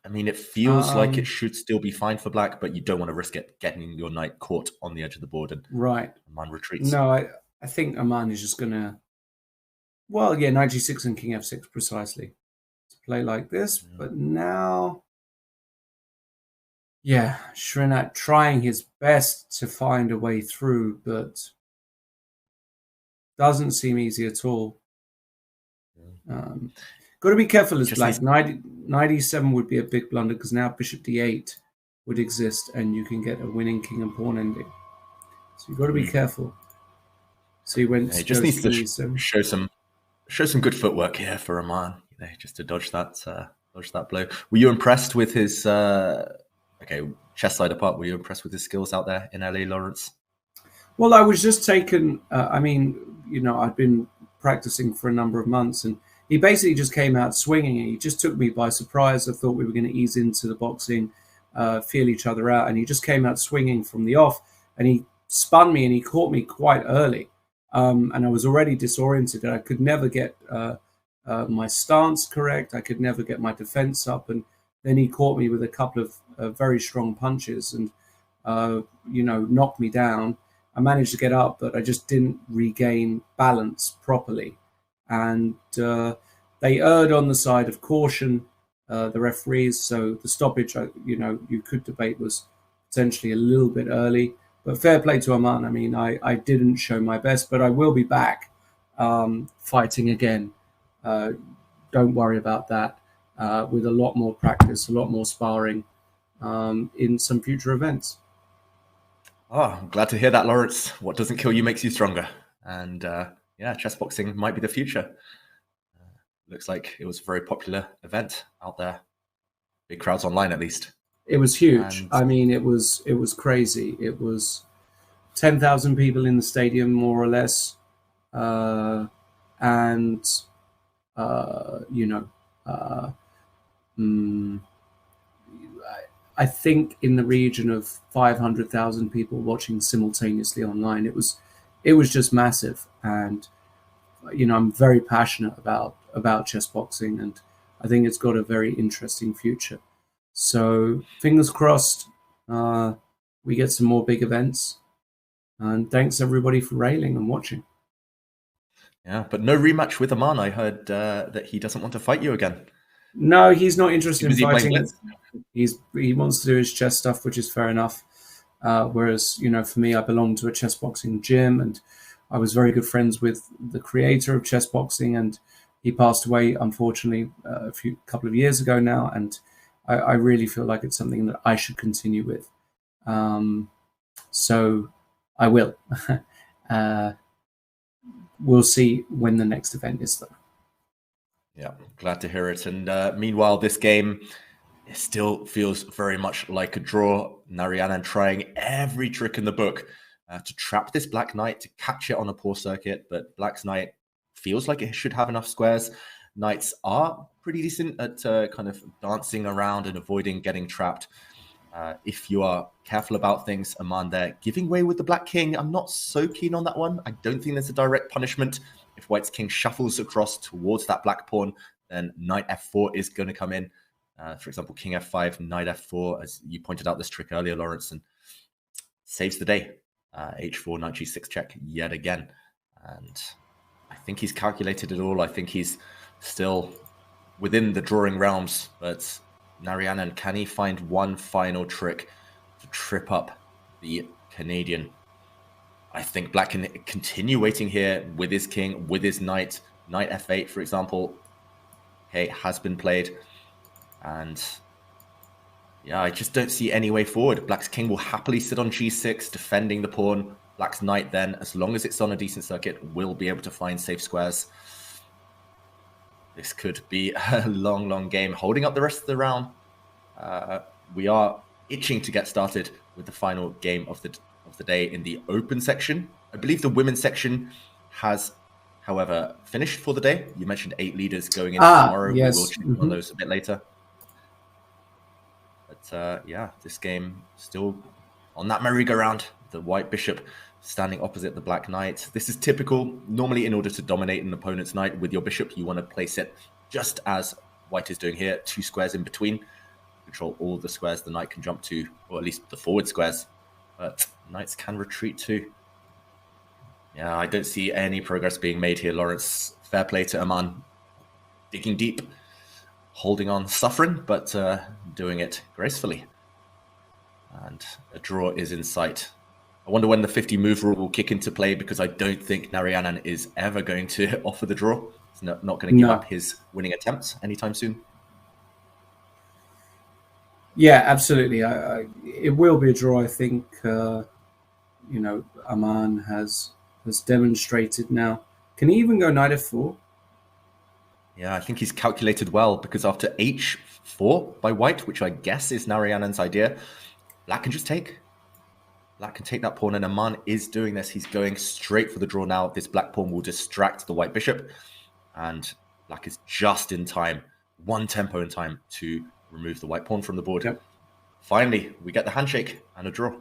I mean, it feels like it should still be fine for black, but you don't want to risk it, getting your knight caught on the edge of the board, and Aman retreats. No, I think Aman is just going to, well, yeah, knight g6 and king f6 precisely to play like this. But now, yeah, Srinath trying his best to find a way through, but doesn't seem easy at all. Got to be careful as black. Knight e7 would be a big blunder, because now bishop d8 would exist and you can get a winning king and pawn ending. So you've got to be careful. So he went. He just needs to show some good footwork here for Aman, just to dodge that blow. Were you impressed with his? Chess side apart, were you impressed with his skills out there in LA, Lawrence? Well, I was just taken. I'd been practicing for a number of months, and he basically just came out swinging. He just took me by surprise. I thought we were going to ease into the boxing, feel each other out, and he just came out swinging from the off, and he spun me and he caught me quite early. And I was already disoriented. I could never get my stance correct. I could never get my defense up. And then he caught me with a couple of very strong punches and, knocked me down. I managed to get up, but I just didn't regain balance properly. And they erred on the side of caution, the referees. So the stoppage, you could debate was potentially a little bit early. But fair play to Aman. I mean, I didn't show my best, but I will be back fighting again. Don't worry about that. With a lot more practice, a lot more sparring in some future events. Oh, I'm glad to hear that, Lawrence. What doesn't kill you makes you stronger. And chess boxing might be the future. Looks like it was a very popular event out there. Big crowds online, at least. It was huge. I mean, it was crazy. It was 10,000 people in the stadium, more or less. I think in the region of 500,000 people watching simultaneously online. It was just massive. And, I'm very passionate about chess boxing, and I think it's got a very interesting future. So fingers crossed we get some more big events. And thanks everybody for railing and watching. Yeah, but no rematch with Aman. I heard that he doesn't want to fight you again. No, he's not interested in fighting. Blitz? He wants to do his chess stuff, which is fair enough. Whereas, for me, I belong to a chess boxing gym, and I was very good friends with the creator of chess boxing, and he passed away, unfortunately, a couple of years ago now. And I really feel like it's something that I should continue with. So I will. We'll see when the next event is, though. Yeah, glad to hear it. And meanwhile, this game, it still feels very much like a draw. Narayanan trying every trick in the book to trap this Black Knight, to catch it on a poor circuit. But Black's Knight feels like it should have enough squares. Knights are pretty decent at kind of dancing around and avoiding getting trapped. If you are careful about things, Aman there giving way with the Black King. I'm not so keen on that one. I don't think there's a direct punishment. If White's King shuffles across towards that black pawn, then Knight F4 is going to come in. For example, King F5, Knight F4, as you pointed out this trick earlier, Lawrence, and saves the day. H4, Knight G6 check yet again. And I think he's calculated it all. I think he's still within the drawing realms, but Narayanan, can he find one final trick to trip up the Canadian? I think Black can continue waiting here with his king, with his knight. Knight F8, for example, okay, has been played. And yeah, I just don't see any way forward. Black's king will happily sit on G6, defending the pawn. Black's knight then, as long as it's on a decent circuit, will be able to find safe squares. This could be a long, long game. Holding up the rest of the round. We are itching to get started with the final game of the day in the open section. I believe the women's section has, however, finished for the day. You mentioned 8 leaders going in tomorrow. Yes. We will check on those a bit later. But yeah, this game still on that merry-go-round. The white bishop standing opposite the black knight. This is typical. Normally, in order to dominate an opponent's knight with your bishop, you want to place it just as white is doing here, 2 squares in between. Control all the squares the knight can jump to, or at least the forward squares. But knights can retreat too. Yeah, I don't see any progress being made here, Lawrence. Fair play to Aman. Digging deep, holding on, suffering, but doing it gracefully. And a draw is in sight. I wonder when the 50 move rule will kick into play, because I don't think Narayanan is ever going to offer the draw. He's not going to give up his winning attempts anytime soon. Yeah, absolutely. It will be a draw. I think, Aman has demonstrated now. Can he even go Knight F4? Yeah, I think he's calculated well, because after H4 by white, which I guess is Narayanan's idea, Black can just take. Black can take that pawn, and Aman is doing this. He's going straight for the draw now. This black pawn will distract the white bishop, and Black is just in time, one tempo in time to remove the white pawn from the board. Yep. Finally, we get the handshake and a draw.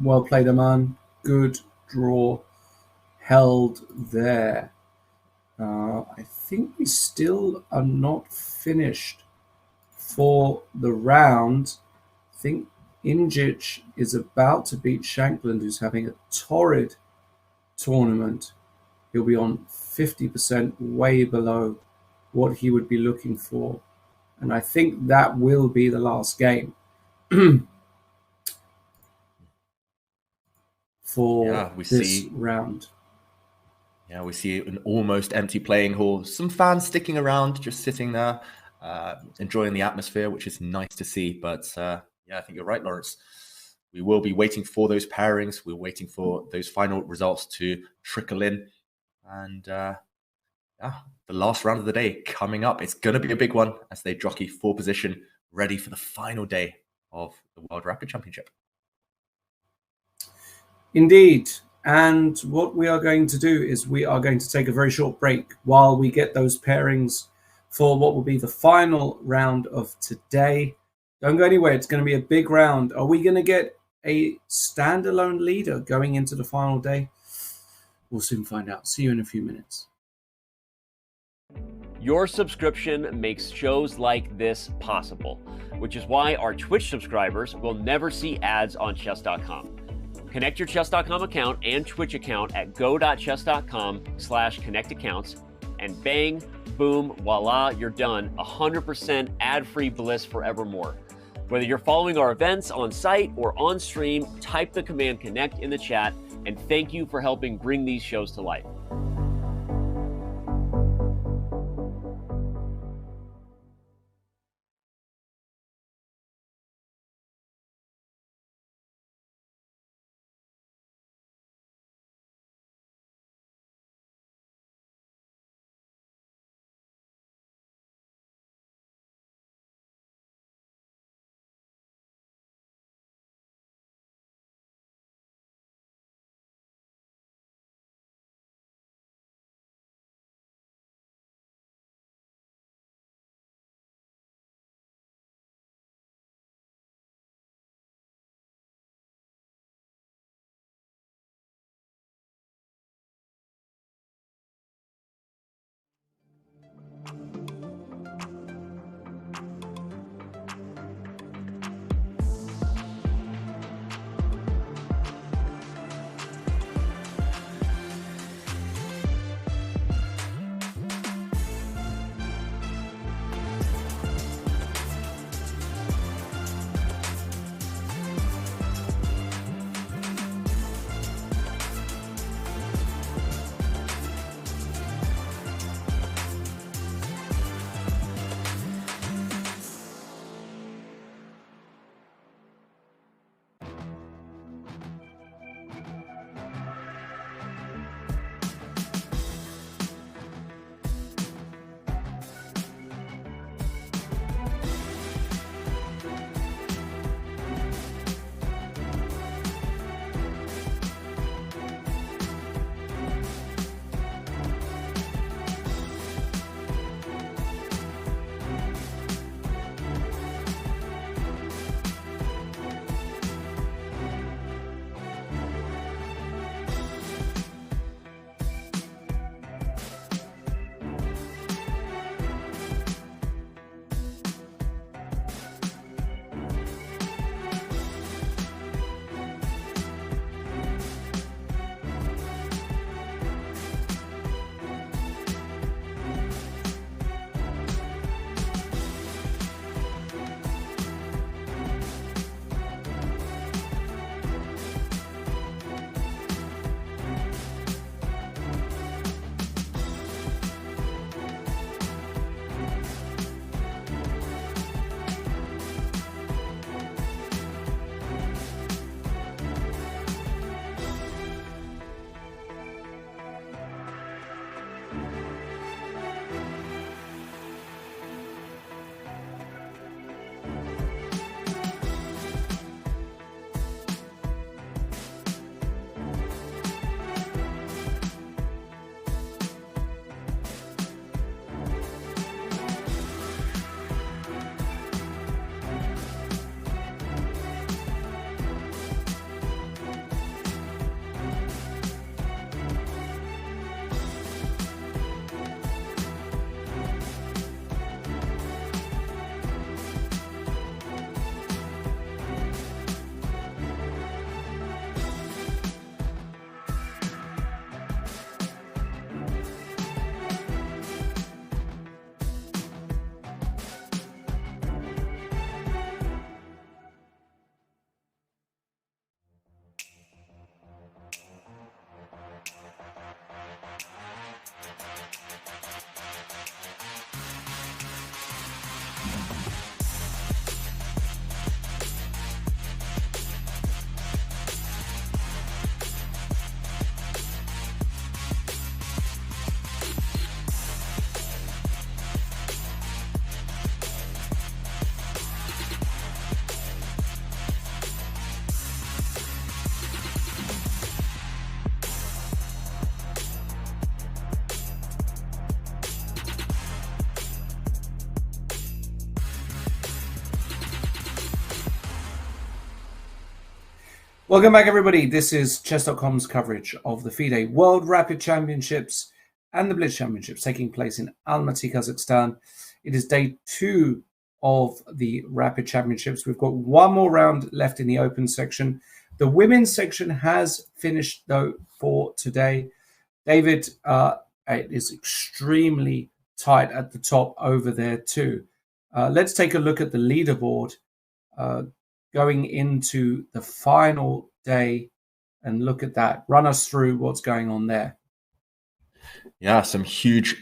Well played, Aman. Good draw held there. I think we still are not finished for the round. I think Injic is about to beat Shankland, who's having a torrid tournament. He'll be on 50%, way below what he would be looking for. And I think that will be the last game for this round. Yeah, we see an almost empty playing hall. Some fans sticking around, just sitting there, enjoying the atmosphere, which is nice to see. But yeah, I think you're right, Lawrence. We will be waiting for those pairings. We're waiting for those final results to trickle in. And yeah, the last round of the day coming up. It's going to be a big one as they jockey for position, ready for the final day of the World Rapid Championship. Indeed. And what we are going to do is we are going to take a very short break while we get those pairings for what will be the final round of today. Don't go anywhere. It's going to be a big round. Are we going to get a standalone leader going into the final day? We'll soon find out. See you in a few minutes. Your subscription makes shows like this possible, which is why our Twitch subscribers will never see ads on chess.com. Connect your chess.com account and Twitch account at go.chess.com/connectaccounts, and bang, boom, voila, you're done. 100% ad-free bliss forevermore. Whether you're following our events on site or on stream, type the command connect in the chat, and thank you for helping bring these shows to life. Welcome back, everybody. This is Chess.com's coverage of the FIDE World Rapid Championships and the Blitz Championships taking place in Almaty, Kazakhstan. It is day 2 of the Rapid Championships. We've got one more round left in the open section. The women's section has finished, though, for today. David, it is extremely tight at the top over there, too. Let's take a look at the leaderboard going into the final day and look at that. Run us through what's going on there. Yeah, some huge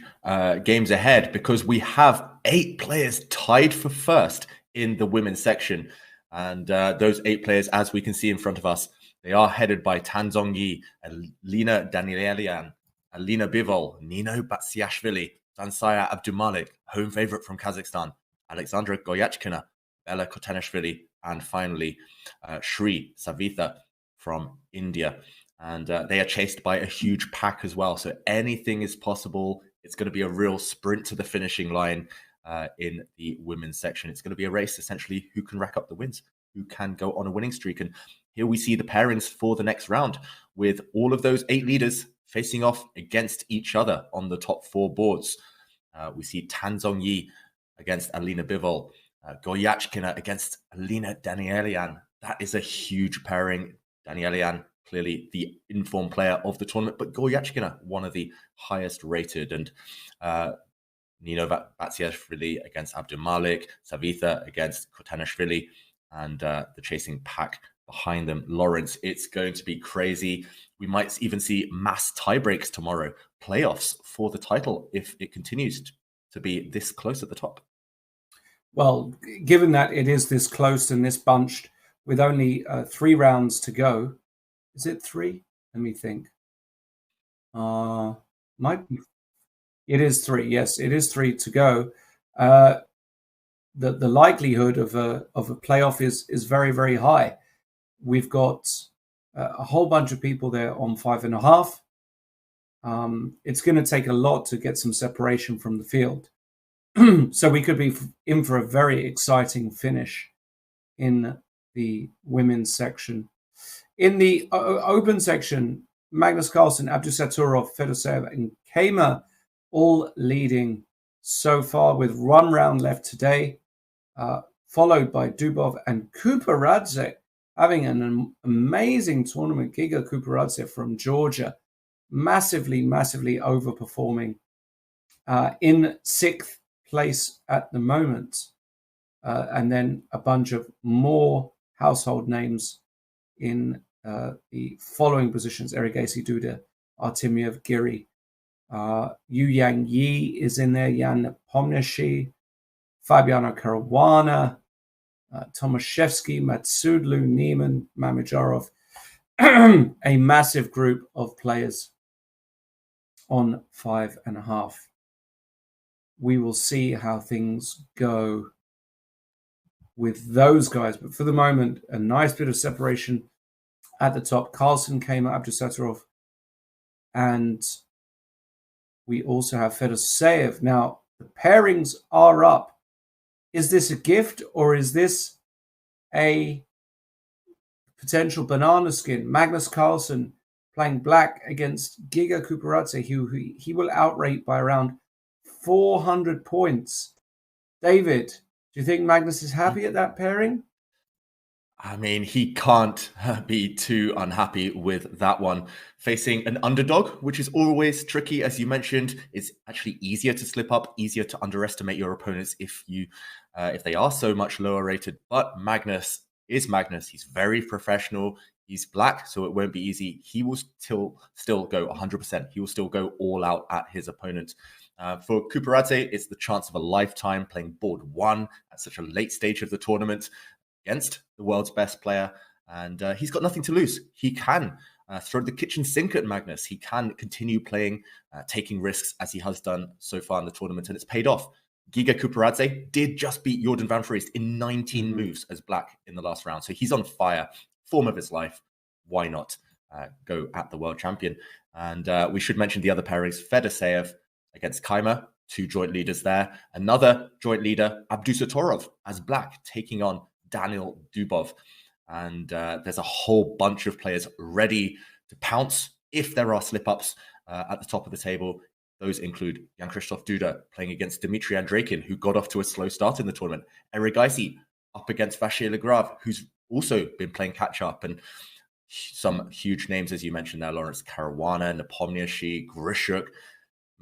games ahead because we have 8 players tied for first in the women's section. And those 8 players, as we can see in front of us, they are headed by Tan Zhongyi, Alina Danielian, Alina Bivol, Nino Batsiashvili, Dansaya Abdumalik, home favorite from Kazakhstan, Alexandra Goyachkina, Bella Kotenishvili, and finally Shri Savitha from India. And they are chased by a huge pack as well. So anything is possible. It's going to be a real sprint to the finishing line in the women's section. It's going to be a race, essentially, who can rack up the wins, who can go on a winning streak. And here we see the pairings for the next round with all of those 8 leaders facing off against each other on the top 4 boards. We see Tan Zhongyi against Alina Bivol, Goyachkina against Alina Danielian. That is a huge pairing. Danielian, clearly the informed player of the tournament, but Goyachkina, one of the highest rated. And Nino Batsiashvili against Abdumalik, Savitha against Kotanishvili, and the chasing pack behind them, Lawrence. It's going to be crazy. We might even see mass tiebreaks tomorrow, playoffs for the title if it continues to be this close at the top. Well, given that it is this close and this bunched with only 3 rounds to go, is it 3? Let me think. Might be. It is 3. Yes, it is 3 to go. The likelihood of a playoff is very, very high. We've got a whole bunch of people there on 5.5. It's going to take a lot to get some separation from the field. So we could be in for a very exciting finish in the women's section. In the open section, Magnus Carlsen, Abdusaturov, Fedoseev, and Kama all leading so far with 1 round left today, followed by Dubov and Quparadze having an amazing tournament. Giga Quparadze from Georgia, massively overperforming in 6th place at the moment. And then a bunch of more household names in the following positions: Erigaisi, Duda, Artemiev, Giri. Yu Yang Yi is in there, Jan Nepomniachtchi, Fabiano Caruana, Tomaszewski, Matsudlu, Neiman, Mamajarov. A massive group of players on 5.5. We will see how things go with those guys. But for the moment, a nice bit of separation at the top. Carlsen, Kama, Abdusaturov, and we also have Fedoseev. Now, the pairings are up. Is this a gift or is this a potential banana skin? Magnus Carlsen playing black against Giga Quparadze, who he will outrate by around 400 points. David, do you think Magnus is happy at that pairing? I mean, he can't be too unhappy with that one. Facing an underdog, which is always tricky, as you mentioned, it's actually easier to slip up, easier to underestimate your opponents if they are so much lower rated. But Magnus is Magnus. He's very professional. He's black, so it won't be easy. He will still go 100%. He will still go all out at his opponent. For Quparadze, it's the chance of a lifetime playing board 1 at such a late stage of the tournament against the world's best player, and he's got nothing to lose. He can throw the kitchen sink at Magnus. He can continue playing, taking risks as he has done so far in the tournament, and it's paid off. Giga Quparadze did just beat Jordan van Foreest in 19 moves as black in the last round, so he's on fire, form of his life. Why not go at the world champion? And we should mention the other pairings: Fedoseev against Kama, 2 joint leaders there. Another joint leader, Abdusaturov, as black, taking on Daniel Dubov. And there's a whole bunch of players ready to pounce if there are slip-ups at the top of the table. Those include Jan-Krzysztof Duda playing against Dmitry Andreikin, who got off to a slow start in the tournament. Erigaisi up against Vachier-Lagrave, who's also been playing catch-up. And some huge names, as you mentioned there, Lawrence. Caruana, Nepomniachtchi, Grishuk,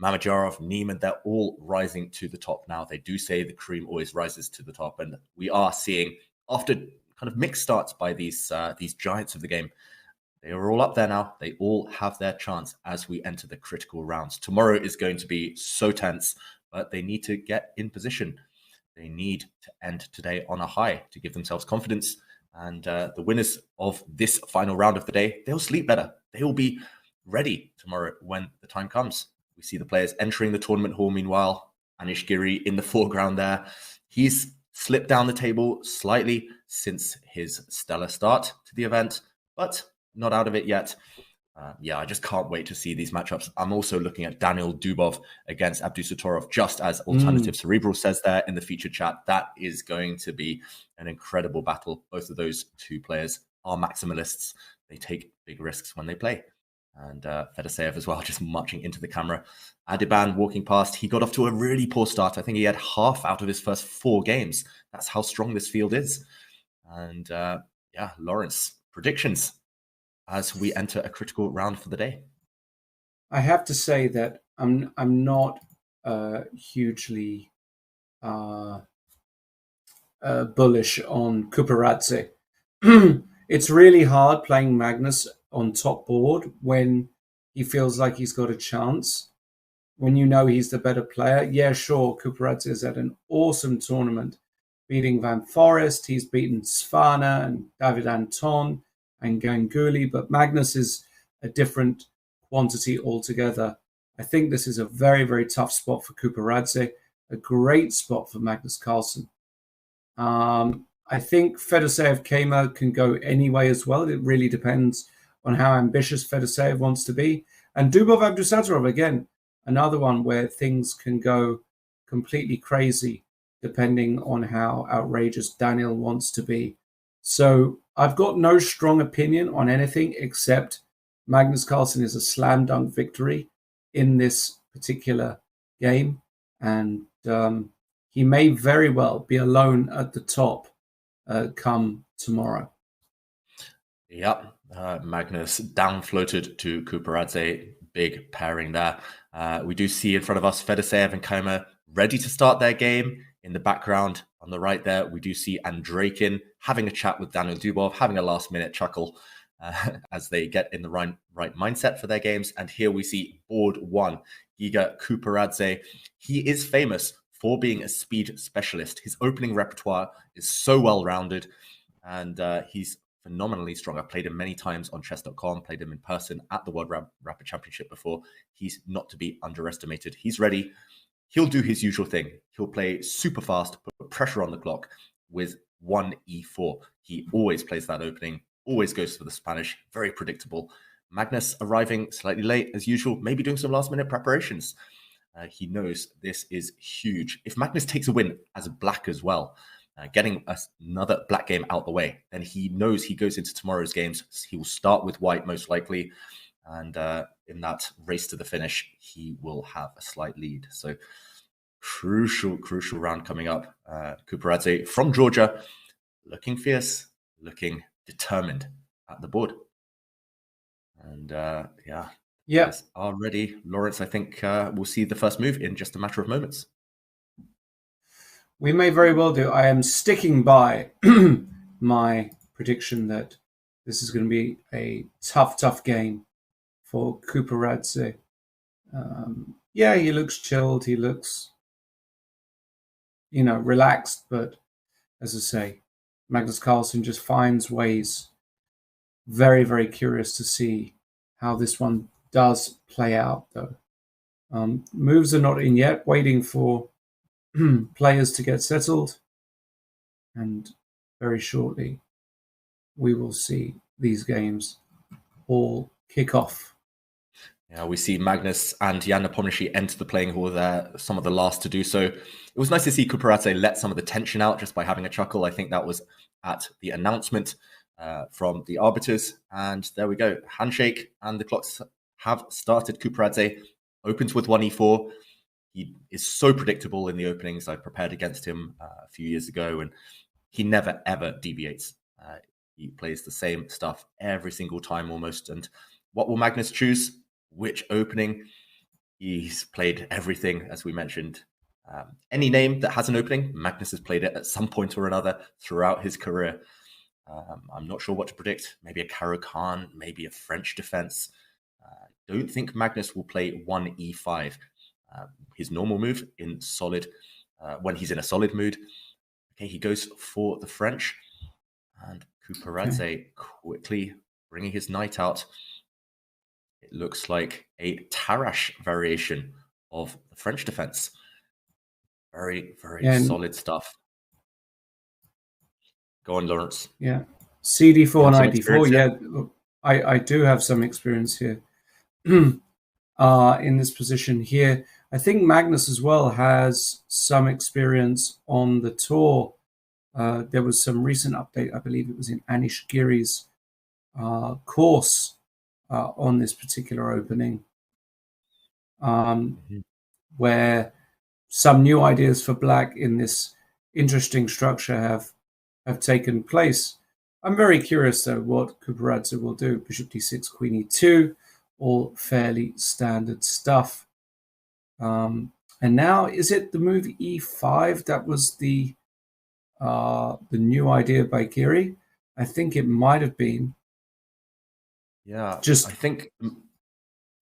Mamajarov, Neiman, they're all rising to the top now. They do say the cream always rises to the top. And we are seeing, after kind of mixed starts by these giants of the game, they are all up there now. They all have their chance as we enter the critical rounds. Tomorrow is going to be so tense, but they need to get in position. They need to end today on a high to give themselves confidence. And the winners of this final round of the day, they'll sleep better. They will be ready tomorrow when the time comes. We see the players entering the tournament hall. Meanwhile, Anish Giri in the foreground there. He's slipped down the table slightly since his stellar start to the event, but not out of it yet. I just can't wait to see these matchups. I'm also looking at Daniel Dubov against Abdusatorov, just as Alternative Cerebral says there in the featured chat. That is going to be an incredible battle. Both of those two players are maximalists. They take big risks when they play. And Fedoseev as well, just marching into the camera. Adiban walking past. He got off to a really poor start. I think he had half out of his first 4 games. That's how strong this field is. And Lawrence, predictions as we enter a critical round for the day. I have to say that I'm not hugely bullish on Quparadze. It's really hard playing Magnus on top board when he feels like he's got a chance. When you know he's the better player, yeah, sure, Quparadze is at an awesome tournament, beating Van Foreest. He's beaten Svana and David Anton and Ganguly, but Magnus is a different quantity altogether. I think this is a very, very tough spot for Quparadze, a great spot for Magnus Carlsen. I think Fedoseev Kama can go anyway as well. It really depends on how ambitious Fedoseev wants to be. And Dubov Abdusatorov, again, another one where things can go completely crazy depending on how outrageous Daniel wants to be. So I've got no strong opinion on anything except Magnus Carlsen is a slam dunk victory in this particular game. And he may very well be alone at the top come tomorrow. Yep. Magnus down floated to Quparadze. Big pairing there. We do see in front of us Fedoseev and Koma ready to start their game. In the background on the right there, we do see Andreikin having a chat with Daniel Dubov, having a last-minute chuckle as they get in the right mindset for their games. And here we see board 1, Giga Quparadze. He is famous for being a speed specialist. His opening repertoire is so well-rounded, and he's phenomenally strong. I've played him many times on chess.com, played him in person at the World Rapid Championship before. He's not to be underestimated. He's ready. He'll do his usual thing. He'll play super fast, put pressure on the clock with 1e4. He always plays that opening, always goes for the Spanish, very predictable. Magnus arriving slightly late as usual, maybe doing some last-minute preparations. He knows this is huge. If Magnus takes a win as a black as well, getting another black game out the way, then he knows he goes into tomorrow's games. He will start with white most likely. And in that race to the finish, he will have a slight lead. So crucial round coming up. Quparadze from Georgia, looking fierce, looking determined at the board. And yes, are ready. Lawrence, I think we'll see the first move in just a matter of moments. We may very well do. I am sticking by my prediction that this is going to be a tough game for Quparadze. He looks chilled. He looks, relaxed. But as I say, Magnus Carlsen just finds ways. Very, very curious to see how this one does play out, though. Moves are not in yet, waiting for players to get settled. And very shortly, we will see these games all kick off. Yeah, we see Magnus and Jan Nepomniachtchi enter the playing hall there, some of the last to do so. It was nice to see Quparadze let some of the tension out just by having a chuckle. I think that was at the announcement from the arbiters. And there we go. Handshake, and the clocks have started. Quparadze opens with 1e4. He is so predictable in the openings. I prepared against him a few years ago, and he never, ever deviates. He plays the same stuff every single time almost. And what will Magnus choose? Which opening? He's played everything, as we mentioned. Any name that has an opening, Magnus has played it at some point or another throughout his career. I'm not sure what to predict. Maybe a Carlsen, maybe a French defense. Don't think Magnus will play 1e5. His normal move in solid, when he's in a solid mood. Okay, he goes for the French. And Quparadze quickly bringing his knight out. It looks like a Tarrasch variation of the French defense. Very, very solid stuff. Go on, Lawrence. Yeah. CD4 and ID4. Yeah, look, I do have some experience here in this position here. I think Magnus as well has some experience on the tour. There was some recent update, I believe it was in Anish Giri's course on this particular opening, where some new ideas for black in this interesting structure have taken place. I'm very curious, though, what Quparadze will do. Bishop d6, queen e2, all fairly standard stuff. And now, is it the move e5 that was the new idea by Giri? I think it might have been. Yeah, I think...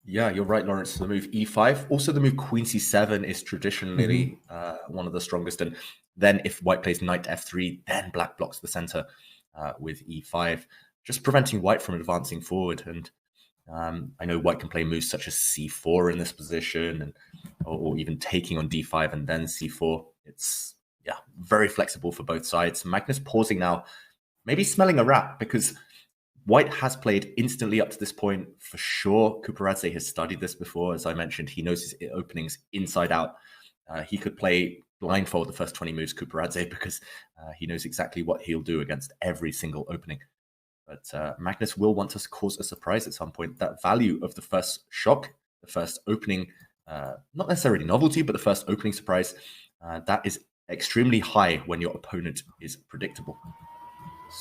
Yeah, you're right, Lawrence. The move e5. Also, the move queen c7 is traditionally one of the strongest. And then if white plays knight f3, then black blocks the center with e5, just preventing white from advancing forward. And I know white can play moves such as c4 in this position, and or even taking on d5 and then c4. It's very flexible for both sides. Magnus pausing now, maybe smelling a rat, because white has played instantly up to this point for sure. Quparadze has studied this before. As I mentioned, he knows his openings inside out. He could play blindfold the first 20 moves, Quparadze, because he knows exactly what he'll do against every single opening. But Magnus will want to cause a surprise at some point. That value of the first shock, the first opening, not necessarily novelty, but the first opening surprise, that is extremely high when your opponent is predictable.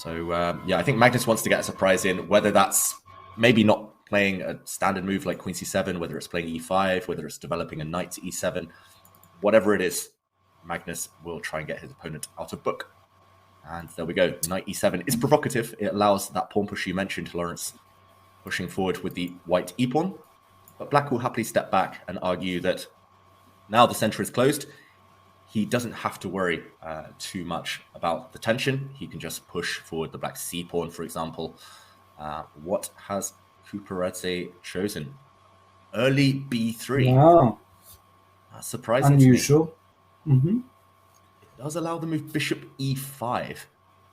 So, I think Magnus wants to get a surprise in, whether that's maybe not playing a standard move like queen c7, whether it's playing e5, whether it's developing a knight to e7, whatever it is, Magnus will try and get his opponent out of book. And there we go. Knight e7 is provocative. It allows that pawn push you mentioned, Lawrence, pushing forward with the white e-pawn. But black will happily step back and argue that now the center is closed, he doesn't have to worry too much about the tension. He can just push forward the black c-pawn, for example. What has Quparadze chosen? Early b3. Wow. Surprising. Unusual. It does allow the move bishop e5.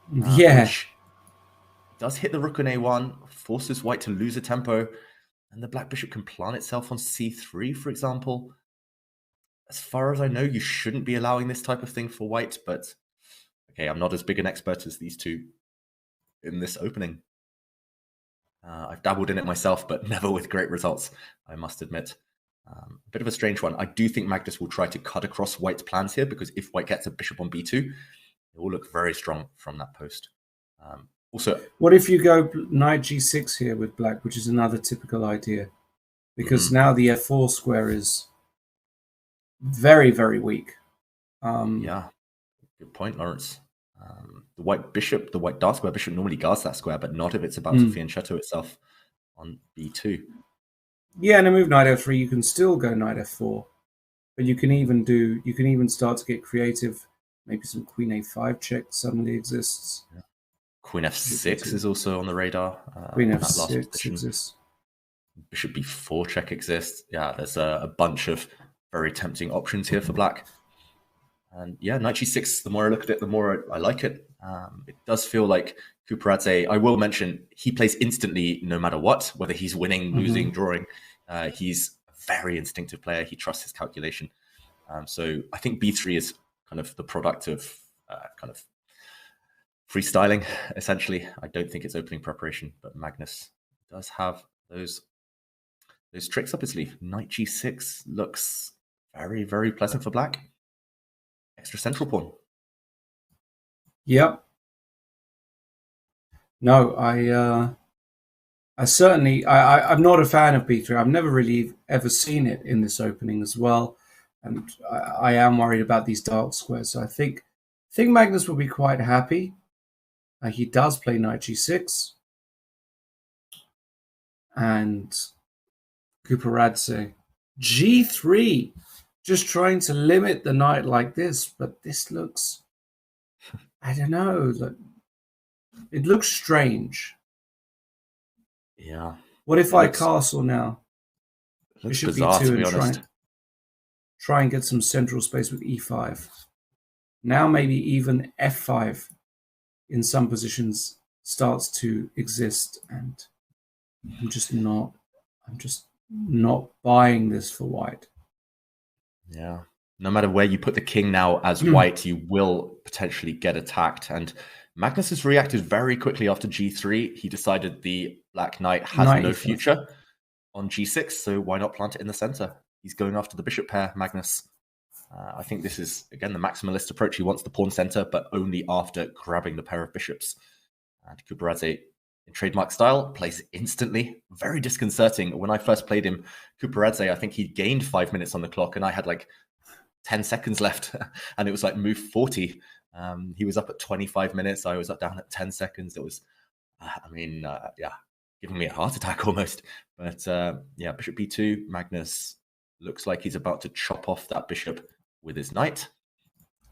Which does hit the rook on a1, forces white to lose a tempo, and the black bishop can plant itself on c3, for example. As far as I know, you shouldn't be allowing this type of thing for white, but okay, I'm not as big an expert as these two in this opening. I've dabbled in it myself, but never with great results, I must admit. A bit of a strange one. I do think Magnus will try to cut across white's plans here, because if white gets a bishop on b2, it will look very strong from that post. Also, what if you go knight g6 here with black, which is another typical idea? Because now the f4 square is very, very weak. Yeah, good point, Lawrence. The white bishop, the white dark square bishop normally guards that square, but not if it's about to fianchetto itself on b2. Yeah, and a move knight f3, you can still go knight f4, but you can even start to get creative. Maybe some queen a5 check suddenly exists. Yeah. Queen f6 is also on the radar. Queen f6 exists. Bishop b4 check exists. Yeah, there's a bunch of very tempting options here for black. And yeah, knight g6, the more I look at it, the more I like it. It does feel like Quparadze, I will mention, he plays instantly no matter what, whether he's winning, losing, drawing. He's a very instinctive player. He trusts his calculation. So I think b3 is kind of the product of kind of freestyling, essentially. I don't think it's opening preparation, but Magnus does have those tricks up his sleeve. Knight g6 looks very, very pleasant for black. Extra central pawn. Yep. No, I certainly, I'm not a fan of B3. I've never really ever seen it in this opening as well. And I am worried about these dark squares. So I think Magnus will be quite happy. He does play knight g6. And Quparadze g3. Just trying to limit the knight like this. But this looks, I don't know. It looks strange. Yeah. What if I castle now? Bishop bizarre, B2 to be and honest. try and get some central space with e5. Now maybe even f5 in some positions starts to exist, and I'm just not buying this for white. Yeah. No matter where you put the king now as white, you will potentially get attacked. And Magnus has reacted very quickly after g3. He decided the black knight has no future on g6, so why not plant it in the center? He's going after the bishop pair, Magnus. I think this is, again, the maximalist approach. He wants the pawn center, but only after grabbing the pair of bishops. And Quparadze, in trademark style, plays instantly. Very disconcerting. When I first played him, Quparadze, I think he gained 5 minutes on the clock, and I had like 10 seconds left, and it was like move 40. He was up at 25 minutes. I was up down at 10 seconds. It was, giving me a heart attack almost. But bishop b2, Magnus looks like he's about to chop off that bishop with his knight.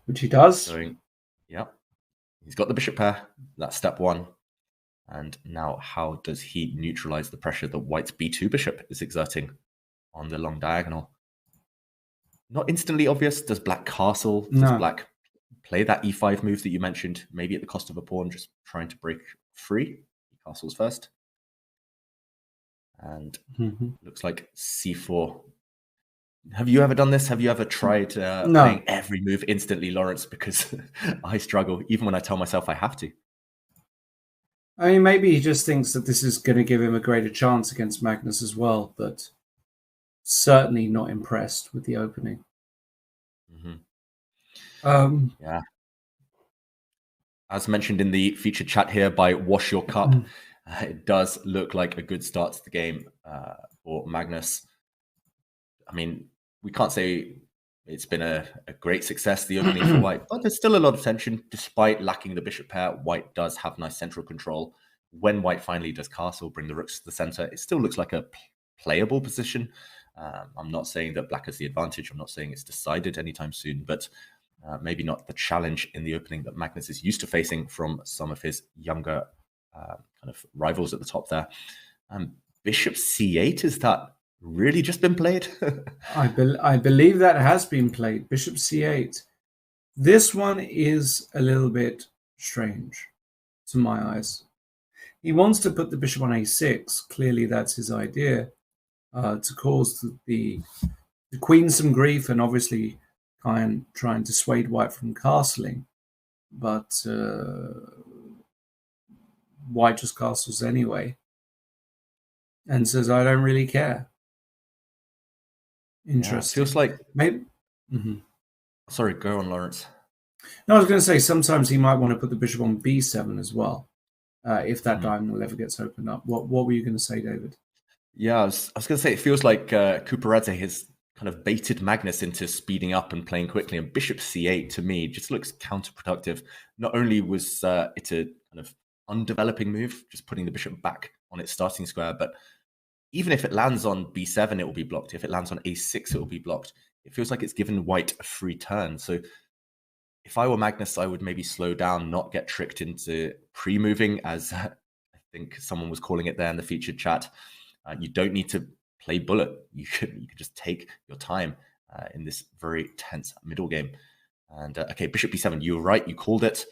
Which he does. He's got the bishop pair. That's step one. And now how does he neutralize the pressure that white's b2 bishop is exerting on the long diagonal? Not instantly obvious. Does black castle? Does black play that e5 move that you mentioned, maybe at the cost of a pawn, just trying to break free? He castles first. And looks like c4. Have you ever done this? Have you ever tried playing every move instantly, Lawrence? Because I struggle, even when I tell myself I have to. I mean, maybe he just thinks that this is going to give him a greater chance against Magnus as well, but certainly not impressed with the opening. As mentioned in the featured chat here by Wash Your Cup, it does look like a good start to the game for Magnus. I mean, we can't say it's been a great success, the opening for white, but there's still a lot of tension. Despite lacking the bishop pair, white does have nice central control. When white finally does castle, bring the rooks to the center, it still looks like a playable position. I'm not saying that black has the advantage. I'm not saying it's decided anytime soon, but maybe not the challenge in the opening that Magnus is used to facing from some of his younger kind of rivals at the top there. Bishop c8, is that really just been played? I believe that has been played. Bishop c8. This one is a little bit strange to my eyes. He wants to put the bishop on a6. Clearly that's his idea, to cause the queen some grief and obviously try and dissuade white from castling. But white just castles anyway and says, I don't really care. Interesting. Feels like maybe. Sorry, go on, Lawrence. No, I was going to say sometimes he might want to put the bishop on b7 as well, if that diagonal ever gets opened up. What were you going to say, David? Yeah, I was going to say it feels like Quparadze has kind of baited Magnus into speeding up and playing quickly, and bishop c8 to me just looks counterproductive. Not only was it a kind of undeveloping move, just putting the bishop back on its starting square, but even if it lands on b7, it will be blocked. If it lands on a6, it will be blocked. It feels like it's given white a free turn. So if I were Magnus, I would maybe slow down, not get tricked into pre-moving, as I think someone was calling it there in the featured chat. You don't need to play bullet. You could just take your time in this very tense middle game. And okay, bishop b7, you were right. You called it.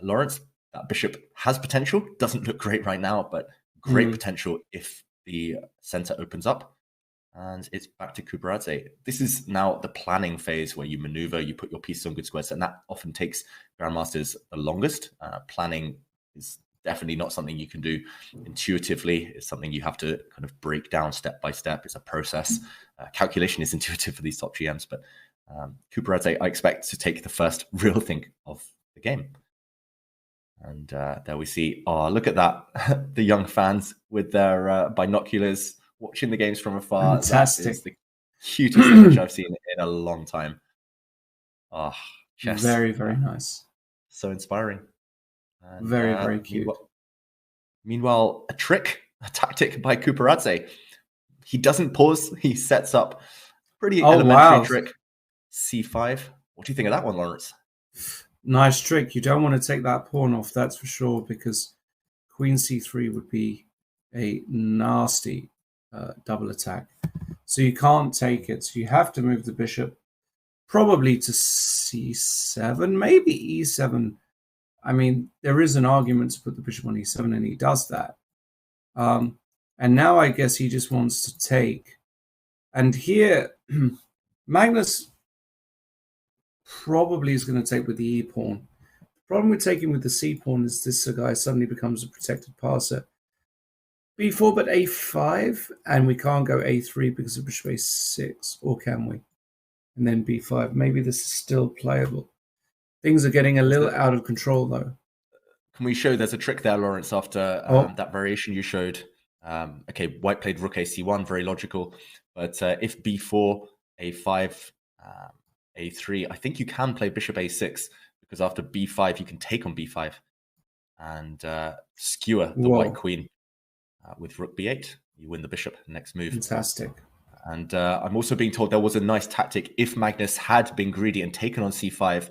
Lawrence, that bishop has potential. Doesn't look great right now, but great potential if the center opens up. And it's back to Quparadze. This is now the planning phase where you maneuver, you put your pieces on good squares, and that often takes grandmasters the longest. Planning is definitely not something you can do intuitively. It's something you have to kind of break down step by step. It's a process. Calculation is intuitive for these top GMs, but Quparadze, I expect to take the first real think of the game. And there we see, oh, look at that. The young fans with their binoculars watching the games from afar. Fantastic. That is the cutest image I've seen in a long time. Oh, chess. Very, very nice. So inspiring. And, very, very cute. Meanwhile, a tactic by Quparadze. He doesn't pause. He sets up pretty elementary trick. C5. What do you think of that one, Lawrence? Nice trick. You don't want to take that pawn off, that's for sure, because Queen C3 would be a nasty double attack. So you can't take it. So you have to move the bishop probably to C7, maybe E7. I mean, there is an argument to put the bishop on E7, and he does that. And now I guess he just wants to take. And here, Magnus probably is going to take with the E pawn. The problem with taking with the C pawn is this guy suddenly becomes a protected passer. B4, but A5, and we can't go A3 because of bishop A6, or can we? And then B5. Maybe this is still playable. Things are getting a little out of control, though. Can we show there's a trick there, Lawrence, after that variation you showed? Okay, white played rook A C1, very logical. But if B4, A5, A3, I think you can play bishop A6, because after B5, you can take on B5 and skewer the white queen with rook B8. You win the bishop, next move. Fantastic. And I'm also being told there was a nice tactic if Magnus had been greedy and taken on C5.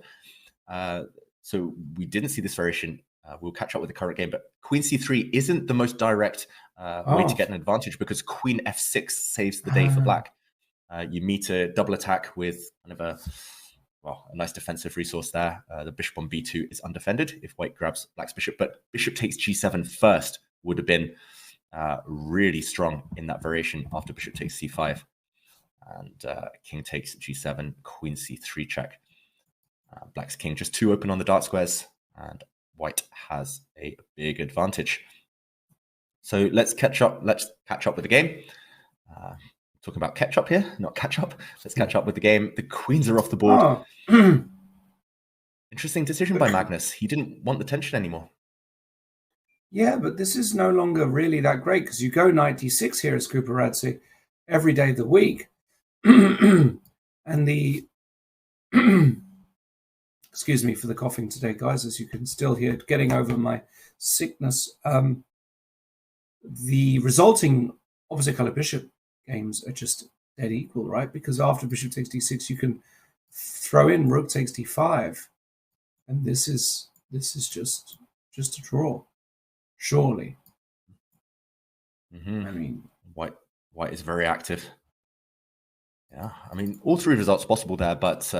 So we didn't see this variation. We'll catch up with the current game, but Queen C3 isn't the most direct way to get an advantage, because Queen F6 saves the day for black. You meet a double attack with kind of a nice defensive resource there. The bishop on B2 is undefended if white grabs black's bishop, but bishop takes G7 first would have been really strong in that variation after bishop takes C5. And king takes G7, Queen C3 check. Black's king just too open on the dark squares, and white has a big advantage. So let's catch up with the game. Talking about ketchup here, not catch up. Let's catch up with the game. The queens are off the board. Interesting decision by Magnus. He didn't want the tension anymore. Yeah, but this is no longer really that great, because you go knight d6 here as Quparadze every day of the week. And the... Excuse me for the coughing today, guys, as you can still hear, getting over my sickness. The resulting opposite color bishop games are just dead equal, right? Because after bishop takes d6, you can throw in rook takes d5, and this is just a draw, surely. I mean, white is very active. Yeah, I mean, all three results possible there, but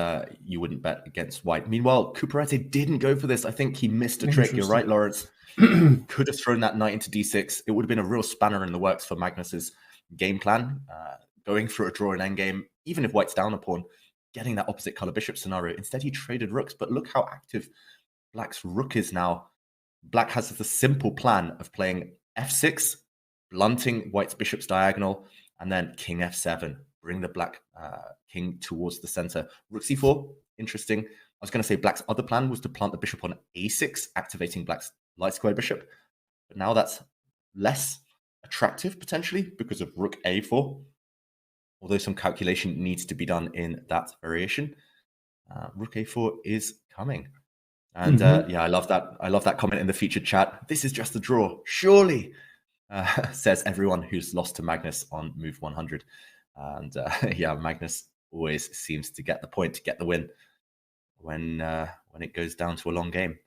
you wouldn't bet against white. Meanwhile, Quparadze didn't go for this. I think he missed a trick. You're right, Lawrence. Could have thrown that knight into d6. It would have been a real spanner in the works for Magnus's game plan. Going for a draw in endgame, even if white's down a pawn, getting that opposite color bishop scenario. Instead, he traded rooks, but look how active black's rook is now. Black has the simple plan of playing f6, blunting white's bishop's diagonal, and then king f7. Bring the black king towards the center. Rook c4, interesting. I was going to say black's other plan was to plant the bishop on a6, activating black's light square bishop. But now that's less attractive, potentially, because of rook a4. Although some calculation needs to be done in that variation. Rook a4 is coming. And yeah, I love that. I love that comment in the featured chat. This is just a draw, surely, says everyone who's lost to Magnus on move 100. And yeah, Magnus always seems to get the point, to get the win when it goes down to a long game.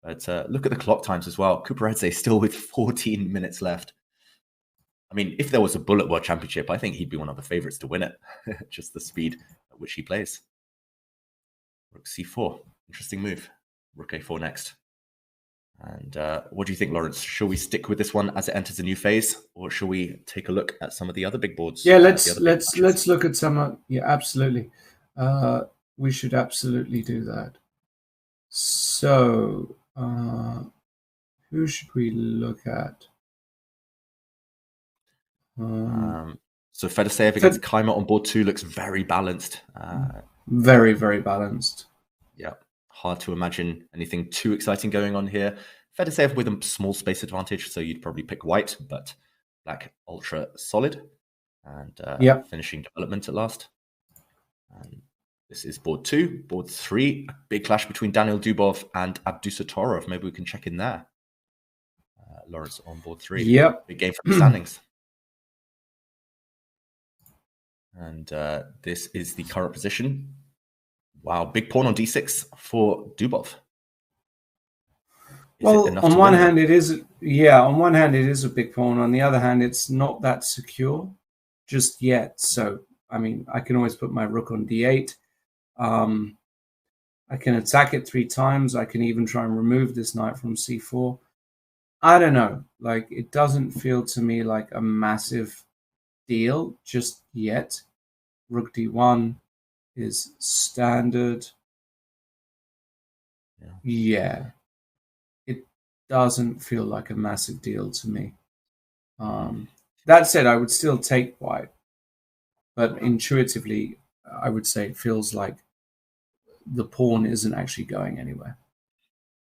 But look at the clock times as well. Quparadze still with 14 minutes left. I mean, if there was a bullet world championship, I think he'd be one of the favorites to win it. Just the speed at which he plays. Rook c4, interesting move. Rook a4 next. And what do you think, Lawrence? Shall we stick with this one as it enters a new phase, or shall we take a look at some of the other big boards? Yeah, let's look at some. Yeah, absolutely. We should absolutely do that. So, who should we look at? So Fedoseev against Kayma on board 2 looks very balanced. Very, very balanced. Yeah. Hard to imagine anything too exciting going on here. Fair to say with a small space advantage, so you'd probably pick white, but black ultra solid. And finishing development at last. And this is board 2. Board 3, a big clash between Daniel Dubov and Abdusatorov. Maybe we can check in there. Lawrence on board 3. Yep. Big game for the standings. And this is the current position. Wow, big pawn on d6 for Dubov. Well, on one hand, it is a big pawn. On the other hand, it's not that secure just yet. So, I mean, I can always put my rook on d8. I can attack it 3 times. I can even try and remove this knight from c4. I don't know. Like, it doesn't feel to me like a massive deal just yet. Rook d1 is standard. Yeah. It doesn't feel like a massive deal to me. That said, I would still take white. But intuitively, I would say it feels like the pawn isn't actually going anywhere.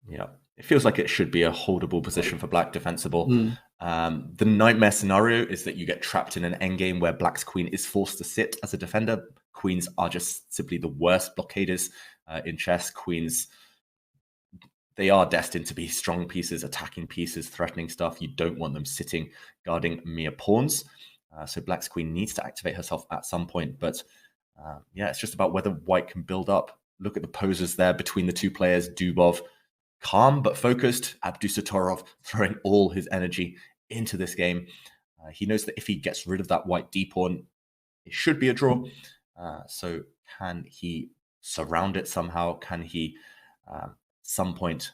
Yeah, it feels like it should be a holdable position for black, defensible. The nightmare scenario is that you get trapped in an endgame where black's queen is forced to sit as a defender. Queens are just simply the worst blockaders in chess. Queens, they are destined to be strong pieces, attacking pieces, threatening stuff. You don't want them sitting, guarding mere pawns. So black's queen needs to activate herself at some point. But yeah, it's just about whether white can build up. Look at the poses there between the two players. Dubov, calm but focused. Abdusatorov throwing all his energy into this game. He knows that if he gets rid of that white d-pawn, it should be a draw. So can he surround it somehow? Can he, some point,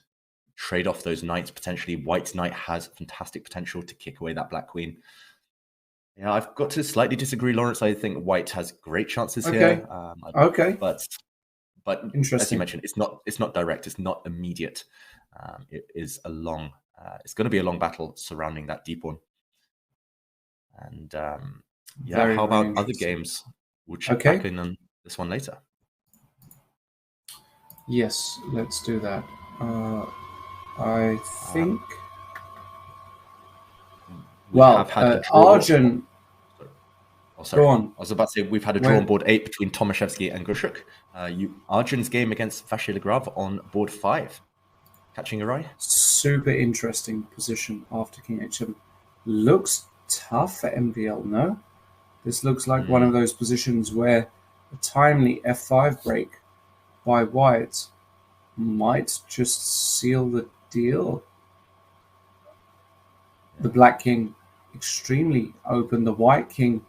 trade off those knights potentially? White's knight has fantastic potential to kick away that black queen. Yeah, I've got to slightly disagree, Lawrence. I think white has great chances here. But as you mentioned, it's not direct. It's not immediate. It is a long. It's going to be a long battle surrounding that d pawn. And yeah, how about other games? We'll check back in on this one later. Yes, let's do that. I think. Well, Arjun. Oh, sorry. Go on. I was about to say we've had a draw on board 8 between Tomaszewski and Grushuk. Arjun's game against Vachier-Lagrave on board 5. Catching your eye? Super interesting position after King H7. Looks tough for MVL, no? This looks like one of those positions where a timely f5 break by white might just seal the deal. The black king extremely open. The white king,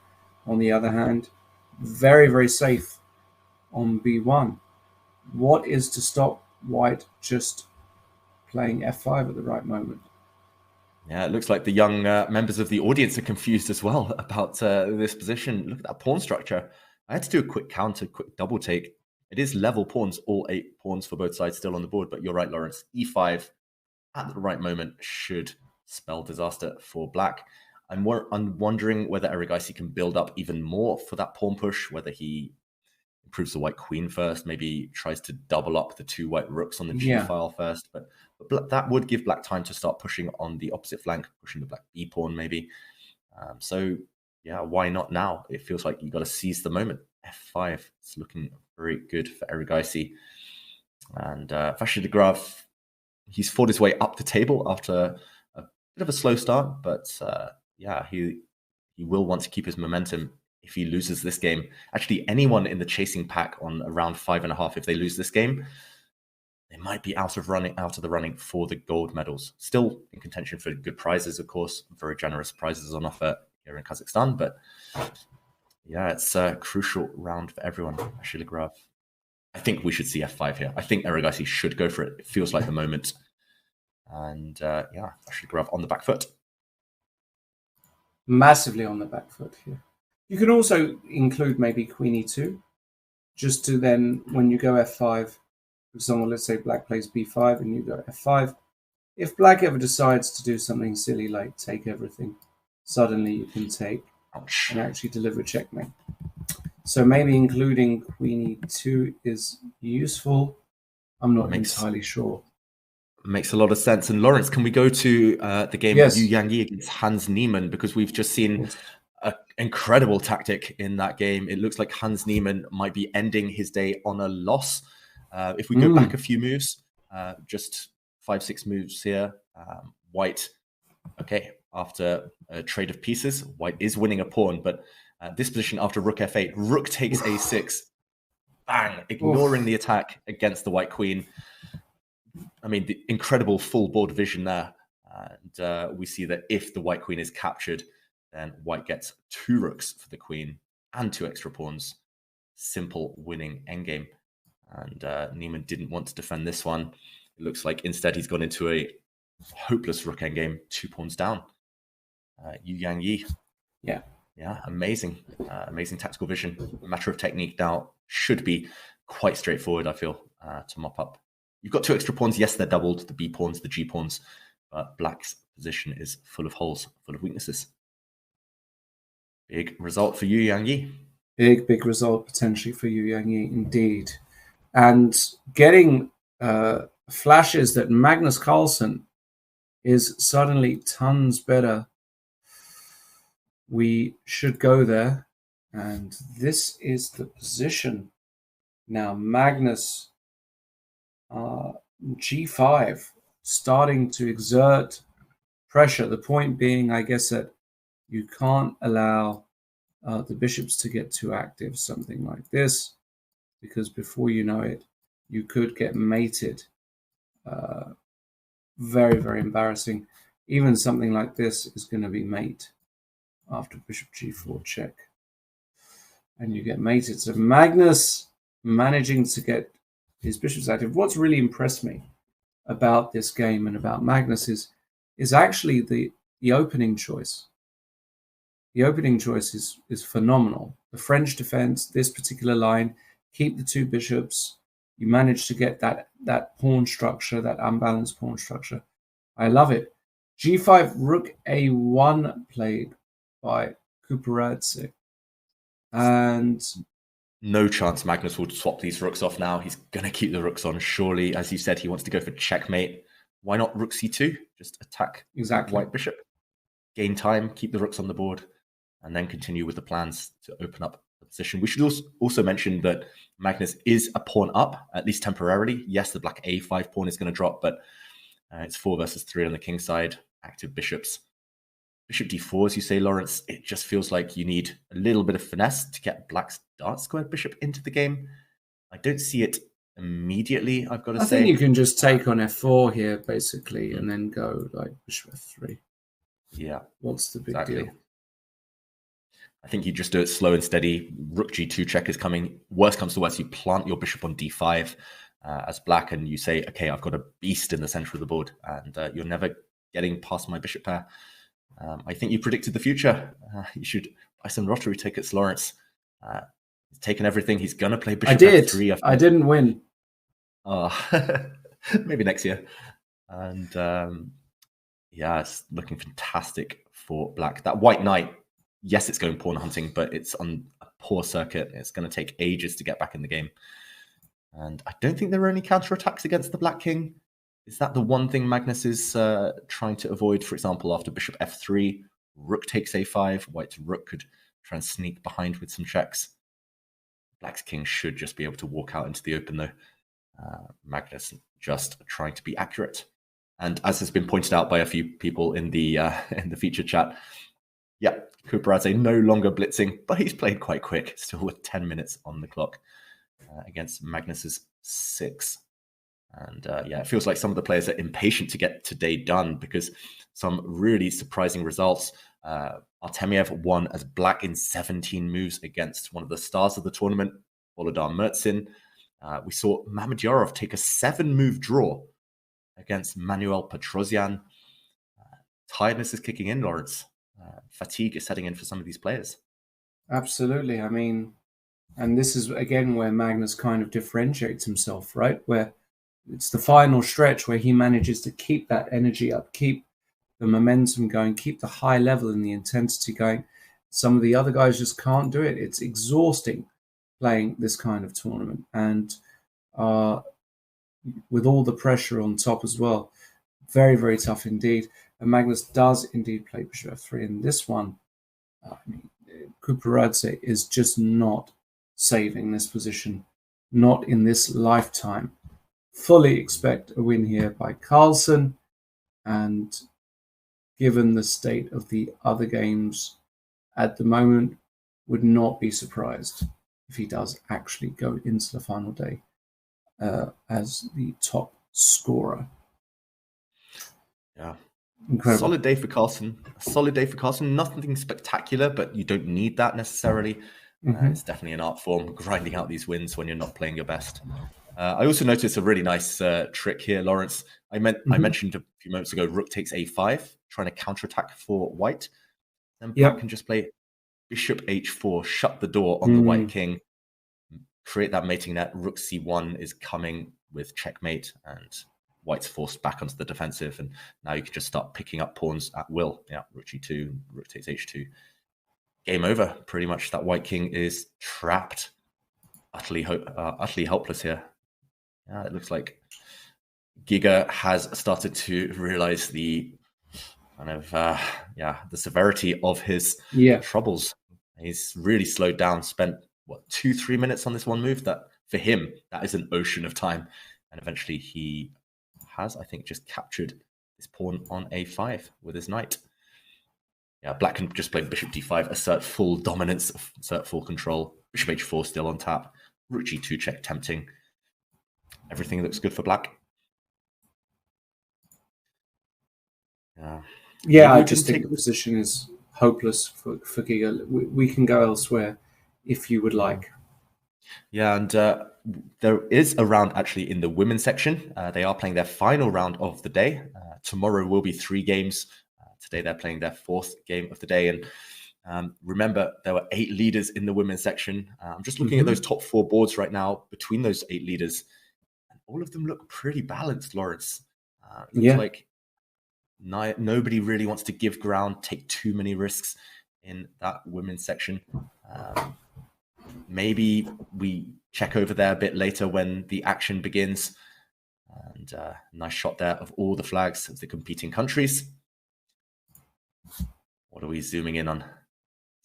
on the other hand, very, very safe on b1. What is to stop white just playing f5 at the right moment? Yeah, it looks like the young members of the audience are confused as well about this position. Look at that pawn structure. I had to do a quick counter, quick double take. It is level pawns, all 8 pawns for both sides still on the board. But you're right, Lawrence. e5 at the right moment should spell disaster for black. I'm wondering whether Erigaisi can build up even more for that pawn push, whether he improves the white queen first, maybe tries to double up the 2 white rooks on the g file first. But that would give black time to start pushing on the opposite flank, pushing the black b pawn maybe. So yeah, why not now? It feels like you got to seize the moment. f5, it's looking very good for Erigaisi. And Vachier-Lagrave, he's fought his way up the table after a bit of a slow start, but yeah, he will want to keep his momentum if he loses this game. Actually, anyone in the chasing pack on around 5.5, if they lose this game, they might be out of the running for the gold medals. Still in contention for good prizes, of course. Very generous prizes on offer here in Kazakhstan. But yeah, it's a crucial round for everyone. Vachier-Lagrave. I think we should see f5 here. I think Erigaisi should go for it. It feels like the moment. And yeah, Vachier-Lagrave on the back foot. Massively on the back foot here. You can also include maybe queen e2, just to then, when you go f5, for example, let's say black plays b5 and you go f5. If black ever decides to do something silly like take everything, suddenly you can take and actually deliver checkmate. So maybe including queen e2 is useful. I'm not entirely sure. Makes a lot of sense. And Lawrence, can we go to the game Yes. Yu Yangyi against Hans Niemann? Because we've just seen an incredible tactic in that game. It looks like Hans Niemann might be ending his day on a loss. If we go back a few moves, just 5-6 moves here. White, okay, after a trade of pieces, White is winning a pawn, but this position after Rook F8, Rook takes A6. Bang, ignoring the attack against the White Queen. I mean, the incredible full board vision there. And we see that if the White Queen is captured, then White gets 2 rooks for the Queen and 2 extra pawns. Simple winning endgame. And Niemann didn't want to defend this one. It looks like instead he's gone into a hopeless rook endgame, 2 pawns down. Yu Yangyi. Yeah. Yeah, amazing. Amazing tactical vision. A matter of technique now should be quite straightforward, I feel, to mop up. You've got 2 extra pawns. Yes, they're doubled, the B pawns, the G pawns, but Black's position is full of holes, full of weaknesses. Big result for Yu Yangyi. Big result potentially for Yu Yangyi, indeed. And getting flashes that Magnus Carlsen is suddenly tons better. We should go there. And this is the position. Now, Magnus... G5 starting to exert pressure. The point being, I guess, that you can't allow the bishops to get too active, something like this, because before you know it, you could get mated. Very, very embarrassing. Even something like this is going to be mate after bishop G4 check. And you get mated. So Magnus managing to get his bishops active. What's really impressed me about this game and about Magnus is actually the opening choice. The opening choice is phenomenal. The French defense, this particular line, keep the 2 bishops. You manage to get that pawn structure, that unbalanced pawn structure. I love it. G5, Rook A1 played by Quparadze. And no chance Magnus will swap these rooks off now. He's going to keep the rooks on, surely. As you said, he wants to go for checkmate. Why not Rook C2? Just attack White bishop. Gain time, keep the rooks on the board, and then continue with the plans to open up the position. We should also mention that Magnus is a pawn up, at least temporarily. Yes, the black A5 pawn is going to drop, but it's 4 versus 3 on the king side. Active bishops. Bishop D4, as you say, Lawrence, it just feels like you need a little bit of finesse to get Black's Dart Square bishop into the game. I don't see it immediately, I've got to say. I think you can just take on F4 here, basically, and then go like bishop F3. Yeah. What's the big deal? I think you just do it slow and steady. Rook G2 check is coming. Worst comes to worst, you plant your bishop on D5 as Black, and you say, okay, I've got a beast in the center of the board, and you're never getting past my bishop pair. I think you predicted the future. You should buy some lottery tickets, Lawrence. He's taken everything. He's going to play bishop F3. I didn't win. Oh, maybe next year. And yeah, it's looking fantastic for Black. That White Knight, yes, it's going pawn hunting, but it's on a poor circuit. It's going to take ages to get back in the game. And I don't think there are any counterattacks against the Black King. Is that the one thing Magnus is trying to avoid? For example, after bishop F3, Rook takes A5. White's Rook could try and sneak behind with some checks. Black's King should just be able to walk out into the open, though. Magnus just trying to be accurate. And as has been pointed out by a few people in the feature chat, yeah, Quparadze no longer blitzing, but he's played quite quick, still with 10 minutes on the clock against Magnus's 6. And yeah, it feels like some of the players are impatient to get today done because some really surprising results. Artemiev won as Black in 17 moves against one of the stars of the tournament, Volodar Mertsin. We saw Mamedyarov take a 7-move draw against Manuel Petrosian. Tiredness is kicking in, Lawrence. Fatigue is setting in for some of these players. Absolutely. I mean, and this is, again, where Magnus kind of differentiates himself, right? Where it's the final stretch where he manages to keep that energy up, keep the momentum going, keep the high level and the intensity going. Some of the other guys just can't do it. It's exhausting playing this kind of tournament. And with all the pressure on top as well. Very, very tough indeed. And Magnus does indeed play bishop f3 in this one. Quparadze is just not saving this position, not in this lifetime. Fully expect a win here by Carlsen, and given the state of the other games at the moment, would not be surprised if he does actually go into the final day as the top scorer. Yeah. Incredible. Solid day for Carlsen. Solid day for Carlsen. Nothing spectacular, but you don't need that necessarily. It's definitely an art form, grinding out these wins when you're not playing your best. I also noticed a really nice trick here, Lawrence. I mentioned a few moments ago, rook takes a5, trying to counterattack for white. Then black can just play bishop h4, shut the door on the white king, create that mating net. Rook c1 is coming with checkmate, and white's forced back onto the defensive, and now you can just start picking up pawns at will. Yeah, rook g2, rook takes h2. Game over, pretty much. That white king is trapped. Utterly helpless here. Yeah, it looks like Giga has started to realize the kind of, the severity of his troubles. He's really slowed down, spent, 2-3 minutes on this one move. That, for him, that is an ocean of time. And eventually he has, I think, just captured this pawn on a5 with his knight. Yeah, black can just play bishop d5, assert full dominance, assert full control. Bishop h4 still on tap. Rook g2 check tempting. Everything looks good for black. Yeah, I just think the position is hopeless for Giga. We can go elsewhere if you would like. Yeah, and there is a round actually in the women's section. They are playing their final round of the day. Tomorrow will be 3 games. Today they're playing their 4th game of the day. And remember, there were 8 leaders in the women's section. I'm just looking at those top 4 boards right now between those 8 leaders. And all of them look pretty balanced, Lawrence. Looks like nobody really wants to give ground, take too many risks in that women's section. Maybe we check over there a bit later when the action begins. And nice shot there of all the flags of the competing countries. What are we zooming in on?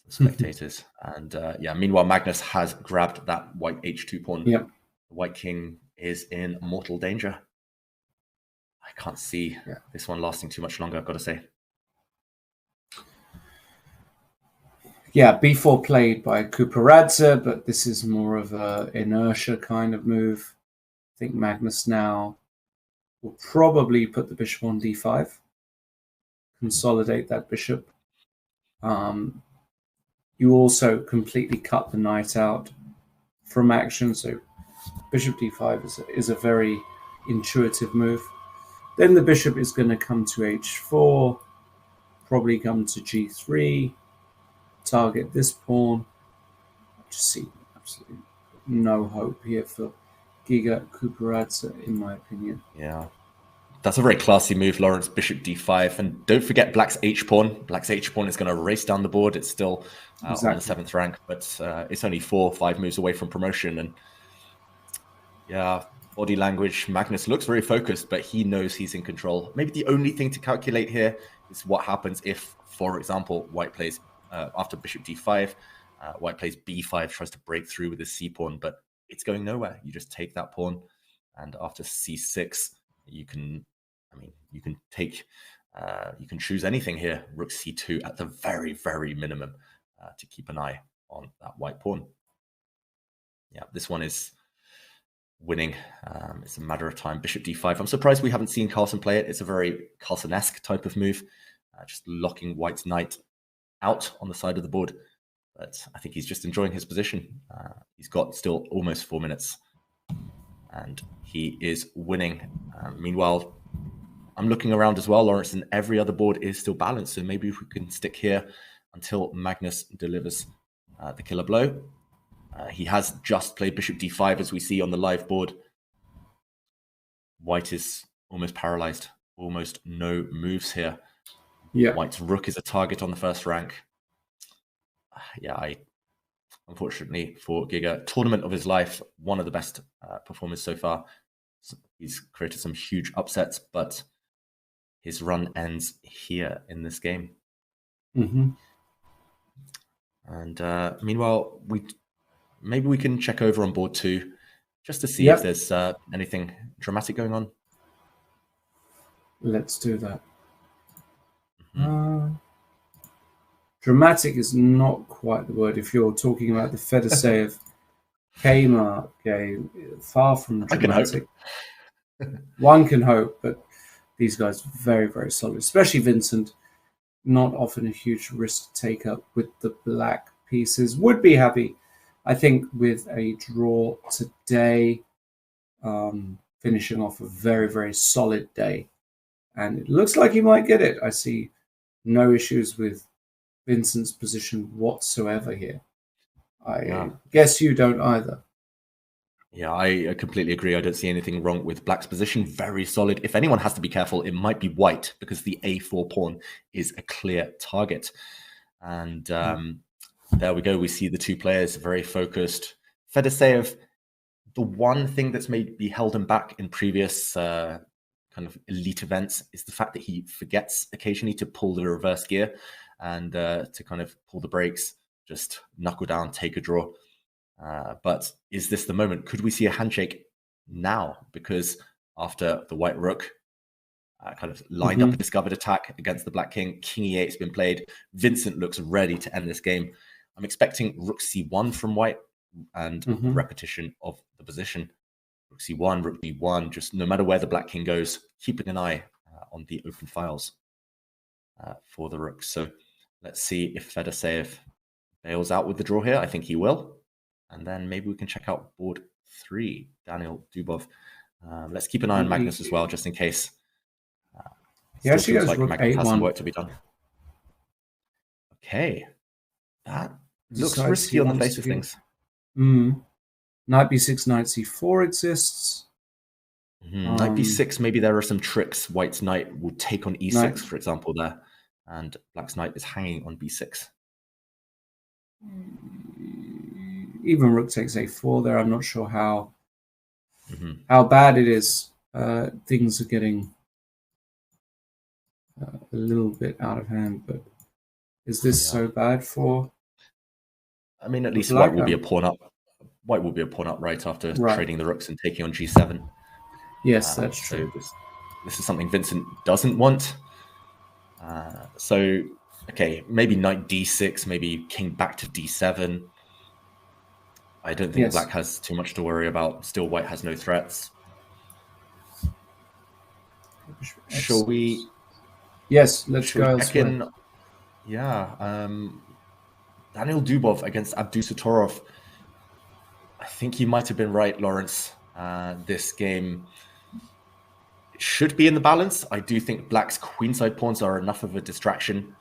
Some spectators. And meanwhile, Magnus has grabbed that white h2 pawn. The white king is in mortal danger. I can't see this one lasting too much longer, I've got to say. Yeah, b4 played by Quparadze, but this is more of a inertia kind of move. I think Magnus now will probably put the bishop on d5, consolidate that bishop. You also completely cut the knight out from action, so bishop d5 is a very intuitive move. Then the bishop is going to come to h4, probably come to g3, target this pawn. Just see absolutely no hope here for Giga Quparadze, in my opinion. Yeah, that's a very classy move, Lawrence. Bishop d5, and don't forget black's h-pawn. Black's h-pawn is going to race down the board. It's still on the 7th rank, but it's only 4 or 5 moves away from promotion. And yeah, body language, Magnus looks very focused, but he knows he's in control. Maybe the only thing to calculate here is what happens if, for example, white plays after bishop d5, white plays b5, tries to break through with his c-pawn, but it's going nowhere. You just take that pawn, and after c6, you can choose anything here. Rook c2 at the very, very minimum to keep an eye on that white pawn. Yeah, this one is winning. It's a matter of time. Bishop d5. I'm surprised we haven't seen Carlsen play it. It's a very Carlsen-esque type of move, just locking white's knight out on the side of the board. But I think he's just enjoying his position. He's got still almost 4 minutes, and he is winning. Meanwhile, I'm looking around as well, Lawrence, and every other board is still balanced. So maybe if we can stick here until Magnus delivers the killer blow. He has just played bishop d5, as we see on the live board. White is almost paralyzed. Almost no moves here. Yeah. White's rook is a target on the 1st rank. Unfortunately for Giga, tournament of his life, one of the best performers so far. He's created some huge upsets, but his run ends here in this game. Mm-hmm. And meanwhile, maybe we can check over on board 2 just to see if there's anything dramatic going on. Let's do that. Dramatic is not quite the word if you're talking about the Fedoseev Kmart game. Far from dramatic. One can hope, but these guys very, very solid, especially Vincent. Not often a huge risk take up with the black pieces. Would be happy, I think, with a draw today, finishing off a very, very solid day. And it looks like he might get it. I see no issues with Vincent's position whatsoever here. I guess you don't either. Yeah, I completely agree. I don't see anything wrong with black's position. Very solid. If anyone has to be careful, it might be white, because the a4 pawn is a clear target. And there we go. We see the 2 players very focused. Fedoseev, the one thing that's maybe held him back in previous kind of elite events is the fact that he forgets occasionally to pull the reverse gear and to kind of pull the brakes, just knuckle down, take a draw. But is this the moment? Could we see a handshake now? Because after the white rook kind of lined up a discovered attack against the black king, king e8 has been played. Vincent looks ready to end this game. I'm expecting rook c1 from white and repetition of the position. Rook c1, rook b1, just no matter where the black king goes, keeping an eye on the open files for the rook. So let's see if Fedoseev bails out with the draw here. I think he will. And then maybe we can check out board 3, Daniel Dubov. Let's keep an eye on Magnus as well, just in case. He actually goes like rook Magnus has some a1. work to be done. Okay. That looks Decides risky he on the wants face to of give- things. Knight b6, knight c4 exists. Knight b6, maybe there are some tricks. White's knight will take on e6, for example, there. And black's knight is hanging on b6. Even rook takes a4 there. I'm not sure how bad it is. Things are getting a little bit out of hand, but is this so bad for? I mean, at least black? white will be a pawn up. White will be a pawn up right after trading the rooks and taking on g7. Yes, that's true. This is something Vincent doesn't want. So, okay, maybe knight d6, maybe king back to d7. I don't think black has too much to worry about. Still, white has no threats. Shall we? Yes, let's go. Yeah, Daniel Dubov against Abdusatorov. I think he might have been right, Lawrence. This game should be in the balance. I do think black's queenside pawns are enough of a distraction.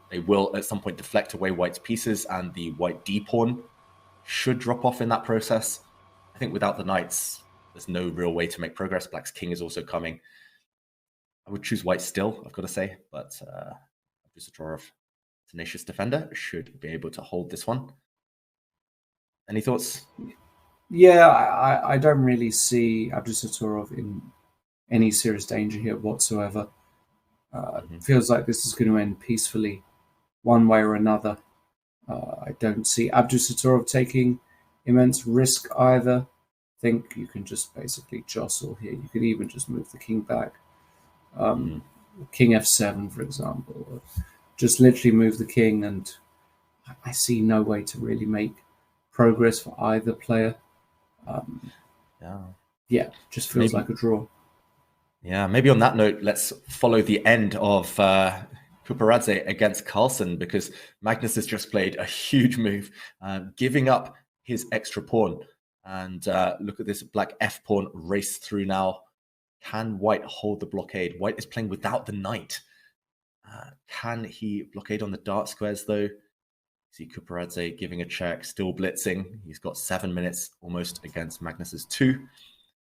They will at some point deflect away white's pieces, and the white d pawn should drop off in that process. I think without the knights, there's no real way to make progress. Black's king is also coming. I would choose white still, I've got to say, but Abdusatorov, tenacious defender, should be able to hold this one. Any thoughts? Yeah, I don't really see Abdusatorov in any serious danger here whatsoever. It feels like this is going to end peacefully one way or another. I don't see Abdusatorov taking immense risk either. I think you can just basically jostle here. You could even just move the king back. King f7, for example. Or just literally move the king, and I see no way to really make progress for either player. Yeah, just feels like a draw. Yeah, maybe on that note, let's follow the end of Quparadze against Carlsen, because Magnus has just played a huge move, giving up his extra pawn. And look at this black f pawn race through now. Can white hold the blockade? White is playing without the knight. Can he blockade on the dark squares, though? See Quparadze giving a check, still blitzing. He's got 7 minutes almost against Magnus's 2.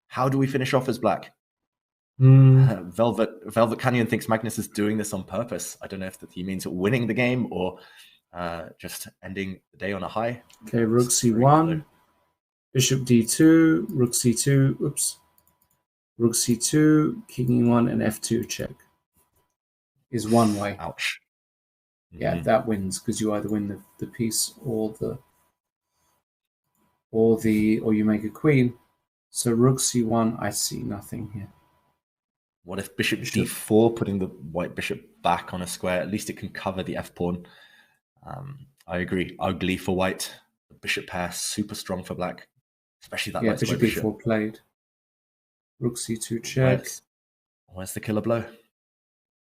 How do we finish off as black? Velvet Canyon thinks Magnus is doing this on purpose. I don't know if he means winning the game or just ending the day on a high. Okay, rook c1, bishop d2, rook c2. Oops. Rook c2, king e1, and f2 check is one way. Ouch. Yeah, that wins because you either win the piece or you make a queen. So rook c1, I see nothing here. What if bishop d4, putting the white bishop back on a square? At least it can cover the f-pawn. I agree. Ugly for white. The bishop pair, super strong for black. Especially that light square bishop b4 played. Rook c2 check. Where's the killer blow?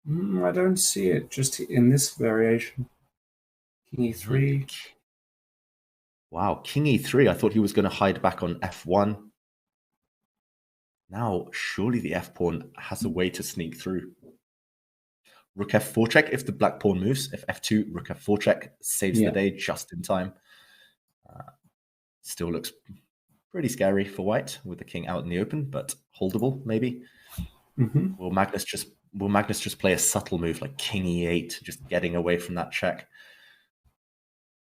I don't see it, just in this variation. King e3. Wow, king e3. I thought he was going to hide back on f1. Now, surely the f-pawn has a way to sneak through. Rook f4 check if the black pawn moves. If f2, rook f4 check saves the day just in time. Still looks pretty scary for white with the king out in the open, but holdable maybe. Will Magnus just play a subtle move like king e8, just getting away from that check?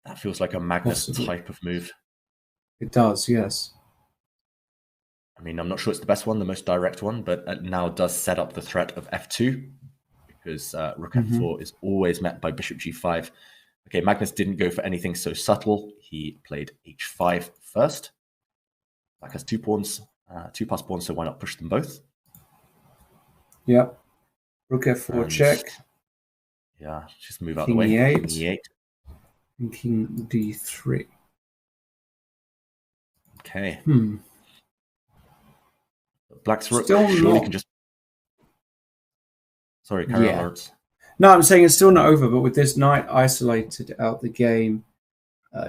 That feels like a Magnus type of move. It does, yes. I mean, I'm not sure it's the best one, the most direct one, but it now does set up the threat of f2 because rook f4 is always met by bishop g5. Okay, Magnus didn't go for anything so subtle. He played h5 first. Black has two pawns, two passed pawns, so why not push them both? Yep. Rook f4 check. Yeah, just move out the way. E8. King e8. And king d3. Okay. Black's rook Still surely not. can just... Sorry, carry on, Lawrence. No, I'm saying it's still not over, but with this knight isolated out the game,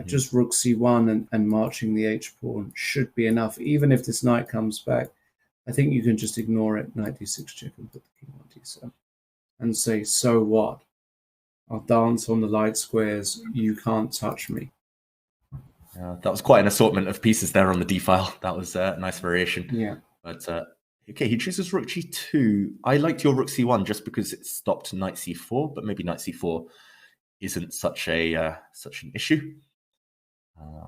just rook c1 and marching the h-pawn should be enough. Even if this knight comes back, I think you can just ignore it, knight d6 check and put the king on d7 and say, so what? I'll dance on the light squares. You can't touch me. That was quite an assortment of pieces there on the d file. That was a nice variation. Yeah. But okay, he chooses rook g2. I liked your rook c1 just because it stopped knight c4, but maybe knight c4 isn't such an issue.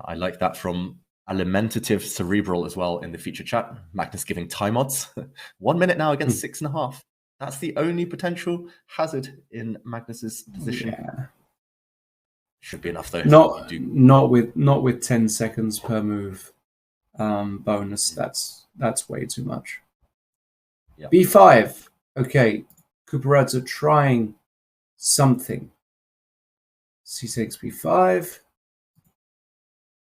I like that from Alimentative Cerebral as well in the feature chat. Magnus giving time odds. 1 minute now against 6.5. That's the only potential hazard in Magnus's position. Yeah. Should be enough though. Not with 10 seconds per move bonus. That's way too much. Yep. b5. Okay, Quparadze trying something. c6, b5.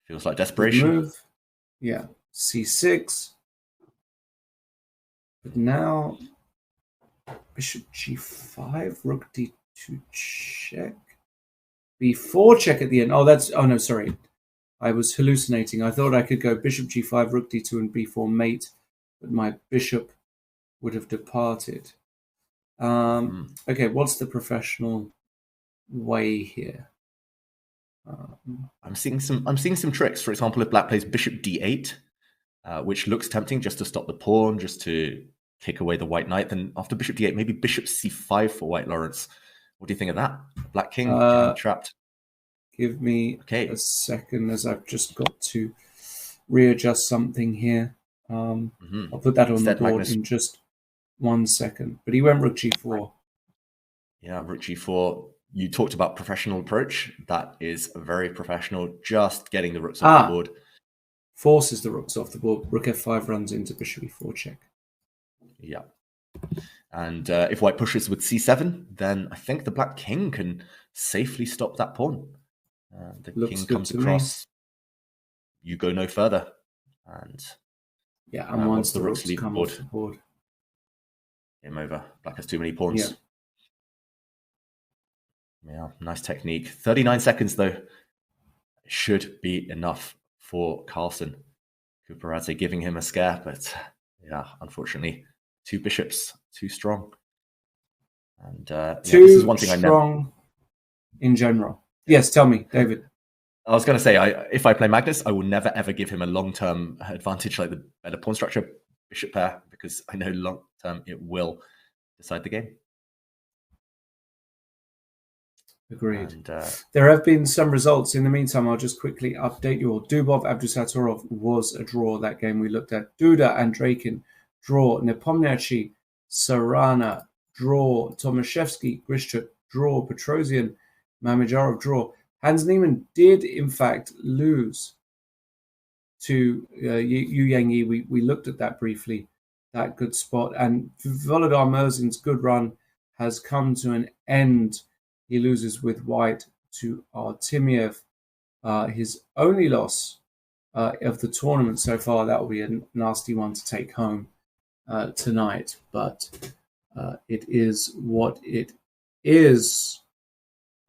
Feels like desperation. Move. Yeah, c6. But now bishop g5, rook d2 check. b4 check at the end. Oh no, sorry. I was hallucinating. I thought I could go bishop g5, rook d2, and b4 mate, but my bishop would have departed. Okay, what's the professional way here? I'm seeing some tricks. For example, if black plays bishop d8, which looks tempting just to stop the pawn, just to kick away the white knight, then after bishop d8, maybe bishop c5 for white, Lawrence. What do you think of that? Black king trapped. Give me a second as I've just got to readjust something here. I'll put that on the board Magnus in just 1 second. But he went rook g4. Yeah, rook g4. You talked about professional approach. That is very professional. Just getting the rooks off the board. Forces the rooks off the board. Rook f5 runs into bishop e4 check. Yeah. And if white pushes with c7, then I think the black king can safely stop that pawn. The king comes across. You go no further. And yeah, and once the rooks come off the board. Game over. Black has too many pawns. Yeah, nice technique. 39 seconds, though. Should be enough for Carlsen. Quparadze giving him a scare, but yeah, unfortunately, two bishops, too strong. And this is one thing I never... strong in general. Yes, tell me, David. I was going to say, if I play Magnus, I will never, ever give him a long-term advantage like the better pawn structure, bishop pair, because I know long-term it will decide the game. Agreed. And, there have been some results. In the meantime, I'll just quickly update you all. Dubov Abdusatorov was a draw that game we looked at. Duda and Draken draw. Nepomniachtchi, Sarana, draw. Tomaszewski, Grishchuk, draw. Petrosian, Mamedyarov, draw. Hans Niemann did, in fact, lose to Yu Yang. We looked at that briefly, that good spot. And Volodar Merzin's good run has come to an end. He loses with white to Artemiev. His only loss of the tournament so far. That will be a nasty one to take home tonight. But it is what it is.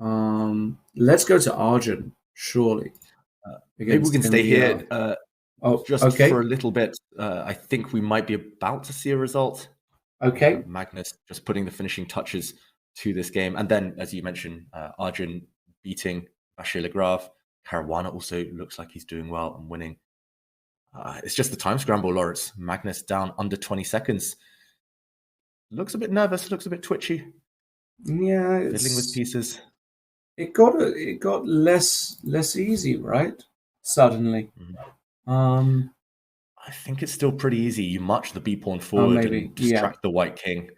Let's go to Arjun, surely. Maybe we can stay here just okay. for a little bit. I think we might be about to see a result. Okay. Magnus just putting the finishing touches to this game. And then, as you mentioned, Arjun beating Vachier-Lagrave. Caruana also looks like he's doing well and winning. It's just the time scramble, Lawrence. Magnus down under 20 seconds. Looks a bit nervous, looks a bit twitchy. Yeah. Fiddling with pieces. It got less easy, right? Suddenly. I think it's still pretty easy. You march the B pawn forward and distract the white king.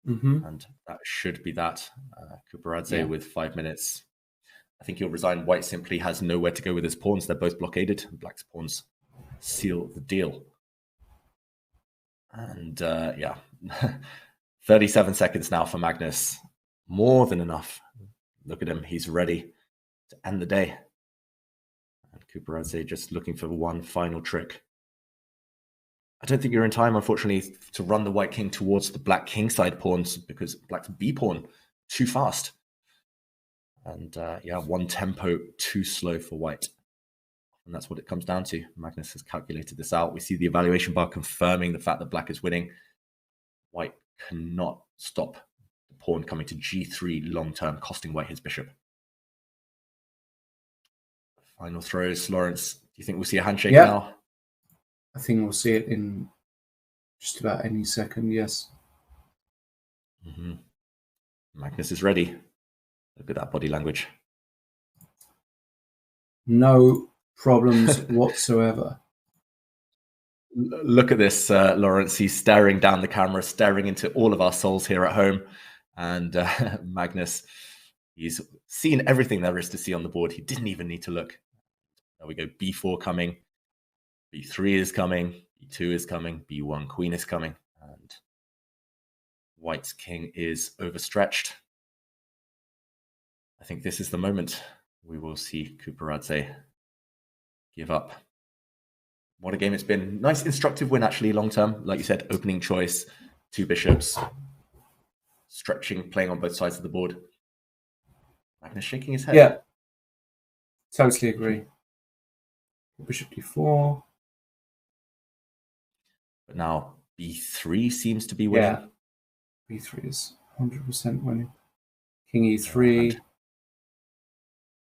And that should be that. Quparadze with 5 minutes. I think he'll resign. White simply has nowhere to go with his pawns. They're both blockaded. Black's pawns seal the deal. And 37 seconds now for Magnus. More than enough. Look at him. He's ready to end the day. And Quparadze just looking for one final trick. I don't think you're in time, unfortunately, to run the white king towards the black kingside pawns because black's B pawn too fast. And one tempo too slow for white. And that's what it comes down to. Magnus has calculated this out. We see the evaluation bar confirming the fact that black is winning. White cannot stop the pawn coming to G3 long term, costing white his bishop. Final throws, Lawrence. Do you think we'll see a handshake now? I think we'll see it in just about any second, yes. Magnus is ready. Look at that body language. No problems whatsoever. Look at this, Lawrence. He's staring down the camera, staring into all of our souls here at home. And Magnus, he's seen everything there is to see on the board. He didn't even need to look. There we go. B4 coming. B3 is coming. B2 is coming. B1 queen is coming. And white's king is overstretched. I think this is the moment we will see Quparadze give up. What a game it's been. Nice instructive win, actually, long term. Like you said, opening choice, 2 bishops, stretching, playing on both sides of the board. Magnus shaking his head. Yeah, totally agree. Bishop d4. But now B3 seems to be winning. Yeah, B3 is 100% winning. King e3.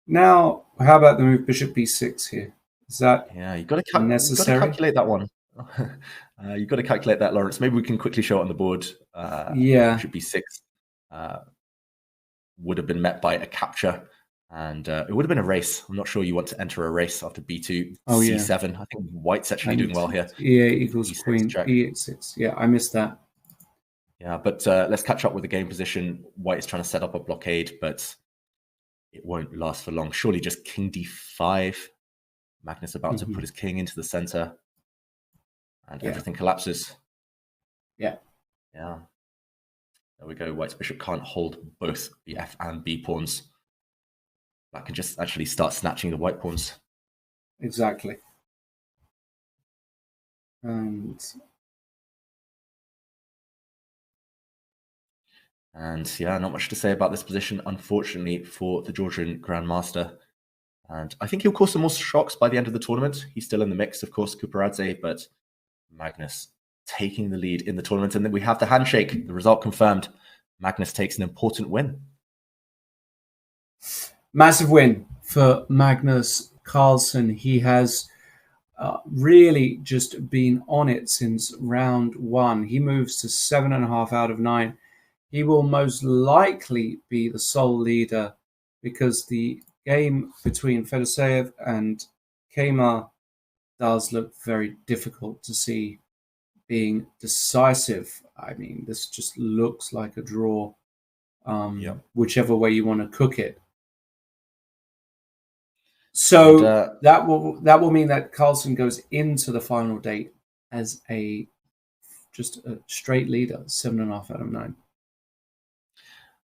Now, how about the move bishop b6 here? Is that you've got to necessary? Calculate that one. You've got to calculate that, Lawrence. Maybe we can quickly show it on the board. Bishop b6 would have been met by a capture, and it would have been a race. I'm not sure you want to enter a race after b2, c7. I think white's actually doing well here. E8 equals E6 queen, e8-6. Yeah, I missed that. Yeah, but let's catch up with the game position. White is trying to set up a blockade, but it won't last for long. Surely just king d5. Magnus about to put his king into the center, and everything collapses. Yeah. There we go. White's bishop can't hold both the F and B pawns. Black can just actually start snatching the white pawns. Exactly. And not much to say about this position, unfortunately, for the Georgian Grandmaster. And I think he'll cause some more shocks by the end of the tournament. He's still in the mix, of course, Quparadze, but Magnus taking the lead in the tournament. And then we have the handshake, the result confirmed. Magnus takes an important win. Massive win for Magnus Carlsen. He has really just been on it since round 1. He moves to 7.5 out of 9. He will most likely be the sole leader because the game between Fedoseev and Kemar does look very difficult to see being decisive. I mean, this just looks like a draw, whichever way you want to cook it. So that will mean that Carlsen goes into the final date as just a straight leader, 7.5 out of 9.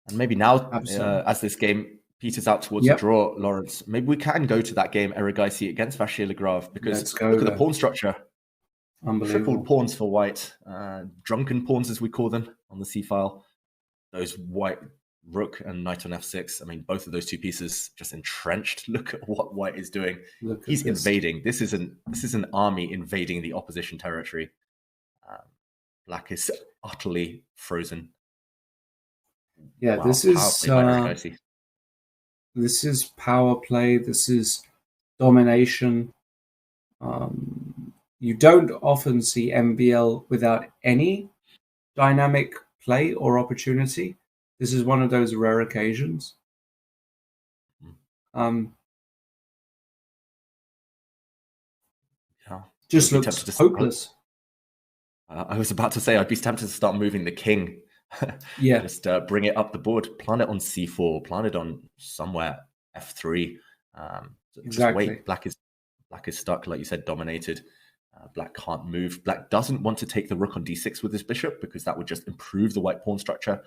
And maybe now, as this game peters out towards a draw, Lawrence, maybe we can go to that game, Erigaisi against Vachier-Lagrave, because look at the pawn structure. Triple pawns for white, drunken pawns as we call them on the C file. Those white rook and knight on f6. I mean, both of those two pieces just entrenched. Look at what white is doing. He's invading. This is an army invading the opposition territory. Black is utterly frozen. Yeah, wow, this is power play. This is domination. You don't often see MVL without any dynamic play or opportunity. This is one of those rare occasions. Just looks hopeless. I was about to say, I'd be tempted to start moving the king. Just bring it up the board, plant it on c4, plant it on somewhere f3. Just wait. Black is stuck, like you said, dominated. Black can't move. Black doesn't want to take the rook on d6 with his bishop because that would just improve the white pawn structure.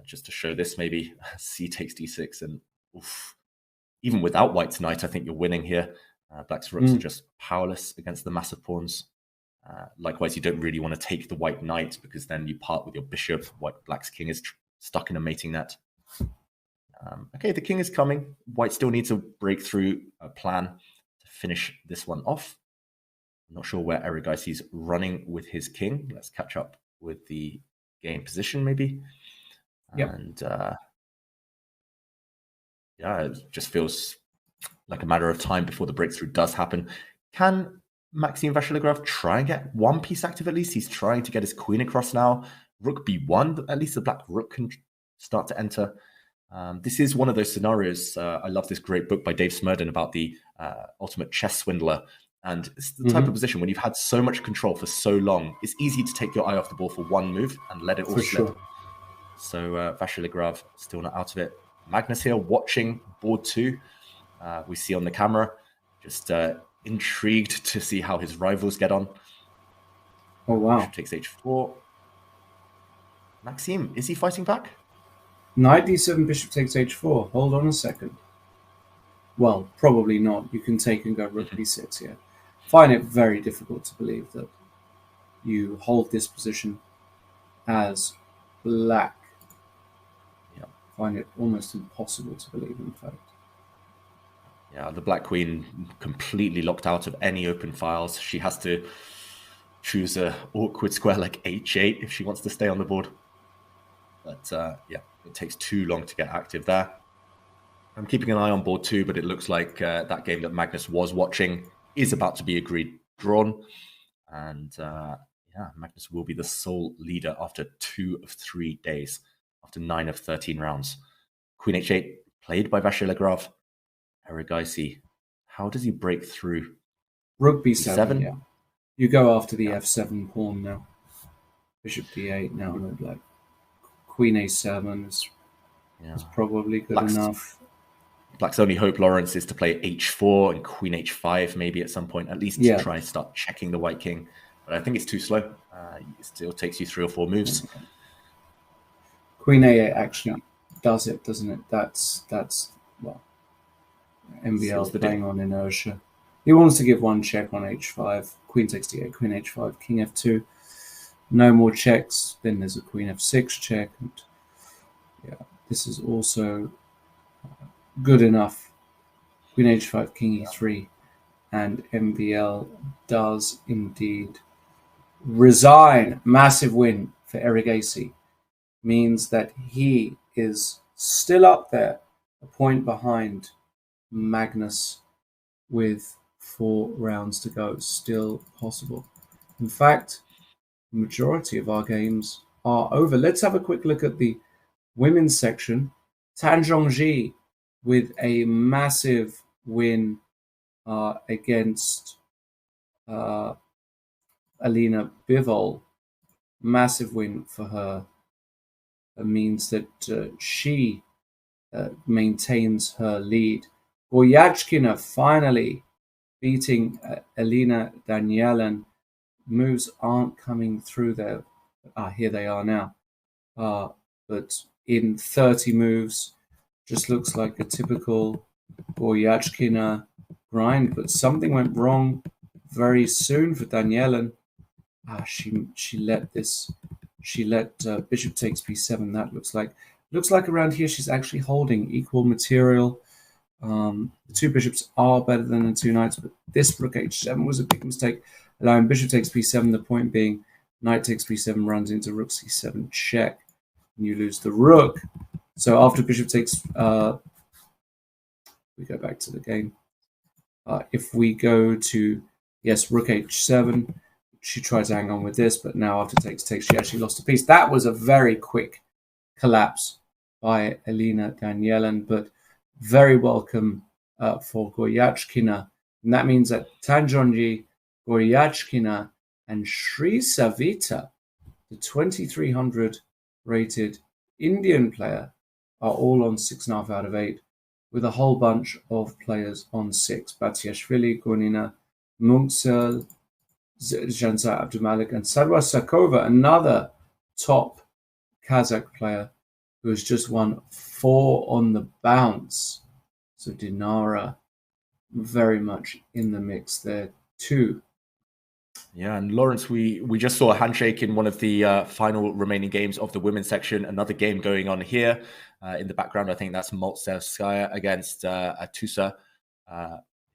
Just to show this, maybe c takes d6, and even without white's knight, I think you're winning here. Black's rooks are just powerless against the massive pawns. Likewise, you don't really want to take the white knight because then you part with your bishop. Black's king is stuck in a mating net. Okay, the king is coming. White still needs to break through a plan to finish this one off. I'm not sure where Erigaisi's running with his king. Let's catch up with the game position, maybe. And it just feels like a matter of time before the breakthrough does happen. Can Maxime Vachier-Lagrave try and get one piece active at least? He's trying to get his queen across now. Rook b1, at least the black rook can start to enter. This is one of those scenarios. I love this great book by Dave Smurden about the ultimate chess swindler. And it's the type of position when you've had so much control for so long, it's easy to take your eye off the ball for one move and let it all slip. Sure. So Vachier-Lagrave still not out of it. Magnus here watching board 2. We see on the camera, just intrigued to see how his rivals get on. Oh, wow. Bishop takes h4. Maxime, is he fighting back? Knight d7, bishop takes h4. Hold on a second. Well, probably not. You can take and go rook b6 here. Find it very difficult to believe that you hold this position as black. Find it almost impossible to believe, in fact. Yeah, the black queen completely locked out of any open files. She has to choose a awkward square like h8 if she wants to stay on the board. But it takes too long to get active there. I'm keeping an eye on board 2, but it looks like that game that Magnus was watching is about to be agreed drawn. And Magnus will be the sole leader after 2 of 3 days, after 9 of 13 rounds. Queen h8 played by Vachier-Lagrave. Erigaisi, how does he break through? Rook b7, yeah. You go after the f7 pawn now. Bishop d8 now, no black. Queen a7 is probably good enough. Black's only hope, Lawrence, is to play h4 and queen h5 maybe at some point, at least to try and start checking the white king. But I think it's too slow. It still takes you 3 or 4 moves. Okay. Queen a8 actually does it, doesn't it? That's well, MVL playing on inertia. He wants to give one check on h5. Queen takes d8, queen h5, king f2. No more checks. Then there's a queen f6 check. And this is also good enough. Queen h5, king e3. And MVL does indeed resign. Massive win for Erigaisi. Means that he is still up there, a point behind Magnus with 4 rounds to go. Still possible. In fact, the majority of our games are over. Let's have a quick look at the women's section. Tanzhongji with a massive win against Alina Bivol. Massive win for her. It means that she maintains her lead. Goryachkina finally beating Elina Danielin. Moves aren't coming through there. Here they are now. But in 30 moves, just looks like a typical Goryachkina grind. But something went wrong very soon for Danielin. She let bishop takes b7. That looks like around here she's actually holding equal material. The two bishops are better than the two knights, but this rook h7 was a big mistake, allowing bishop takes b7. The point being, knight takes b7 runs into rook c7 check, and you lose the rook. So after bishop takes, we go back to the game. If we go to rook h7. She tried to hang on with this, but now after takes, she actually lost a piece. That was a very quick collapse by Elina Danielin, but very welcome for Goryachkina. And that means that Tanjonji, Goryachkina, and Sri Savita, the 2300 rated Indian player, are all on 6.5 out of 8, with a whole bunch of players on 6. Batiashvili, Gonina, Munksel, Janza Abdumalik, and Sarwa Sakova, another top Kazakh player who has just won 4 on the bounce. So Dinara very much in the mix there too. Yeah, and Lawrence, we just saw a handshake in one of the final remaining games of the women's section. Another game going on here in the background. I think that's Moltsevskaya against Atusa,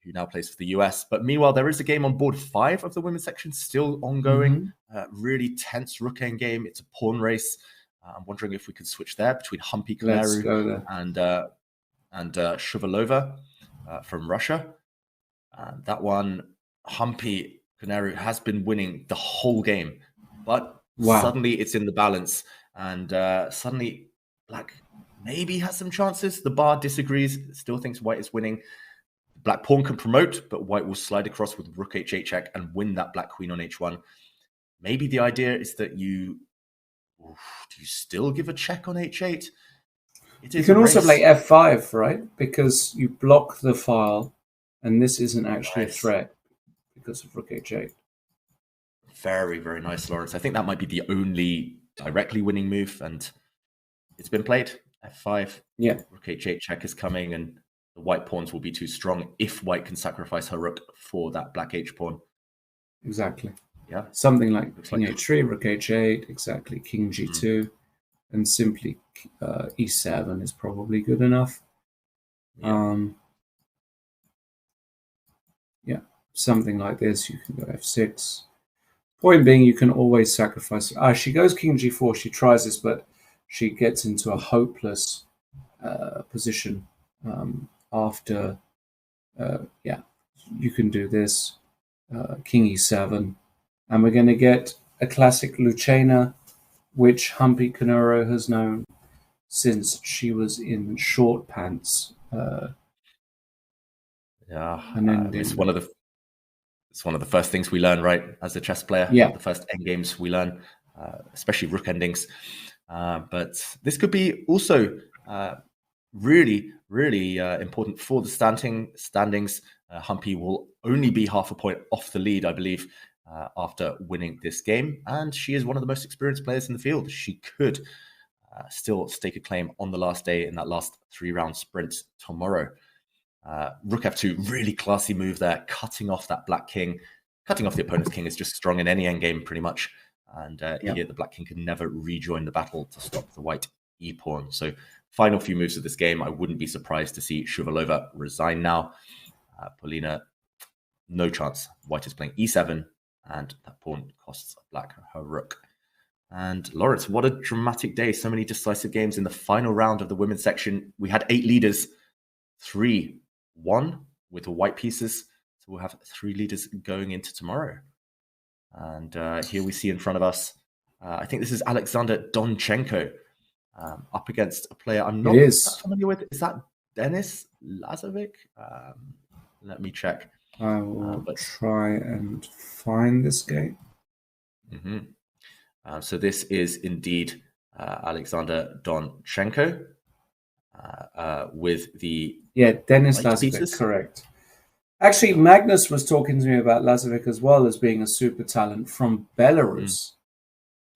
who now plays for the US. But meanwhile, there is a game on board 5 of the women's section still ongoing. Really tense rook end game. It's a pawn race. I'm wondering if we could switch there between Humpy Kanaru and Shuvalova from Russia. That one, Humpy Kanaru has been winning the whole game, but suddenly it's in the balance, and suddenly Black maybe has some chances. The bar disagrees, still thinks White is winning. Black pawn can promote, but White will slide across with rook h8 check and win that black queen on h1. Maybe the idea is that do you still give a check on h8? You can also play f5, right? Because you block the file, and this isn't actually a threat because of rook h8. Very, very nice, Lawrence. I think that might be the only directly winning move, and it's been played. f5. Yeah. Rook h8 check is coming, and the white pawns will be too strong if White can sacrifice her rook for that black h pawn. Exactly. Yeah. Something like king h3, rook h8, exactly, king g2, and simply e7 is probably good enough. Yeah. Something like this. You can go f6. Point being, you can always sacrifice. She goes king g4. She tries this, but she gets into a hopeless position after. You can do this. King e7. And we're going to get a classic Lucena, which Humpy Kanaru has known since she was in short pants. It's one of the first things we learn, right, as a chess player. Yeah. The first end games we learn, especially rook endings. But this could be also really, really important for the standings. Humpy will only be half a point off the lead, I believe, after winning this game. And she is one of the most experienced players in the field. She could still stake a claim on the last day in that last 3-round sprint tomorrow. Rook f2, really classy move there, cutting off that black king. Cutting off the opponent's king is just strong in any endgame, pretty much. And here the black king can never rejoin the battle to stop the white e-pawn. So final few moves of this game, I wouldn't be surprised to see Shuvalova resign now. Polina, no chance. White is playing e7, and that pawn costs black her rook. And Lawrence, what a dramatic day. So many decisive games in the final round of the women's section. We had 8 leaders, 3-1 with the white pieces. So we'll have 3 leaders going into tomorrow. And here we see in front of us, I think this is Alexander Donchenko up against a player I'm not that familiar with. Is that Denis Lazovic? Let me check. I will try and find this game. So this is indeed Alexander Donchenko with the Denis light Lazovic, pieces. correct. Actually, Magnus was talking to me about Lazovic as well as being a super talent from Belarus.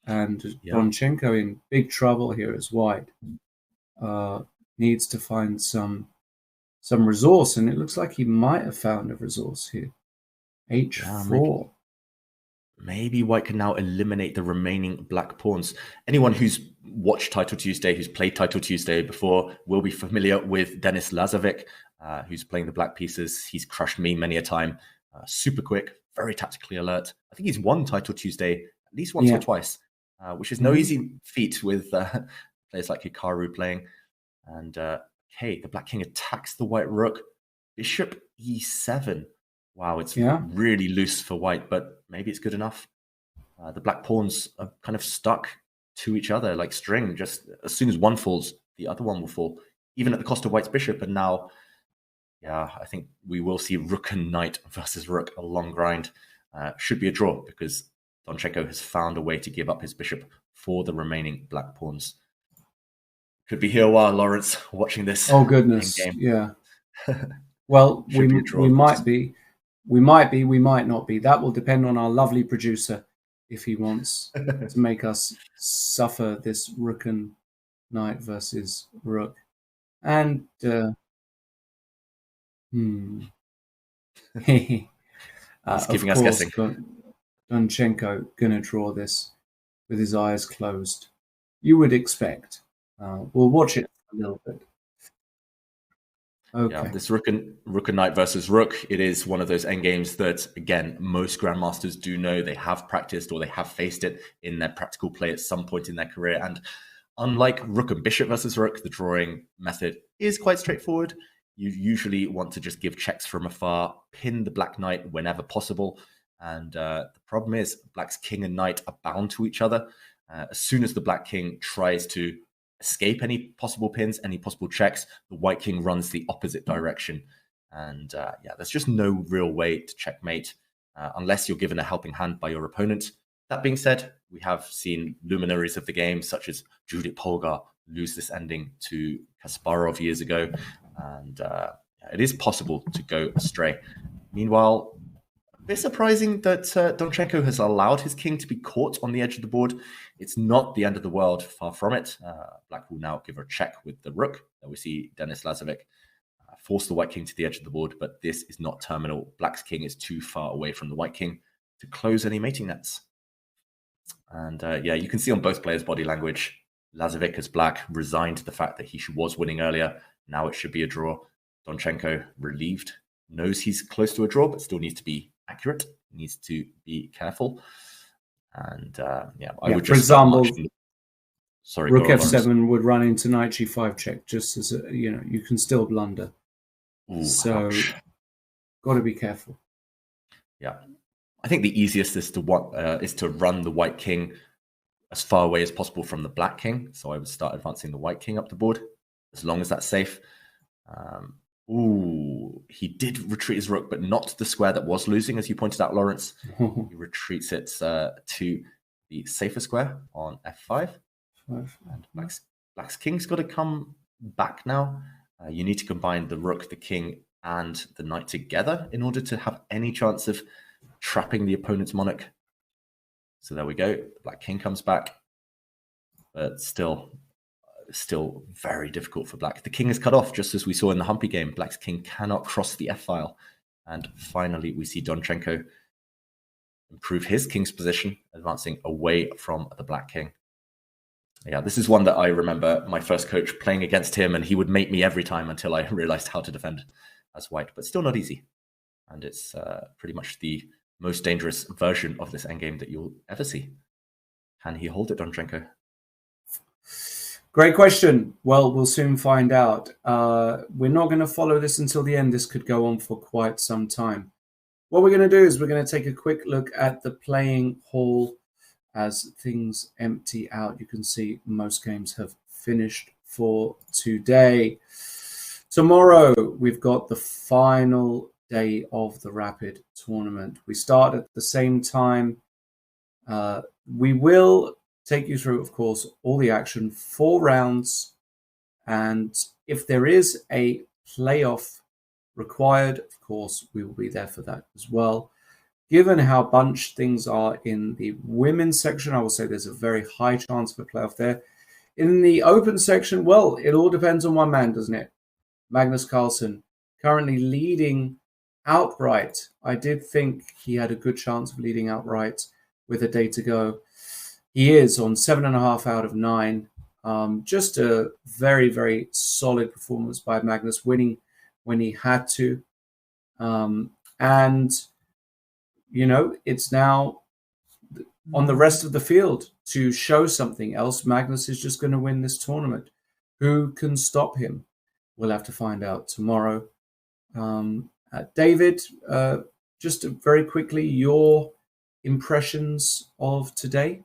And Donchenko in big trouble here as white. Needs to find some resource, and it looks like he might have found a resource here. H4. Maybe white can now eliminate the remaining black pawns. Anyone who's watched Title Tuesday, who's played Title Tuesday before, will be familiar with Denis Lazovic, who's playing the black pieces. He's crushed me many a time. Super quick, very tactically alert. I think he's won Title Tuesday at least once or twice, which is no easy feat with players like Hikaru playing. And okay, the black king attacks the white rook. Bishop e7. Wow, it's really loose for white, but maybe it's good enough. The black pawns are kind of stuck to each other like string. Just as soon as one falls, the other one will fall, even at the cost of white's bishop. And now, I think we will see rook and knight versus rook, a long grind. Should be a draw because Donchenko has found a way to give up his bishop for the remaining black pawns. Could be here a while, Lawrence, watching this. Oh, goodness. Game. Yeah. Well, we might be. We might be, we might not be. That will depend on our lovely producer if he wants to make us suffer this rook and knight versus rook. And He's giving us guessing. Donchenko gonna draw this with his eyes closed. You would expect. We'll watch it a little bit. Okay. Yeah, this rook and knight versus rook, it is one of those endgames that, again, most grandmasters do know. They have practiced or they have faced it in their practical play at some point in their career. And unlike rook and bishop versus rook, the drawing method is quite straightforward. You usually want to just give checks from afar, pin the black knight whenever possible. And the problem is black's king and knight are bound to each other. As soon as the black king tries to escape any possible pins, any possible checks, the white king runs the opposite direction. And there's just no real way to checkmate unless you're given a helping hand by your opponent. That being said, we have seen luminaries of the game, such as Judith Polgar, lose this ending to Kasparov years ago. And it is possible to go astray. Meanwhile, a bit surprising that Donchenko has allowed his king to be caught on the edge of the board. It's not the end of the world, far from it. Black will now give her a check with the rook. We see Denis Lazovic force the white king to the edge of the board, but this is not terminal. Black's king is too far away from the white king to close any mating nets. And you can see on both players' body language, Lazovic as black resigned to the fact that he was winning earlier. Now it should be a draw. Donchenko, relieved, knows he's close to a draw, but still needs to be accurate, needs to be careful. And I would just, for example, rook f7 would run into knight g5 check, just as you can still blunder. Ooh, so got to be careful. Yeah, I think the easiest is to run the white king as far away as possible from the black king. So I would start advancing the white king up the board as long as that's safe. He did retreat his rook, but not the square that was losing, as you pointed out, Lawrence. He retreats it to the safer square on f5. And black's king's got to come back now. You need to combine the rook, the king, and the knight together in order to have any chance of trapping the opponent's monarch. So there we go. The black king comes back, but still very difficult for black. The king is cut off, just as we saw in the Humpy game. Black's king cannot cross the f-file. And finally, we see Donchenko improve his king's position, advancing away from the black king. Yeah, this is one that I remember my first coach playing against him, and he would mate me every time until I realized how to defend as white, but still not easy. And it's pretty much the most dangerous version of this endgame that you'll ever see. Can he hold it, Donchenko? Great question. Well, we'll soon find out. We're not going to follow this until the end. This could go on for quite some time. What we're going to do is we're going to take a quick look at the playing hall as things empty out. You can see most games have finished for today. Tomorrow, we've got the final day of the Rapid tournament. We start at the same time We will take you through, of course, all the action, 4 rounds, and if there is a playoff required, of course, we will be there for that as well. Given how bunched things are in the women's section, I will say there's a very high chance of a playoff there. In the open section, well, it all depends on one man, doesn't it? Magnus Carlsen, currently leading outright. I did think he had a good chance of leading outright with a day to go. He is on 7.5 out of 9. Just a very, very solid performance by Magnus, winning when he had to. And, you know, it's now on the rest of the field to show something else. Magnus is just going to win this tournament. Who can stop him? We'll have to find out tomorrow. David, just very quickly, your impressions of today?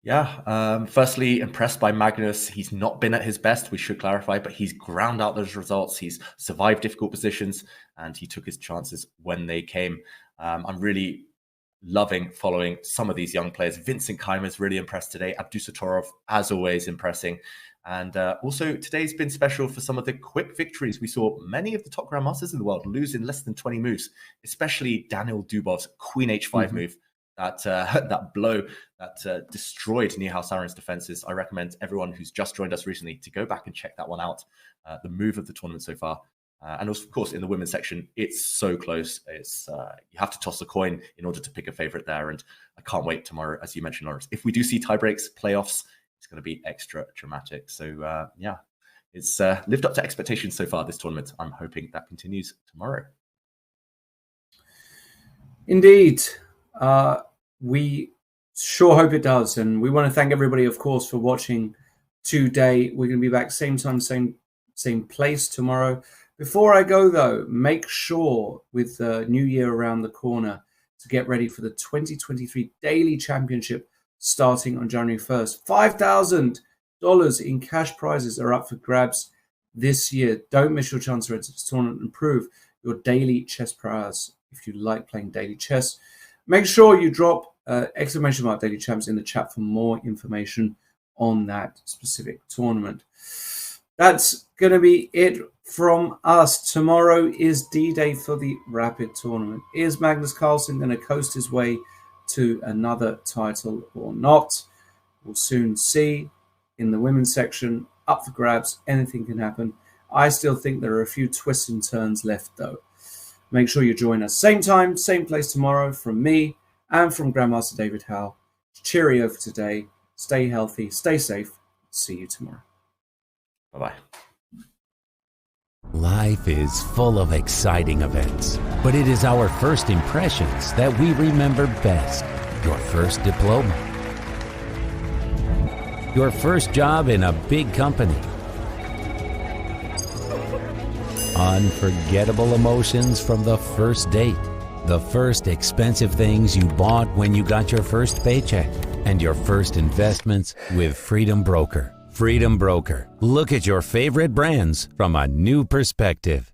Yeah, firstly, impressed by Magnus. He's not been at his best, we should clarify, but he's ground out those results. He's survived difficult positions, and he took his chances when they came. I'm really loving following some of these young players. Vincent Keimer's really impressed today. Abdusatorov, as always, impressing. And also, today's been special for some of the quick victories. We saw many of the top grandmasters in the world lose in less than 20 moves, especially Daniel Dubov's Queen H5 move. That blow that destroyed Nihal Sarin's defenses. I recommend everyone who's just joined us recently to go back and check that one out. The move of the tournament so far. And of course, in the women's section, it's so close. It's you have to toss a coin in order to pick a favorite there. And I can't wait tomorrow, as you mentioned, Lawrence. If we do see tie breaks, playoffs, it's going to be extra dramatic. So yeah, it's lived up to expectations so far this tournament. I'm hoping that continues tomorrow. Indeed. We sure hope it does. And we want to thank everybody, of course, for watching today. We're going to be back same time, same place tomorrow. Before I go, though, make sure with the new year around the corner to get ready for the 2023 Daily Championship starting on January 1st. $5,000 in cash prizes are up for grabs this year. Don't miss your chance to enter this tournament and improve your daily chess prowess. If you like playing daily chess, make sure you drop exclamation mark Daily Champs in the chat for more information on that specific tournament. That's going to be it from us. Tomorrow is D-Day for the Rapid tournament. Is Magnus Carlsen going to coast his way to another title or not? We'll soon see. In the women's section, up for grabs. Anything can happen. I still think there are a few twists and turns left, though. Make sure you join us same time, same place tomorrow from me and from Grandmaster David Howe. Cheerio for today. Stay healthy, stay safe. See you tomorrow. Bye-bye. Life is full of exciting events, but it is our first impressions that we remember best. Your first diploma. Your first job in a big company. Unforgettable emotions from the first date. The first expensive things you bought when you got your first paycheck. And your first investments with Freedom Broker. Freedom Broker. Look at your favorite brands from a new perspective.